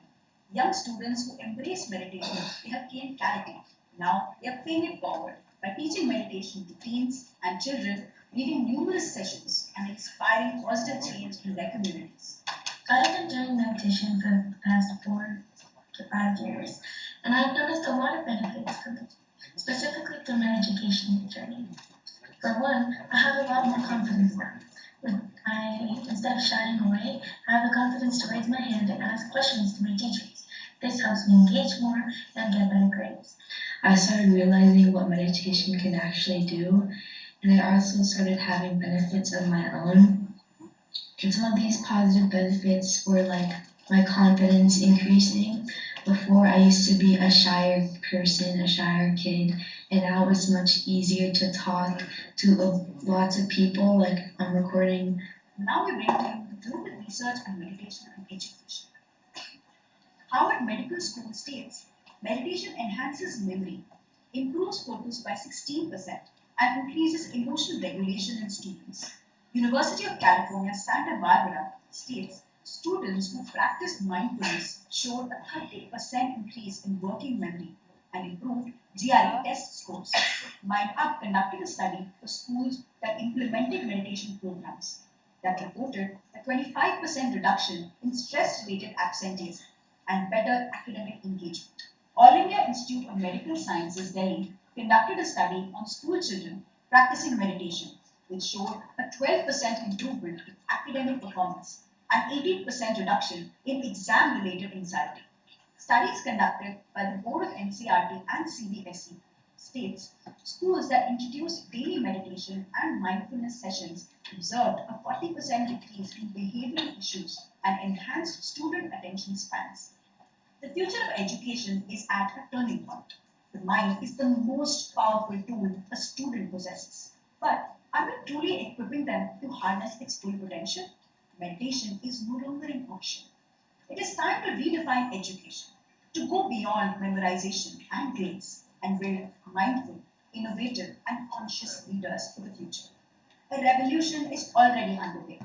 young students who embrace meditation, they have gained clarity. Now they are paying it forward by teaching meditation to teens and children, leading numerous sessions and inspiring positive change in their communities. I've been doing meditation for the past 4 to 5 years, and I've noticed a lot of benefits from it, specifically through my education journey. For one, I have a lot more confidence now. Instead of shying away, I have the confidence to raise my hand and ask questions to my teachers. This helps me engage more and get better grades. I started realizing what meditation can actually do, and I also started having benefits of my own. And some of these positive benefits were like my confidence increasing. Before, I used to be a shyer person, a shyer kid, and now it's much easier to talk to lots of people. Like I'm recording. Now we bring in the global research on meditation and education. Harvard Medical School states meditation enhances memory, improves focus by 16%, and increases emotional regulation in students. University of California, Santa Barbara states students who practiced mindfulness showed a 30% increase in working memory and improved GRE test scores. MindUp conducted a study for schools that implemented meditation programs that reported a 25% reduction in stress-related absenteeism and better academic engagement. All India Institute of Medical Sciences, Delhi, conducted a study on school children practicing meditation, which showed a 12% improvement in academic performance and 18% reduction in exam-related anxiety. Studies conducted by the Board of NCRT and CBSE states schools that introduced daily meditation and mindfulness sessions observed a 40% decrease in behavioral issues and enhanced student attention spans. The future of education is at a turning point. The mind is the most powerful tool a student possesses. But are we truly equipping them to harness its full potential? Meditation is no longer an option. It is time to redefine education, to go beyond memorization and grades and build mindful, innovative, and conscious leaders for the future. A revolution is already underway.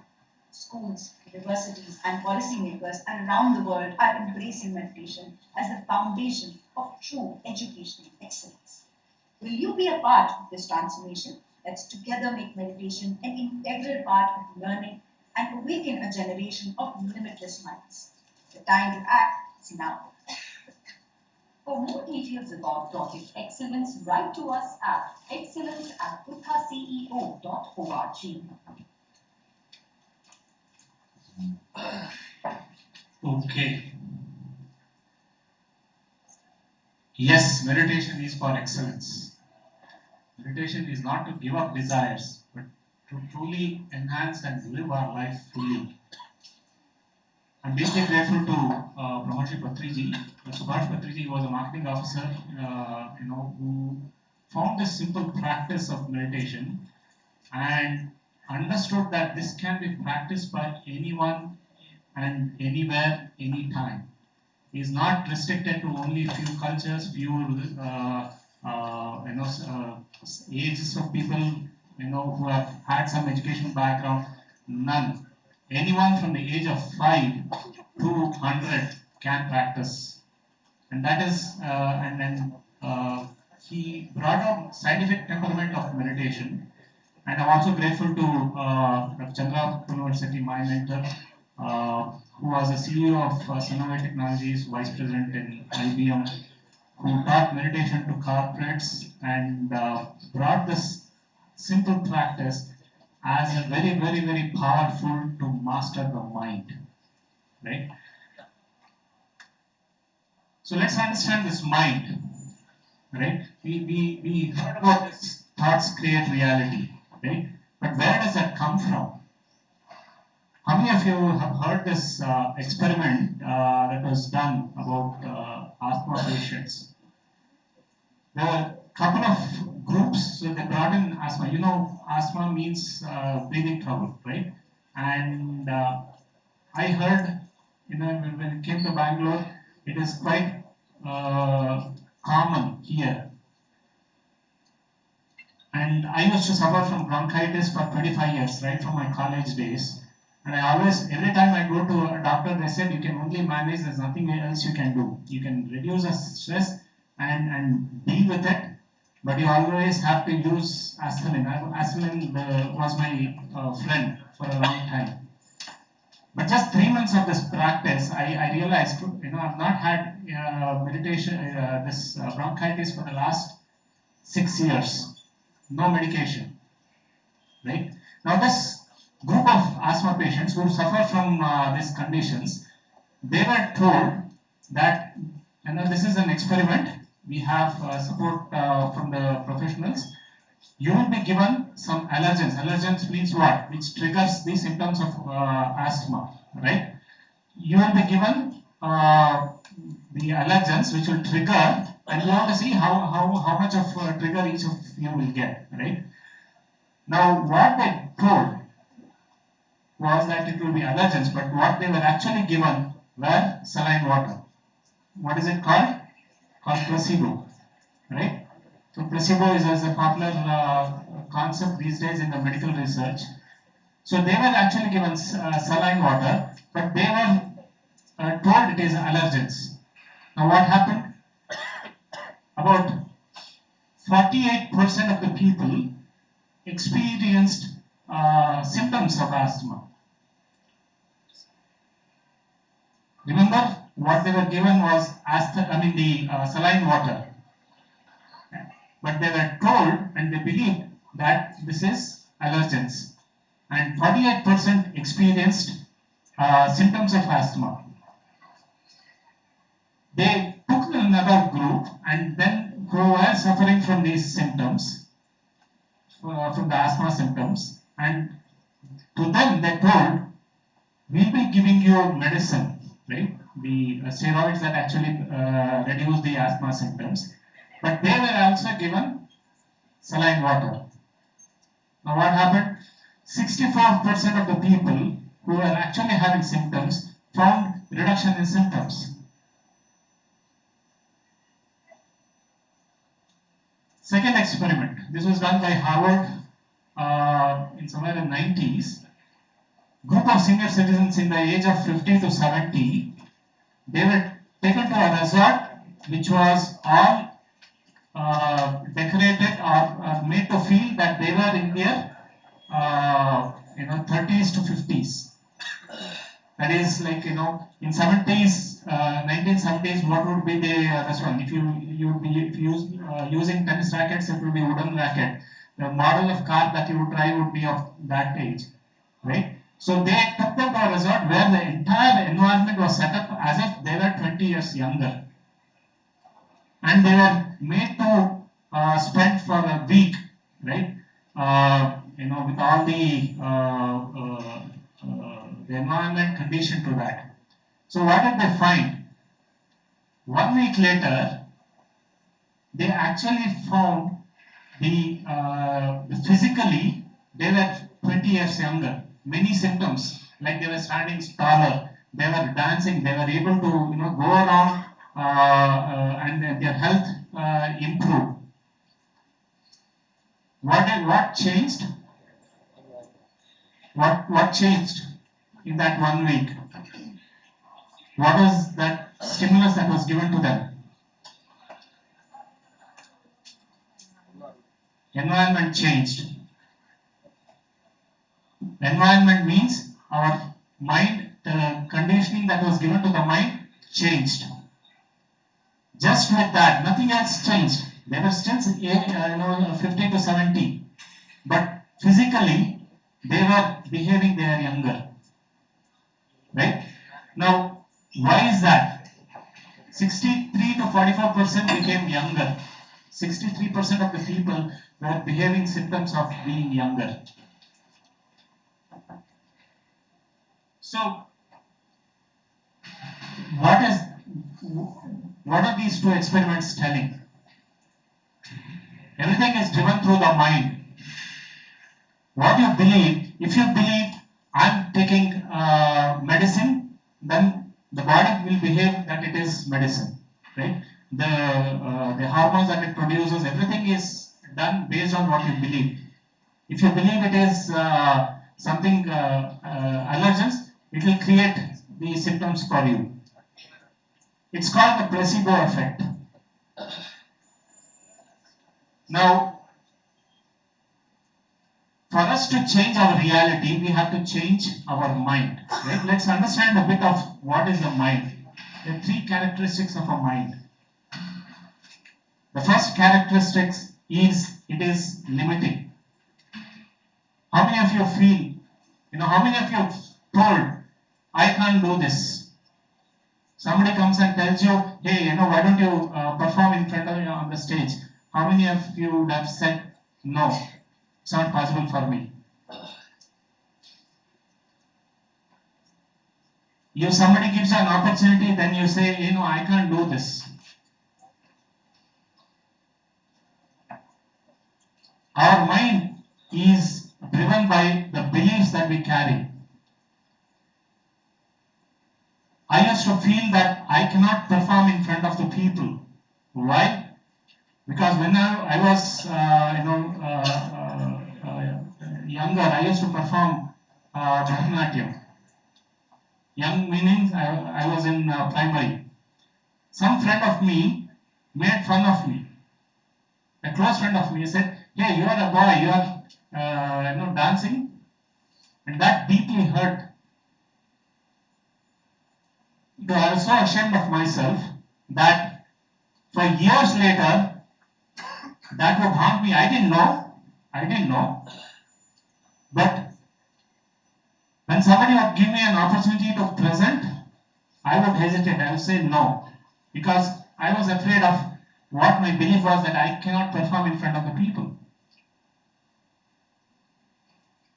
Schools, universities, and policymakers around the world are embracing meditation as the foundation of true educational excellence. Will you be a part of this transformation? Let's together make meditation an integral part of learning and awaken a generation of limitless minds. The time to act is now. For more details about Project Excellence, write to us at excellence@uthaceo.org. Okay. Yes, meditation is for excellence. Meditation is not to give up desires, but to truly enhance and live our life fully. I'm deeply grateful to Pramodji Patriji. Subhash Patriji was a marketing officer, who found this simple practice of meditation and understood that this can be practiced by anyone and anywhere, anytime. It is not restricted to only few cultures, few ages of people, who have had some educational background. None. Anyone from the age of 5 to 100 can practice, and that is, and then he brought out scientific temperament of meditation. And I'm also grateful to Dr. Chandra University, my mentor, who was the CEO of Sanofi Technologies, vice president in IBM, who taught meditation to corporates and brought this simple practice as a very, very, very powerful to master the mind, right? So let's understand this mind, right? We heard about this thoughts create reality, right? But where does that come from? How many of you have heard this experiment that was done about asthma patients? There were a couple of groups, so they brought in asthma. Asthma means breathing trouble, right? And I heard, when it came to Bangalore, it is quite common here. And I used to suffer from bronchitis for 25 years, right from my college days. And I always, every time I go to a doctor, they said you can only manage, there's nothing else you can do. You can reduce the stress and deal with it, but you always have to use aspirin. Aspirin was my friend for a long time. But just 3 months of this practice, I realized, I've not had meditation, this bronchitis for the last 6 years. No medication, right? Now this group of asthma patients who suffer from these conditions, they were told that, this is an experiment. We have support from the professionals. you will be given some allergens. Allergens means what? Which triggers the symptoms of asthma, right? You will be given the allergens which will trigger, and you want to see how much of trigger each of you will get, right? Now, what they told was that it will be allergens, but what they were actually given were saline water. What is it called? Called placebo, right? So placebo is a popular concept these days in the medical research. So they were actually given saline water, but they were told it is allergens. Now what happened? About 48% of the people experienced symptoms of asthma. Remember, what they were given was the saline water. But they were told and they believed that this is allergens. And 48% experienced symptoms of asthma. They took another group and then who were suffering from these symptoms, from the asthma symptoms, and to them they told, we'll be giving you medicine, right? The steroids that actually reduce the asthma symptoms, but they were also given saline water. Now what happened? 64% of the people who were actually having symptoms found reduction in symptoms. Second experiment, this was done by Harvard in somewhere in the 90s. Group of senior citizens in the age of 50 to 70, they were taken to a resort which was all decorated or made to feel that they were in their 30s to 50s. That is like, in 70s, 1970s, what would be the restaurant? If you using tennis rackets, it would be wooden racket. The model of car that you would drive would be of that age, right? So they took them to a resort where the entire environment was set up as if they were 20 years younger, and they were made to spend for a week, right? With all the environment conditioned to that. So what did they find? 1 week later, they actually found physically they were 20 years younger. Many symptoms, like they were standing taller, they were dancing, they were able to go around, and their health improved. What changed? What changed in that 1 week? What was that stimulus that was given to them? Environment changed. Environment means our mind, the conditioning that was given to the mind changed. Just with that, nothing else changed. They were still 50 to 70, but physically they were behaving, they are younger, right? Now, why is that? 63 to 44% became younger. 63% of the people were behaving symptoms of being younger. So, what are these two experiments telling? Everything is driven through the mind. What you believe, if you believe I'm taking medicine, then the body will behave that it is medicine, right? The hormones that it produces, everything is done based on what you believe. If you believe it is something allergens, it will create the symptoms for you. It's called the placebo effect. Now, for us to change our reality, we have to change our mind. Right? Let's understand a bit of what is the mind. There are three characteristics of a mind. The first characteristic is it is limiting. How many of you feel, how many of you have told, I can't do this? Somebody comes and tells you, hey, why don't you perform in front of you on the stage? How many of you would have said, no, it's not possible for me. If somebody gives you an opportunity, then you say, you know, I can't do this. Our mind is driven by the beliefs that we carry. I used to feel that I cannot perform in front of the people. Why? Because when I was, younger, I used to perform Bharatanatyam. Young meaning I was in primary. Some friend of me made fun of me. A close friend of me said, "Hey, you are a boy. You are, dancing," and that deeply hurt. Because I was so ashamed of myself that for years later, that would haunt me. I didn't know. But when somebody would give me an opportunity to present, I would hesitate. I would say no. Because I was afraid of what my belief was that I cannot perform in front of the people.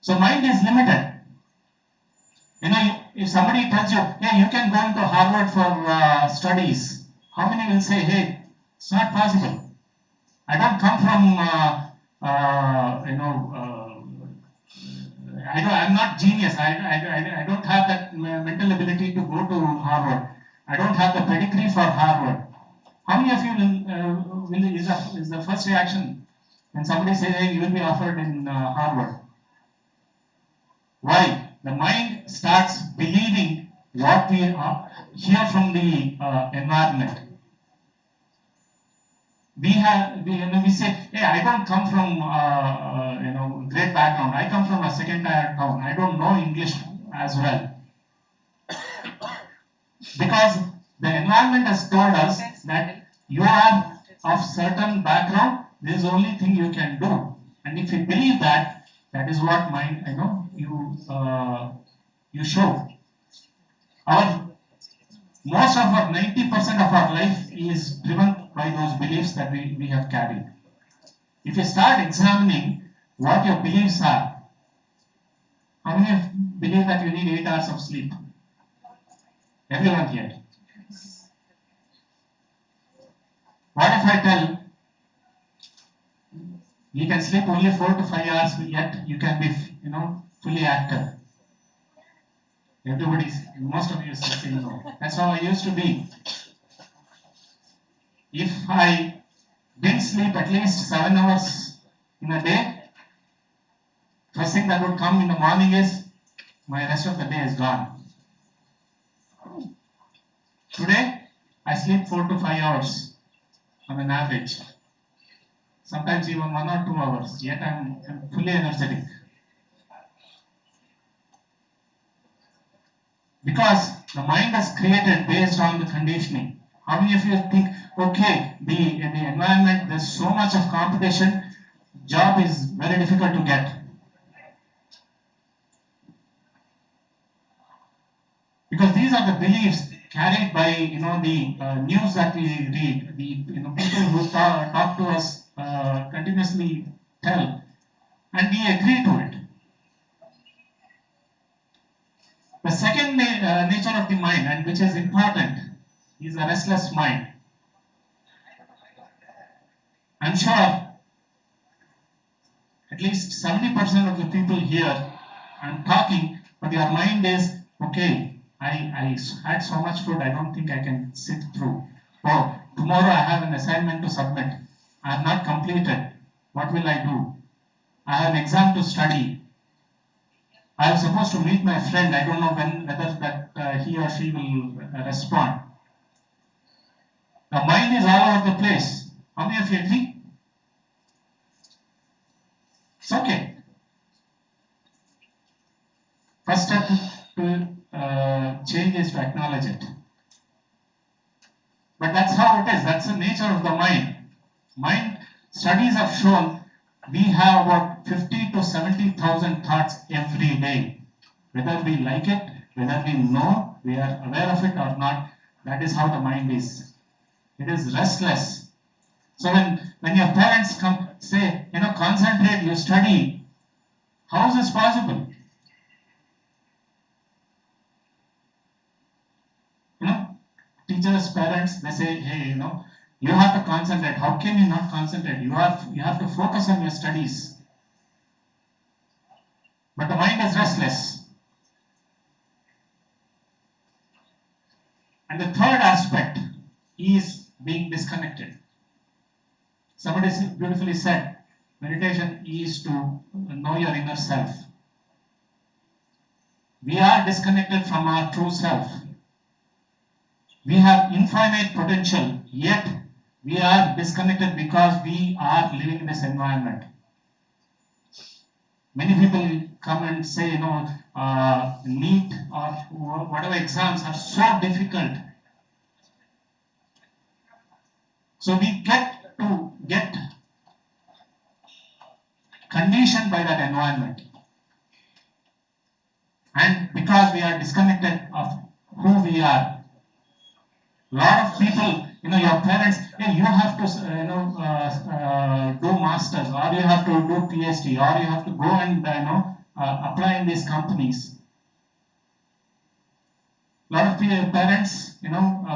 So mind is limited. You know, if somebody tells you, hey, you can go into Harvard for studies, how many will say, hey, it's not possible. I don't come from, I'm not genius. I don't have that mental ability to go to Harvard. I don't have the pedigree for Harvard. How many of you is the first reaction when somebody says, hey, you will be offered in Harvard? Why? The mind starts believing what we hear from the environment. We say, hey, I don't come from great background. I come from a second-tier town. I don't know English as well. Because the environment has told us that you are of certain background. This is the only thing you can do. And if you believe that, that is what mind you show. Most of our 90% of our life is driven by those beliefs that we have carried. If you start examining what your beliefs are, how many believe that you need 8 hours of sleep? Everyone here. What if I tell you can sleep only 4 to 5 hours, yet you can be, fully active? Most of you say no. That's how I used to be. If I didn't sleep at least 7 hours in a day, first thing that would come in the morning is my rest of the day is gone. Today, I sleep 4 to 5 hours on an average. Sometimes even 1 or 2 hours, yet I'm fully energetic. Because the mind is created based on the conditioning. How many of you think, okay, in the environment there's so much of competition, job is very difficult to get. Because these are the beliefs carried by the news that we read, the people who talk to us continuously tell, and we agree to it. The second nature of the mind, and which is important, is a restless mind. I'm sure at least 70% of the people here, I'm talking, but your mind is, okay, I had so much food, I don't think I can sit through. Oh, tomorrow I have an assignment to submit. I have not completed. What will I do? I have an exam to study. I am supposed to meet my friend. I don't know whether he or she will respond. The mind is all over the place. How many of you agree? It's okay. First step to change is to acknowledge it. But that's how it is. That's the nature of the mind. Studies have shown we have about 50 to 70,000 thoughts every day. Whether we like it, whether we know, we are aware of it or not, that is how the mind is. It is restless. So when your parents come say, concentrate, you study, how is this possible? Teachers, parents, they say, hey, you have to concentrate. How can you not concentrate? You have to focus on your studies. But the mind is restless. And the third aspect is being disconnected. Somebody beautifully said, meditation is to know your inner self. We are disconnected from our true self. We have infinite potential, yet we are disconnected because we are living in this environment. Many people come and say, NEET or whatever exams are so difficult. So we get conditioned by that environment. And because we are disconnected of who we are, a lot of people, your parents, hey, you have to, do masters, or you have to do PhD, or you have to go and, apply in these companies. A lot of parents,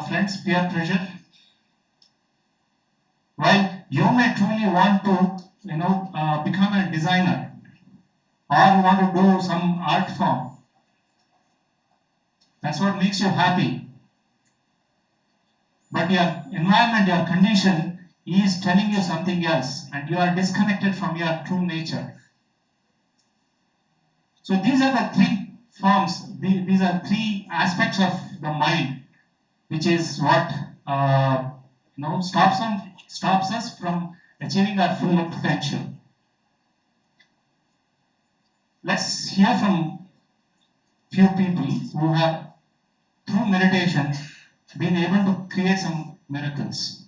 friends, peer pressure. While you may truly want to, become a designer, or you want to do some art form. That's what makes you happy. But your environment, your condition is telling you something else, and you are disconnected from your true nature. So these are the three forms, these are three aspects of the mind, which is what stops us from achieving our full potential. Let's hear from few people who have, through meditation, been able to create some miracles.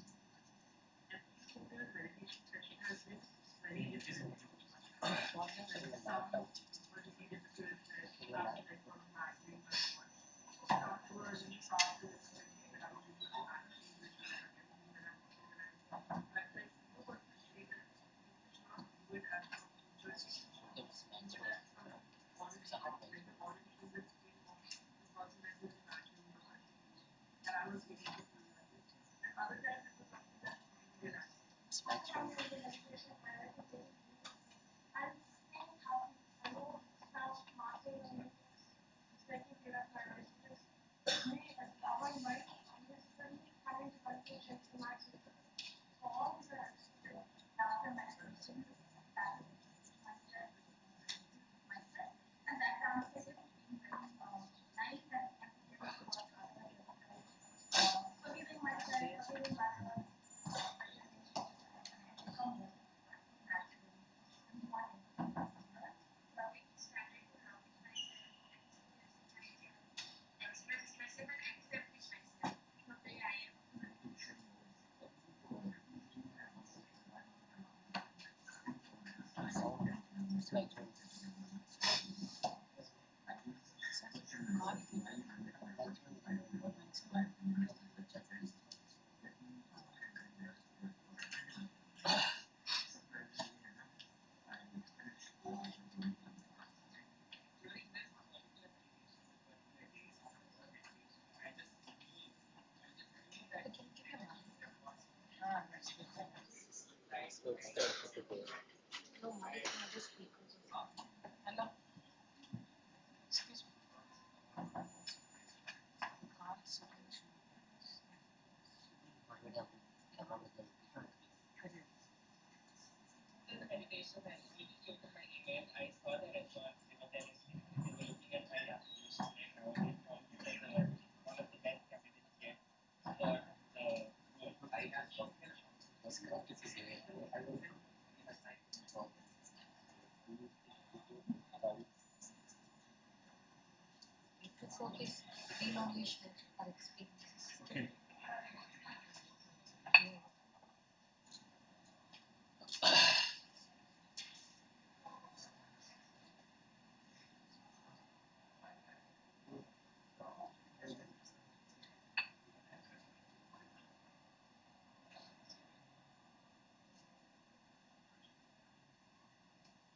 Focus elongation or experiences. Okay.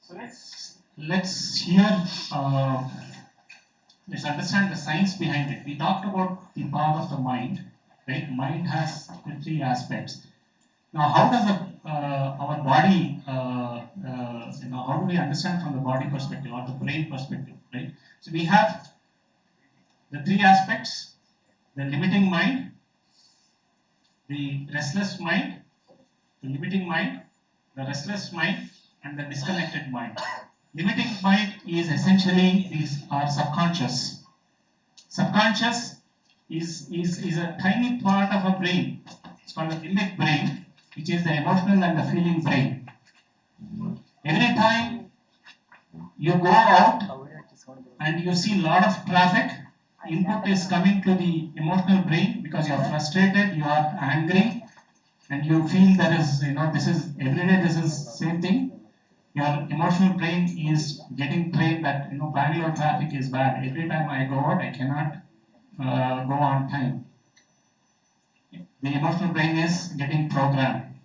So let's hear, let's understand the science behind it. We talked about the power of the mind, right? Mind has the three aspects. Now, how does our body, how do we understand from the body perspective or the brain perspective, right? So we have the three aspects: the limiting mind, the restless mind, the limiting mind, the restless mind, and the disconnected mind. Limiting mind is essentially our subconscious. Subconscious is a tiny part of our brain. It's called the limbic brain, which is the emotional and the feeling brain. Every time you go out and you see a lot of traffic, input is coming to the emotional brain because you are frustrated, you are angry, and you feel there is, this is every day, this is same thing. Your emotional brain is getting trained that, Bangalore traffic is bad. Every time I go out, I cannot go on time. The emotional brain is getting programmed.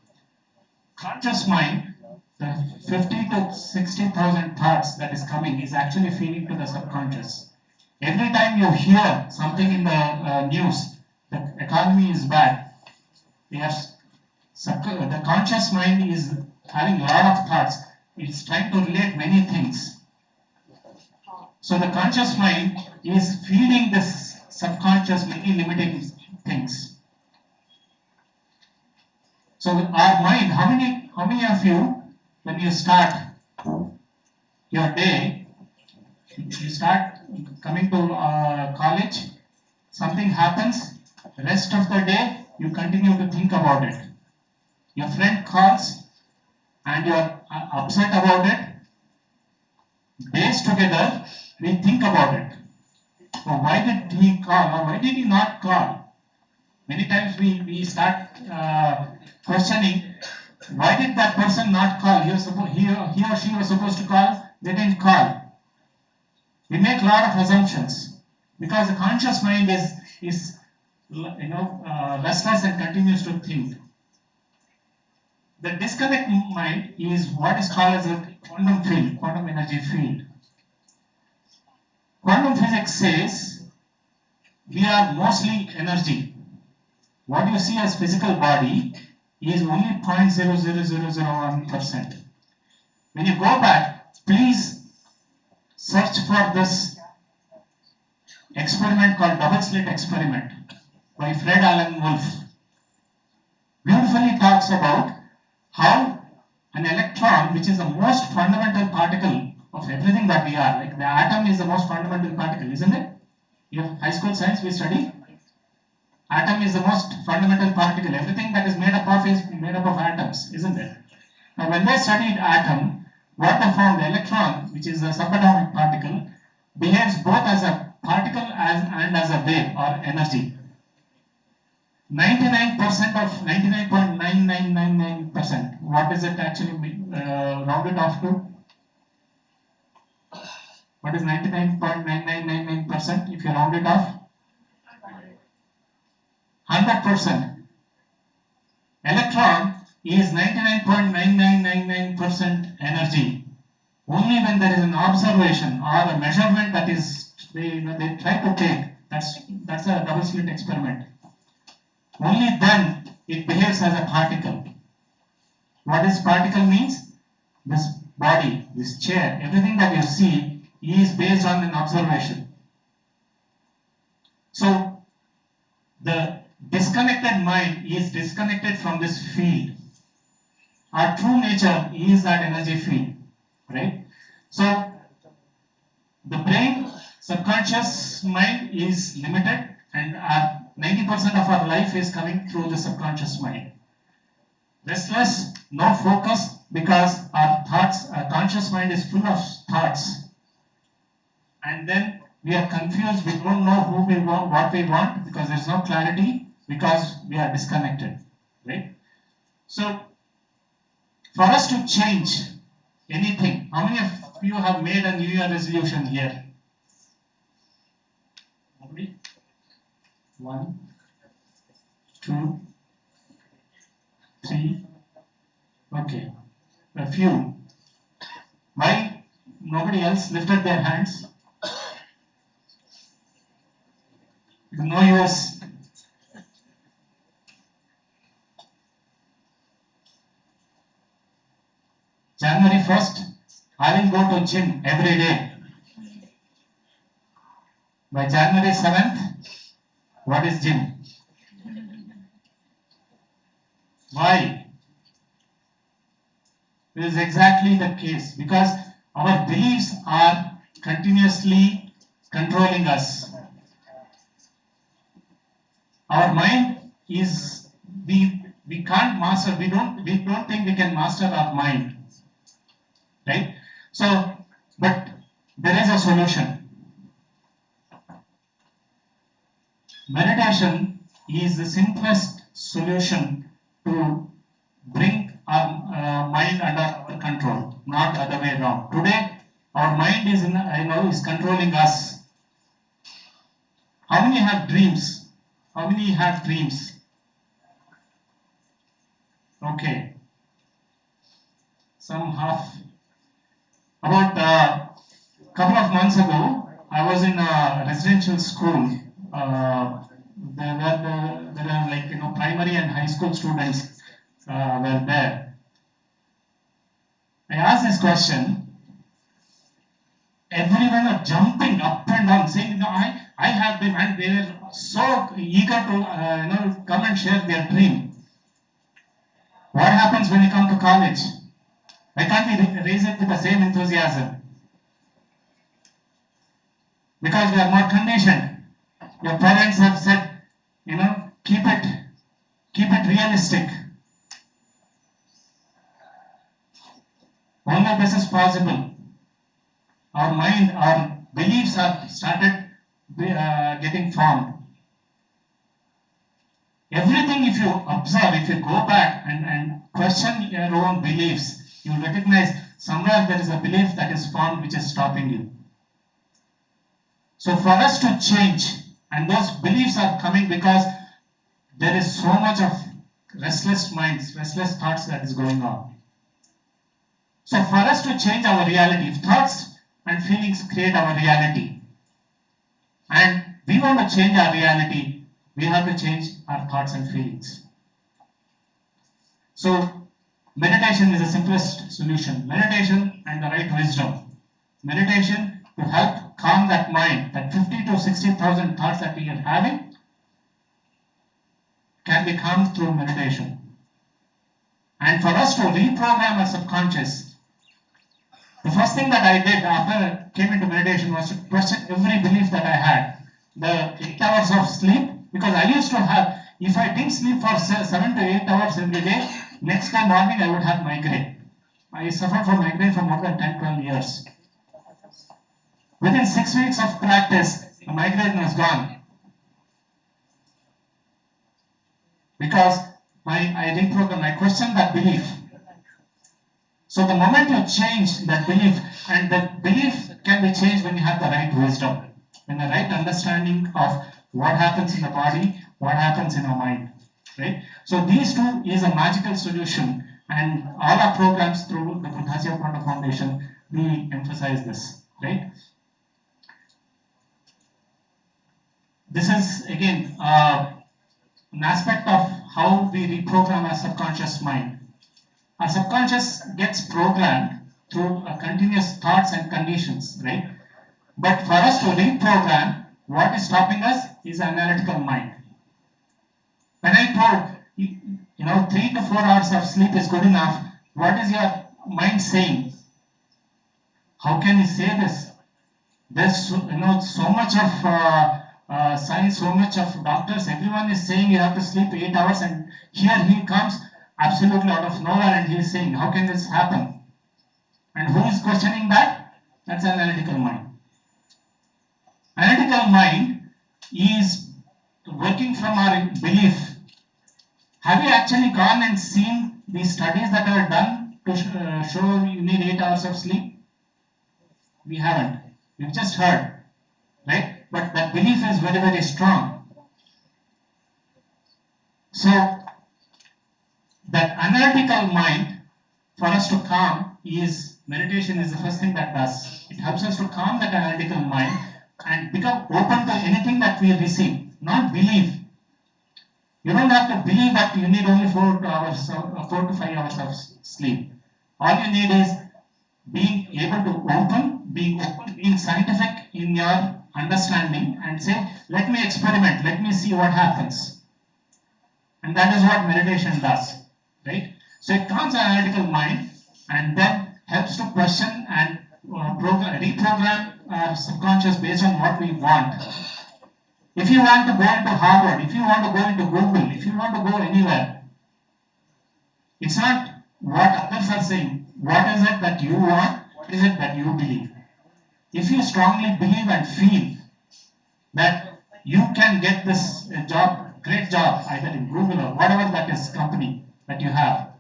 Conscious mind, the 50 to 60,000 thoughts that is coming is actually feeding to the subconscious. Every time you hear something in the news, the economy is bad, the conscious mind is having a lot of thoughts. It's trying to relate many things. So the conscious mind is feeding this subconscious many limiting things. So our mind, how many of you, when you start your day, you start coming to college, something happens, the rest of the day you continue to think about it. Your friend calls and you are upset about it. Days together, we think about it. Oh, why did he call or why did he not call? Many times we start questioning, why did that person not call? He or she was supposed to call, they didn't call. We make a lot of assumptions because the conscious mind is restless and continues to think. The disconnect mind is what is called as a quantum field, quantum energy field. Quantum physics says we are mostly energy. What you see as physical body is only 0.00001%. When you go back, please search for this experiment called double slit experiment by Fred Alan Wolf. Beautifully talks about how an electron, which is the most fundamental particle of everything that we are, like the atom is the most fundamental particle, isn't it? In high school science we study. Atom is the most fundamental particle. Everything that is made up of is made up of atoms, isn't it? Now when they studied atom, what they found, the electron, which is a subatomic particle, behaves both as a particle and as a wave or energy. 99% of 99.9999%. What does it actually mean? Round it off to? What is 99.9999% if you round it off? 100%. Electron is 99.9999% energy. Only when there is an observation or a measurement that is they try to take, that's a double slit experiment. Only then it behaves as a particle. What does particle means? This body, this chair, everything that you see is based on an observation. So the disconnected mind is disconnected from this field. Our true nature is that energy field, right? So the brain, subconscious mind is limited, and 90% of our life is coming through the subconscious mind. Restless, no focus, because our conscious mind is full of thoughts. And then we are confused, we don't know who we want, what we want, because there is no clarity, because we are disconnected, right? So, for us to change anything, how many of you have made a New Year resolution here? Nobody? 1, 2, 3, okay, a few. Why nobody else lifted their hands? No use. January 1st, I will go to gym every day. By January 7th, what is gym? Why? This is exactly the case because our beliefs are continuously controlling us. Our mind is we can't master, we don't think we can master our mind. Right? So, but there is a solution. Meditation is the simplest solution to bring our mind under our control, not other way around. Today, our mind is is controlling us. How many have dreams? How many have dreams? Okay. Some half. About a couple of months ago, I was in a residential school. There are like primary and high school students were there. I asked this question. Everyone are jumping up and down, saying, I have dream, and they were so eager to come and share their dream. What happens when you come to college? Why can't we raise it with the same enthusiasm? Because we are more conditioned. Your parents have said, keep it realistic. Only this is possible. Our mind, our beliefs are started getting formed. Everything, if you observe, if you go back and question your own beliefs, you recognize somewhere there is a belief that is formed which is stopping you. So for us to change, and those beliefs are coming because there is so much of restless minds, restless thoughts that is going on. So for us to change our reality, thoughts and feelings create our reality. And we want to change our reality, we have to change our thoughts and feelings. So meditation is the simplest solution. Meditation and the right wisdom. Meditation to help calm that mind, that 50 to 60,000 thoughts that we are having can be calmed through meditation. And for us to reprogram our subconscious, the first thing that I did after I came into meditation was to question every belief that I had. The 8 hours of sleep, because I used to have, if I didn't sleep for 7 to 8 hours every day, next day morning I would have migraine. I suffered from migraine for more than 10-12 years. Within 6 weeks of practice, the migraine was gone. Because I reprogrammed, I questioned that belief. So the moment you change that belief, and that belief can be changed when you have the right wisdom, when the right understanding of what happens in the body, what happens in our mind, right? So these two is a magical solution, and all our programs through the Buddhasya Panda Foundation, we emphasize this, right? This is again an aspect of how we reprogram our subconscious mind. Our subconscious gets programmed through continuous thoughts and conditions, right? But for us to reprogram, what is stopping us is analytical mind. When I told 3 to 4 hours of sleep is good enough, what is your mind saying? How can you say this? There's so much of science, so much of doctors, everyone is saying you have to sleep 8 hours, and here he comes absolutely out of nowhere and he is saying, how can this happen? And who is questioning that? That's analytical mind. Analytical mind is working from our belief. Have you actually gone and seen these studies that are done to show you need 8 hours of sleep? We haven't. We've just heard, right? But that belief is very, very strong. So that analytical mind for us to calm is meditation is the first thing that does. It helps us to calm that analytical mind and become open to anything that we receive, not believe. You don't have to believe that you need only 4 to 5 hours of sleep. All you need is being able to being scientific in your understanding and say, let me experiment, let me see what happens. And that is what meditation does, right? So it calms the analytical mind and then helps to question and reprogram our subconscious based on what we want. If you want to go into Harvard, if you want to go into Google, if you want to go anywhere, it's not what others are saying. What is it that you want? What is it that you believe? If you strongly believe and feel that you can get this job, great job, either in Google or whatever that is company that you have,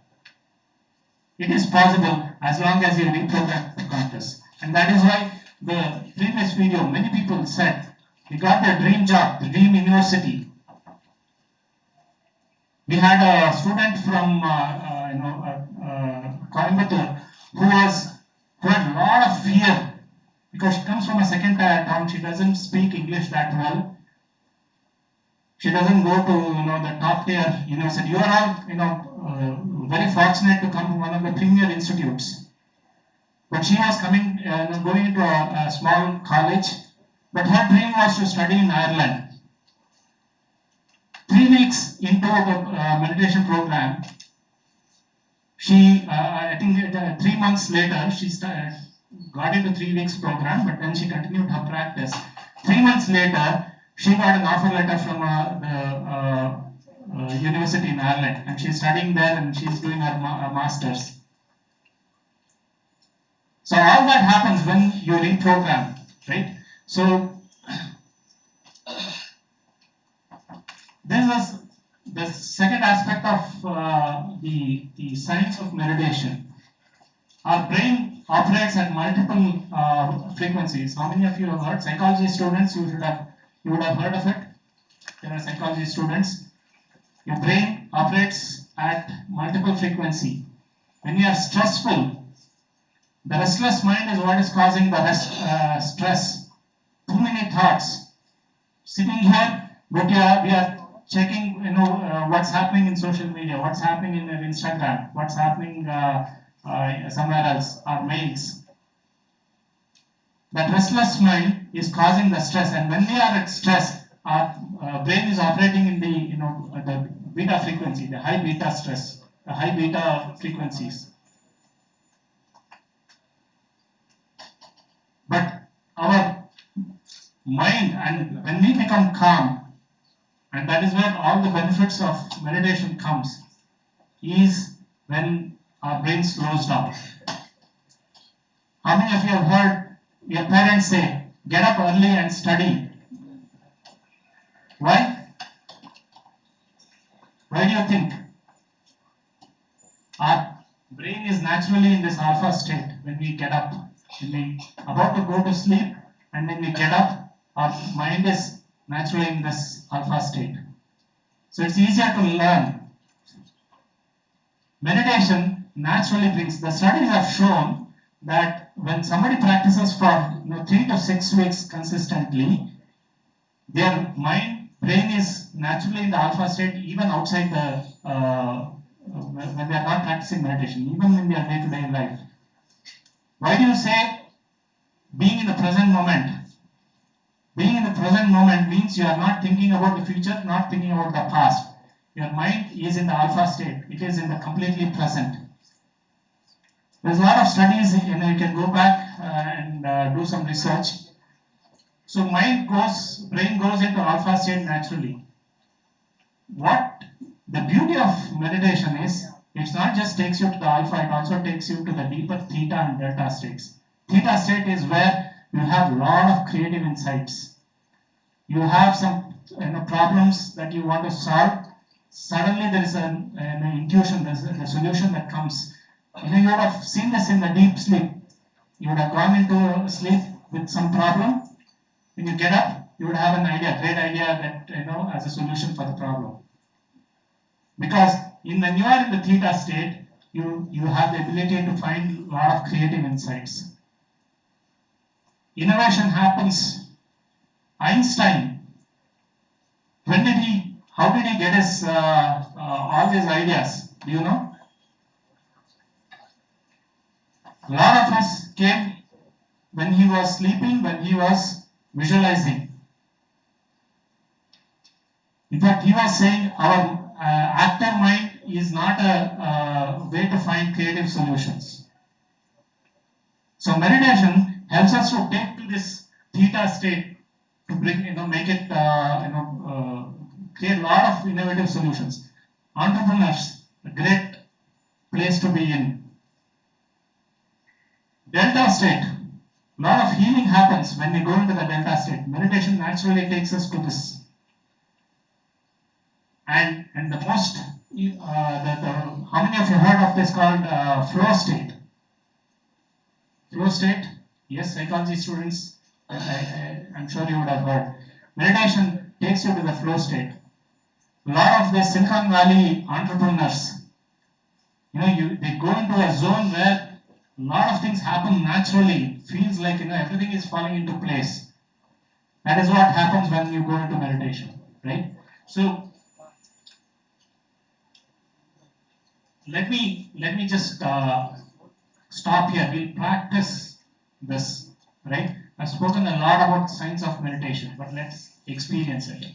it is possible as long as you reprogram the conscious. And that is why the previous video, many people said, they got their dream job, the dream university. We had a student from Coimbatore who had a lot of fear because she comes from a second-tier town. She doesn't speak English that well. She doesn't go to the top-tier university. You are all very fortunate to come to one of the premier institutes. But she was going into a small college. But her dream was to study in Ireland. 3 weeks into the meditation program, she, I think 3 months later, she got into 3 weeks program, but then she continued her practice. 3 months later, she got an offer letter from the university in Ireland, and she's studying there and she's doing her master's. So all that happens when you reprogram, right? So this is the second aspect of the science of meditation. Our brain operates at multiple frequencies. How many of you have heard? Psychology students, you would have heard of it. There are psychology students. Your brain operates at multiple frequency. When you are stressful, the restless mind is what is causing the stress. Too many thoughts. Sitting here, but we are checking, what's happening in social media, what's happening in Instagram, what's happening somewhere else, our mails. That restless mind is causing the stress, and when we are at stress, our brain is operating in the beta frequency, the high beta stress, the high beta frequencies. But our mind, and when we become calm, and that is where all the benefits of meditation comes, is when our brain slows down. How many of you have heard your parents say, get up early and study? Why? Why do you think? Our brain is naturally in this alpha state when we get up. When we are about to go to sleep and when we get up, our mind is naturally in this alpha state. So it's easier to learn. Meditation naturally brings, the studies have shown that when somebody practices for 3 to 6 weeks consistently, their brain is naturally in the alpha state even outside when they are not practicing meditation, even in their day-to-day life. Why do you say being in the present moment? Being in the present moment means you are not thinking about the future, not thinking about the past. Your mind is in the alpha state. It is in the completely present. There's a lot of studies, you can go back and do some research. So brain goes into alpha state naturally. What the beauty of meditation is, it's not just takes you to the alpha, it also takes you to the deeper theta and delta states. Theta state is where you have a lot of creative insights. You have some problems that you want to solve. Suddenly there is an intuition, there's a solution that comes. You would have seen this in the deep sleep. You would have gone into sleep with some problem. When you get up, you would have an idea, great idea that as a solution for the problem. Because when you are in the theta state, you have the ability to find a lot of creative insights. Innovation happens. Einstein, how did he get his all these ideas? Do you know? A lot of us came when he was sleeping, when he was visualizing. In fact, he was saying our active mind is not a way to find creative solutions. So meditation helps us to take to this theta state to bring, make it, create a lot of innovative solutions. Entrepreneurs, a great place to be in. Delta state, a lot of healing happens when we go into the delta state. Meditation naturally takes us to this. And the most, how many of you heard of this called flow state? Flow state, yes, psychology students, I'm sure you would have heard. Meditation takes you to the flow state. A lot of the Silicon Valley entrepreneurs, they go into a zone where a lot of things happen naturally. It feels like everything is falling into place. That is what happens when you go into meditation, right? So let me just stop here. We'll practice this, right? I've spoken a lot about science of meditation, but let's experience it,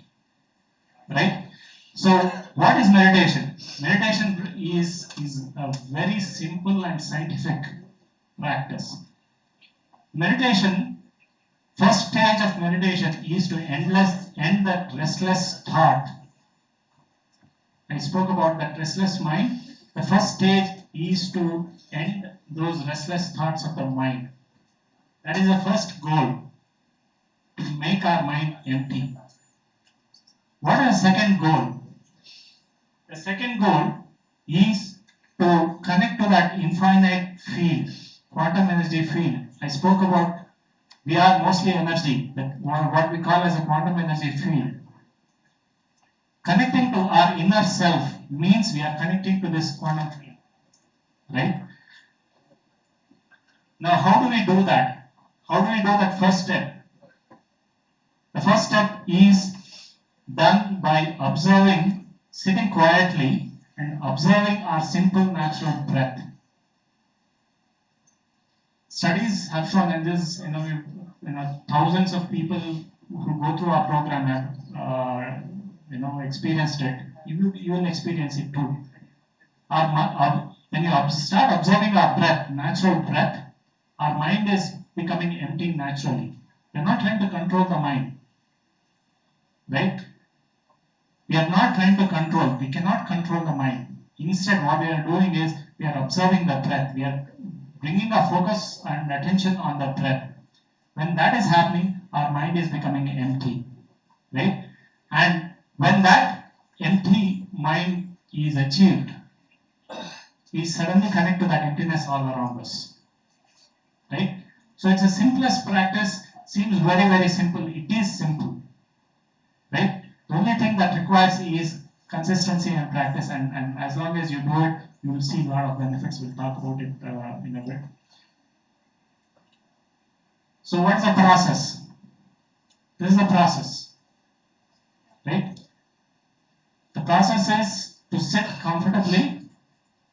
right? So what is meditation? Meditation is a very simple and scientific practice. Meditation, first stage of meditation is to end that restless thought. I spoke about that restless mind. The first stage is to end those restless thoughts of the mind. That is the first goal, to make our mind empty. What is the second goal? The second goal is to connect to that infinite field, quantum energy field. I spoke about we are mostly energy, what we call as a quantum energy field. Connecting to our inner self means we are connecting to this quantum field, right? Now, how do we do that? How do we do that first step? The first step is done by observing, sitting quietly and observing our simple natural breath. Studies have shown, and this, thousands of people who go through our program have, experienced it. You will experience it too. When you start observing our breath, natural breath, our mind is becoming empty naturally. We are not trying to control the mind, right? We are not trying to control. We cannot control the mind. Instead, what we are doing is we are observing the breath. We are bringing our focus and attention on the breath. When that is happening, our mind is becoming empty, right? And when that empty mind is achieved, we suddenly connect to that emptiness all around us, right? So it's the simplest practice. Seems very, very simple. It is simple, right? The only thing that requires is consistency and practice, and as long as you do it, you will see a lot of benefits. We'll talk about it in a bit. So what's the process? This is the process, right? The process is to sit comfortably.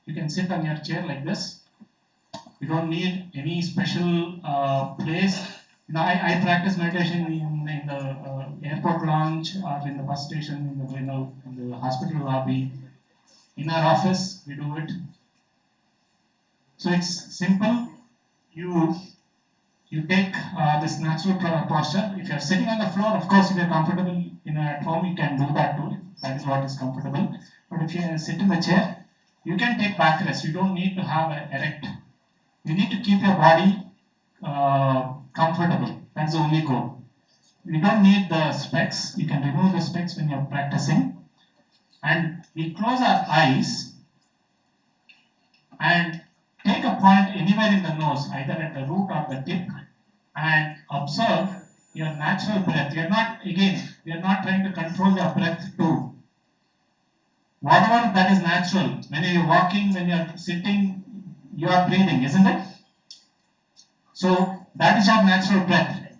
You can sit on your chair like this. You don't need any special place. I practice meditation in the airport lounge or in the bus station, in the hospital lobby. In our office, we do it. So it's simple. You take this natural posture. If you're sitting on the floor, of course, if you're comfortable at home, you can do that too. That is what is comfortable. But if you sit in the chair, you can take back rest. You don't need to have an erect. You need to keep your body comfortable. That's the only goal. You don't need the specs. You can remove the specs when you're practicing. And we close our eyes and take a point anywhere in the nose, either at the root or the tip, and observe your natural breath. We are not trying to control your breath too. What whatever that is natural. When you're walking, when you're sitting, you are breathing, isn't it? So that is your natural breath.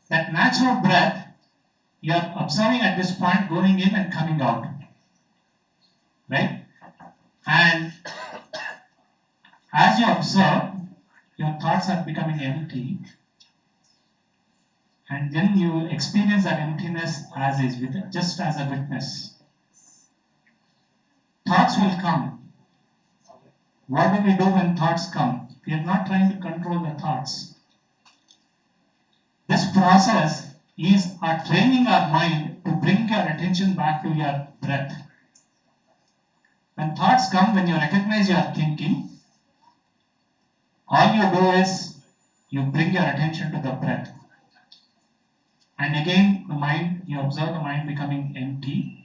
That natural breath, you are observing at this point going in and coming out. Right? And as you observe, your thoughts are becoming empty. And then you experience that emptiness as is, just as a witness. Thoughts will come. What do we do when thoughts come? We are not trying to control the thoughts. This process is training our mind to bring your attention back to your breath. When thoughts come, when you recognize you are thinking, all you do is you bring your attention to the breath. And again, the mind, you observe the mind becoming empty.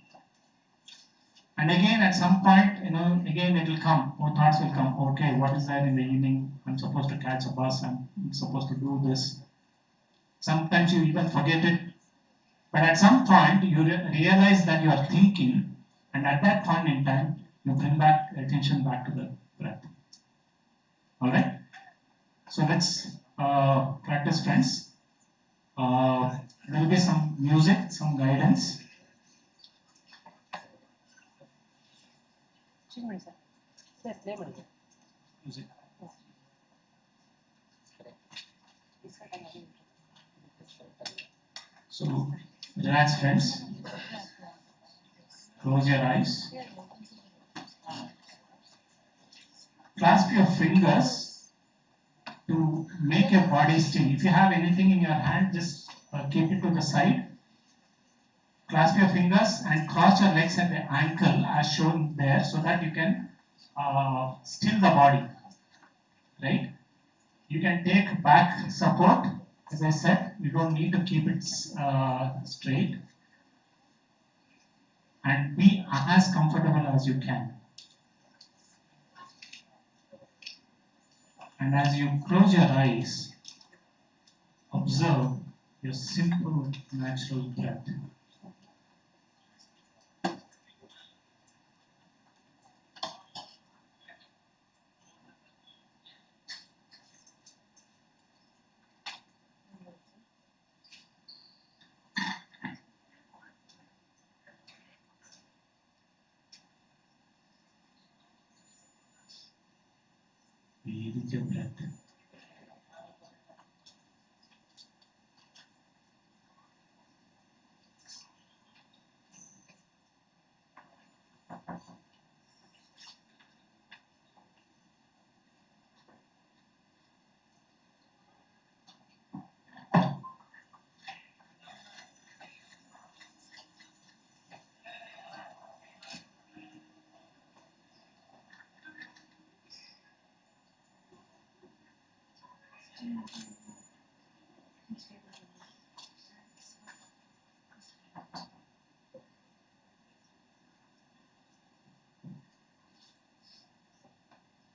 And again, at some point, again it will come, more thoughts will come. Okay, what is that in the evening? I'm supposed to catch a bus, I'm supposed to do this. Sometimes you even forget it. But at some point, you realize that you are thinking, and at that point in time, you bring back attention back to the breath. Alright? So let's practice, friends. There will be some music, some guidance. Music. So relax, friends. Close your eyes. Clasp your fingers to make your body still. If you have anything in your hand, just keep it to the side. Clasp your fingers and cross your legs at the ankle as shown there so that you can still the body. Right? You can take back support. As I said, you don't need to keep it straight. And be as comfortable as you can. And as you close your eyes, observe your simple, natural breath. Be with your breath.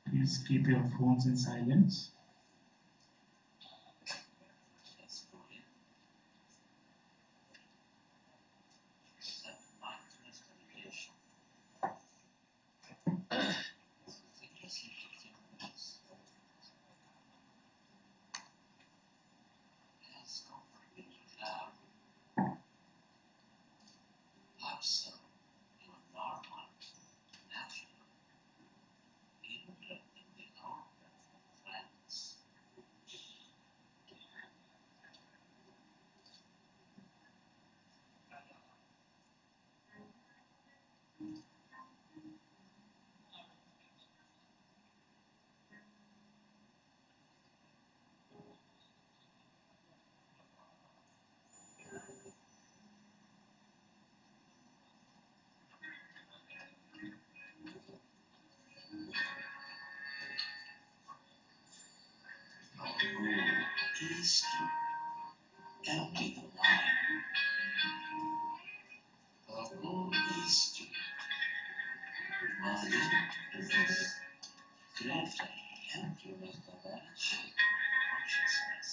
Please keep your phones in silence. Is to empty the mind. Our goal is to move into this greater empty restoration consciousness.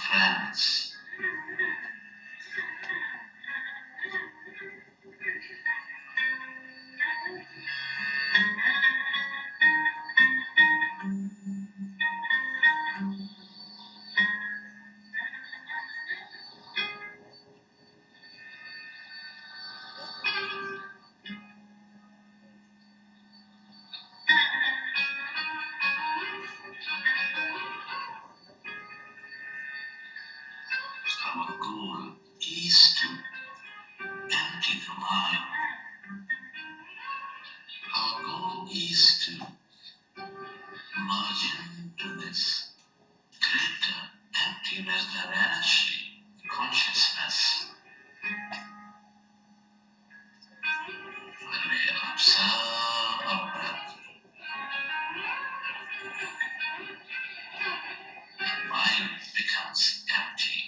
friends. Our goal is to empty the mind. Our goal is to merge into this greater emptiness than energy, consciousness. When we observe our breath, mind becomes empty.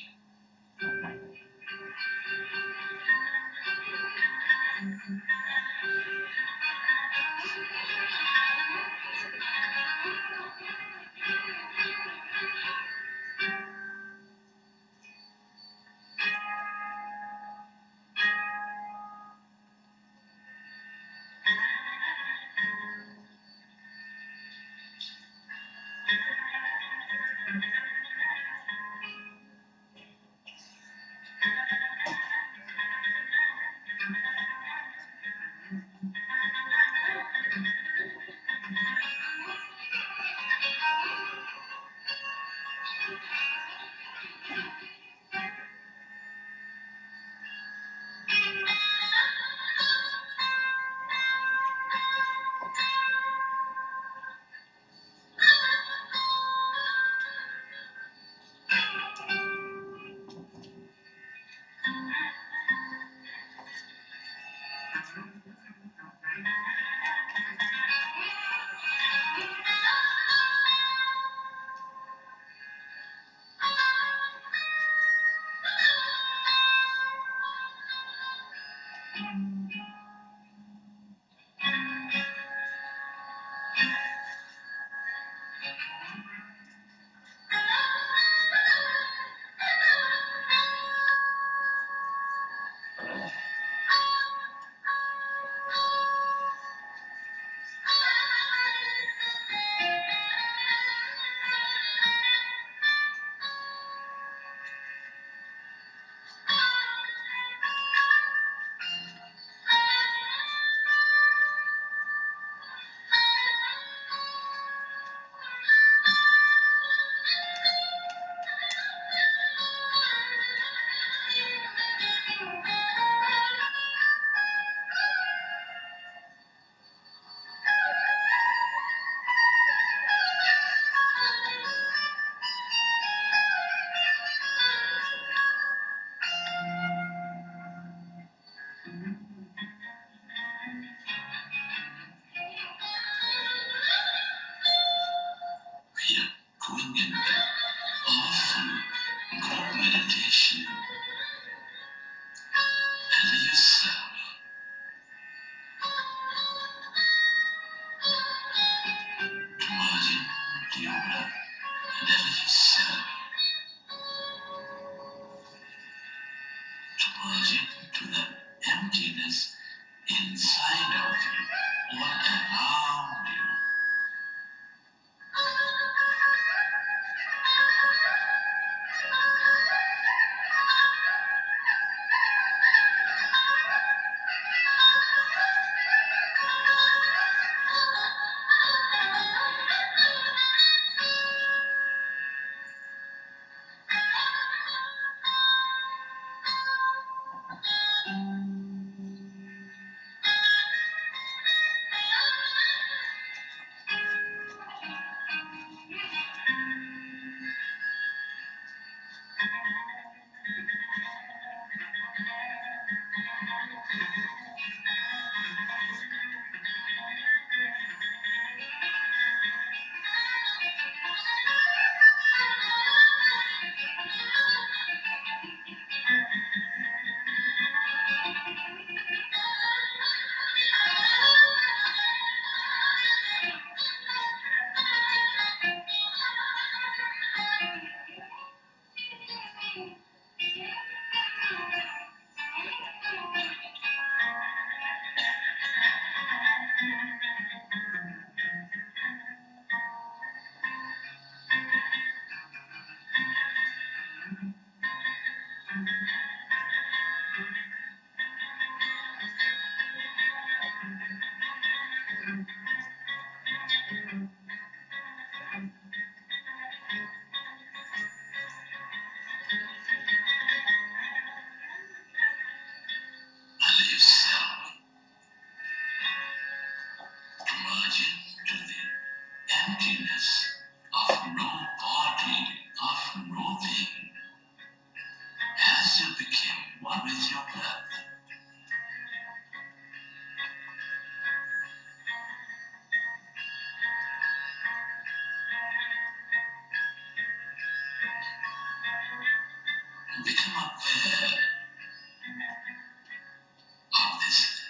of this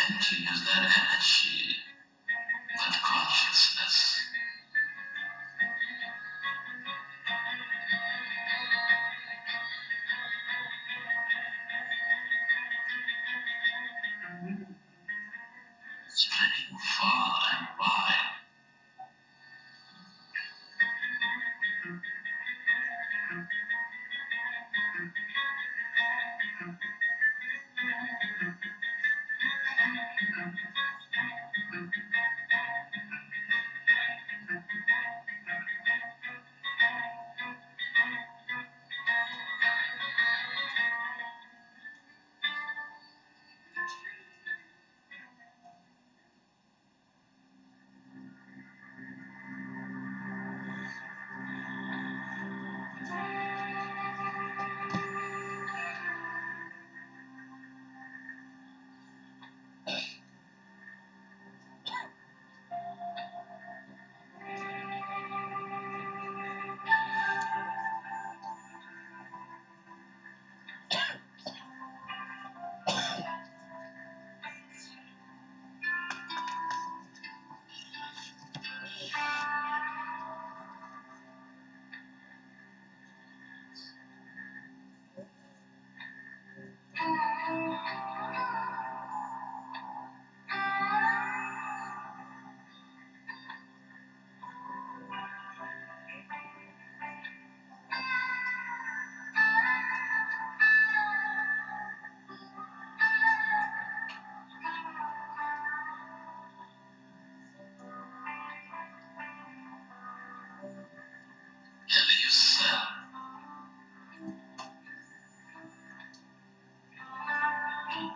emptiness, that energy, that consciousness. Spreading far and wide.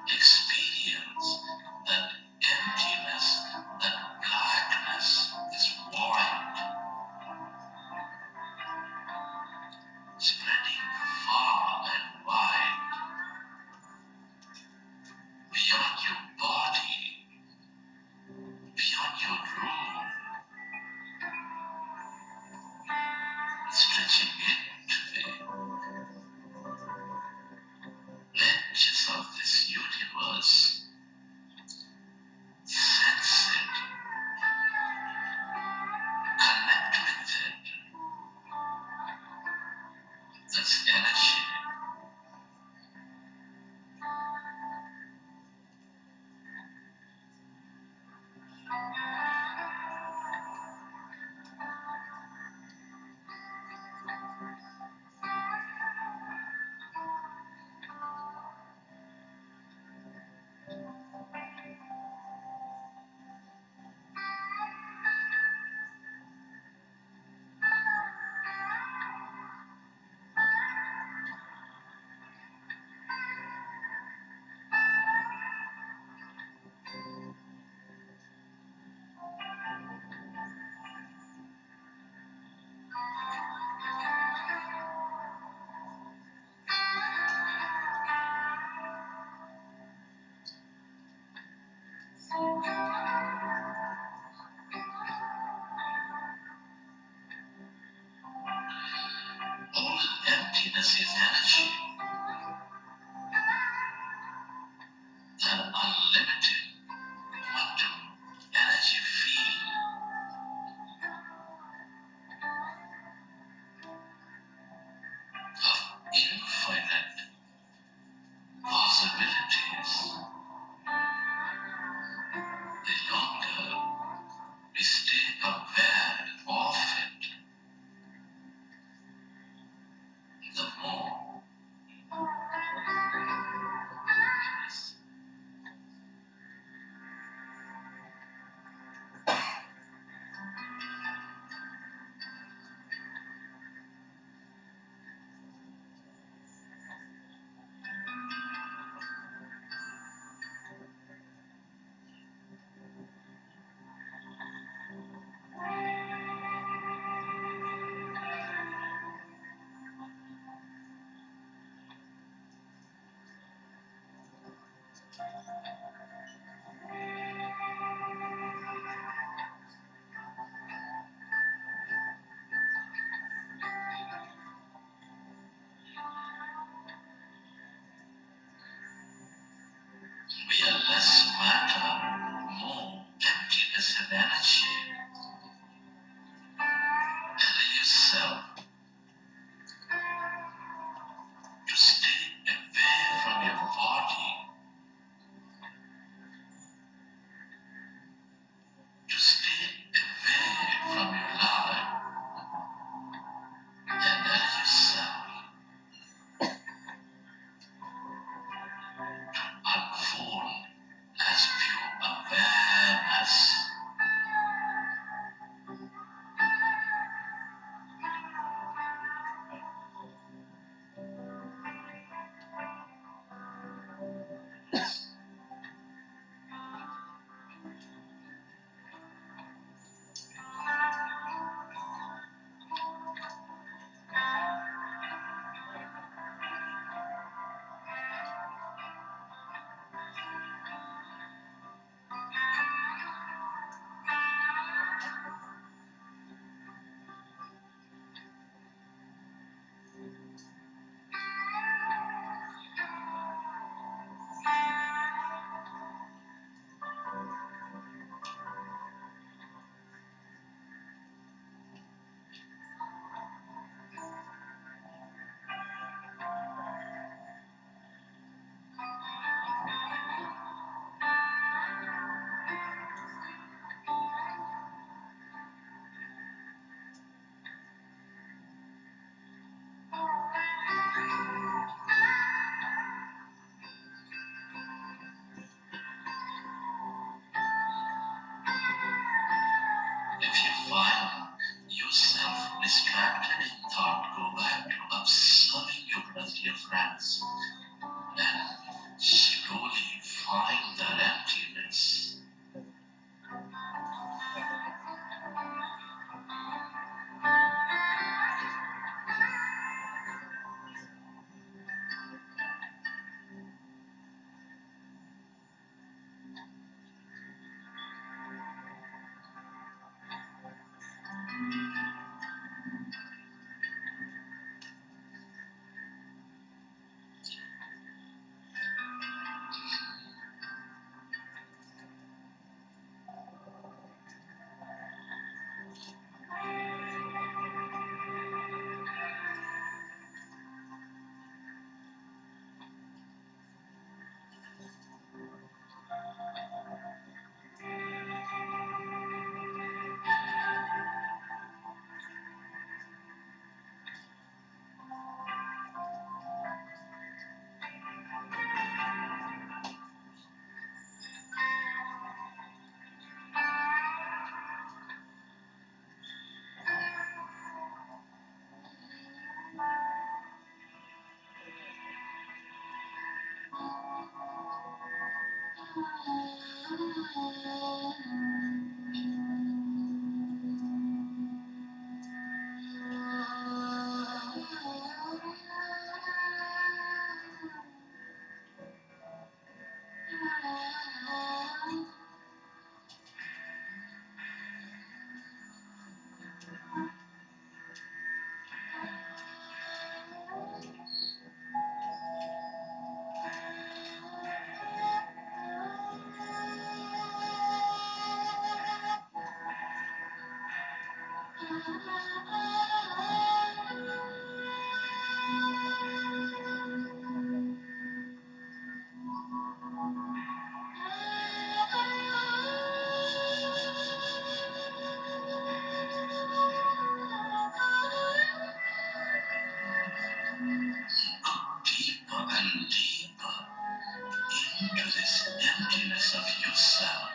Experience that emptiness, that blackness is void, spreading far and wide, beyond your body, beyond your room, stretching into the edges of this universe. Sense it, connect with it. That's energy. All emptiness is energy. That unlimited quantum energy field of infinite possibilities. The longer we stay aware of it, the more Deeper and deeper into this emptiness of yourself.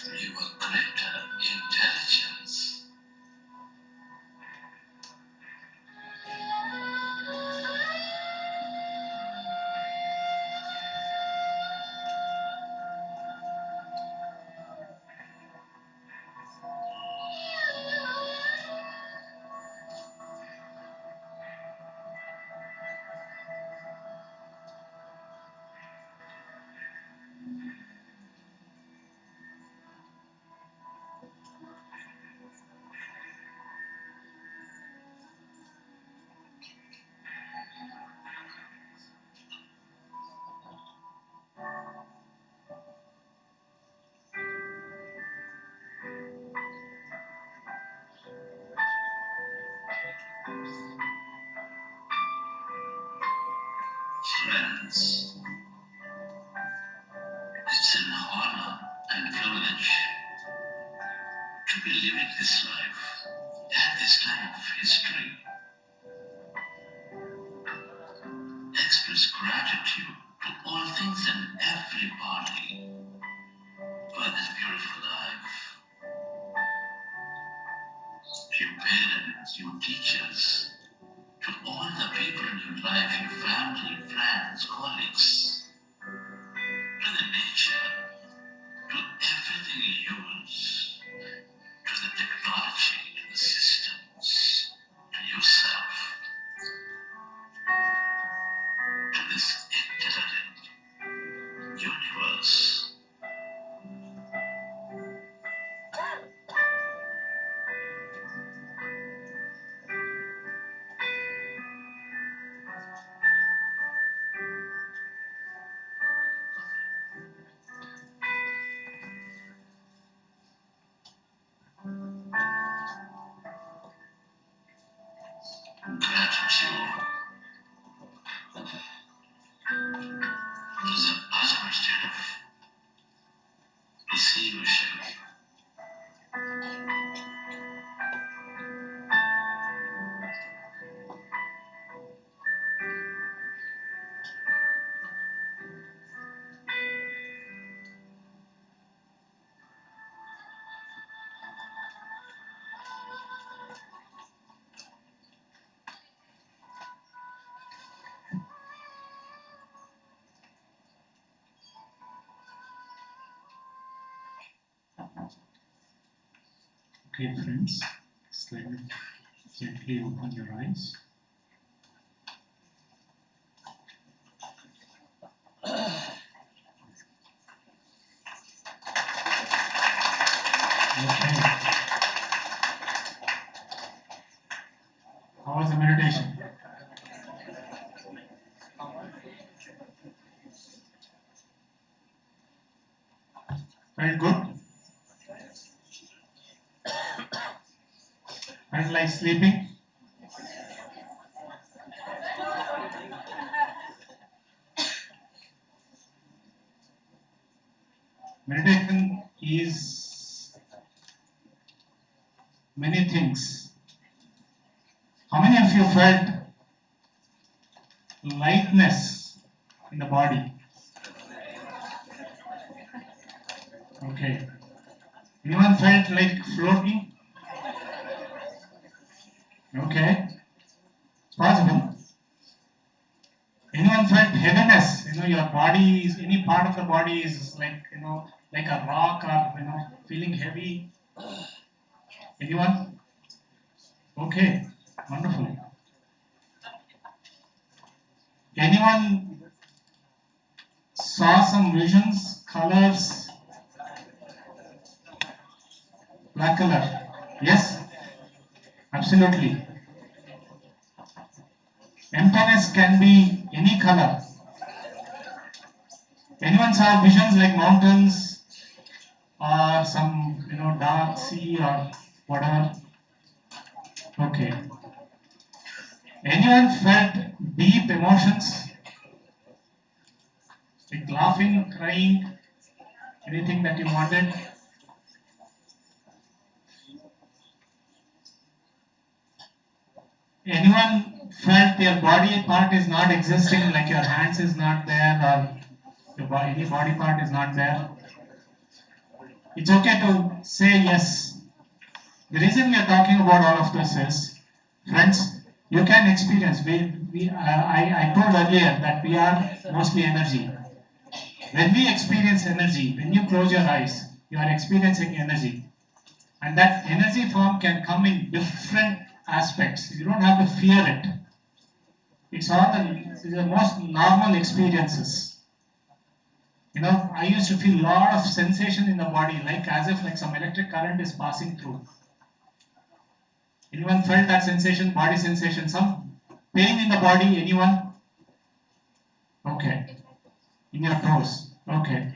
Your greater intelligence. Friends, it's an honor and privilege to be living this life at this time of history. Express gratitude to all things and everybody for this beautiful life. You parents, you teachers, to all the people in your life, your family, friends, colleagues, to the nature, to everything you use, to the technology, to the systems, to yourself, to this intelligent universe. Gratitude is the ultimate state of receivership. Okay, friends, slowly, gently open your eyes. Okay. How was the meditation? Felt good? Felt like sleeping? Meditation is many things. How many of you felt lightness in the body? Okay. Anyone felt like floating? Okay. It's possible. Anyone felt heaven? your body is, any part of the body is like, like a rock or, feeling heavy? Anyone? Okay, wonderful. Anyone saw some visions, colors, black color? Yes, absolutely. Emptiness can be any color. Anyone saw visions like mountains or some, dark sea or whatever? Okay. Anyone felt deep emotions? Like laughing, crying, anything that you wanted? Anyone felt their body part is not existing, like your hands is not there or any body part is not there? It's okay to say yes. The reason we are talking about all of this is, friends, you can experience. I told earlier that we are mostly energy. When we experience energy, when you close your eyes, you are experiencing energy. And that energy form can come in different aspects. You don't have to fear it. It's all the most normal experiences. I used to feel a lot of sensation in the body, like as if like some electric current is passing through. Anyone felt that sensation, body sensation? Some pain in the body, anyone? Okay. In your toes. Okay.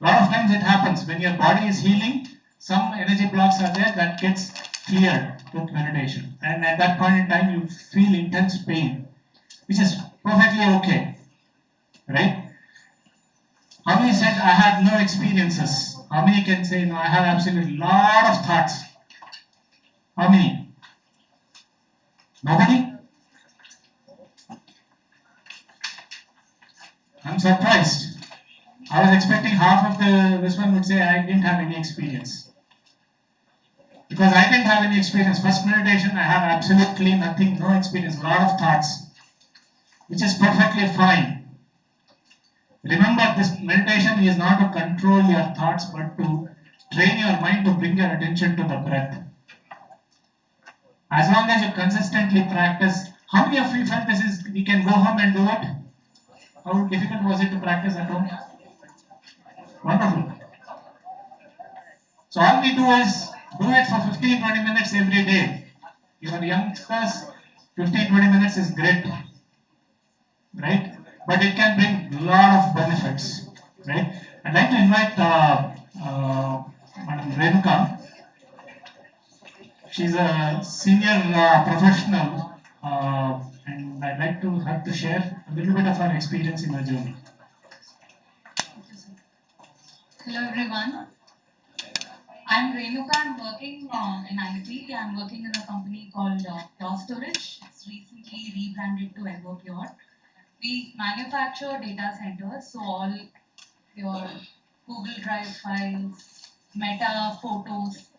A lot of times it happens when your body is healing, some energy blocks are there that gets cleared with meditation. And at that point in time, you feel intense pain, which is perfectly okay. Right? How many said, I had no experiences? How many can say, no, I have absolutely lot of thoughts? How many? Nobody? I'm surprised. I was expecting half of this one would say I didn't have any experience. Because I didn't have any experience. First meditation, I have absolutely nothing, no experience, a lot of thoughts, which is perfectly fine. Remember, this meditation is not to control your thoughts, but to train your mind to bring your attention to the breath. As long as you consistently practice, how many of you felt this is, you can go home and do it? How difficult was it to practice at home? Wonderful. So all we do is do it for 15-20 minutes every day. Even youngsters, 15-20 minutes is great, right? But it can bring a lot of benefits, right? I'd like to invite Madam Renuka. She's a senior professional, and I'd like her to share a little bit of her experience in her journey. Hello everyone. I'm Renuka. I'm working in IT. I'm working in a company called Pure Storage. It's recently rebranded to EverPure. We manufacture data centers, so all your Google Drive files, Meta photos,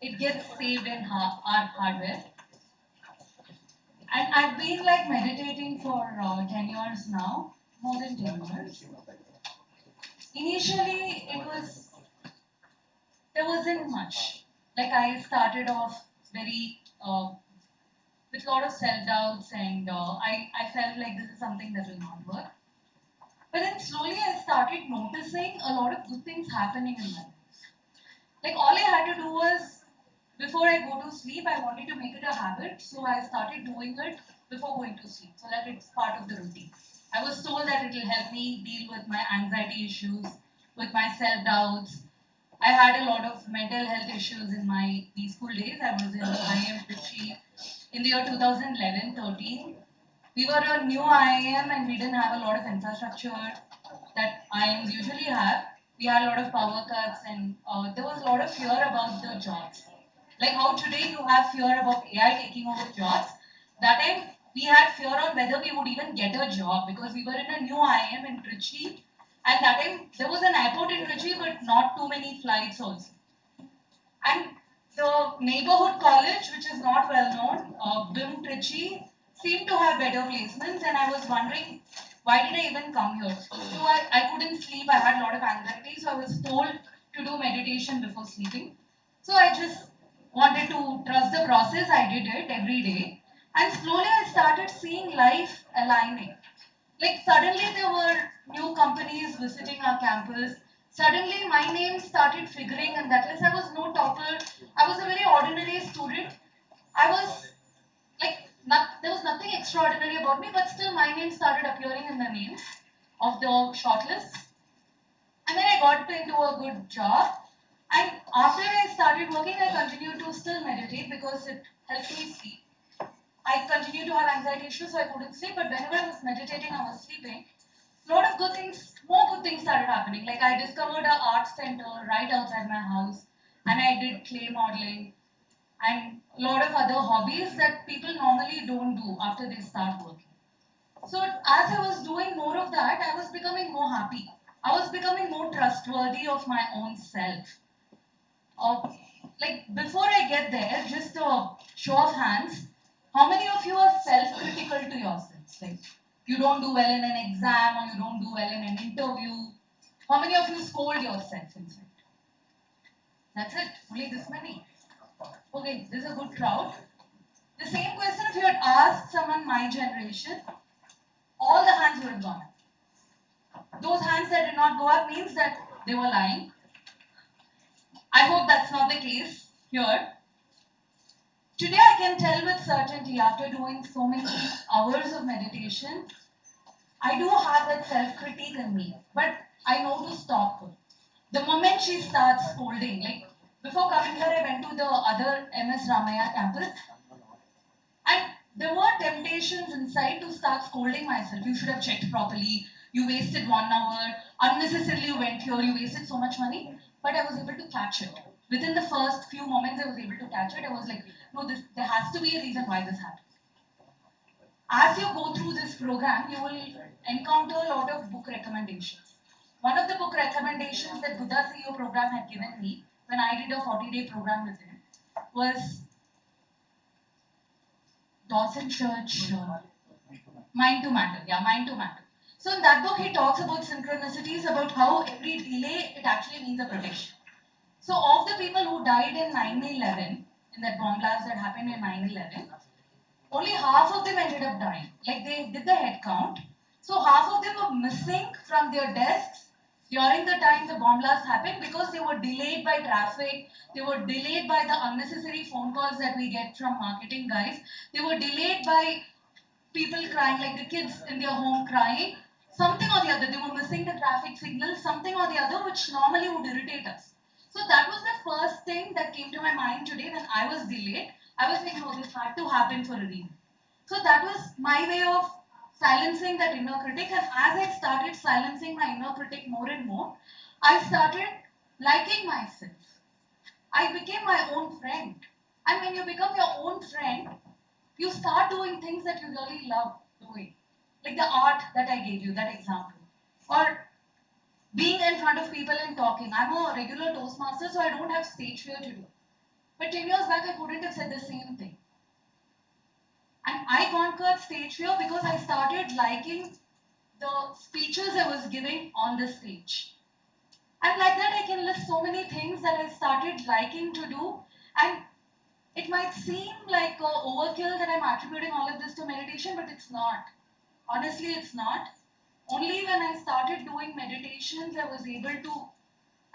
it gets saved in our hardware. And I've been like meditating for 10 years now, more than 10 years. Initially, there wasn't much. Like I started off very with a lot of self-doubts, and I felt like this is something that will not work. But then slowly I started noticing a lot of good things happening in my life. Like all I had to do was, before I go to sleep, I wanted to make it a habit, so I started doing it before going to sleep, so that it's part of the routine. I was told that it will help me deal with my anxiety issues, with my self-doubts. I had a lot of mental health issues in my school days. I was in IIM Trichy in the year 2011-13. We were a new IIM and we didn't have a lot of infrastructure that IIMs usually have. We had a lot of power cuts, and there was a lot of fear about the jobs. Like how today you have fear about AI taking over jobs. That time we had fear on whether we would even get a job because we were in a new IIM in Trichy. And that time there was an airport in Trichy, but not too many flights also. And the neighborhood college, which is not well known, BIM Trichy, seemed to have better placements. And I was wondering, why did I even come here? So I couldn't sleep, I had a lot of anxiety, so I was told to do meditation before sleeping. So I just wanted to trust the process, I did it every day. And slowly I started seeing life aligning. Like suddenly there were new companies visiting our campus. Suddenly my name started figuring, and that is I was no topper. I was a very ordinary student. I was like there was nothing extraordinary about me, but still my name started appearing in the names of the shortlists. And then I got into a good job. And after I started working, I continued to still meditate because it helped me sleep. I continued to have anxiety issues, so I couldn't sleep. But whenever I was meditating, I was sleeping. A lot of good things, more good things started happening. Like I discovered an art center right outside my house, and I did clay modeling and a lot of other hobbies that people normally don't do after they start working. So as I was doing more of that, I was becoming more happy. I was becoming more trustworthy of my own self. Like before I get there, just a show of hands, how many of you are self-critical to yourselves? Like you don't do well in an exam or you don't do well in an interview. How many of you scold yourself inside? That's it, only this many. Okay, this is a good crowd. The same question if you had asked someone my generation, all the hands would have gone up. Those hands that did not go up means that they were lying. I hope that's not the case here. Today I can tell with certainty after doing so many hours of meditation, I do have that self-critique in me, but I know to stop her. The moment she starts scolding, like before coming here I went to the other MS Ramaya campus and there were temptations inside to start scolding myself. You should have checked properly, you wasted 1 hour, unnecessarily you went here, you wasted so much money, but I was able to catch it. Within the first few moments I was able to catch it. I was like, no, there has to be a reason why this happened. As you go through this program, you will encounter a lot of book recommendations. One of the book recommendations that Buddha CEO program had given me when I did a 40-day program with him was Dawson Church, Mind to Matter. Yeah, Mind to Matter. So in that book, he talks about synchronicities, about how every delay, it actually means a protection. So of the people who died in 9/11, in that bomb blast that happened in 9/11, only half of them ended up dying. Like they did the head count. So half of them were missing from their desks during the time the bomb blast happened because they were delayed by traffic, they were delayed by the unnecessary phone calls that we get from marketing guys, they were delayed by people crying, like the kids in their home crying, something or the other. They were missing the traffic signal, something or the other, which normally would irritate us. So that was the first thing that came to my mind today when I was delayed. I was like, no, this had to happen for a reason. So that was my way of silencing that inner critic. And as I started silencing my inner critic more and more, I started liking myself. I became my own friend. And when you become your own friend, you start doing things that you really love doing. Like the art that I gave you, that example. Or being in front of people and talking. I'm a regular Toastmaster, so I don't have stage fear to do. But 10 years back, I couldn't have said the same thing. And I conquered stage fear because I started liking the speeches I was giving on the stage. And like that, I can list so many things that I started liking to do. And it might seem like overkill that I'm attributing all of this to meditation, but it's not. Honestly, it's not. Only when I started doing meditations, I was able to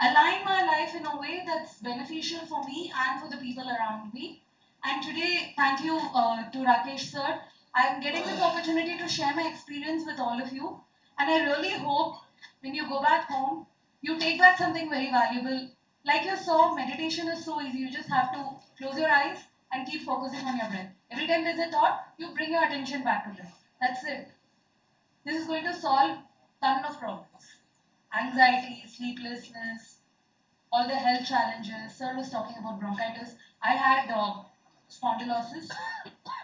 align my life in a way that's beneficial for me and for the people around me. And today, thank you to Rakesh sir. I'm getting this opportunity to share my experience with all of you. And I really hope when you go back home, you take back something very valuable. Like you saw, meditation is so easy. You just have to close your eyes and keep focusing on your breath. Every time there's a thought, you bring your attention back to breath. That's it. This is going to solve ton of problems. Anxiety, sleeplessness, all the health challenges. Sir was talking about bronchitis. I had spondylosis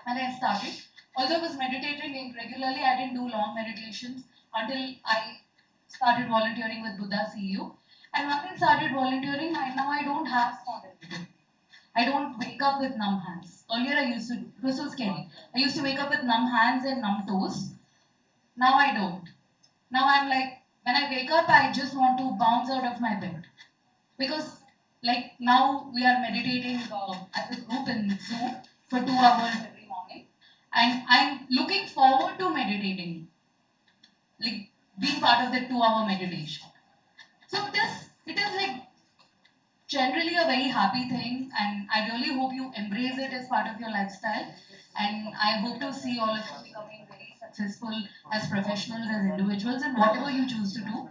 when I started. Although I was meditating regularly, I didn't do long meditations until I started volunteering with Buddha CEO. And when I started volunteering, now I don't have spondylosis. I don't wake up with numb hands. Earlier I used to, it was so scary. I used to wake up with numb hands and numb toes. Now I don't. Now I'm like, when I wake up, I just want to bounce out of my bed. Because like now we are meditating as a group in Zoom for 2 hours every morning. And I'm looking forward to meditating, like being part of the 2 hour meditation. So it is like generally a very happy thing, and I really hope you embrace it as part of your lifestyle. And I hope to see all of you becoming very successful as professionals, as individuals, in whatever you choose to do.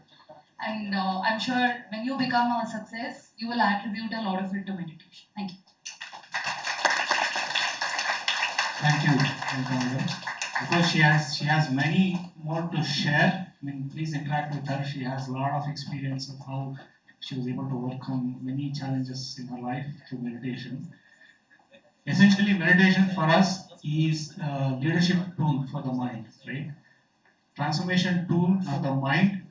And I'm sure when you become a success, you will attribute a lot of it to meditation. Thank you. Thank you, Madam. Because she has many more to share. I mean, please interact with her. She has a lot of experience of how she was able to overcome many challenges in her life through meditation. Essentially, meditation for us is a leadership tool for the mind, right? Transformation tool for the mind.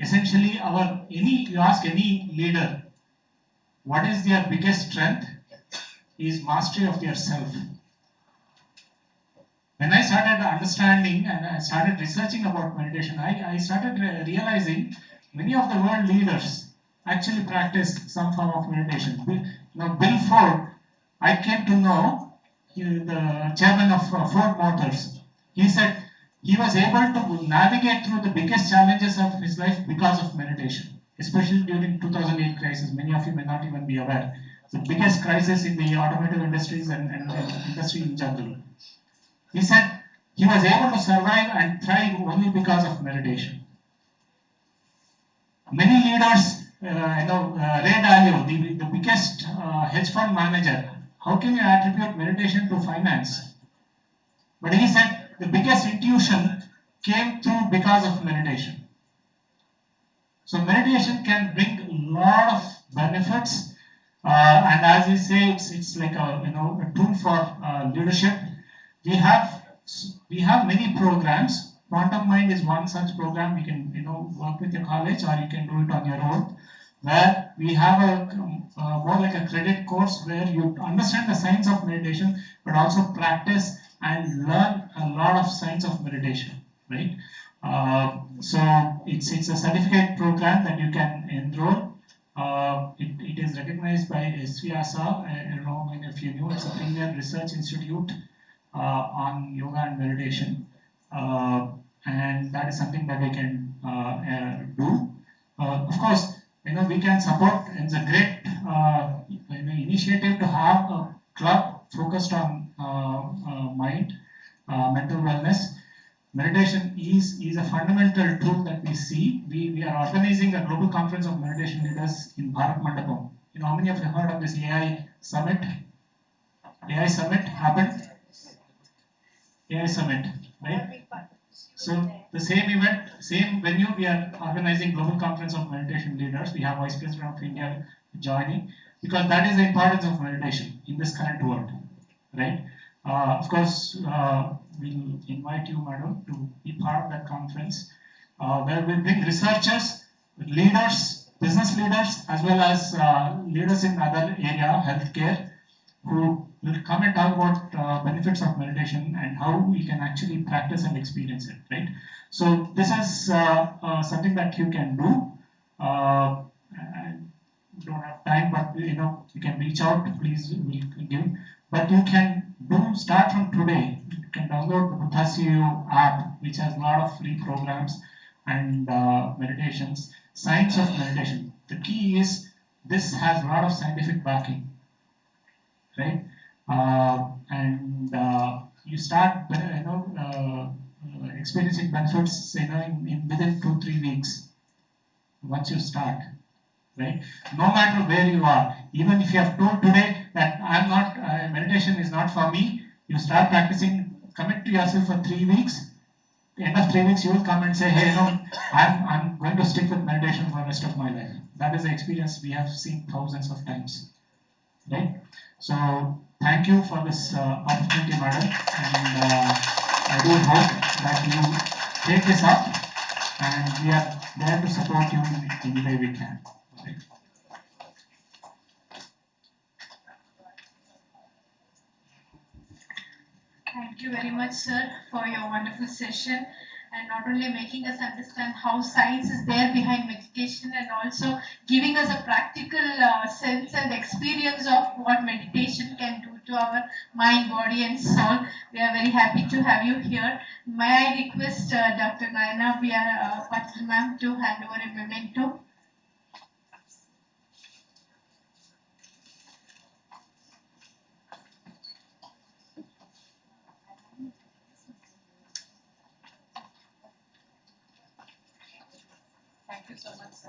Essentially, you ask any leader, what is their biggest strength? Is mastery of their self. When I started understanding and I started researching about meditation, I started realizing many of the world leaders actually practice some form of meditation. Bill Ford, I came to know, the chairman of Ford Motors, he said he was able to navigate through the biggest challenges of his life because of meditation, especially during 2008 crisis. Many of you may not even be aware. The biggest crisis in the automotive industries and industry in general. He said he was able to survive and thrive only because of meditation. Many leaders, Ray Dalio, the biggest hedge fund manager, how can you attribute meditation to finance? But he said the biggest intuition came through because of meditation. So meditation can bring a lot of benefits, and as you say, it's like a tool for leadership. We have many programs. Quantum Mind is one such program. You can work with your college, or you can do it on your own, where we have a more like a credit course where you understand the science of meditation, but also practice and learn a lot of science of meditation, right? So it's a certificate program that you can enroll. It is recognized by SVASA. I don't know if you know, it's a premier research institute on yoga and meditation, and that is something that we can do. Of course, we can support. It's a great initiative to have a club focused on mind, mental wellness. Meditation is a fundamental tool that we see. We are organizing a global conference of meditation leaders in Bharat Mandapam. How many of you heard of this AI Summit? AI Summit happened. AI Summit, right? So the same event, same venue, we are organizing global conference of meditation leaders. We have Vice President of India joining, because that is the importance of meditation in this current world, right? Of course, we'll invite you, madam, to be part of that conference, where we'll bring researchers, leaders, business leaders, as well as leaders in other area, healthcare, who will come and talk about benefits of meditation and how we can actually practice and experience it, right? So this is something that you can do. I don't have time, but you can reach out. Please, we'll give. But you can start from today. You can download the Buddha CEO app, which has a lot of free programs and meditations. Science of meditation. The key is this has a lot of scientific backing, right? And you start, experiencing benefits, within 2-3 weeks. Once you start, right? No matter where you are, even if you have told today that I'm not, meditation is not for me, you start practicing, commit to yourself for 3 weeks. At the end of 3 weeks, you will come and say, hey, I'm going to stick with meditation for the rest of my life. That is the experience we have seen thousands of times, right? So thank you for this opportunity, madam, and I do hope that you take this up, and we are there to support you in any way we can. Okay. Thank you very much, sir, for your wonderful session. and not only making us understand how science is there behind meditation, and also giving us a practical sense and experience of what meditation can do to our mind, body, and soul. We are very happy to have you here. May I request Dr. Nayana Patil ma'am to hand over a memento. Thank you so much, sir.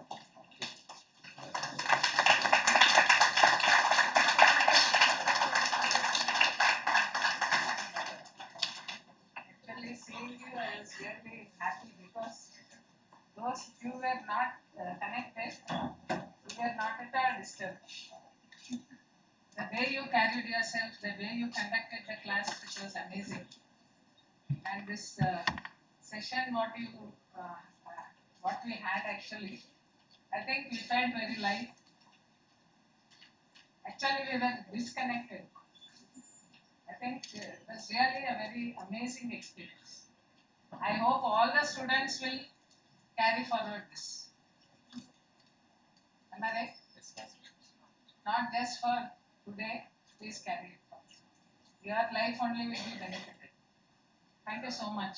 Actually, seeing you, I was really happy because those you were not connected, you were not at all disturbed. The way you carried yourself, the way you conducted the class, it was amazing. And this session, what we had actually, I think we felt very light. Actually, we were disconnected. I think it was really a very amazing experience. I hope all the students will carry forward this. Am I right? Not just for today, please carry it forward. Your life only will be benefited. Thank you so much.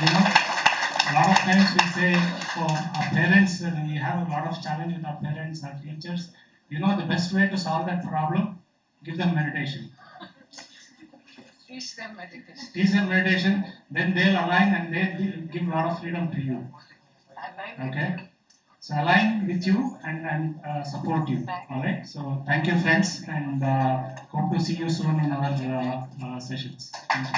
You know, a lot of times we say for our parents, we have a lot of challenge with our parents, our teachers. You know, the best way to solve that problem, give them meditation. Teach them meditation. Teach them meditation, then they'll align and they'll give a lot of freedom to you. Okay? So align with you and support you. Alright? So thank you, friends, and hope to see you soon in our sessions. Thank you.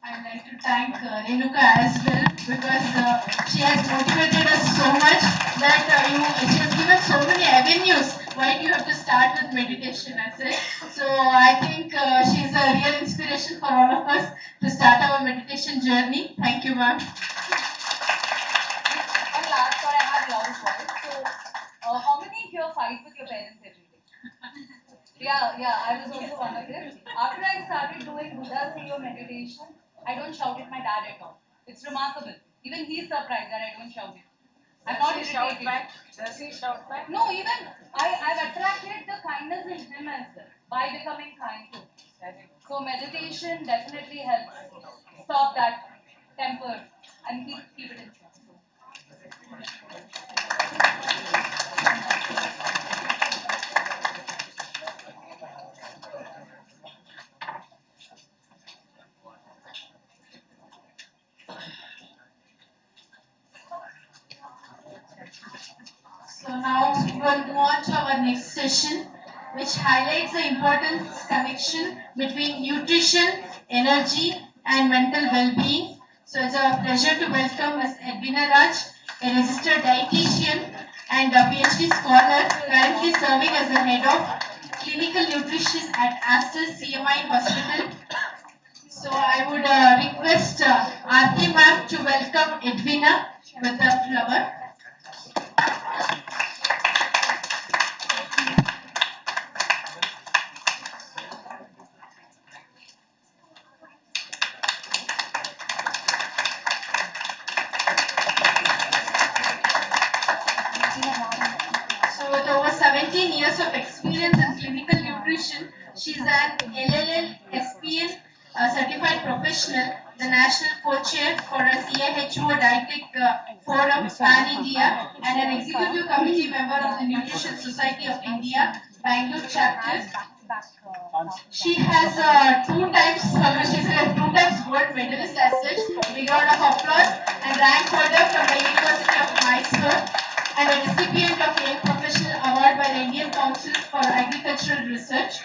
I'd like to thank Renuka as well, because she has motivated us so much that she has given so many avenues. Why do you have to start with meditation? I said. So I think she is a real inspiration for all of us to start our meditation journey. Thank you, ma'am. One last thought, I have loud voice. So, how many here fight with your parents every day? Yeah, I was also one of them. After I started doing Buddha Yoga meditation, I don't shout at my dad at all. It's remarkable. Even he's surprised that I don't shout it. I'm not Does he shout back? Does he shout back? No, even I've attracted the kindness in him as well by becoming kind to him. So meditation definitely helps stop that temper and keep it in check. So now we will move on to our next session, which highlights the importance connection between nutrition, energy, and mental well-being. So it's a pleasure to welcome Ms. Edwina Raj, a registered dietitian and a PhD scholar, currently serving as the head of clinical nutrition at Aster CMI Hospital. So I would request Aarti ma'am to welcome Edwina with a flower. So with over 17 years of experience in clinical nutrition, she's an LLL SPN certified professional, the national co-chair for a CIHO Dietetic Forum Pan India, and an executive committee member of the Nutrition Society of India, Bangalore chapter. She has she's a 2 times gold medalist as such, big round of applause, and rank holder from the University of Mysore, and a recipient of Young Professional Award by the Indian Council for Agricultural Research.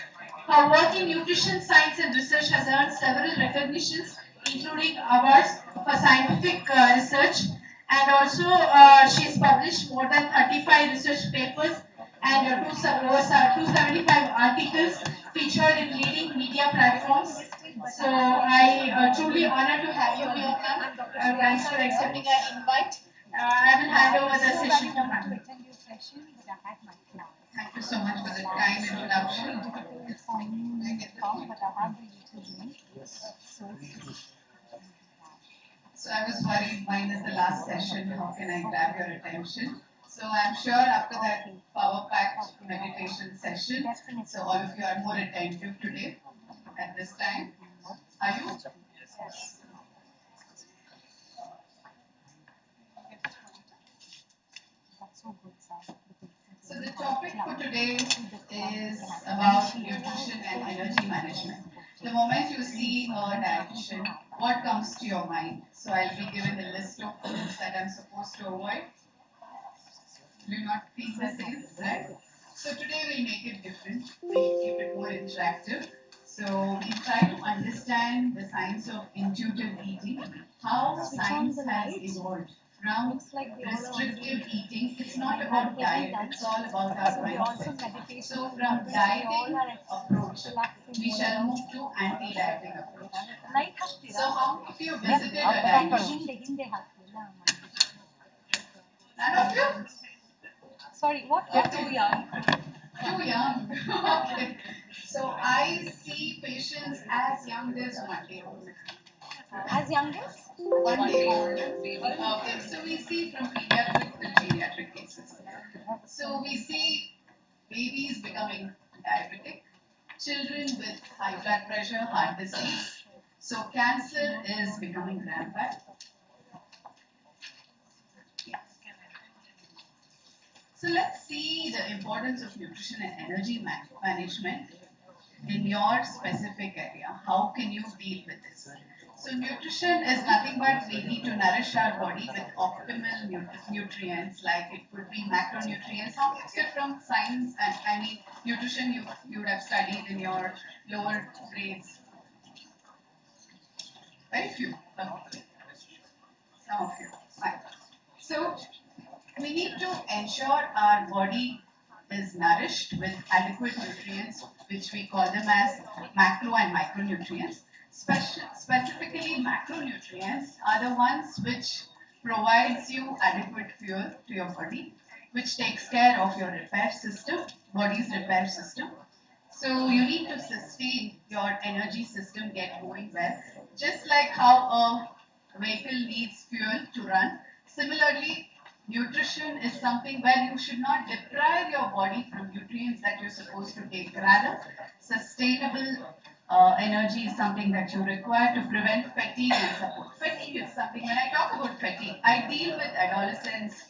Her work in nutrition science and research has earned several recognitions, including awards for scientific research, and also she has published more than 35 research papers and over 275 articles featured in leading media platforms. So I truly honored to have you here, ma'am. Thanks for accepting our invite. I will hand over the session to ma'am. Thank you so so much for the kind introduction. So I was worried, mine is the last session, how can I grab your attention? So I'm sure after that power-packed meditation session, so all of you are more attentive today at this time. Are you? Yes. So the topic for today is about nutrition and energy management. The moment you see a direction, what comes to your mind? So I'll be given a list of foods that I'm supposed to avoid. Do not feel the same, right? So today we'll make it different. We'll keep it more interactive. So we try to understand the science of intuitive eating, how science has evolved from restrictive eating. It's not about diet, it's all about our mindset. So from dieting approach, we shall move to anti-dieting approach. So how many of you visited a dietitian? None of you? Sorry, what? You're too young. Too young. Okay. So I see patients as young as 1 day old. As young as? 1 day old. Okay, so we see from pediatric to geriatric cases. So we see babies becoming diabetic, children with high blood pressure, heart disease. So cancer is becoming rampant. So let's see the importance of nutrition and energy management in your specific area. How can you deal with this? So nutrition is nothing but we need to nourish our body with optimal nutrients, like it could be macronutrients. How many of you from science and nutrition you would have studied in your lower grades? Very few. Some of you. Fine. So we need to ensure our body is nourished with adequate nutrients, which we call them as macro and micronutrients. Specifically, macronutrients are the ones which provides you adequate fuel to your body, which takes care of your repair system, body's repair system. So you need to sustain your energy system get going well, just like how a vehicle needs fuel to run. Similarly, nutrition is something where you should not deprive your body from nutrients that you're supposed to take. Rather, sustainable energy is something that you require to prevent fatigue and support. Fatigue is something, when I talk about fatigue, I deal with adolescents,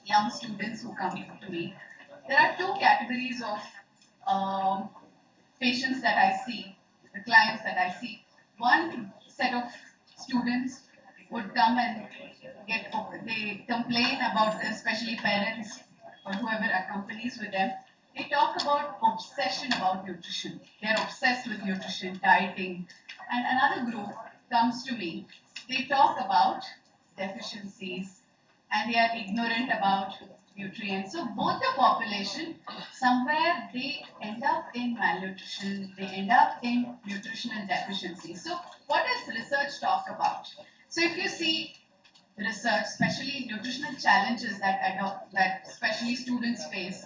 young students who come to me. There are two categories of patients that I see, the clients that I see. One set of students would come and they complain about, especially parents or whoever accompanies with them, they talk about obsession about nutrition. They're obsessed with nutrition, dieting. And another group comes to me, they talk about deficiencies and they are ignorant about nutrients. So both the population, somewhere they end up in malnutrition, they end up in nutritional deficiency. So what does research talk about? So if you see research, especially nutritional challenges that especially students face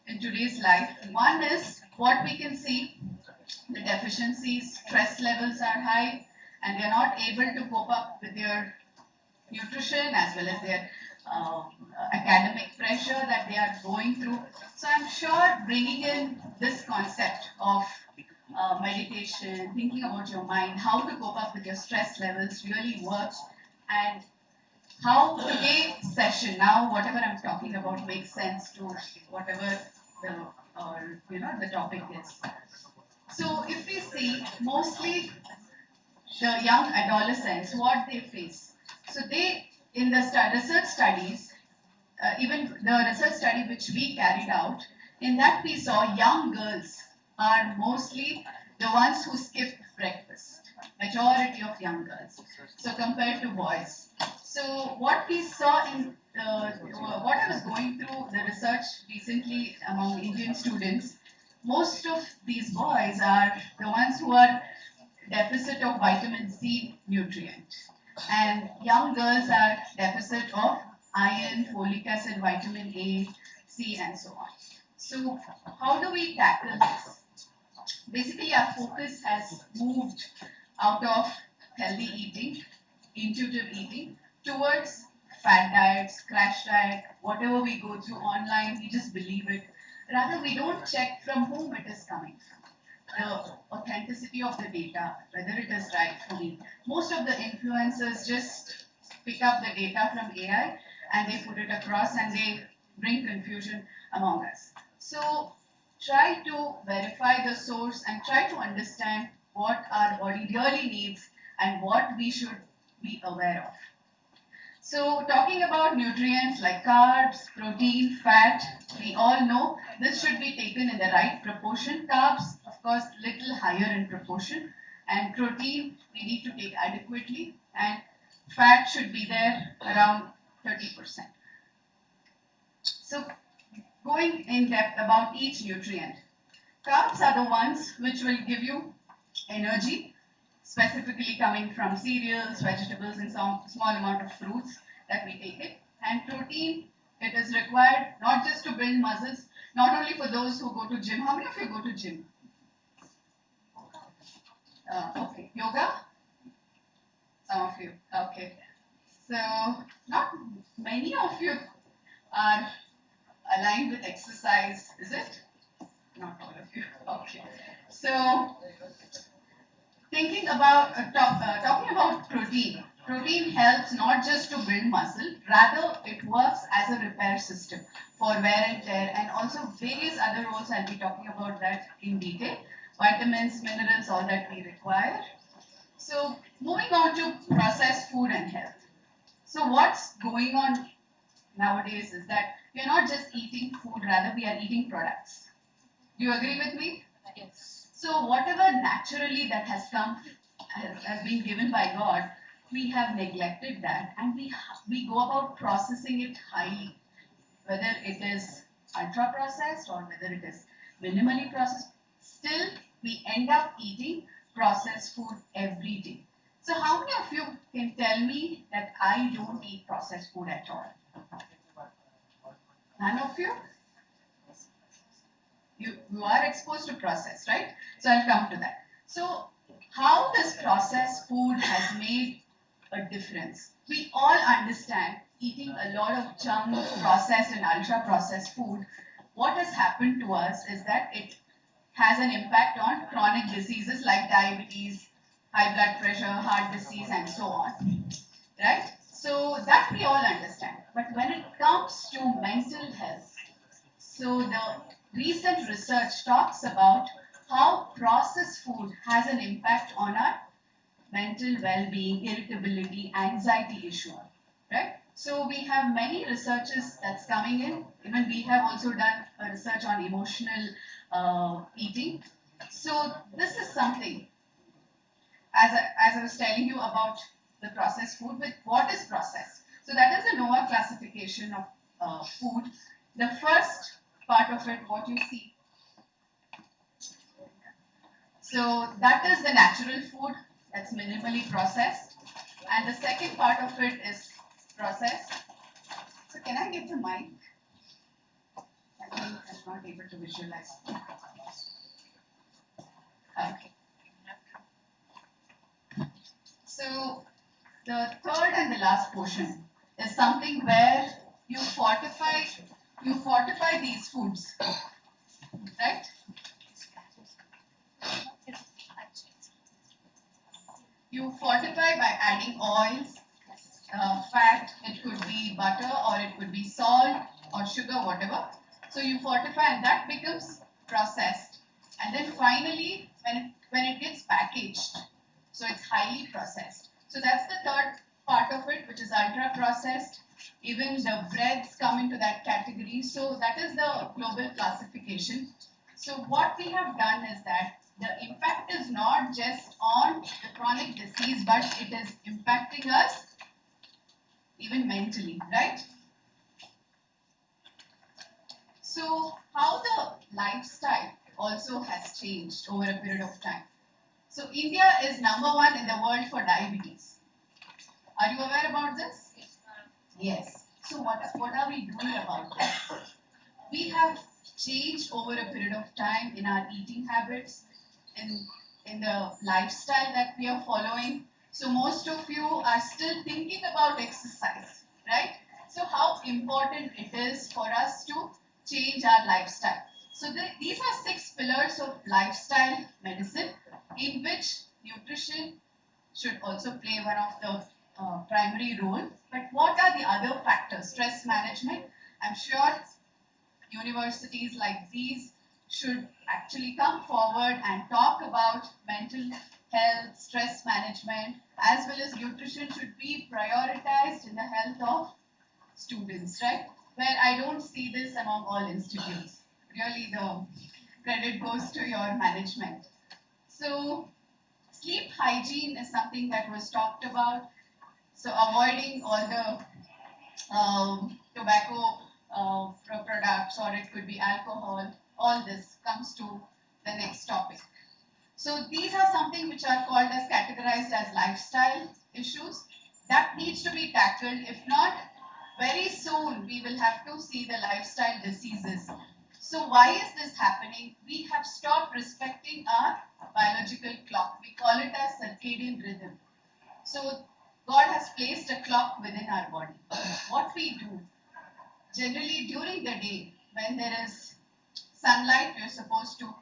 in today's life, one is what we can see, the deficiencies, stress levels are high, and they're not able to cope up with their nutrition as well as their academic pressure that they are going through. So I'm sure bringing in this concept of meditation, thinking about your mind, how to cope up with your stress levels really works, and how today's session, now whatever I'm talking about makes sense to whatever the topic is. So if we see mostly the young adolescents, what they face. So they, in the research studies, even the research study which we carried out, in that we saw young girls are mostly the ones who skip breakfast. Majority of young girls. So compared to boys. So what we saw in what I was going through the research recently among Indian students, most of these boys are the ones who are deficit of vitamin C nutrient, and young girls are deficit of iron, folic acid, vitamin A, C, and so on. So how do we tackle this? Basically, our focus has moved out of healthy eating, intuitive eating, towards fad diets, crash diet, whatever we go through online, we just believe it. Rather, we don't check from whom it is coming from, the authenticity of the data, whether it is right for me. Most of the influencers just pick up the data from AI and they put it across and they bring confusion among us. So try to verify the source and try to understand what our body really needs and what we should be aware of. So talking about nutrients like carbs, protein, fat, we all know this should be taken in the right proportion. Carbs, of course, little higher in proportion, and protein we need to take adequately, and fat should be there around 30%. So going in depth about each nutrient. Carbs are the ones which will give you energy, specifically coming from cereals, vegetables, and some small amount of fruits that we take it. And protein, it is required not just to build muscles, not only for those who go to gym. How many of you go to gym? Okay, yoga? Some of you, okay. So, not many of you are aligned with exercise, is it? Not all of you, okay. So, thinking about, talking about protein. Protein helps not just to build muscle, rather it works as a repair system for wear and tear and also various other roles. I'll be talking about that in detail. Vitamins, minerals, all that we require. So moving on to processed food and health. So what's going on nowadays is that we are not just eating food, rather we are eating products. Do you agree with me? Yes. So whatever naturally that has come, has been given by God, we have neglected that and we go about processing it highly, whether it is ultra processed or whether it is minimally processed. Still, we end up eating processed food every day. So how many of you can tell me that I don't eat processed food at all? None of you? You are exposed to processed, right? So I'll come to that. So how this processed food has made a difference. We all understand eating a lot of junk, processed and ultra processed food. What has happened to us is that it has an impact on chronic diseases like diabetes, high blood pressure, heart disease, and so on. Right? So that we all understand. But when it comes to mental health, so the recent research talks about how processed food has an impact on our mental well-being, irritability, anxiety issue, right? So we have many researches that's coming in. Even we have also done a research on emotional eating. So this is something, as I was telling you about the processed food, with what is processed. So that is the NOAA classification of food. The first part of it, what you see. So that is the natural food that's minimally processed. And the second part of it is processed. So can I get the mic? I think I'm not able to visualize. Okay. So the third and the last portion is something where you fortify these foods, right? You fortify by adding oils, fat, it could be butter or it could be salt or sugar, whatever. So you fortify and that becomes processed. And then finally, when it gets packaged, so it's highly processed. So that's the third part of it, which is ultra processed. Even the breads come into that category. So that is the global classification. So what we have done is that the impact is not just on the chronic disease, but it is impacting us even mentally, right? So how the lifestyle also has changed over a period of time. So India is #1 in the world for diabetes. Are you aware about this? Yes. So what are we doing about this? We have changed over a period of time in our eating habits, in the lifestyle that we are following. So most of you are still thinking about exercise, right? So how important it is for us to change our lifestyle. So these are 6 pillars of lifestyle medicine in which nutrition should also play one of the primary role. But what are the other factors? Stress management. I'm sure universities like these should actually come forward and talk about mental health, stress management, as well as nutrition should be prioritized in the health of students, right? Where I don't see this among all institutes. Really, the credit goes to your management. So, sleep hygiene is something that was talked about. So, avoiding all the tobacco products, or it could be alcohol, all this comes to the next topic. So these are something which are called as categorized as lifestyle issues that needs to be tackled. If not, very soon we will have to see the lifestyle diseases. So why is this happening? We have stopped respecting our biological clock. We call it as circadian rhythm. So God has placed a clock within our body. What we do, generally during the day, when there is sunlight, we are supposed to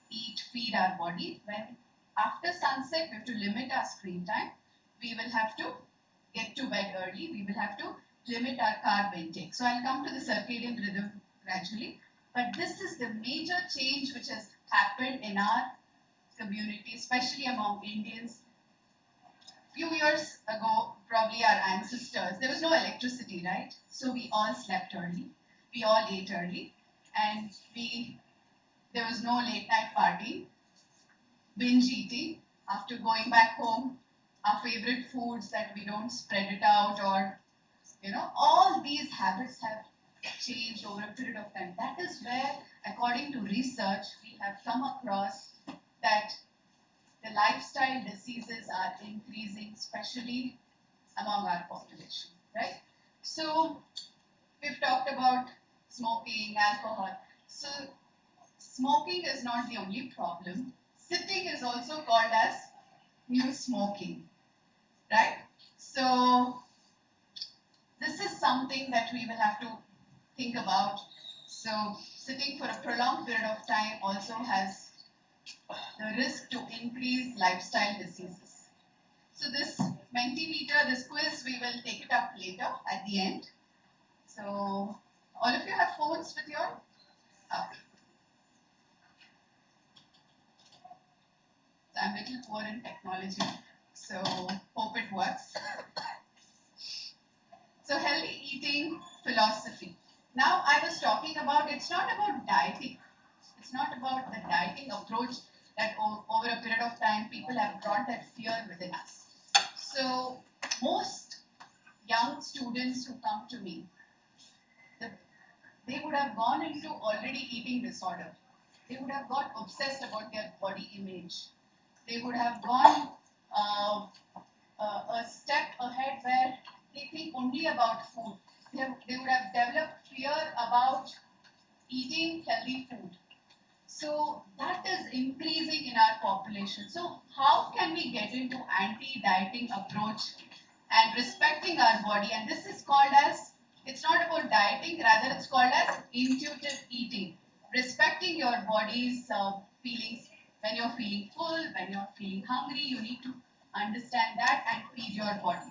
eat, feed our body. When after sunset, we have to limit our screen time. We will have to get to bed early. We will have to limit our carb intake. So I'll come to the circadian rhythm gradually. But this is the major change which has happened in our community, especially among Indians. Few years ago, probably our ancestors, there was no electricity, right? So we all slept early. We all ate early. And there was no late night party, binge eating. After going back home, our favorite foods that we don't spread it out, or all these habits have changed over a period of time. That is where, according to research, we have come across that the lifestyle diseases are increasing, especially among our population, right? So we've talked about smoking, alcohol. So smoking is not the only problem. Sitting is also called as new smoking, right? So this is something that we will have to think about. So sitting for a prolonged period of time also has the risk to increase lifestyle diseases. So this Mentimeter, this quiz, we will take it up later at the end. So all of you have phones with you? Okay. So I'm a little poor in technology, so hope it works. So healthy eating philosophy. Now I was talking about, it's not about dieting. It's not about the dieting approach that over a period of time people have brought that fear within us. So most young students who come to me, they would have gone into already eating disorder. They would have got obsessed about their body image. They would have gone a step ahead where they think only about food. They would have developed fear about eating healthy food. So that is increasing in our population. So how can we get into anti-dieting approach and respecting our body? And this is called as, it's not about dieting, rather it's called as intuitive eating. Respecting your body's feelings. When you're feeling full, when you're feeling hungry, you need to understand that and feed your body.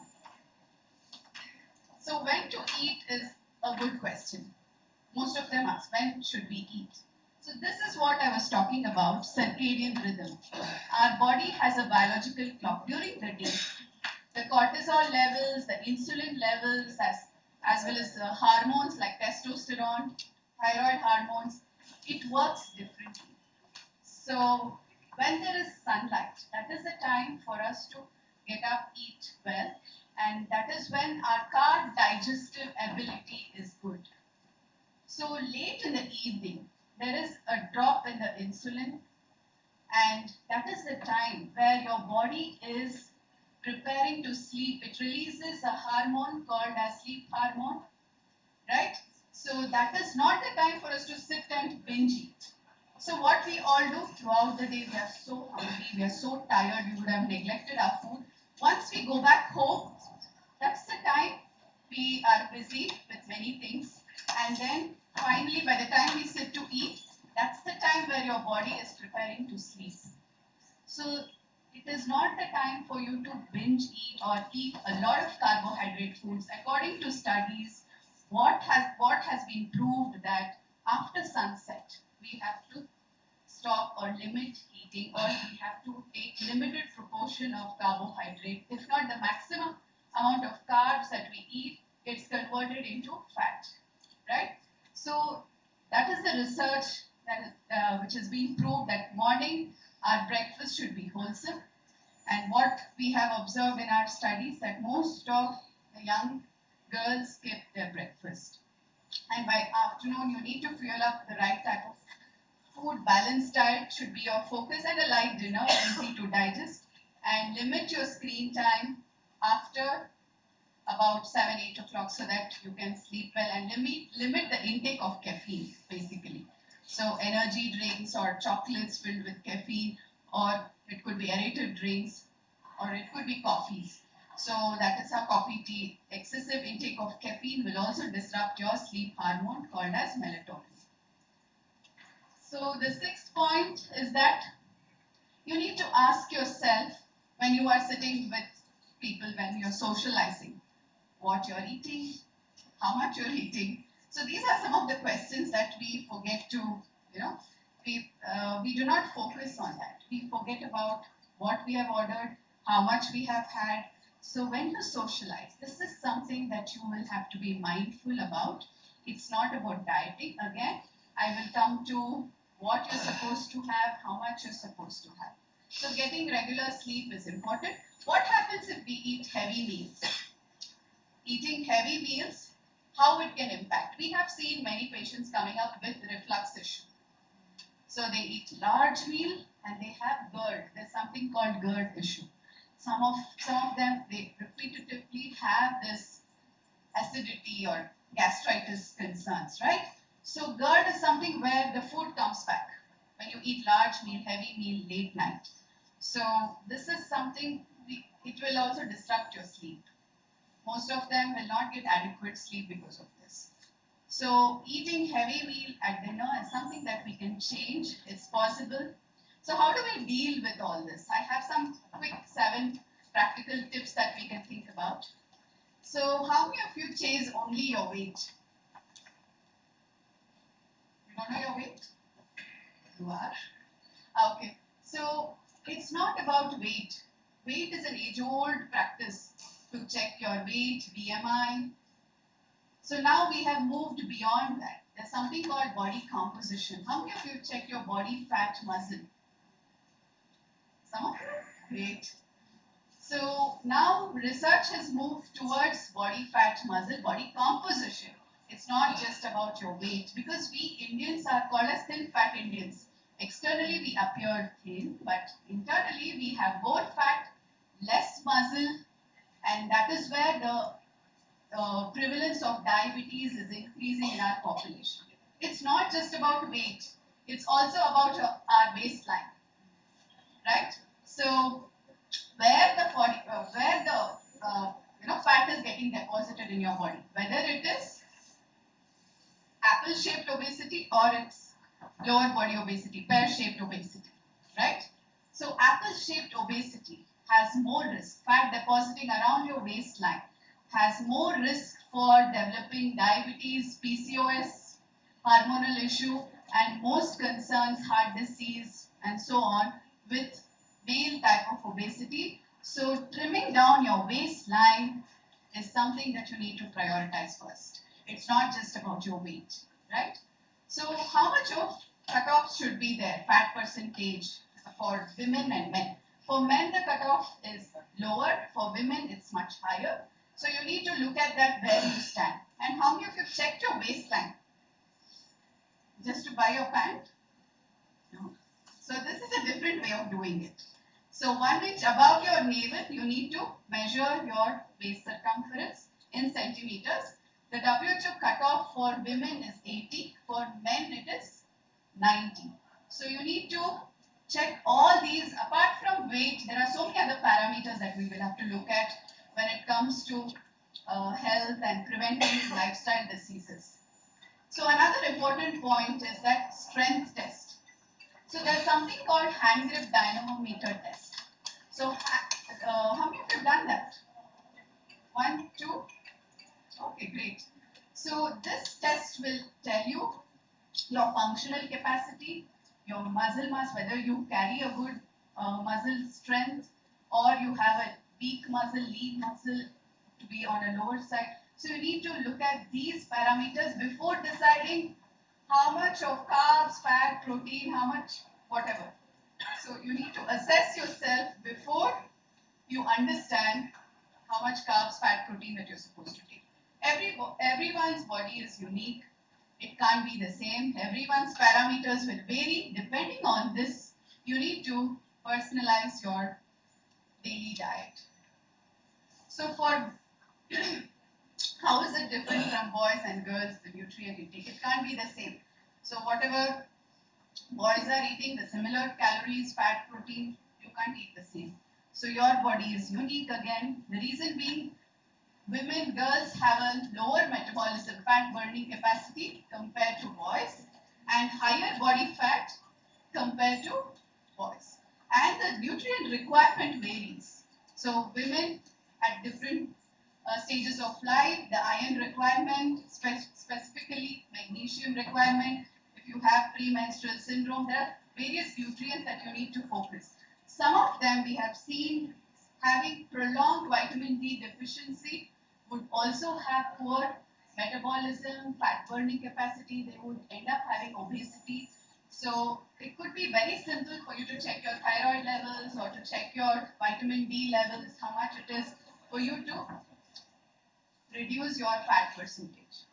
So when to eat is a good question. Most of them ask, when should we eat? So this is what I was talking about, circadian rhythm. Our body has a biological clock during the day. The cortisol levels, the insulin levels, as well as the hormones like testosterone, thyroid hormones, it works differently. So when there is sunlight, that is the time for us to get up, eat well, and that is when our carb digestive ability is good. So late in the evening, there is a drop in the insulin, and that is the time where your body is preparing to sleep. It releases a hormone called as sleep hormone, right? So that is not the time for us to sit and binge binge eat. So what we all do throughout the day, we are so hungry, we are so tired, we would have neglected our food. Once we go back home, that's the time we are busy with many things. And then finally, by the time we sit to eat, that's the time where your body is preparing to sleep. So it is not the time for you to binge eat or eat a lot of carbohydrate foods. According to studies, what has been proved that after sunset, we have to stop or limit eating, or we have to take limited proportion of carbohydrate. If not the maximum amount of carbs that we eat, it's converted into fat, right? So that is the research that is, which has been proved that morning our breakfast should be wholesome. And what we have observed in our studies that most of the young girls skip their breakfast. And by afternoon, you need to fuel up the right type of food. Balanced diet should be your focus, and a light dinner, easy to digest. And limit your screen time after about 7, 8 o'clock so that you can sleep well, and limit the intake of caffeine basically. So energy drinks or chocolates filled with caffeine, or it could be aerated drinks, or it could be coffees. So that is how coffee, tea, excessive intake of caffeine will also disrupt your sleep hormone called as melatonin. So the sixth point is that you need to ask yourself when you are sitting with people, when you're socializing, what you're eating, how much you're eating. So these are some of the questions that we forget to, we do not focus on that. We forget about what we have ordered, how much we have had. So when you socialize, this is something that you will have to be mindful about. It's not about dieting. Again, I will come to what you're supposed to have, how much you're supposed to have. So getting regular sleep is important. What happens if we eat heavy meals? Eating heavy meals, how it can impact. We have seen many patients coming up with reflux issue. So they eat large meal and they have GERD. There's something called GERD issue. Some of them, they repetitively have this acidity or gastritis concerns, right? So GERD is something where the food comes back when you eat large meal, heavy meal, late night. So this is something, it will also disrupt your sleep. Most of them will not get adequate sleep because of this. So eating heavy meal at dinner is something that we can change. It's possible. So how do we deal with all this? I have some quick 7 practical tips that we can think about. So how many of you chase only your weight? You don't know your weight? You are? Okay. So it's not about weight. Weight is an age-old practice to check your weight, BMI. So now we have moved beyond that. There's something called body composition. How many of you check your body fat muscle? Some of you? Great. So now research has moved towards body fat muscle, body composition. It's not just about your weight, because we Indians are called as thin fat Indians. Externally we appear thin, but internally we have more fat, less muscle, and that is where the prevalence of diabetes is increasing in our population. It's not just about weight, it's also about our waistline, right? So where the fat is getting deposited in your body, whether it is apple-shaped obesity or it's lower body obesity, pear-shaped obesity, right? So apple-shaped obesity has more risk. Fat depositing around your waistline has more risk for developing diabetes, PCOS, hormonal issue, and most concerns, heart disease, and so on, with male type of obesity. So trimming down your waistline is something that you need to prioritize first. It's not just about your weight, right? So how much of cutoff should be there, fat percentage, for women and men? For men, the cutoff is lower. For women, it's much higher. So you need to look at that where you stand. And how many of you checked your waistline? Just to buy your pant? No. So this is a different way of doing it. So 1 inch above your navel, you need to measure your waist circumference in centimeters. The WHO cutoff for women is 80. For men, it is 90. So you need to check all these. Apart from weight, there are so many other parameters that we will have to look at when it comes to health and preventing lifestyle diseases. So another important point is that strength test. So there's something called hand grip dynamometer test. So how many of you have done that? 1, 2? Okay, great. So this test will tell you your functional capacity, your muscle mass, whether you carry a good muscle strength or you have a weak muscle, lean muscle to be on a lower side. So you need to look at these parameters before deciding how much of carbs, fat, protein, how much, whatever. So you need to assess yourself before you understand how much carbs, fat, protein that you're supposed to take. Everyone's body is unique. It can't be the same. Everyone's parameters will vary. Depending on this, you need to personalize your daily diet. So for how is it different from boys and girls, the nutrient intake? It can't be the same. So whatever boys are eating, the similar calories, fat, protein, you can't eat the same. So your body is unique again. The reason being, women, girls have a lower metabolism, fat burning capacity compared to boys, and higher body fat compared to boys. And the nutrient requirement varies. So women at different stages of life, the iron requirement, specifically magnesium requirement. If you have premenstrual syndrome, there are various nutrients that you need to focus. Some of them we have seen having prolonged vitamin D deficiency would also have poor metabolism, fat burning capacity. They would end up having obesity. So it could be very simple for you to check your thyroid levels or to check your vitamin D levels, how much it is, for you to reduce your fat percentage.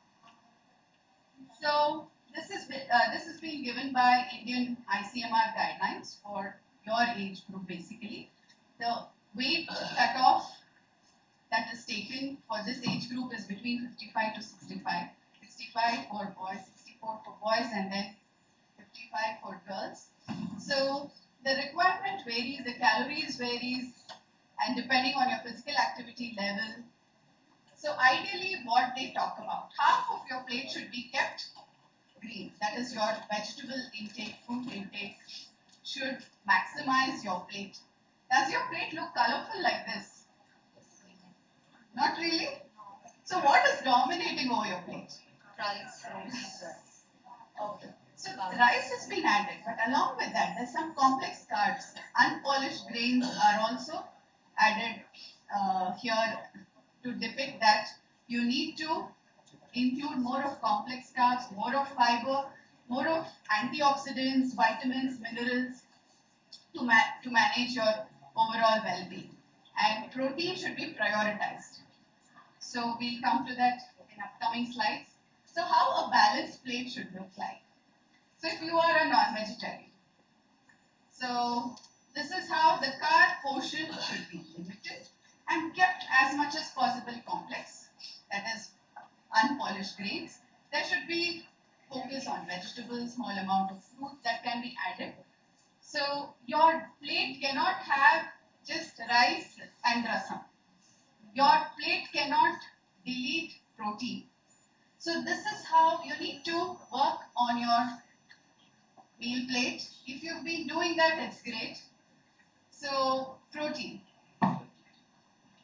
So this is being given by Indian ICMR guidelines for your age group basically. The weight cutoff that is taken for this age group is between 55 to 65. 65 for boys, 64 for boys, and then 55 for girls. So the requirement varies, the calories varies, and depending on your physical activity level. So ideally what they talk about, half of your plate should be kept green. That is your vegetable intake, fruit intake should maximize your plate. Does your plate look colorful like this? Not really? So what is dominating over your plate? Rice. Okay. So rice has been added, but along with that, there's some complex carbs. Unpolished grains are also added here to depict that you need to include more of complex carbs, more of fiber, more of antioxidants, vitamins, minerals to manage your overall well-being. And protein should be prioritized. So we'll come to that in upcoming slides. So how a balanced plate should look like. So if you are a non-vegetarian, so this is how the carb portion should be limited and kept as much as possible complex, that is unpolished grains. There should be focus on vegetables, small amount of fruit that can be added. So your plate cannot have just rice and rasam. Your plate cannot delete protein. So this is how you need to work on your meal plate. If you've been doing that, it's great. So protein.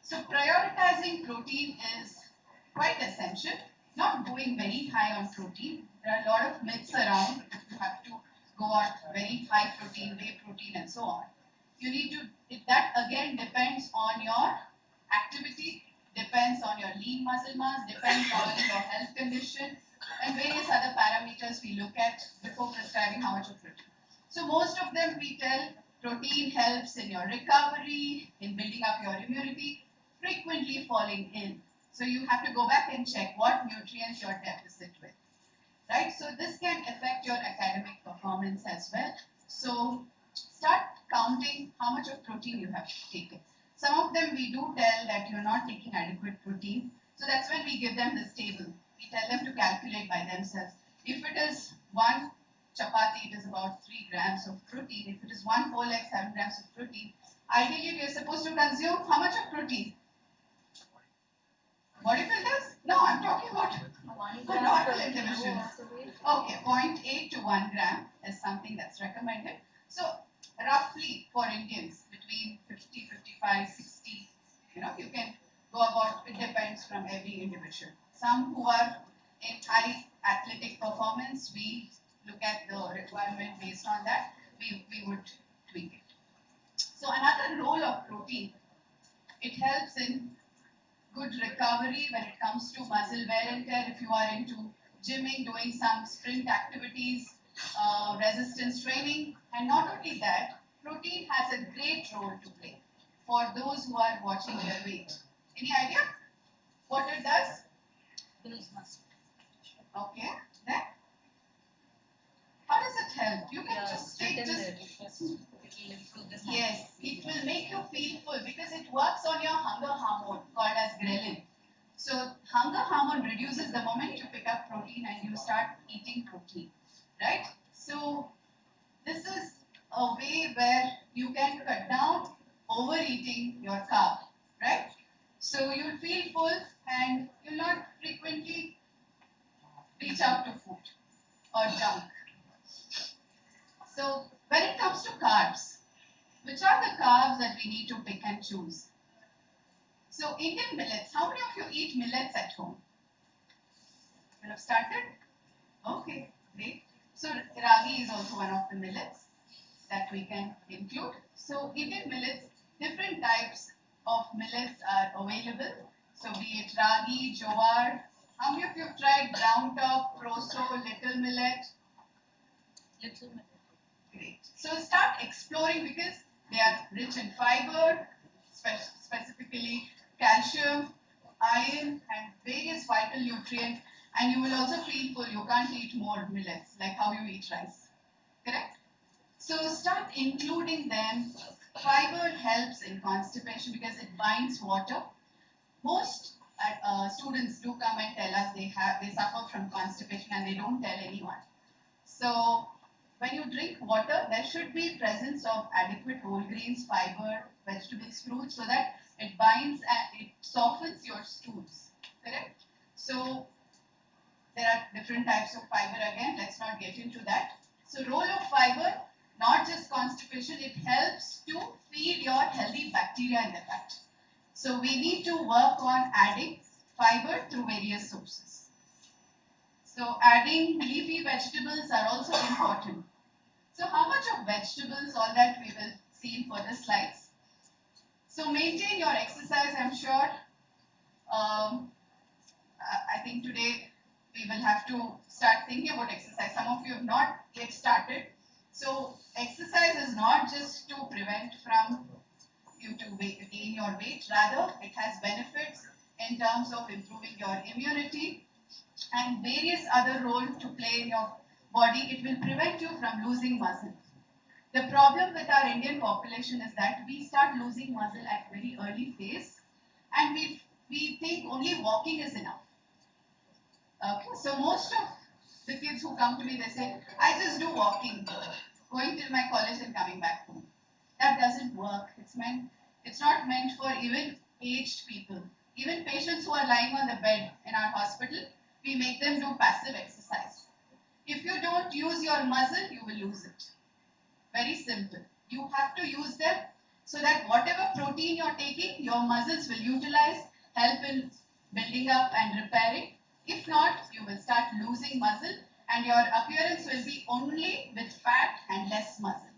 So prioritizing protein is quite essential. Not going very high on protein. There are a lot of myths around. You have to go on very high protein, whey protein, and so on. You need to, that again depends on your activity, depends on your lean muscle mass, depends on your health condition, and various other parameters we look at before prescribing how much of protein. So most of them we tell protein helps in your recovery, in building up your immunity, frequently falling ill. So you have to go back and check what nutrients you're deficit with. Right? So this can affect your academic performance as well. So start counting how much of protein you have taken. Some of them we do tell that you're not taking adequate protein. So that's when we give them this table. We tell them to calculate by themselves. If it is one chapati, it is about 3 grams of protein, if it is 1 whole egg, 7 grams of protein, ideally we are supposed to consume how much of protein? Bodybuilders? No, I'm talking about normal individuals. Okay, 0.8 to 1 gram is something that's recommended. So roughly for Indians, between 50, 55, 60, you can go about, it depends from every individual. Some who are in high athletic performance, we look at the requirement based on that, we would tweak it. So another role of protein, it helps in good recovery when it comes to muscle wear and tear. If you are into gymming, doing some sprint activities, resistance training, and not only that, protein has a great role to play for those who are watching their weight. Any idea what it does? Builds muscle. Okay, then how does it help? You can just take yes, it will make you feel full because it works on your hunger hormone called as ghrelin. So hunger hormone reduces the moment you pick up protein and you start eating protein, right? So this is a way where you can cut down overeating your carb, right? So you'll feel full and you'll not frequently reach out to food or junk. So when it comes to carbs, which are the carbs that we need to pick and choose? So Indian millets, how many of you eat millets at home? You have started? Okay, great. So ragi is also one of the millets that we can include. So Indian millets, different types of millets are available. So be it ragi, jowar. How many of you have tried brown top, proso, little millet? Little millet. Great. So start exploring because they are rich in fiber, specifically calcium, iron, and various vital nutrients. And you will also feel full. You can't eat more millets like how you eat rice. Correct? So start including them. Fiber helps in constipation because it binds water. Most students do come and tell us they suffer from constipation and they don't tell anyone. So when you drink water, there should be presence of adequate whole grains, fiber, vegetables, fruits, so that it binds and it softens your stools. Correct? So there are different types of fiber again. Let's not get into that. So role of fiber, not just constipation, it helps to feed your healthy bacteria in the gut. So we need to work on adding fiber through various sources. So adding leafy vegetables are also important. So how much of vegetables, all that we will see in further slides. So maintain your exercise, I'm sure. I think today we will have to start thinking about exercise. Some of you have not yet started. So exercise is not just to prevent from you to gain your weight. Rather, it has benefits in terms of improving your immunity and various other roles to play in your body. It will prevent you from losing muscle. The problem with our Indian population is that we start losing muscle at very early phase and we think only walking is enough. Okay, so most of the kids who come to me, they say, I just do walking, going till my college and coming back home. That doesn't work. It's not meant for even aged people. Even patients who are lying on the bed in our hospital, we make them do passive exercise. If you don't use your muscle, you will lose it. Very simple. You have to use them so that whatever protein you're taking, your muscles will utilize, help in building up and repairing. If not, you will start losing muscle and your appearance will be only with fat and less muscle.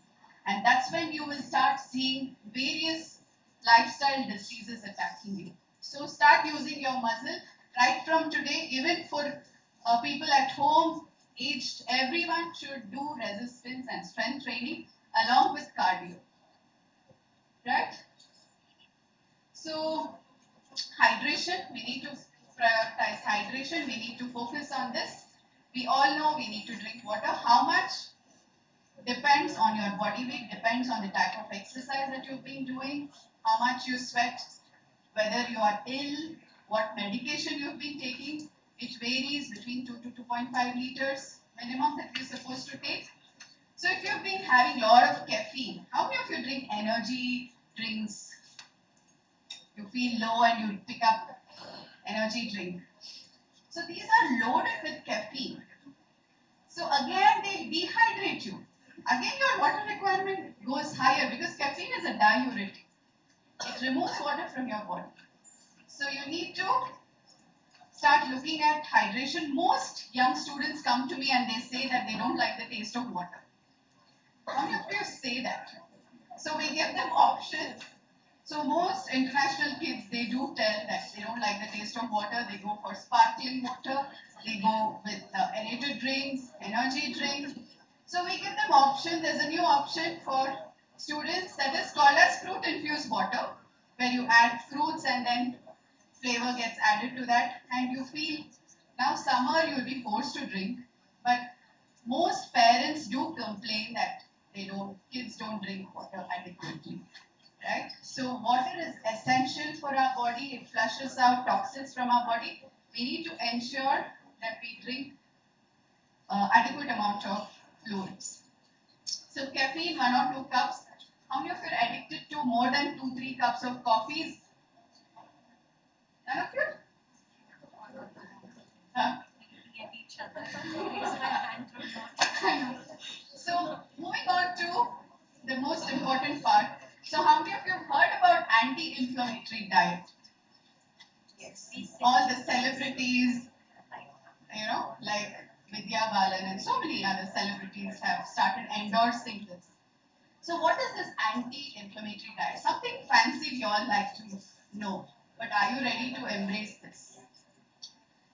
And that's when you will start seeing various lifestyle diseases attacking you. So start using your muscle right from today, even for people at home, aged, everyone should do resistance and strength training along with cardio. Right? So hydration, we need to prioritize hydration. We need to focus on this. We all know we need to drink water. How much? Depends on your body weight, depends on the type of exercise that you've been doing, how much you sweat, whether you are ill, what medication you've been taking. It varies between 2 to 2.5 liters minimum that you're supposed to take. So having a lot of caffeine. How many of you drink energy drinks? You feel low and you pick up energy drink. So these are loaded with caffeine. So again, they dehydrate you. Again, your water requirement goes higher because caffeine is a diuretic. It removes water from your body. So you need to start looking at hydration. Most young students come to me and they say that they don't like the taste of water. How many of you say that? So we give them options. So most international kids, they do tell that they don't like the taste of water. They go for sparkling water. They go with aerated drinks, energy drinks. So we give them option. There's a new option for students that is called as fruit infused water, where you add fruits and then flavor gets added to that, and you feel now summer you'll be forced to drink, but most parents do complain that kids don't drink water adequately, right? So water is essential for our body. It flushes out toxins from our body. We need to ensure that we drink adequate amount of fluids. So caffeine, 1 or 2 cups. How many of you are addicted to more than 2-3 cups of coffees? None of you? Huh? So moving on to the most important part. So how many of you have heard about anti-inflammatory diet? Yes. All the celebrities, like Vidya Balan and so many other celebrities have started endorsing this. So what is this anti-inflammatory diet? Something fancy we all like to know, but are you ready to embrace this?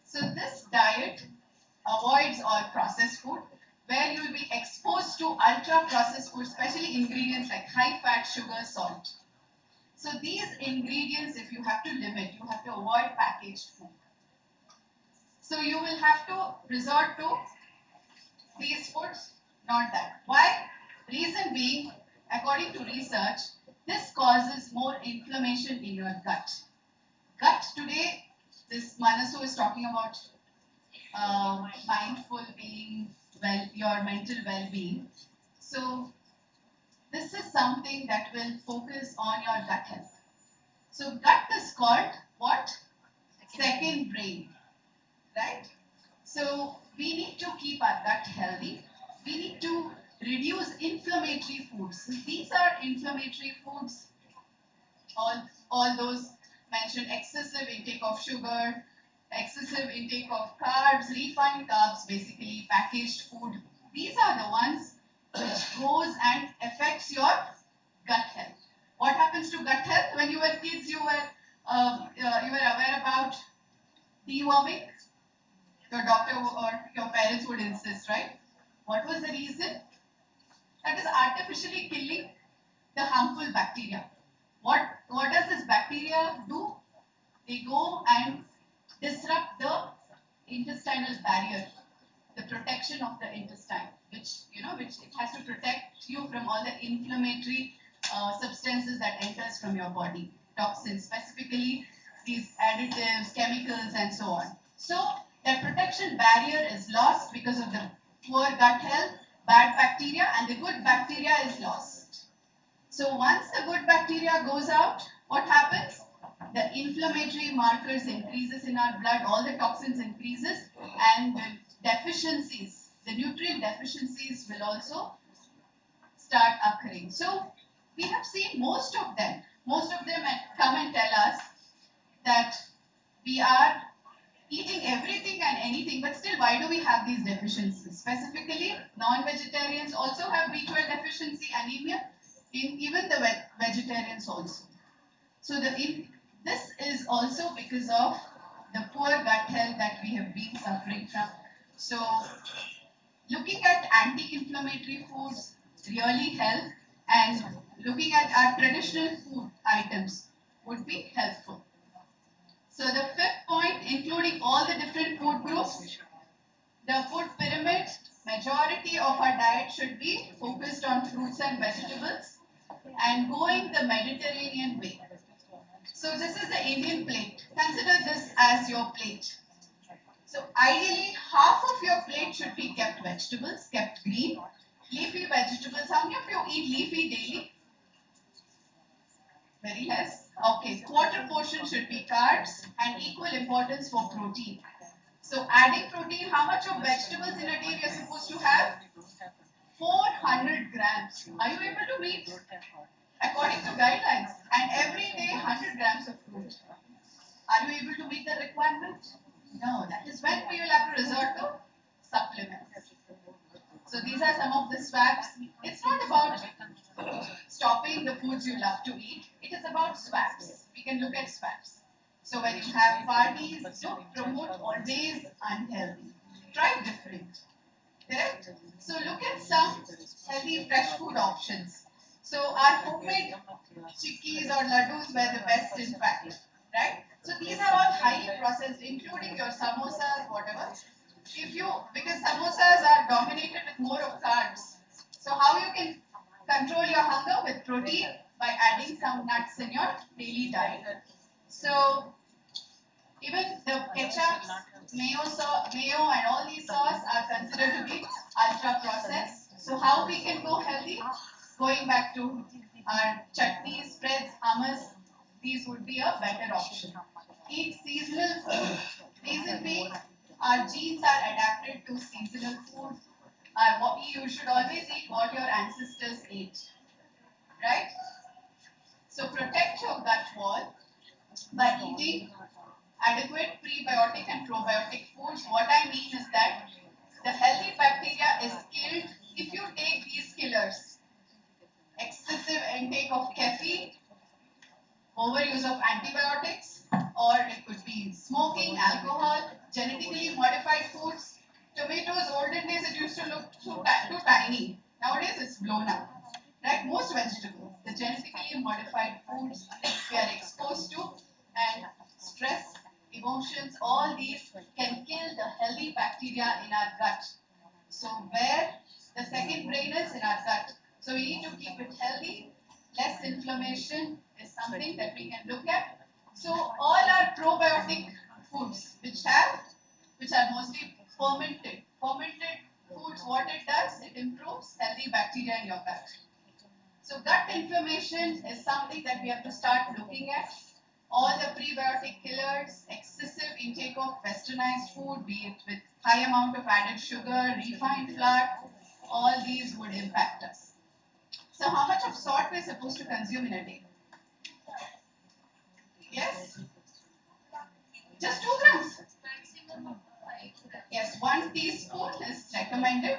So this diet avoids all processed food, where you will be exposed to ultra processed food, especially ingredients like high fat, sugar, salt. So these ingredients, if you have to limit, you have to avoid packaged food. So you will have to resort to these foods, not that. Why? Reason being, according to research, this causes more inflammation in your gut. Gut today, this Manasu is talking about mindful being, your mental well-being. So this is something that will focus on your gut health. So gut is called what? Second brain, right? So we need to keep our gut healthy. We need to reduce inflammatory foods. So these are inflammatory foods. All those mentioned: excessive intake of sugar, excessive intake of carbs, refined carbs, basically packaged food. These are the ones which goes and affects your gut health. What happens to gut health? When you were kids, you were aware about deworming. Your doctor or your parents would insist, right? What was the reason? That is artificially killing the harmful bacteria. What does this bacteria do? They go and disrupt the intestinal barrier, the protection of the intestine, which it has to protect you from all the inflammatory substances that enters from your body, toxins, specifically these additives, chemicals, and so on. So that protection barrier is lost because of the poor gut health, bad bacteria, and the good bacteria is lost. So once the good bacteria goes out, what happens? The inflammatory markers increases in our blood, all the toxins increases, and the deficiencies, the nutrient deficiencies will also start occurring. So we have seen most of them come and tell us that we are eating everything and anything, but still why do we have these deficiencies? Specifically, non-vegetarians also have B12 deficiency, anemia, even the vegetarians also. So this is also because of the poor gut health that we have been suffering from. So looking at anti-inflammatory foods really help, and looking at our traditional food items would be helpful. So the fifth point, including all the different food groups, the food pyramid, majority of our diet should be focused on fruits and vegetables and going the Mediterranean way. So this is the Indian plate. Consider this as your plate. So ideally, half of your plate should be kept vegetables, kept green. Leafy vegetables some of you eat leafy daily? Very less. Okay, quarter portion should be carbs and equal importance for protein. So adding protein, how much of vegetables in a day we are supposed to have? 400 grams. Are you able to meet? According to guidelines. And every day 100 grams of fruit. Are you able to meet the requirement? No. That is when we will have to resort to supplements. So these are some of the swaps. It's not about stopping the foods you love to eat. It is about swaps. We can look at swaps. So when you have parties, don't promote always unhealthy. Try different. Correct? So look at some healthy fresh food options. So our homemade chikkis or laddus were the best in fact. Right? So these are all highly processed, including your samosas, whatever. Because samosas are dominated with more of carbs. So how you can control your hunger with protein? By adding some nuts in your daily diet. So even the ketchup, mayo and all these sauces are considered to be ultra processed. So how we can go healthy? Going back to our chutneys, spreads, hummus, these would be a better option. Eat seasonal food. Reason being, our genes are adapted to seasonal food. You should always eat what your ancestors ate. Right? So protect your gut wall by eating adequate prebiotic and probiotic foods. What I mean is that the healthy bacteria is killed if you take these killers. Excessive intake of caffeine, overuse of antibiotics, or it could be smoking, alcohol, genetically modified foods. Tomatoes, olden days it used to look too tiny. Nowadays it's blown up. Right? Most vegetables, the genetically modified foods we are exposed to, and stress, emotions, all these can kill the healthy bacteria in our gut. So where the second brain is in our gut. So we need to keep it healthy. Less inflammation is something that we can look at. So all our probiotic foods which are mostly fermented. Fermented foods, what it does, it improves healthy bacteria in your gut. So gut inflammation is something that we have to start looking at. All the prebiotic killers, excessive intake of westernized food, be it with high amount of added sugar, refined flour, all these would impact us. So how much of salt we're supposed to consume in a day? Yes? Just 2 grams. Yes, 1 teaspoon is recommended.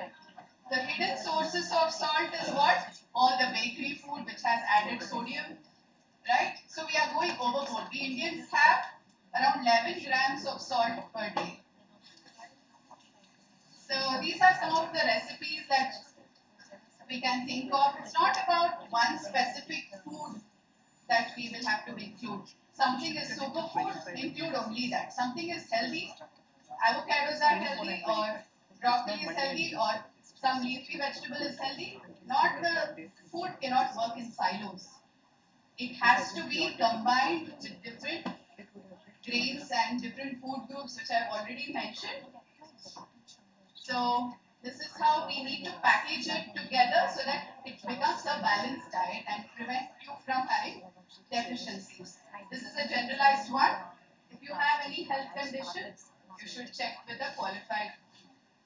The hidden sources of salt is what? All the bakery food which has added sodium, right? So we are going overboard. We Indians have around 11 grams of salt per day. So these are some of the recipes that we can think of. It's not about one specific food that we will have to include. Something is superfood, include only that. Something is healthy, avocados are healthy, or broccoli is healthy, or some leafy vegetable is healthy. Not the food cannot work in silos. It has to be combined with different grains and different food groups which I've already mentioned. So this is how we need to package it together so that it becomes a balanced diet and prevent you from having deficiencies. This is a generalized one. If you have any health conditions, you should check with a qualified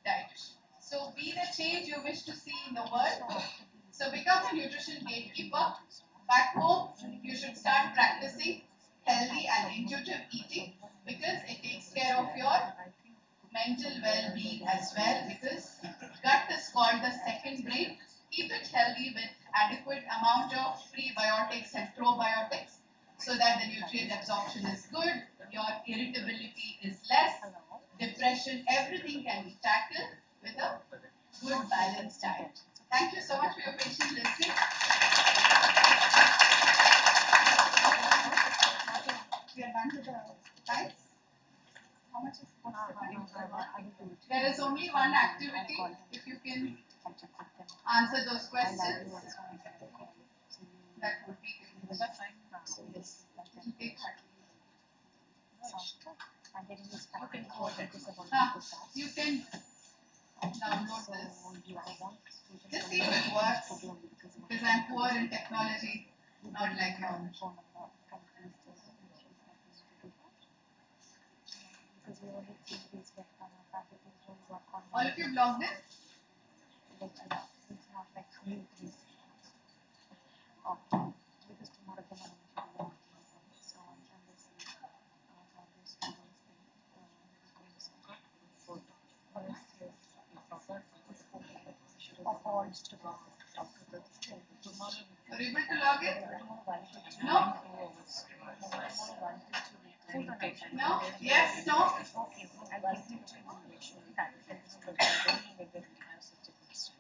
dietitian. So be the change you wish to see in the world. So become a nutrition gatekeeper. Back home, you should start practicing healthy and intuitive eating because it takes care of your mental well-being as well, because gut is called the second brain. Keep it healthy with adequate amount of prebiotics and probiotics so that the nutrient absorption is good, your irritability is less, depression, everything can be tackled with a good balanced diet. Thank you so much for your patient listening. We are done with the slides. How much is there is only one activity. If you can answer those questions, that would be good. You can download this. Just see if it works. I'm poor in technology, not like you. All of you logged in? Are you able to log in? No? No? Yes? No?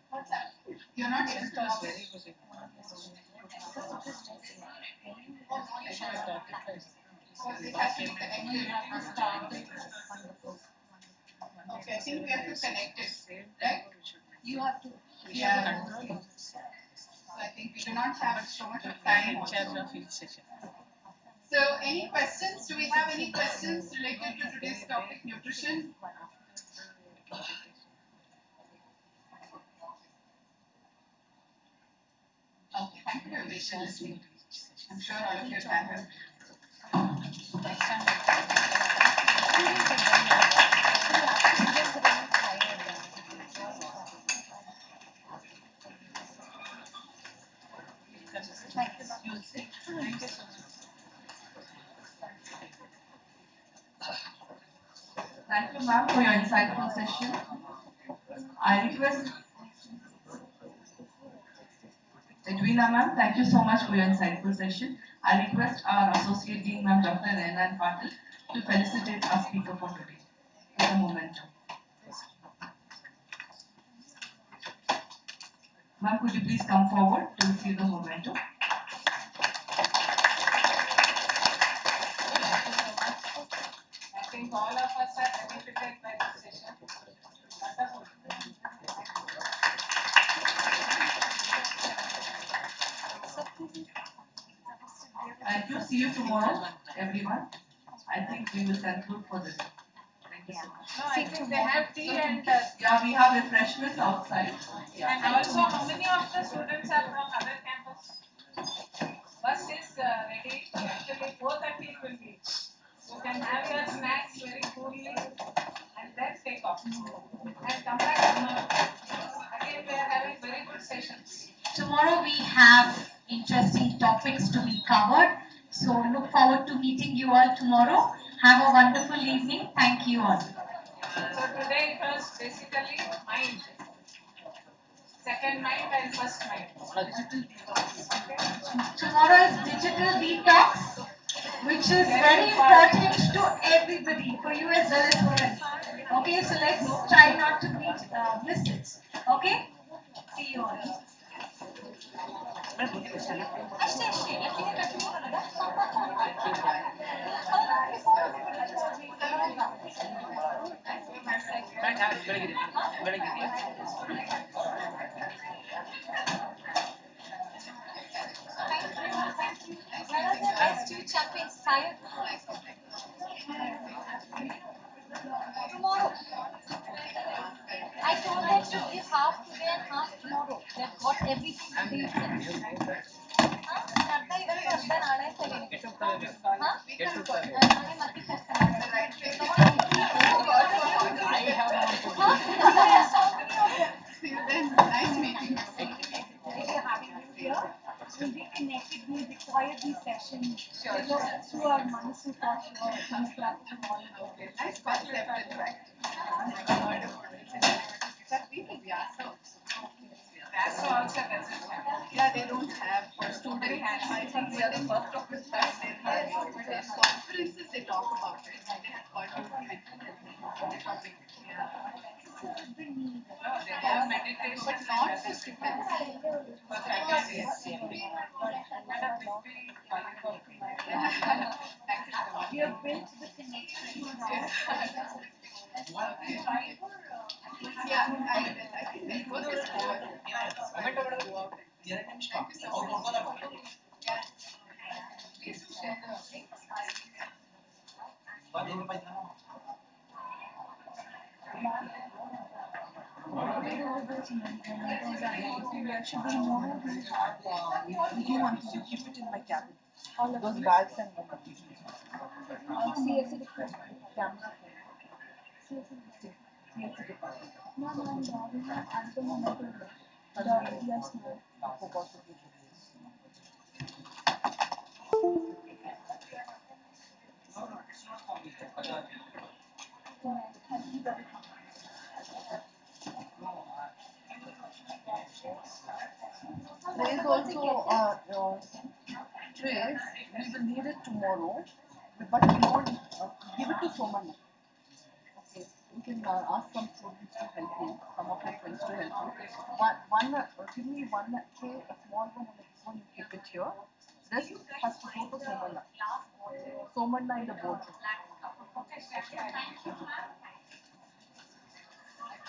What's that? You're not able to log in. It has to be connected. Okay, I think we have to connect it, right? You have to. Yeah. So I think we do not have so much of time. So any questions? Do we have any questions related to today's topic, nutrition? Okay, thank you for your patient listening. I'm sure all of you have it. Thank you, ma'am, for your insightful session. I request Edwina, ma'am, thank you so much for your insightful session. I request our Associate Dean, ma'am, Dr. Rainan Patil, to felicitate our speaker for today with a momentum. Ma'am, could you please come forward to receive the memento? I think all of us are benefited by this session. Wonderful. Thank you. See you tomorrow, everyone. I think we will conclude for the day. Thank you so much. No, I think they have tea and yeah, we have refreshments outside. Yeah. And also, how many of the students are from other campus? Bus is ready. Actually, 4:30 it will be. You can have your snacks very coolly and then take off. And come back tomorrow. Again, we are having very good sessions. Tomorrow we have interesting topics to be covered. So look forward to meeting you all tomorrow. Have a wonderful evening. Thank you all. So today it was basically mind. Second mind and first mind. Tomorrow is digital detox, which is very important to everybody, for you as well as for us. Okay, so let's try not to miss it. Okay? See you all. Tomorrow. I told them to give half today and half tomorrow. They've got everything today. Nice meeting you. We'll be connected. We require these sessions. Through our Manasu for sure. Okay, nice concept, in fact. That we will be ourselves. That's also doesn't have. Yeah, they don't have for student. I think we are the first of this time. They have conferences, they talk about it. They have contributed on the topic. Yeah. No, they have meditation, but not for students. For faculty. We have built the connection. Yeah, I think network is poor. Thank you so much. Yeah. Please share the link. Actually, tomorrow we have new one. You keep it in my cabin. All of those bags and CSC department. camera. CSC department. No, no, no. We have at the moment. Yes, ma'am. There is also trays. We will need it tomorrow, but we won't give it to someone. Okay, you can ask some students to help you, some of your friends to help you. Give me one tray, a small one, and a big one. You keep it here. Rest has to go to Somanna. Somanna in the board.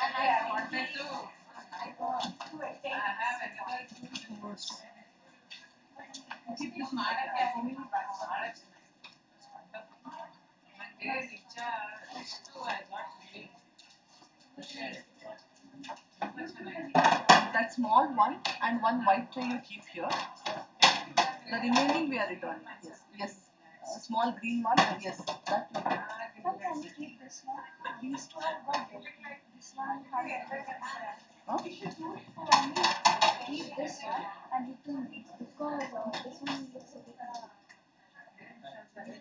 I wanted to have another keep this that small one and one white tray you keep here. The remaining we are returning. Yes, yes. A small green one. Yes, that. How can we keep this one? These two have got this one has. We should do it for only keep this one and return these because this one looks a bit. This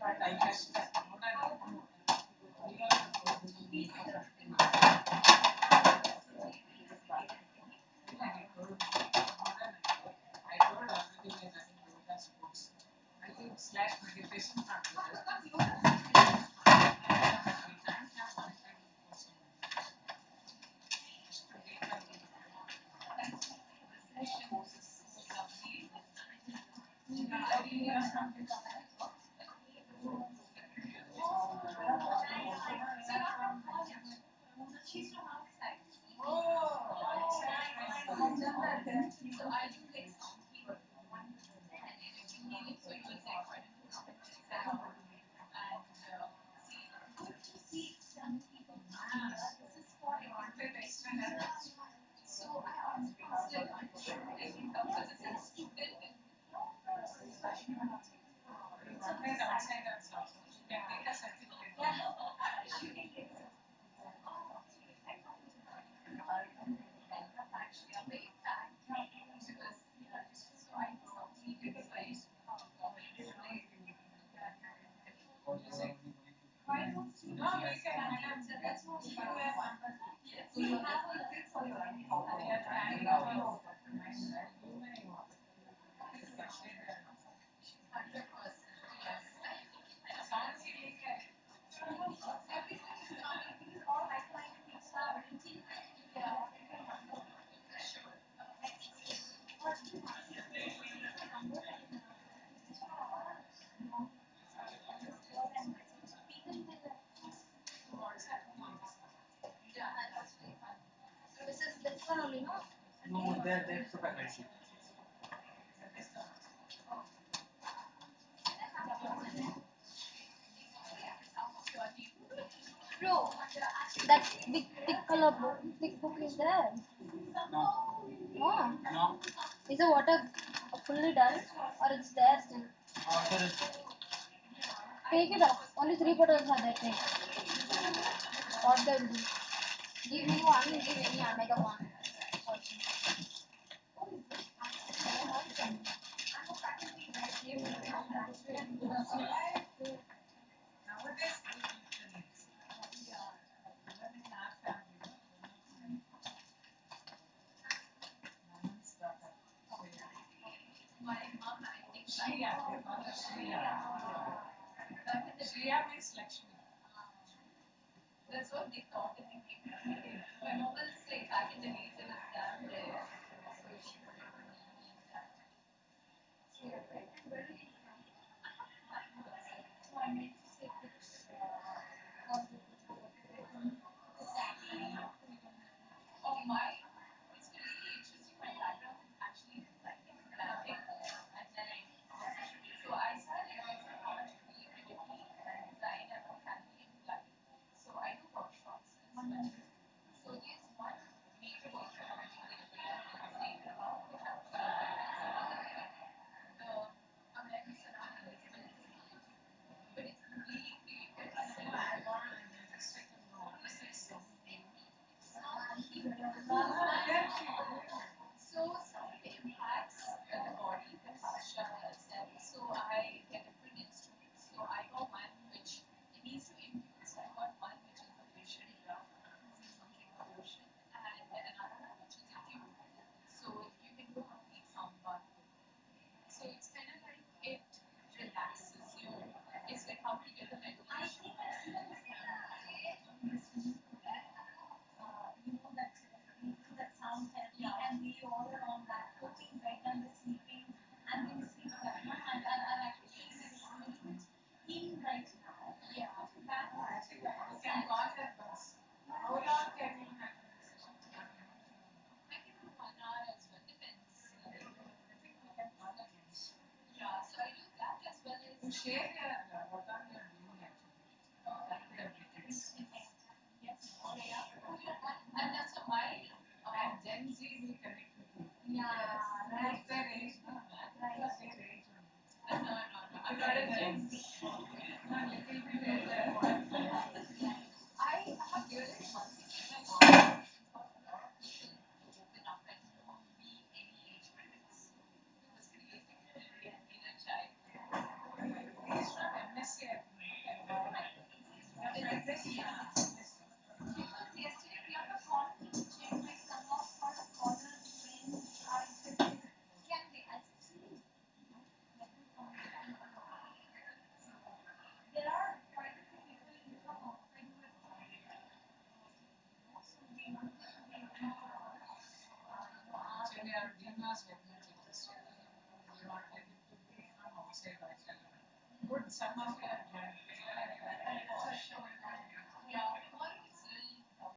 one only, no? No, they're super nice. Bro, that thick color book, thick book is there. No. No. No. Is the water fully done or it's there still? Water is. Take it off. Only 3 bottles are there. Take. What they will do? Give me one. Give any another one. Shreya means Lakshmi. That's what they thought in the game. My mom was like back in the days there was that there. So she would that. So very so I meant to say oh my it's really interesting. My background is actually like planting and then so I started how much creativity and design and family in life. So I do workshops as well. So there's one major workshop which is saying about share what are you doing actually. And that's why Gen Z will connect with you. Yeah, right. Their age, no? That's their age. No. I got a Gen Z. Not little bit later. I have really He's from MSc. Actually, our team was very much interested. We wanted it to be from outside. Good, some of you are joined.